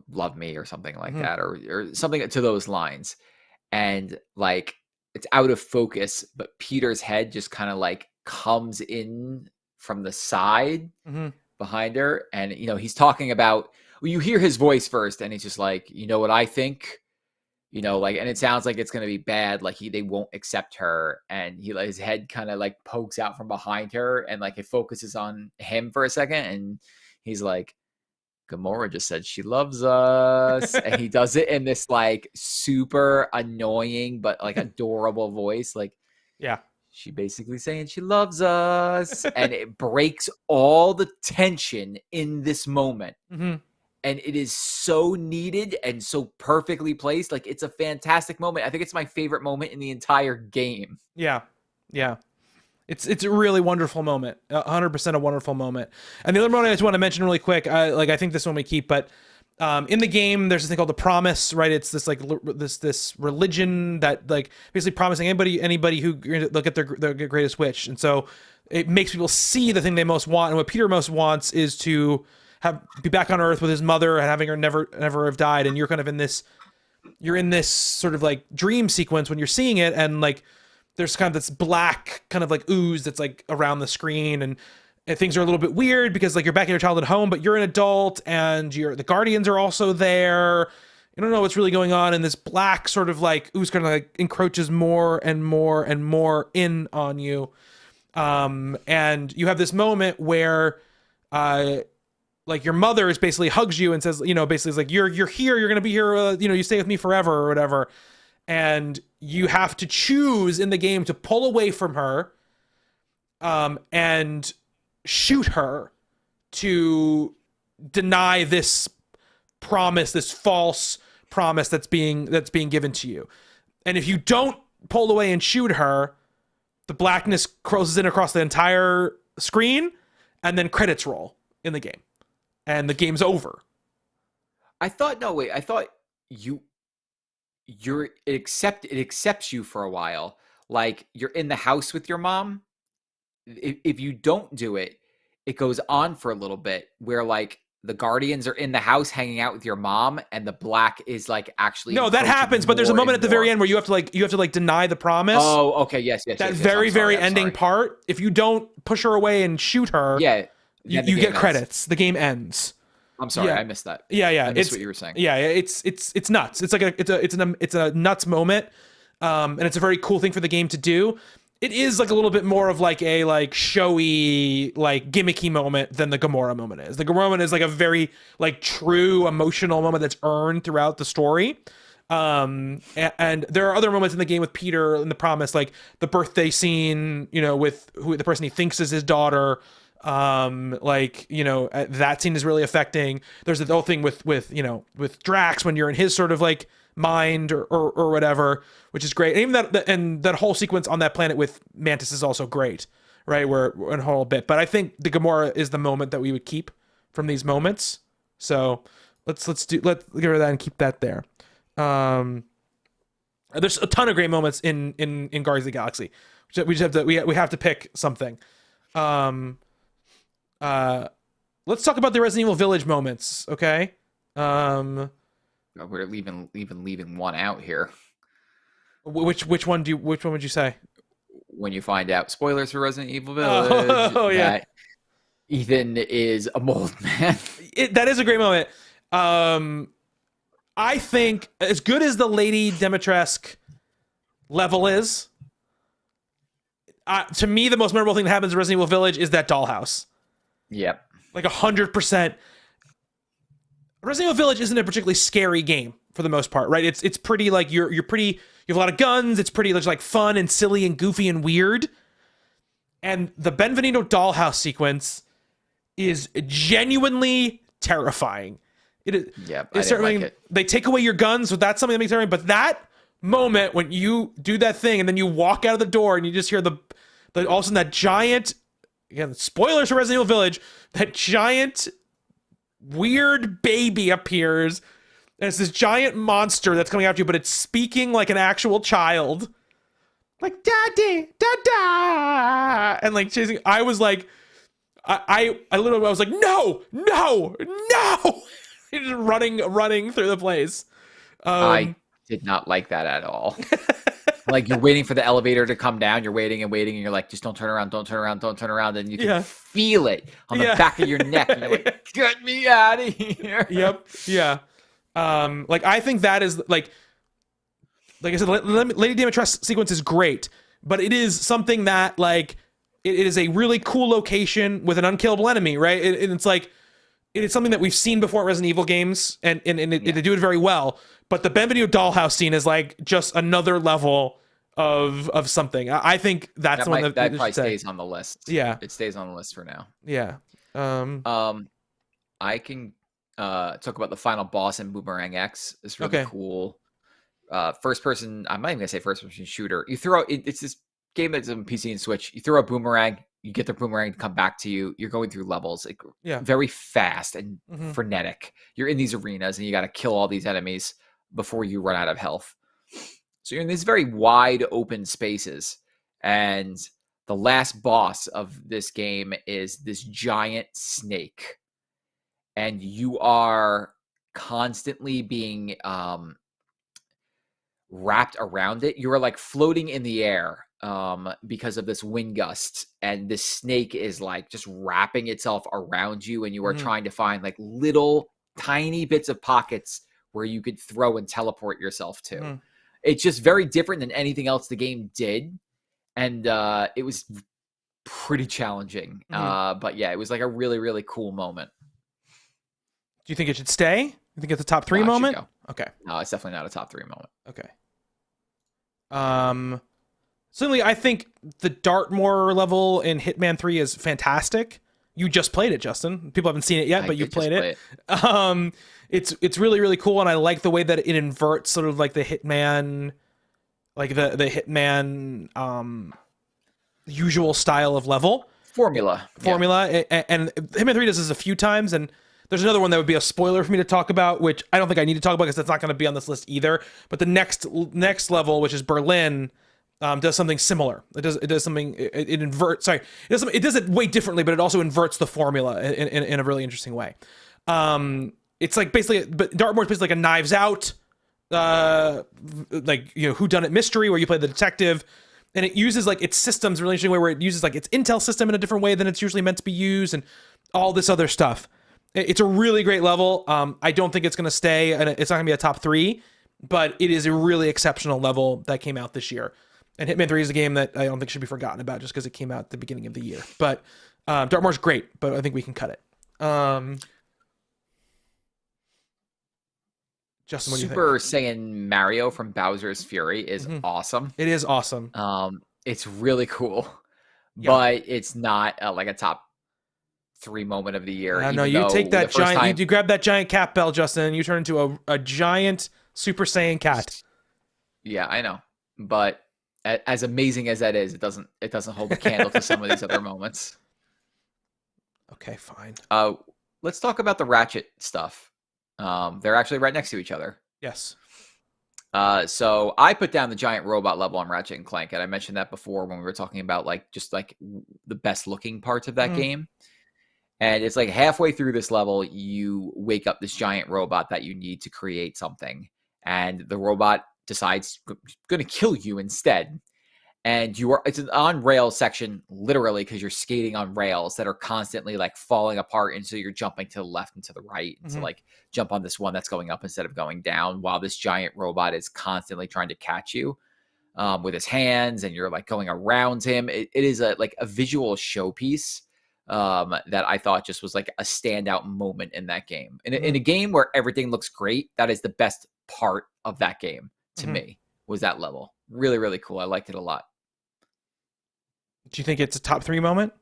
Speaker 3: love me or something like that, or something to those lines. And like, it's out of focus, but Peter's head just kind of like comes in from the side behind her. And, he's talking about, you hear his voice first and he's just like, you know what I think, and it sounds like it's going to be bad. Like they won't accept her. And his head kind of like pokes out from behind her and like it focuses on him for a second. And he's like, Gamora just said she loves us. And he does it in this like super annoying but like adorable voice. Like, yeah, she basically saying she loves us. And it breaks all the tension in this moment. And it is so needed and so perfectly placed. Like, it's a fantastic moment. I think it's my favorite moment in the entire game.
Speaker 2: Yeah. It's a really wonderful moment, 100% a wonderful moment. And the other moment I just want to mention really quick, I think this one we keep, but in the game there's this thing called the promise, right? It's this like this religion that like basically promising anybody who they'll get their greatest wish, and so it makes people see the thing they most want. And what Peter most wants is to be back on Earth with his mother and having her never have died. And you're kind of in this sort of like dream sequence when you're seeing it, and like there's kind of this black kind of like ooze that's like around the screen, and things are a little bit weird because like you're back in your childhood home, but you're an adult and the Guardians are also there. You don't know what's really going on, and this black sort of like ooze kind of like encroaches more and more and more in on you. And you have this moment where like your mother is basically hugs you and says, basically it's like, you're here, you're going to be here, you stay with me forever or whatever. And you have to choose in the game to pull away from her, and shoot her to deny this promise, this false promise that's being given to you. And if you don't pull away and shoot her, the blackness crosses in across the entire screen, and then credits roll in the game, and the game's over.
Speaker 3: I thought it accepts you for a while. Like, you're in the house with your mom. If you don't do it, it goes on for a little bit where like the Guardians are in the house hanging out with your mom, and the black is like actually.
Speaker 2: No, that happens, but there's a moment at the very end where you have to deny the promise.
Speaker 3: Oh, okay, yes.
Speaker 2: That very ending part. If you don't push her away and shoot her, you get credits. The game ends.
Speaker 3: I'm sorry, I missed that.
Speaker 2: Yeah.
Speaker 3: I missed what you were saying.
Speaker 2: Yeah, it's nuts. It's like it's a nuts moment, and it's a very cool thing for the game to do. It is like a little bit more of like a like showy, like gimmicky moment than the Gamora moment is. The Gamora moment is like a very like true emotional moment that's earned throughout the story. And there are other moments in the game with Peter and the promise, like the birthday scene, with the person he thinks is his daughter. That scene is really affecting. There's the whole thing with Drax when you're in his sort of like mind or whatever, which is great. And even that whole sequence on that planet with Mantis is also great, right? Where in a whole bit, but I think the Gamora is the moment that we would keep from these moments. So let's get rid of that and keep that there. There's a ton of great moments in Guardians of the Galaxy. We have to pick something. let's talk about the Resident Evil Village moments, okay?
Speaker 3: We're leaving one out here.
Speaker 2: Which one would you say?
Speaker 3: When you find out, spoilers for Resident Evil Village, that Ethan is a mold man.
Speaker 2: That is a great moment. I think as good as the Lady Dimitrescu level is, to me, the most memorable thing that happens in Resident Evil Village is that dollhouse.
Speaker 3: Yep.
Speaker 2: Like 100%. Resident Evil Village isn't a particularly scary game for the most part, right? It's pretty like you have a lot of guns. It's pretty like fun and silly and goofy and weird. And the Benvenuto dollhouse sequence is genuinely terrifying. It is.
Speaker 3: Yep.
Speaker 2: It's certainly
Speaker 3: like it.
Speaker 2: They take away your guns, so that's something that makes it terrifying. But that moment when you do that thing and then you walk out of the door and you just hear the all of a sudden that giant, again, spoilers for Resident Evil Village, that giant weird baby appears, and it's this giant monster that's coming after you, but it's speaking like an actual child, like "Daddy, Dada," and like chasing. I was like, I literally was like, no, just running through the place.
Speaker 3: I did not like that at all. Like you're waiting for the elevator to come down, you're waiting, and you're like, just don't turn around, and you can feel it on the back of your neck, and you're like, get me out of here.
Speaker 2: Yep. Yeah. Like I think that is like I said, Lady Dimitrescu sequence is great, but it is something that like it is a really cool location with an unkillable enemy, right? And it's like it is something that we've seen before in Resident Evil games, and they do it very well. But the Benvenuto dollhouse scene is like just another level of something. I think that's the one that
Speaker 3: probably stays on the list.
Speaker 2: Yeah,
Speaker 3: it stays on the list for now.
Speaker 2: Yeah.
Speaker 3: I can talk about the final boss in Boomerang X. It's really cool. First person. I'm not even gonna say first person shooter. You throw it's this game that's on PC and Switch. You throw a boomerang. You get the boomerang to come back to you. You're going through levels, very fast and frenetic. You're in these arenas and you got to kill all these enemies before you run out of health. So you're in these very wide open spaces. And the last boss of this game is this giant snake. And you are constantly being wrapped around it. You are like floating in the air because of this wind gust, and this snake is like just wrapping itself around you, and you are trying to find like little tiny bits of pockets where you could throw and teleport yourself to. It's just very different than anything else the game did, and it was pretty challenging. But yeah, it was like a really, really cool moment.
Speaker 2: Do you think it should stay? You think it's a top 3 moment? Okay.
Speaker 3: No, it's definitely not a top 3 moment.
Speaker 2: Okay. Certainly, I think the Dartmoor level in Hitman 3 is fantastic. You just played it, Justin. People haven't seen it yet, but you played it. It's really, really cool, and I like the way that it inverts sort of like the Hitman, like the Hitman usual style of level.
Speaker 3: Formula.
Speaker 2: And Hitman 3 does this a few times, and there's another one that would be a spoiler for me to talk about, which I don't think I need to talk about because that's not going to be on this list either. But the next level, which is Berlin, does something similar. It does something. It inverts. Sorry, it does it way differently, but it also inverts the formula in a really interesting way. It's like basically, but Dartmoor is basically like a Knives Out, like whodunit mystery where you play the detective, and it uses like its systems in a really interesting way where it uses like its intel system in a different way than it's usually meant to be used, and all this other stuff. It's a really great level. I don't think it's going to stay, and it's not going to be a top 3, but it is a really exceptional level that came out this year. And Hitman 3 is a game that I don't think should be forgotten about just because it came out at the beginning of the year. But Dartmoor's great, but I think we can cut it. Justin, what do you think?
Speaker 3: Super Saiyan Mario from Bowser's Fury is awesome.
Speaker 2: It is awesome.
Speaker 3: It's really cool, but it's not like a top 3 moment of the year.
Speaker 2: No, you take that giant. You grab that giant cat bell, Justin, and you turn into a giant Super Saiyan cat.
Speaker 3: Yeah, I know, but as amazing as that is, it doesn't hold a candle to some of these other moments.
Speaker 2: Okay, fine.
Speaker 3: Let's talk about the Ratchet stuff. They're actually right next to each other.
Speaker 2: Yes.
Speaker 3: So I put down the giant robot level on Ratchet and Clank, and I mentioned that before when we were talking about like just like the best looking parts of that game. And it's like halfway through this level, you wake up this giant robot that you need to create something. And the robot decides going to kill you instead. And it's an on rail section, literally, because you're skating on rails that are constantly like falling apart. And so you're jumping to the left and to the right. And so like jump on this one that's going up instead of going down, while this giant robot is constantly trying to catch you with his hands, and you're like going around him. It is a visual showpiece that I thought just was like a standout moment in that game. In a game where everything looks great, that is the best part of that game to me, was that level. Really, really cool. I liked it a lot.
Speaker 2: Do you think it's a top 3 moment?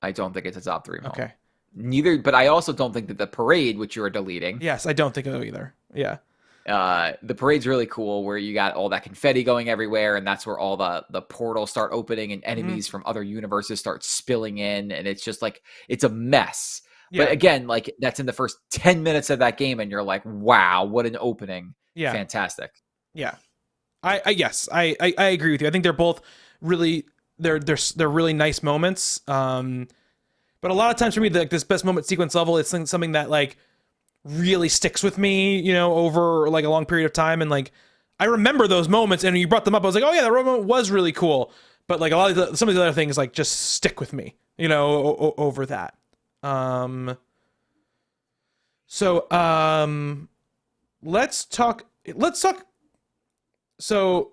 Speaker 3: I don't think it's a top 3 moment.
Speaker 2: Okay.
Speaker 3: Neither, but I also don't think that the parade, which you are deleting.
Speaker 2: Yes, I don't think so either. Yeah.
Speaker 3: The parade's really cool, where you got all that confetti going everywhere, and that's where all the portals start opening and enemies from other universes start spilling in, and it's just like, it's a mess. Yeah. But again, like, that's in the first 10 minutes of that game, and you're like, wow, what an opening. Yeah. Fantastic.
Speaker 2: Yeah. I agree with you. I think they're both really they're really nice moments. But a lot of times for me, like, this best moment sequence level is something that like really sticks with me, you know, over like a long period of time. And like, I remember those moments, and you brought them up. I was like, oh yeah, that moment was really cool. But like some of the other things like just stick with me, you know, over that. Let's talk. So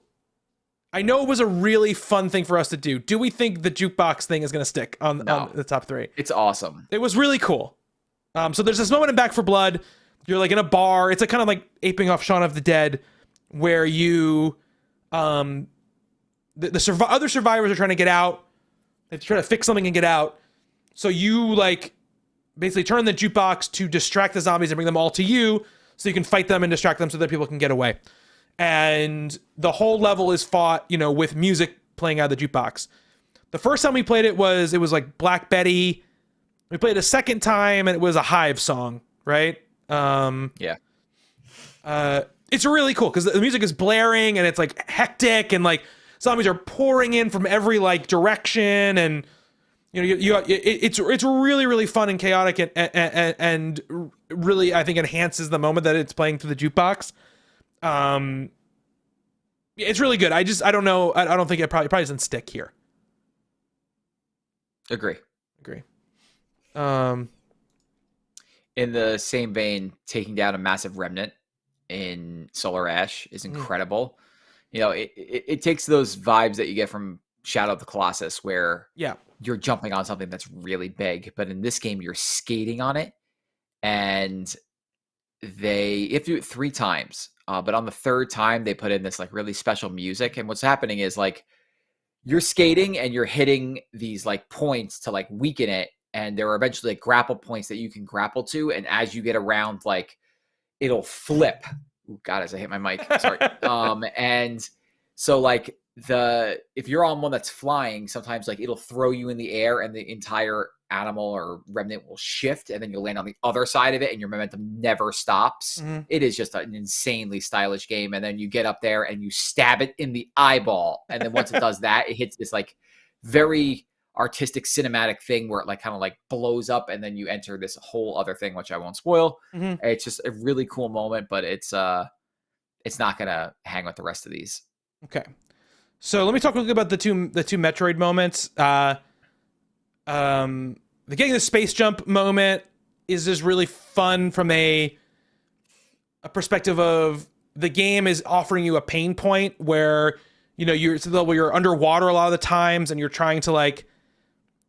Speaker 2: I know it was a really fun thing for us to do. Do we think the jukebox thing is going to stick on the top 3?
Speaker 3: It's awesome.
Speaker 2: It was really cool. So there's this moment in Back 4 Blood. You're like in a bar. It's like kind of like aping off Shaun of the Dead, where you, other survivors are trying to get out. They try to fix something and get out. So you like basically turn the jukebox to distract the zombies and bring them all to you, so you can fight them and distract them so that people can get away. And the whole level is fought, you know, with music playing out of the jukebox. The first time we played it was like Black Betty. We played it a second time, and it was a Hive song, right?
Speaker 3: Yeah.
Speaker 2: It's really cool because the music is blaring, and it's like hectic, and like zombies are pouring in from every like direction, and you know, it's really, really fun and chaotic, and really, I think, enhances the moment that it's playing through the jukebox. It's really good. I don't know. I don't think it probably doesn't stick here.
Speaker 3: Agree.
Speaker 2: In
Speaker 3: the same vein, taking down a massive remnant in Solar Ash is incredible. You know, it takes those vibes that you get from Shadow of the Colossus, where you're jumping on something that's really big, but in this game you're skating on it, and you have to do it 3 times. But on the 3rd time, they put in this like really special music. And what's happening is like you're skating and you're hitting these like points to like weaken it. And there are eventually like grapple points that you can grapple to. And as you get around, like it'll flip. Ooh, God, as I hit my mic. Sorry. And so like if you're on one that's flying, sometimes like it'll throw you in the air, and the entire animal or remnant will shift, and then you'll land on the other side of it, and your momentum never stops. It is just an insanely stylish game. And then you get up there and you stab it in the eyeball, and then once it does that, it hits this like very artistic cinematic thing where it like kind of like blows up, and then you enter this whole other thing, which I won't spoil. It's just a really cool moment, but it's not gonna hang with the rest of these.
Speaker 2: Okay, so let me talk a little bit about the two Metroid moments. The getting the space jump moment is just really fun from a perspective of the game is offering you a pain point where, you know, you're underwater a lot of the times, and you're trying to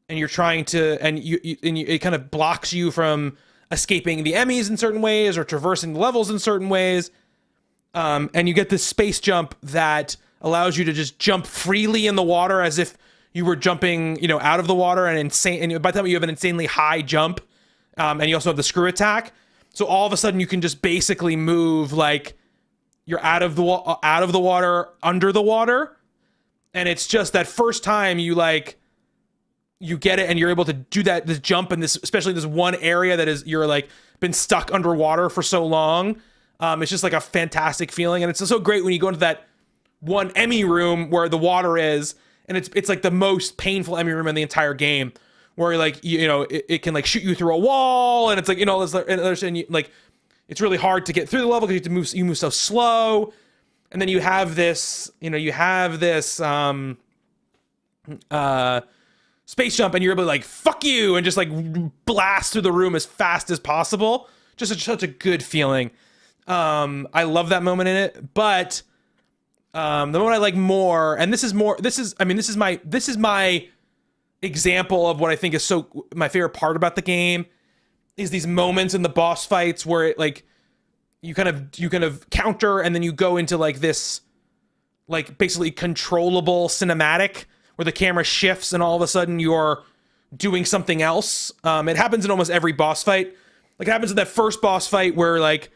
Speaker 2: it kind of blocks you from escaping the enemies in certain ways or traversing the levels in certain ways. And you get this space jump that allows you to just jump freely in the water as if you were jumping, you know, out of the water, and by the time you have an insanely high jump, and you also have the screw attack. So all of a sudden you can just basically move like you're out of the water, under the water. And it's just that first time you get it, and you're able to do this jump in this, especially this one area that is, you're like been stuck underwater for so long. It's just like a fantastic feeling. And it's so great when you go into that one Emmy room where the water is, and it's like the most painful Emmy room in the entire game, where like it can like shoot you through a wall, and it's like and you, like it's really hard to get through the level because you move so slow, and then you have this space jump, and you're able to like fuck you and just like blast through the room as fast as possible. Just such a good feeling. I love that moment in it, but the moment I like more, and this is my example of what I think is so my favorite part about the game, is these moments in the boss fights where it like you kind of counter, and then you go into like this like basically controllable cinematic where the camera shifts and all of a sudden you're doing something else. It happens in almost every boss fight. Like it happens in that first boss fight where like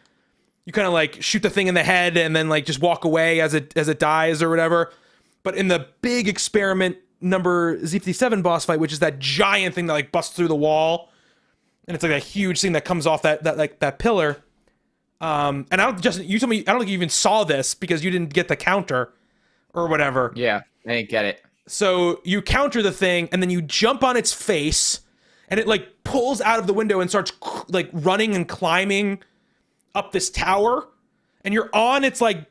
Speaker 2: you kind of like shoot the thing in the head and then like just walk away as it dies or whatever. But in the big experiment number Z57 boss fight, which is that giant thing that like busts through the wall, and it's like a huge thing that comes off that pillar. And you told me, I don't think you even saw this because you didn't get the counter or whatever.
Speaker 3: Yeah, I didn't get it.
Speaker 2: So you counter the thing, and then you jump on its face, and it like pulls out of the window and starts like running and climbing up this tower, and you're on its like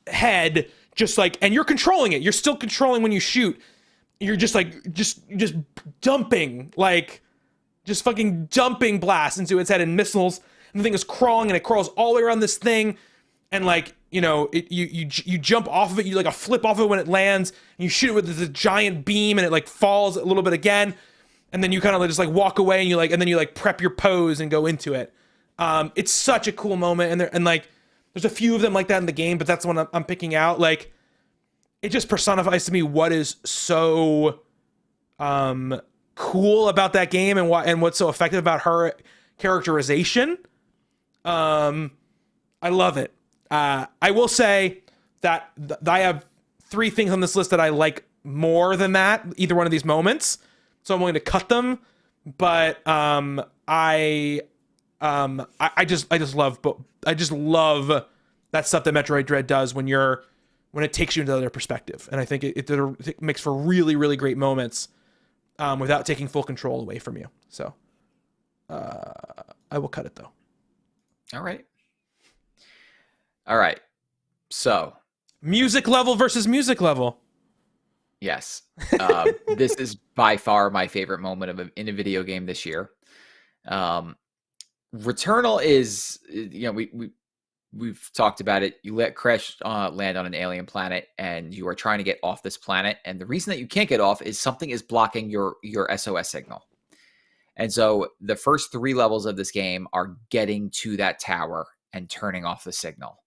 Speaker 2: head, just like, and you're controlling it. You're still controlling when you shoot. You're just like, just dumping, like, just fucking dumping blasts into its head and missiles. And the thing is crawling, and it crawls all the way around this thing, and like, you jump off of it, you like a flip off of it when it lands, and you shoot it with this giant beam, and it like falls a little bit again, and then you kind of just like walk away, and then you like prep your pose and go into it. It's such a cool moment, and like there's a few of them like that in the game, but that's the one I'm picking out. Like it just personifies to me what is so cool about that game, and what's so effective about her characterization. I love it. I will say that I have 3 things on this list that I like more than that, either one of these moments. So I'm willing to cut them, but I just love that stuff that Metroid Dread does when it takes you into another perspective, and I think it makes for really, really great moments without taking full control away from you. So I will cut it though.
Speaker 3: All right. So
Speaker 2: music level versus music level.
Speaker 3: Yes. This is by far my favorite moment in a video game this year. Returnal is, we've talked about it. You let Crash land on an alien planet, and you are trying to get off this planet. And the reason that you can't get off is something is blocking your SOS signal. And so the first 3 levels of this game are getting to that tower and turning off the signal.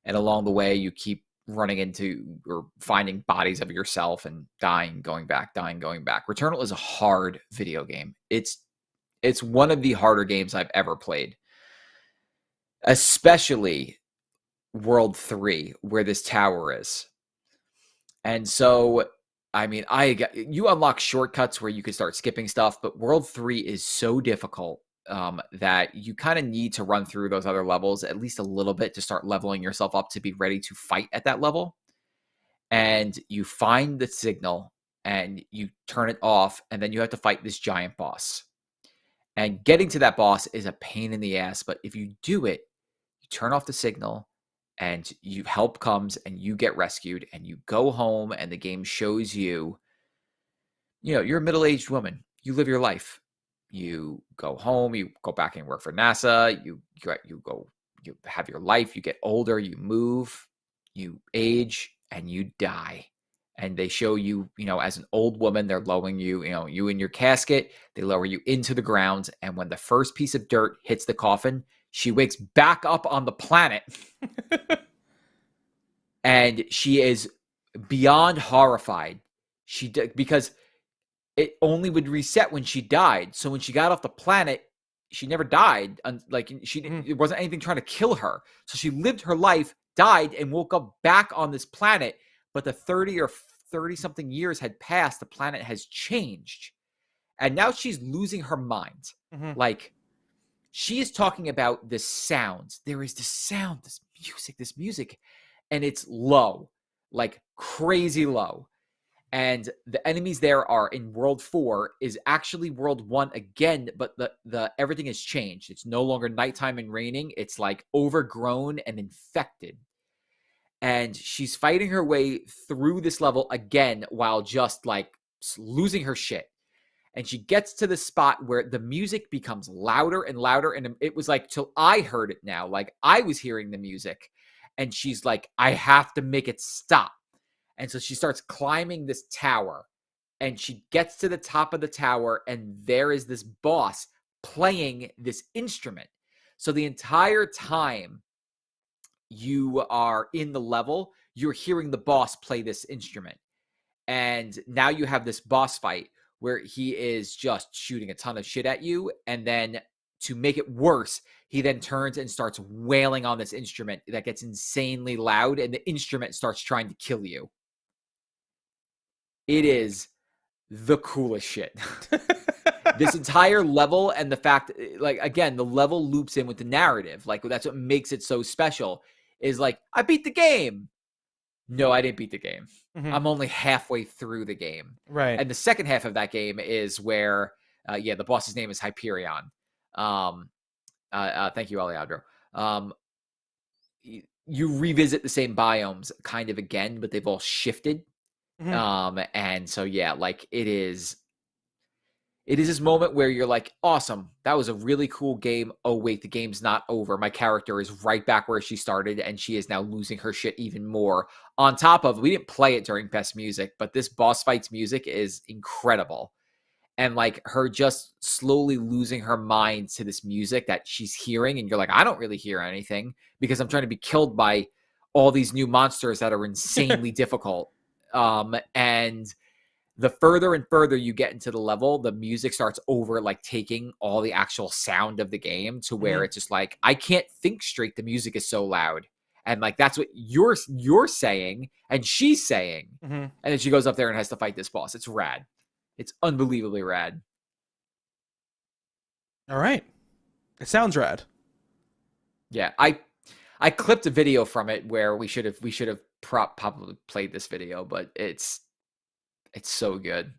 Speaker 3: And along the way, you keep running into or finding bodies of yourself and dying, going back. Returnal is a hard video game. It's one of the harder games I've ever played, especially World 3, where this tower is. And so, I mean, you unlock shortcuts where you can start skipping stuff, but World 3 is so difficult that you kind of need to run through those other levels at least a little bit to start leveling yourself up to be ready to fight at that level. And you find the signal and you turn it off, and then you have to fight this giant boss. And getting to that boss is a pain in the ass, but if you do it, you turn off the signal and help comes and you get rescued and you go home, and the game shows you're a middle-aged woman. You live your life. You go home, you go back and work for NASA, you have your life, you get older, you move, you age, and you die. And they show you, as an old woman, they're lowering you, you in your casket, they lower you into the ground. And when the first piece of dirt hits the coffin, she wakes back up on the planet. And she is beyond horrified. Because it only would reset when she died. So when she got off the planet, she never died. It wasn't anything trying to kill her. So she lived her life, died, and woke up back on this planet. But the 30 or 30-something years had passed. The planet has changed. And now she's losing her mind. Mm-hmm. Like, she is talking about the sounds. There is this sound, this music, and it's low, like crazy low. And the enemies there are in World 4 is actually World 1 again, but the everything has changed. It's no longer nighttime and raining. It's like overgrown and infected. And she's fighting her way through this level again while just like losing her shit. And she gets to the spot where the music becomes louder and louder. And it was like till I heard it now, like I was hearing the music. And she's like, I have to make it stop. And so she starts climbing this tower. And she gets to the top of the tower. And there is this boss playing this instrument. So the entire time you are in the level, you're hearing the boss play this instrument. And now you have this boss fight where he is just shooting a ton of shit at you. And then to make it worse, he then turns and starts wailing on this instrument that gets insanely loud, and the instrument starts trying to kill you. It is the coolest shit. This entire level, and the fact, like, again, the level loops in with the narrative. Like, that's what makes it so special, is like, I beat the game. No, I didn't beat the game.
Speaker 2: Mhm.
Speaker 3: I'm only halfway through the game.
Speaker 2: Right.
Speaker 3: And the second half of that game is where, the boss's name is Hyperion. Thank you, Alejandro. You revisit the same biomes kind of again, but they've all shifted.
Speaker 2: Mhm.
Speaker 3: And so, yeah, like it is this moment where you're like, awesome, that was a really cool game. Oh, wait, the game's not over. My character is right back where she started, and she is now losing her shit even more. On top of, we didn't play it during Best Music, but this boss fight's music is incredible. And like her just slowly losing her mind to this music that she's hearing. And you're like, I don't really hear anything because I'm trying to be killed by all these new monsters that are insanely difficult. And the further and further you get into the level, the music starts taking all the actual sound of the game to where it's just like, I can't think straight. The music is so loud. And like, that's what you're saying and she's saying. And then she goes up there and has to fight this boss. It's rad. It's unbelievably rad.
Speaker 2: All right. It sounds rad.
Speaker 3: Yeah. I clipped a video from it where we should have probably played this video, but it's so good.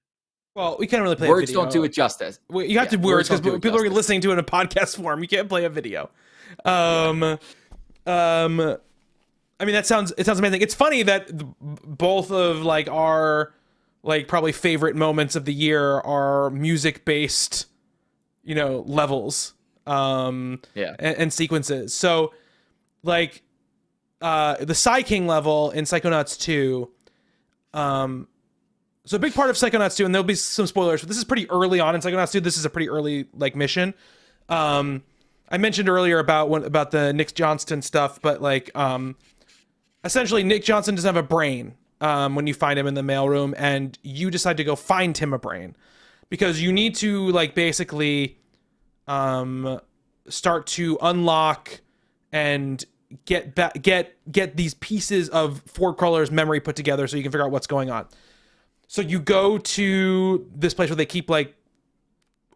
Speaker 2: Well, we can't really play
Speaker 3: Words
Speaker 2: a video.
Speaker 3: don't do it justice.
Speaker 2: Well, you have to words because people are listening to it in a podcast form. You can't play a video. I mean, it sounds amazing. It's funny that both of like our like probably favorite moments of the year are music based, levels, and sequences. So like, the Psy King level in Psychonauts 2, so a big part of Psychonauts 2, and there'll be some spoilers, but this is pretty early on in Psychonauts 2. This is a pretty early like mission. I mentioned earlier about the Nick Johnston stuff, but like, essentially Nick Johnston doesn't have a brain when you find him in the mailroom, and you decide to go find him a brain because you need to like basically start to unlock and get these pieces of Ford Crawler's memory put together so you can figure out what's going on. So you go to this place where they keep like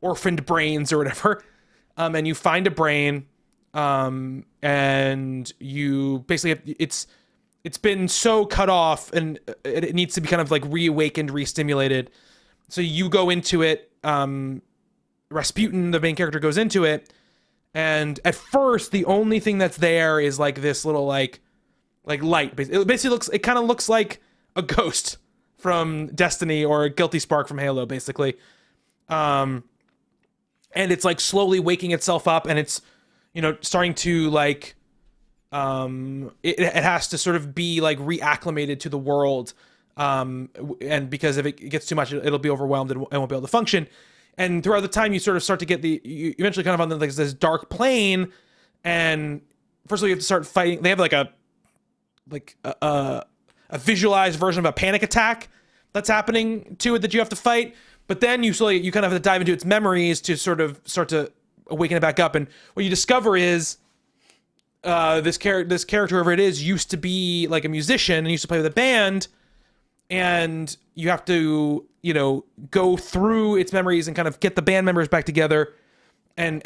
Speaker 2: orphaned brains or whatever, and you find a brain, and you basically it's been so cut off and it needs to be kind of like reawakened, re-stimulated. So you go into it, Rasputin, the main character, goes into it, and at first the only thing that's there is like this little like light. It basically kind of looks like a ghost from Destiny or a guilty spark from Halo, basically. And it's like slowly waking itself up, and it's, starting to like, it has to sort of be like reacclimated to the world. And because if it gets too much, it'll be overwhelmed and won't be able to function. And throughout the time, you sort of start to get you eventually kind of on this dark plane. And first of all, you have to start fighting. They have like a visualized version of a panic attack that's happening to it that you have to fight. But then you kind of have to dive into its memories to sort of start to awaken it back up. And what you discover is this character, whoever it is, used to be like a musician and used to play with a band. And you have to, go through its memories and kind of get the band members back together and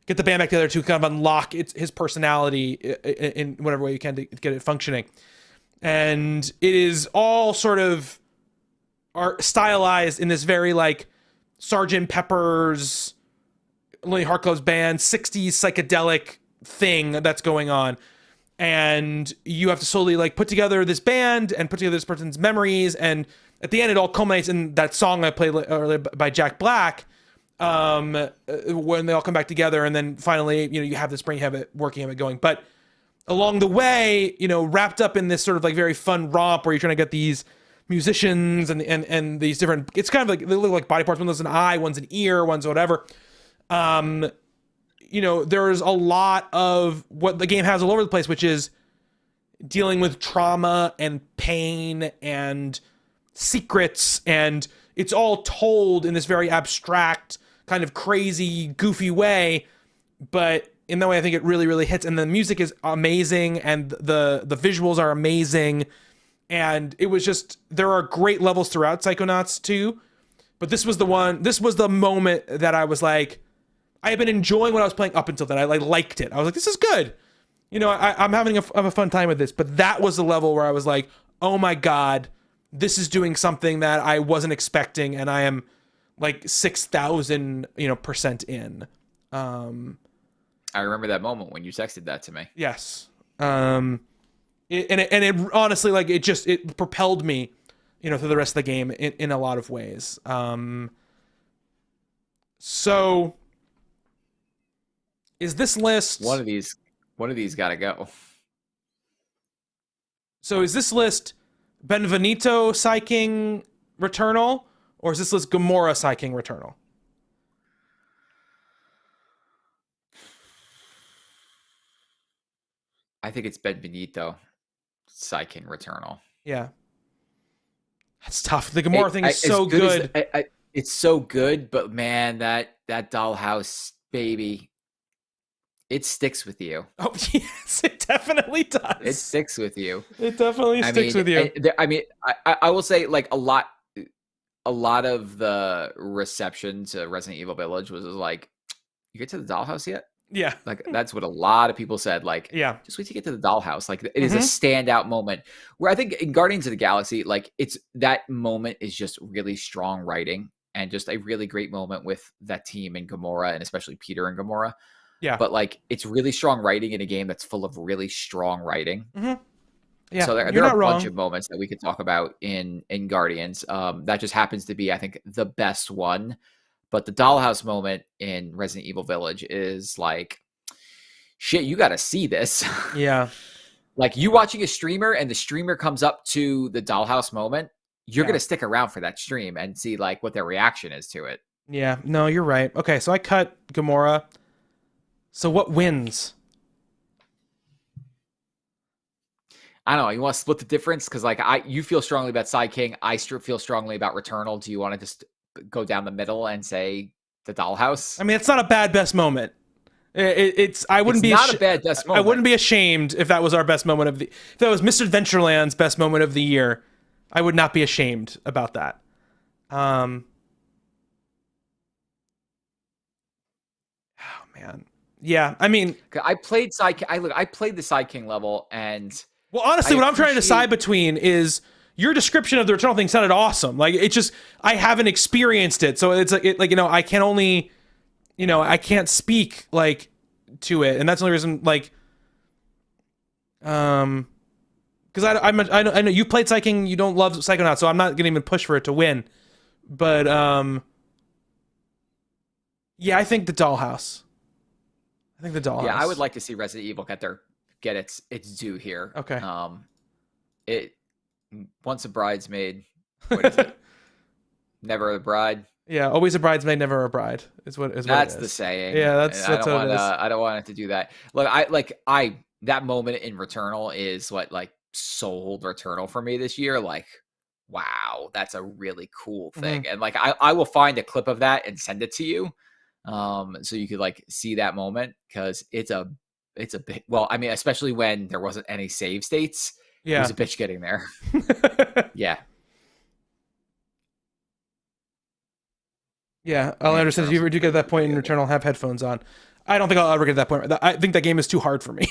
Speaker 2: get the band back together to kind of unlock his personality in whatever way you can to get it functioning. and it is all sort of stylized in this very like Sgt. Pepper's Lonely Heart Club's Band 60s psychedelic thing that's going on. And you have to slowly like put together this band and put together this person's memories, and at the end it all culminates in that song I played earlier by Jack Black, when they all come back together, and then finally, you know, you have this working habit going. But along the way, you know, wrapped up in this sort of like very fun romp where you're trying to get these musicians and these different, it's kind of like, they look like body parts. One's an eye, one's an ear, one's whatever. You know, there's a lot of what the game has all over the place, which is dealing with trauma and pain and secrets, and it's all told in this very abstract, kind of crazy, goofy way, but in the way I think it really, really hits. And the music is amazing, and the visuals are amazing, and it was just, there are great levels throughout Psychonauts 2, but this was the moment that I was like, I had been enjoying what I was playing up until then. I liked it. I was like, this is good. You know, I'm having a fun time with this. But that was the level where I was like, oh my God, this is doing something that I wasn't expecting, and I am like 6,000, % in.
Speaker 3: I remember that moment when you texted that to me.
Speaker 2: Yes. It honestly, like, it propelled me, through the rest of the game in a lot of ways. So is this list
Speaker 3: one of these gotta go?
Speaker 2: So is this list Benvenuto Psyking Returnal, or is this list Gamora Psyking Returnal?
Speaker 3: I think it's Benvenuto Psyking Returnal.
Speaker 2: Yeah. That's tough. The Gamora thing is so good.
Speaker 3: It's so good, but man, that dollhouse baby, it sticks with you.
Speaker 2: Oh, yes, it definitely does.
Speaker 3: It sticks with you.
Speaker 2: It definitely sticks with you.
Speaker 3: I will say, like, a lot of the reception to Resident Evil Village was like, you get to the dollhouse yet?
Speaker 2: Yeah.
Speaker 3: Like, that's what a lot of people said. Like,
Speaker 2: yeah,
Speaker 3: just wait to get to the dollhouse. Like, it is a standout moment where I think in Guardians of the Galaxy, like, that moment is just really strong writing and just a really great moment with that team and Gamora, and especially Peter and Gamora.
Speaker 2: Yeah.
Speaker 3: But like, it's really strong writing in a game that's full of really strong writing.
Speaker 2: Mm-hmm. Yeah.
Speaker 3: So there are a bunch of moments that we could talk about in Guardians. That just happens to be, I think, the best one. But the dollhouse moment in Resident Evil Village is like, shit, you got to see this.
Speaker 2: Yeah.
Speaker 3: Like, you watching a streamer and the streamer comes up to the dollhouse moment, you're going to stick around for that stream and see like what their reaction is to it.
Speaker 2: Yeah. No, you're right. Okay. So I cut Gamora. So what wins?
Speaker 3: I don't know. You want to split the difference? Because like you feel strongly about Psy King. I feel strongly about Returnal. Do you want to just go down the middle and say the dollhouse?
Speaker 2: I mean, it's not a bad best moment. It's not
Speaker 3: a bad best moment.
Speaker 2: I wouldn't be ashamed if that was our best moment if that was Misadventureland's best moment of the year. I would not be ashamed about that. Oh man. Yeah, I mean,
Speaker 3: I played I played the Psy King level, and
Speaker 2: well, honestly, what I'm trying to decide between is your description of the Returnal thing sounded awesome. Like, it's just, I haven't experienced it, so it's like, I can only, I can't speak like to it, and that's the only reason. Like, because I know you played Psy King, you don't love Psychonauts, so I'm not gonna even push for it to win. But yeah, I think the dollhouse. Yeah,
Speaker 3: I would like to see Resident Evil get its due here.
Speaker 2: Okay.
Speaker 3: It once a bridesmaid. What is it? Never a bride.
Speaker 2: Yeah, always a bridesmaid, never a bride. That's
Speaker 3: the saying.
Speaker 2: Yeah, that's what it is.
Speaker 3: I don't want it to do that. Look, that moment in Returnal is what like sold Returnal for me this year. Like, wow, that's a really cool thing. And like, I will find a clip of that and send it to you. So you could like see that moment, because it's a bit, well, I mean, especially when there wasn't any save states. Yeah, it was a bitch getting there. Yeah.
Speaker 2: Yeah, I'll understand if you ever do get to that point in Returnal, have headphones on. I don't think I'll ever get to that point. I think that game is too hard for me.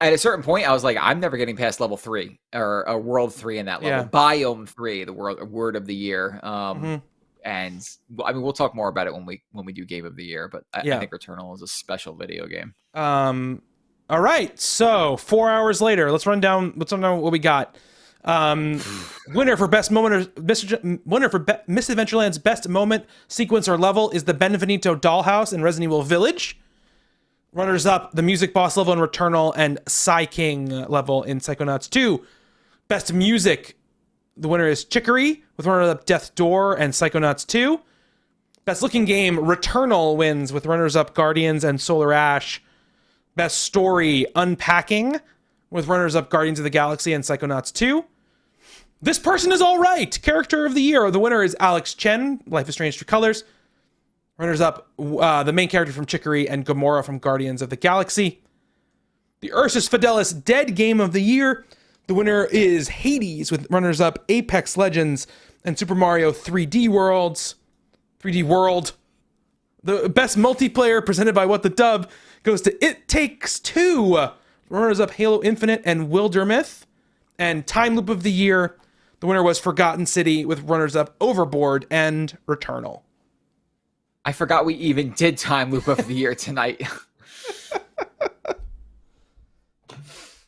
Speaker 3: at a certain point, I was like, I'm never getting past level 3 or a world 3 in that level.
Speaker 2: Yeah.
Speaker 3: Biome 3, the word of the year.
Speaker 2: Mhm.
Speaker 3: And I mean, we'll talk more about it when we do game of the year. But I
Speaker 2: Yeah.
Speaker 3: think Returnal is a special video game.
Speaker 2: All right, so 4 hours later, let's run down what we got. Winner for best moment, or Misadventureland's best moment, sequence, or level is the Benvenuto Dollhouse in Resident Evil Village. Runners up, the music boss level in Returnal and Psy King level in Psychonauts 2. Best music, the winner is Chicory, with runners up Death Door and Psychonauts 2. Best looking game, Returnal wins, with runners up Guardians and Solar Ash. Best story, Unpacking, with runners up Guardians of the Galaxy and Psychonauts 2. This person is all right. Character of the year, the winner is Alex Chen, Life is Strange True Colors. Runners up, the main character from Chicory and Gamora from Guardians of the Galaxy. The Ursus Fidelis Dead Game of the Year, the winner is Hades, with runners up Apex Legends and Super Mario 3D World. The best multiplayer, presented by What the Dub, goes to It Takes Two. Runners up Halo Infinite and Wildermyth. And Time Loop of the Year, the winner was Forgotten City, with runners up Overboard and Returnal.
Speaker 3: I forgot we even did Time Loop of the Year tonight.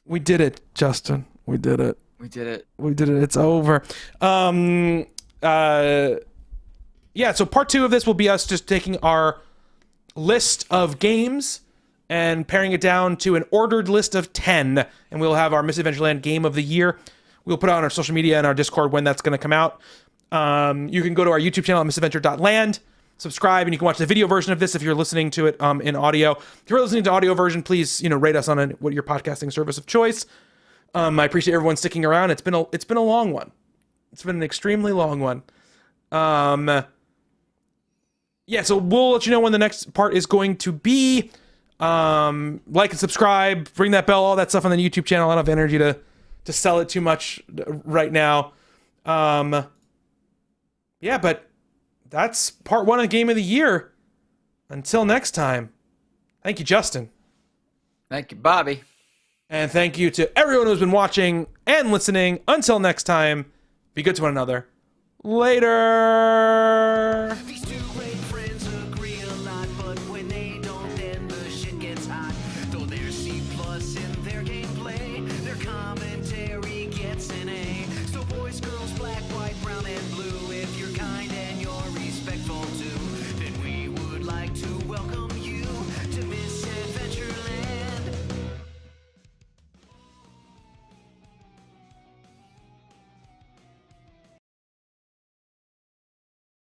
Speaker 2: We did it, Justin. We did it.
Speaker 3: We did it.
Speaker 2: We did it. It's over. Yeah, so part 2 of this will be us just taking our list of games and paring it down to an ordered list of 10. And we'll have our Misadventureland Game of the Year. We'll put it on our social media and our Discord when that's going to come out. You can go to our YouTube channel at misadventure.land, subscribe, and you can watch the video version of this if you're listening to it in audio. If you're listening to audio version, please, rate us on what your podcasting service of choice. I appreciate everyone sticking around. It's been a long one. It's been an extremely long one. Yeah, so we'll let you know when the next part is going to be. Like and subscribe, ring that bell, all that stuff on the YouTube channel. I don't have energy to sell it too much right now. Yeah, but that's part 1 of Game of the Year. Until next time, thank you, Justin.
Speaker 3: Thank you, Bobby.
Speaker 2: And thank you to everyone who's been watching and listening. Until next time, be good to one another. Later.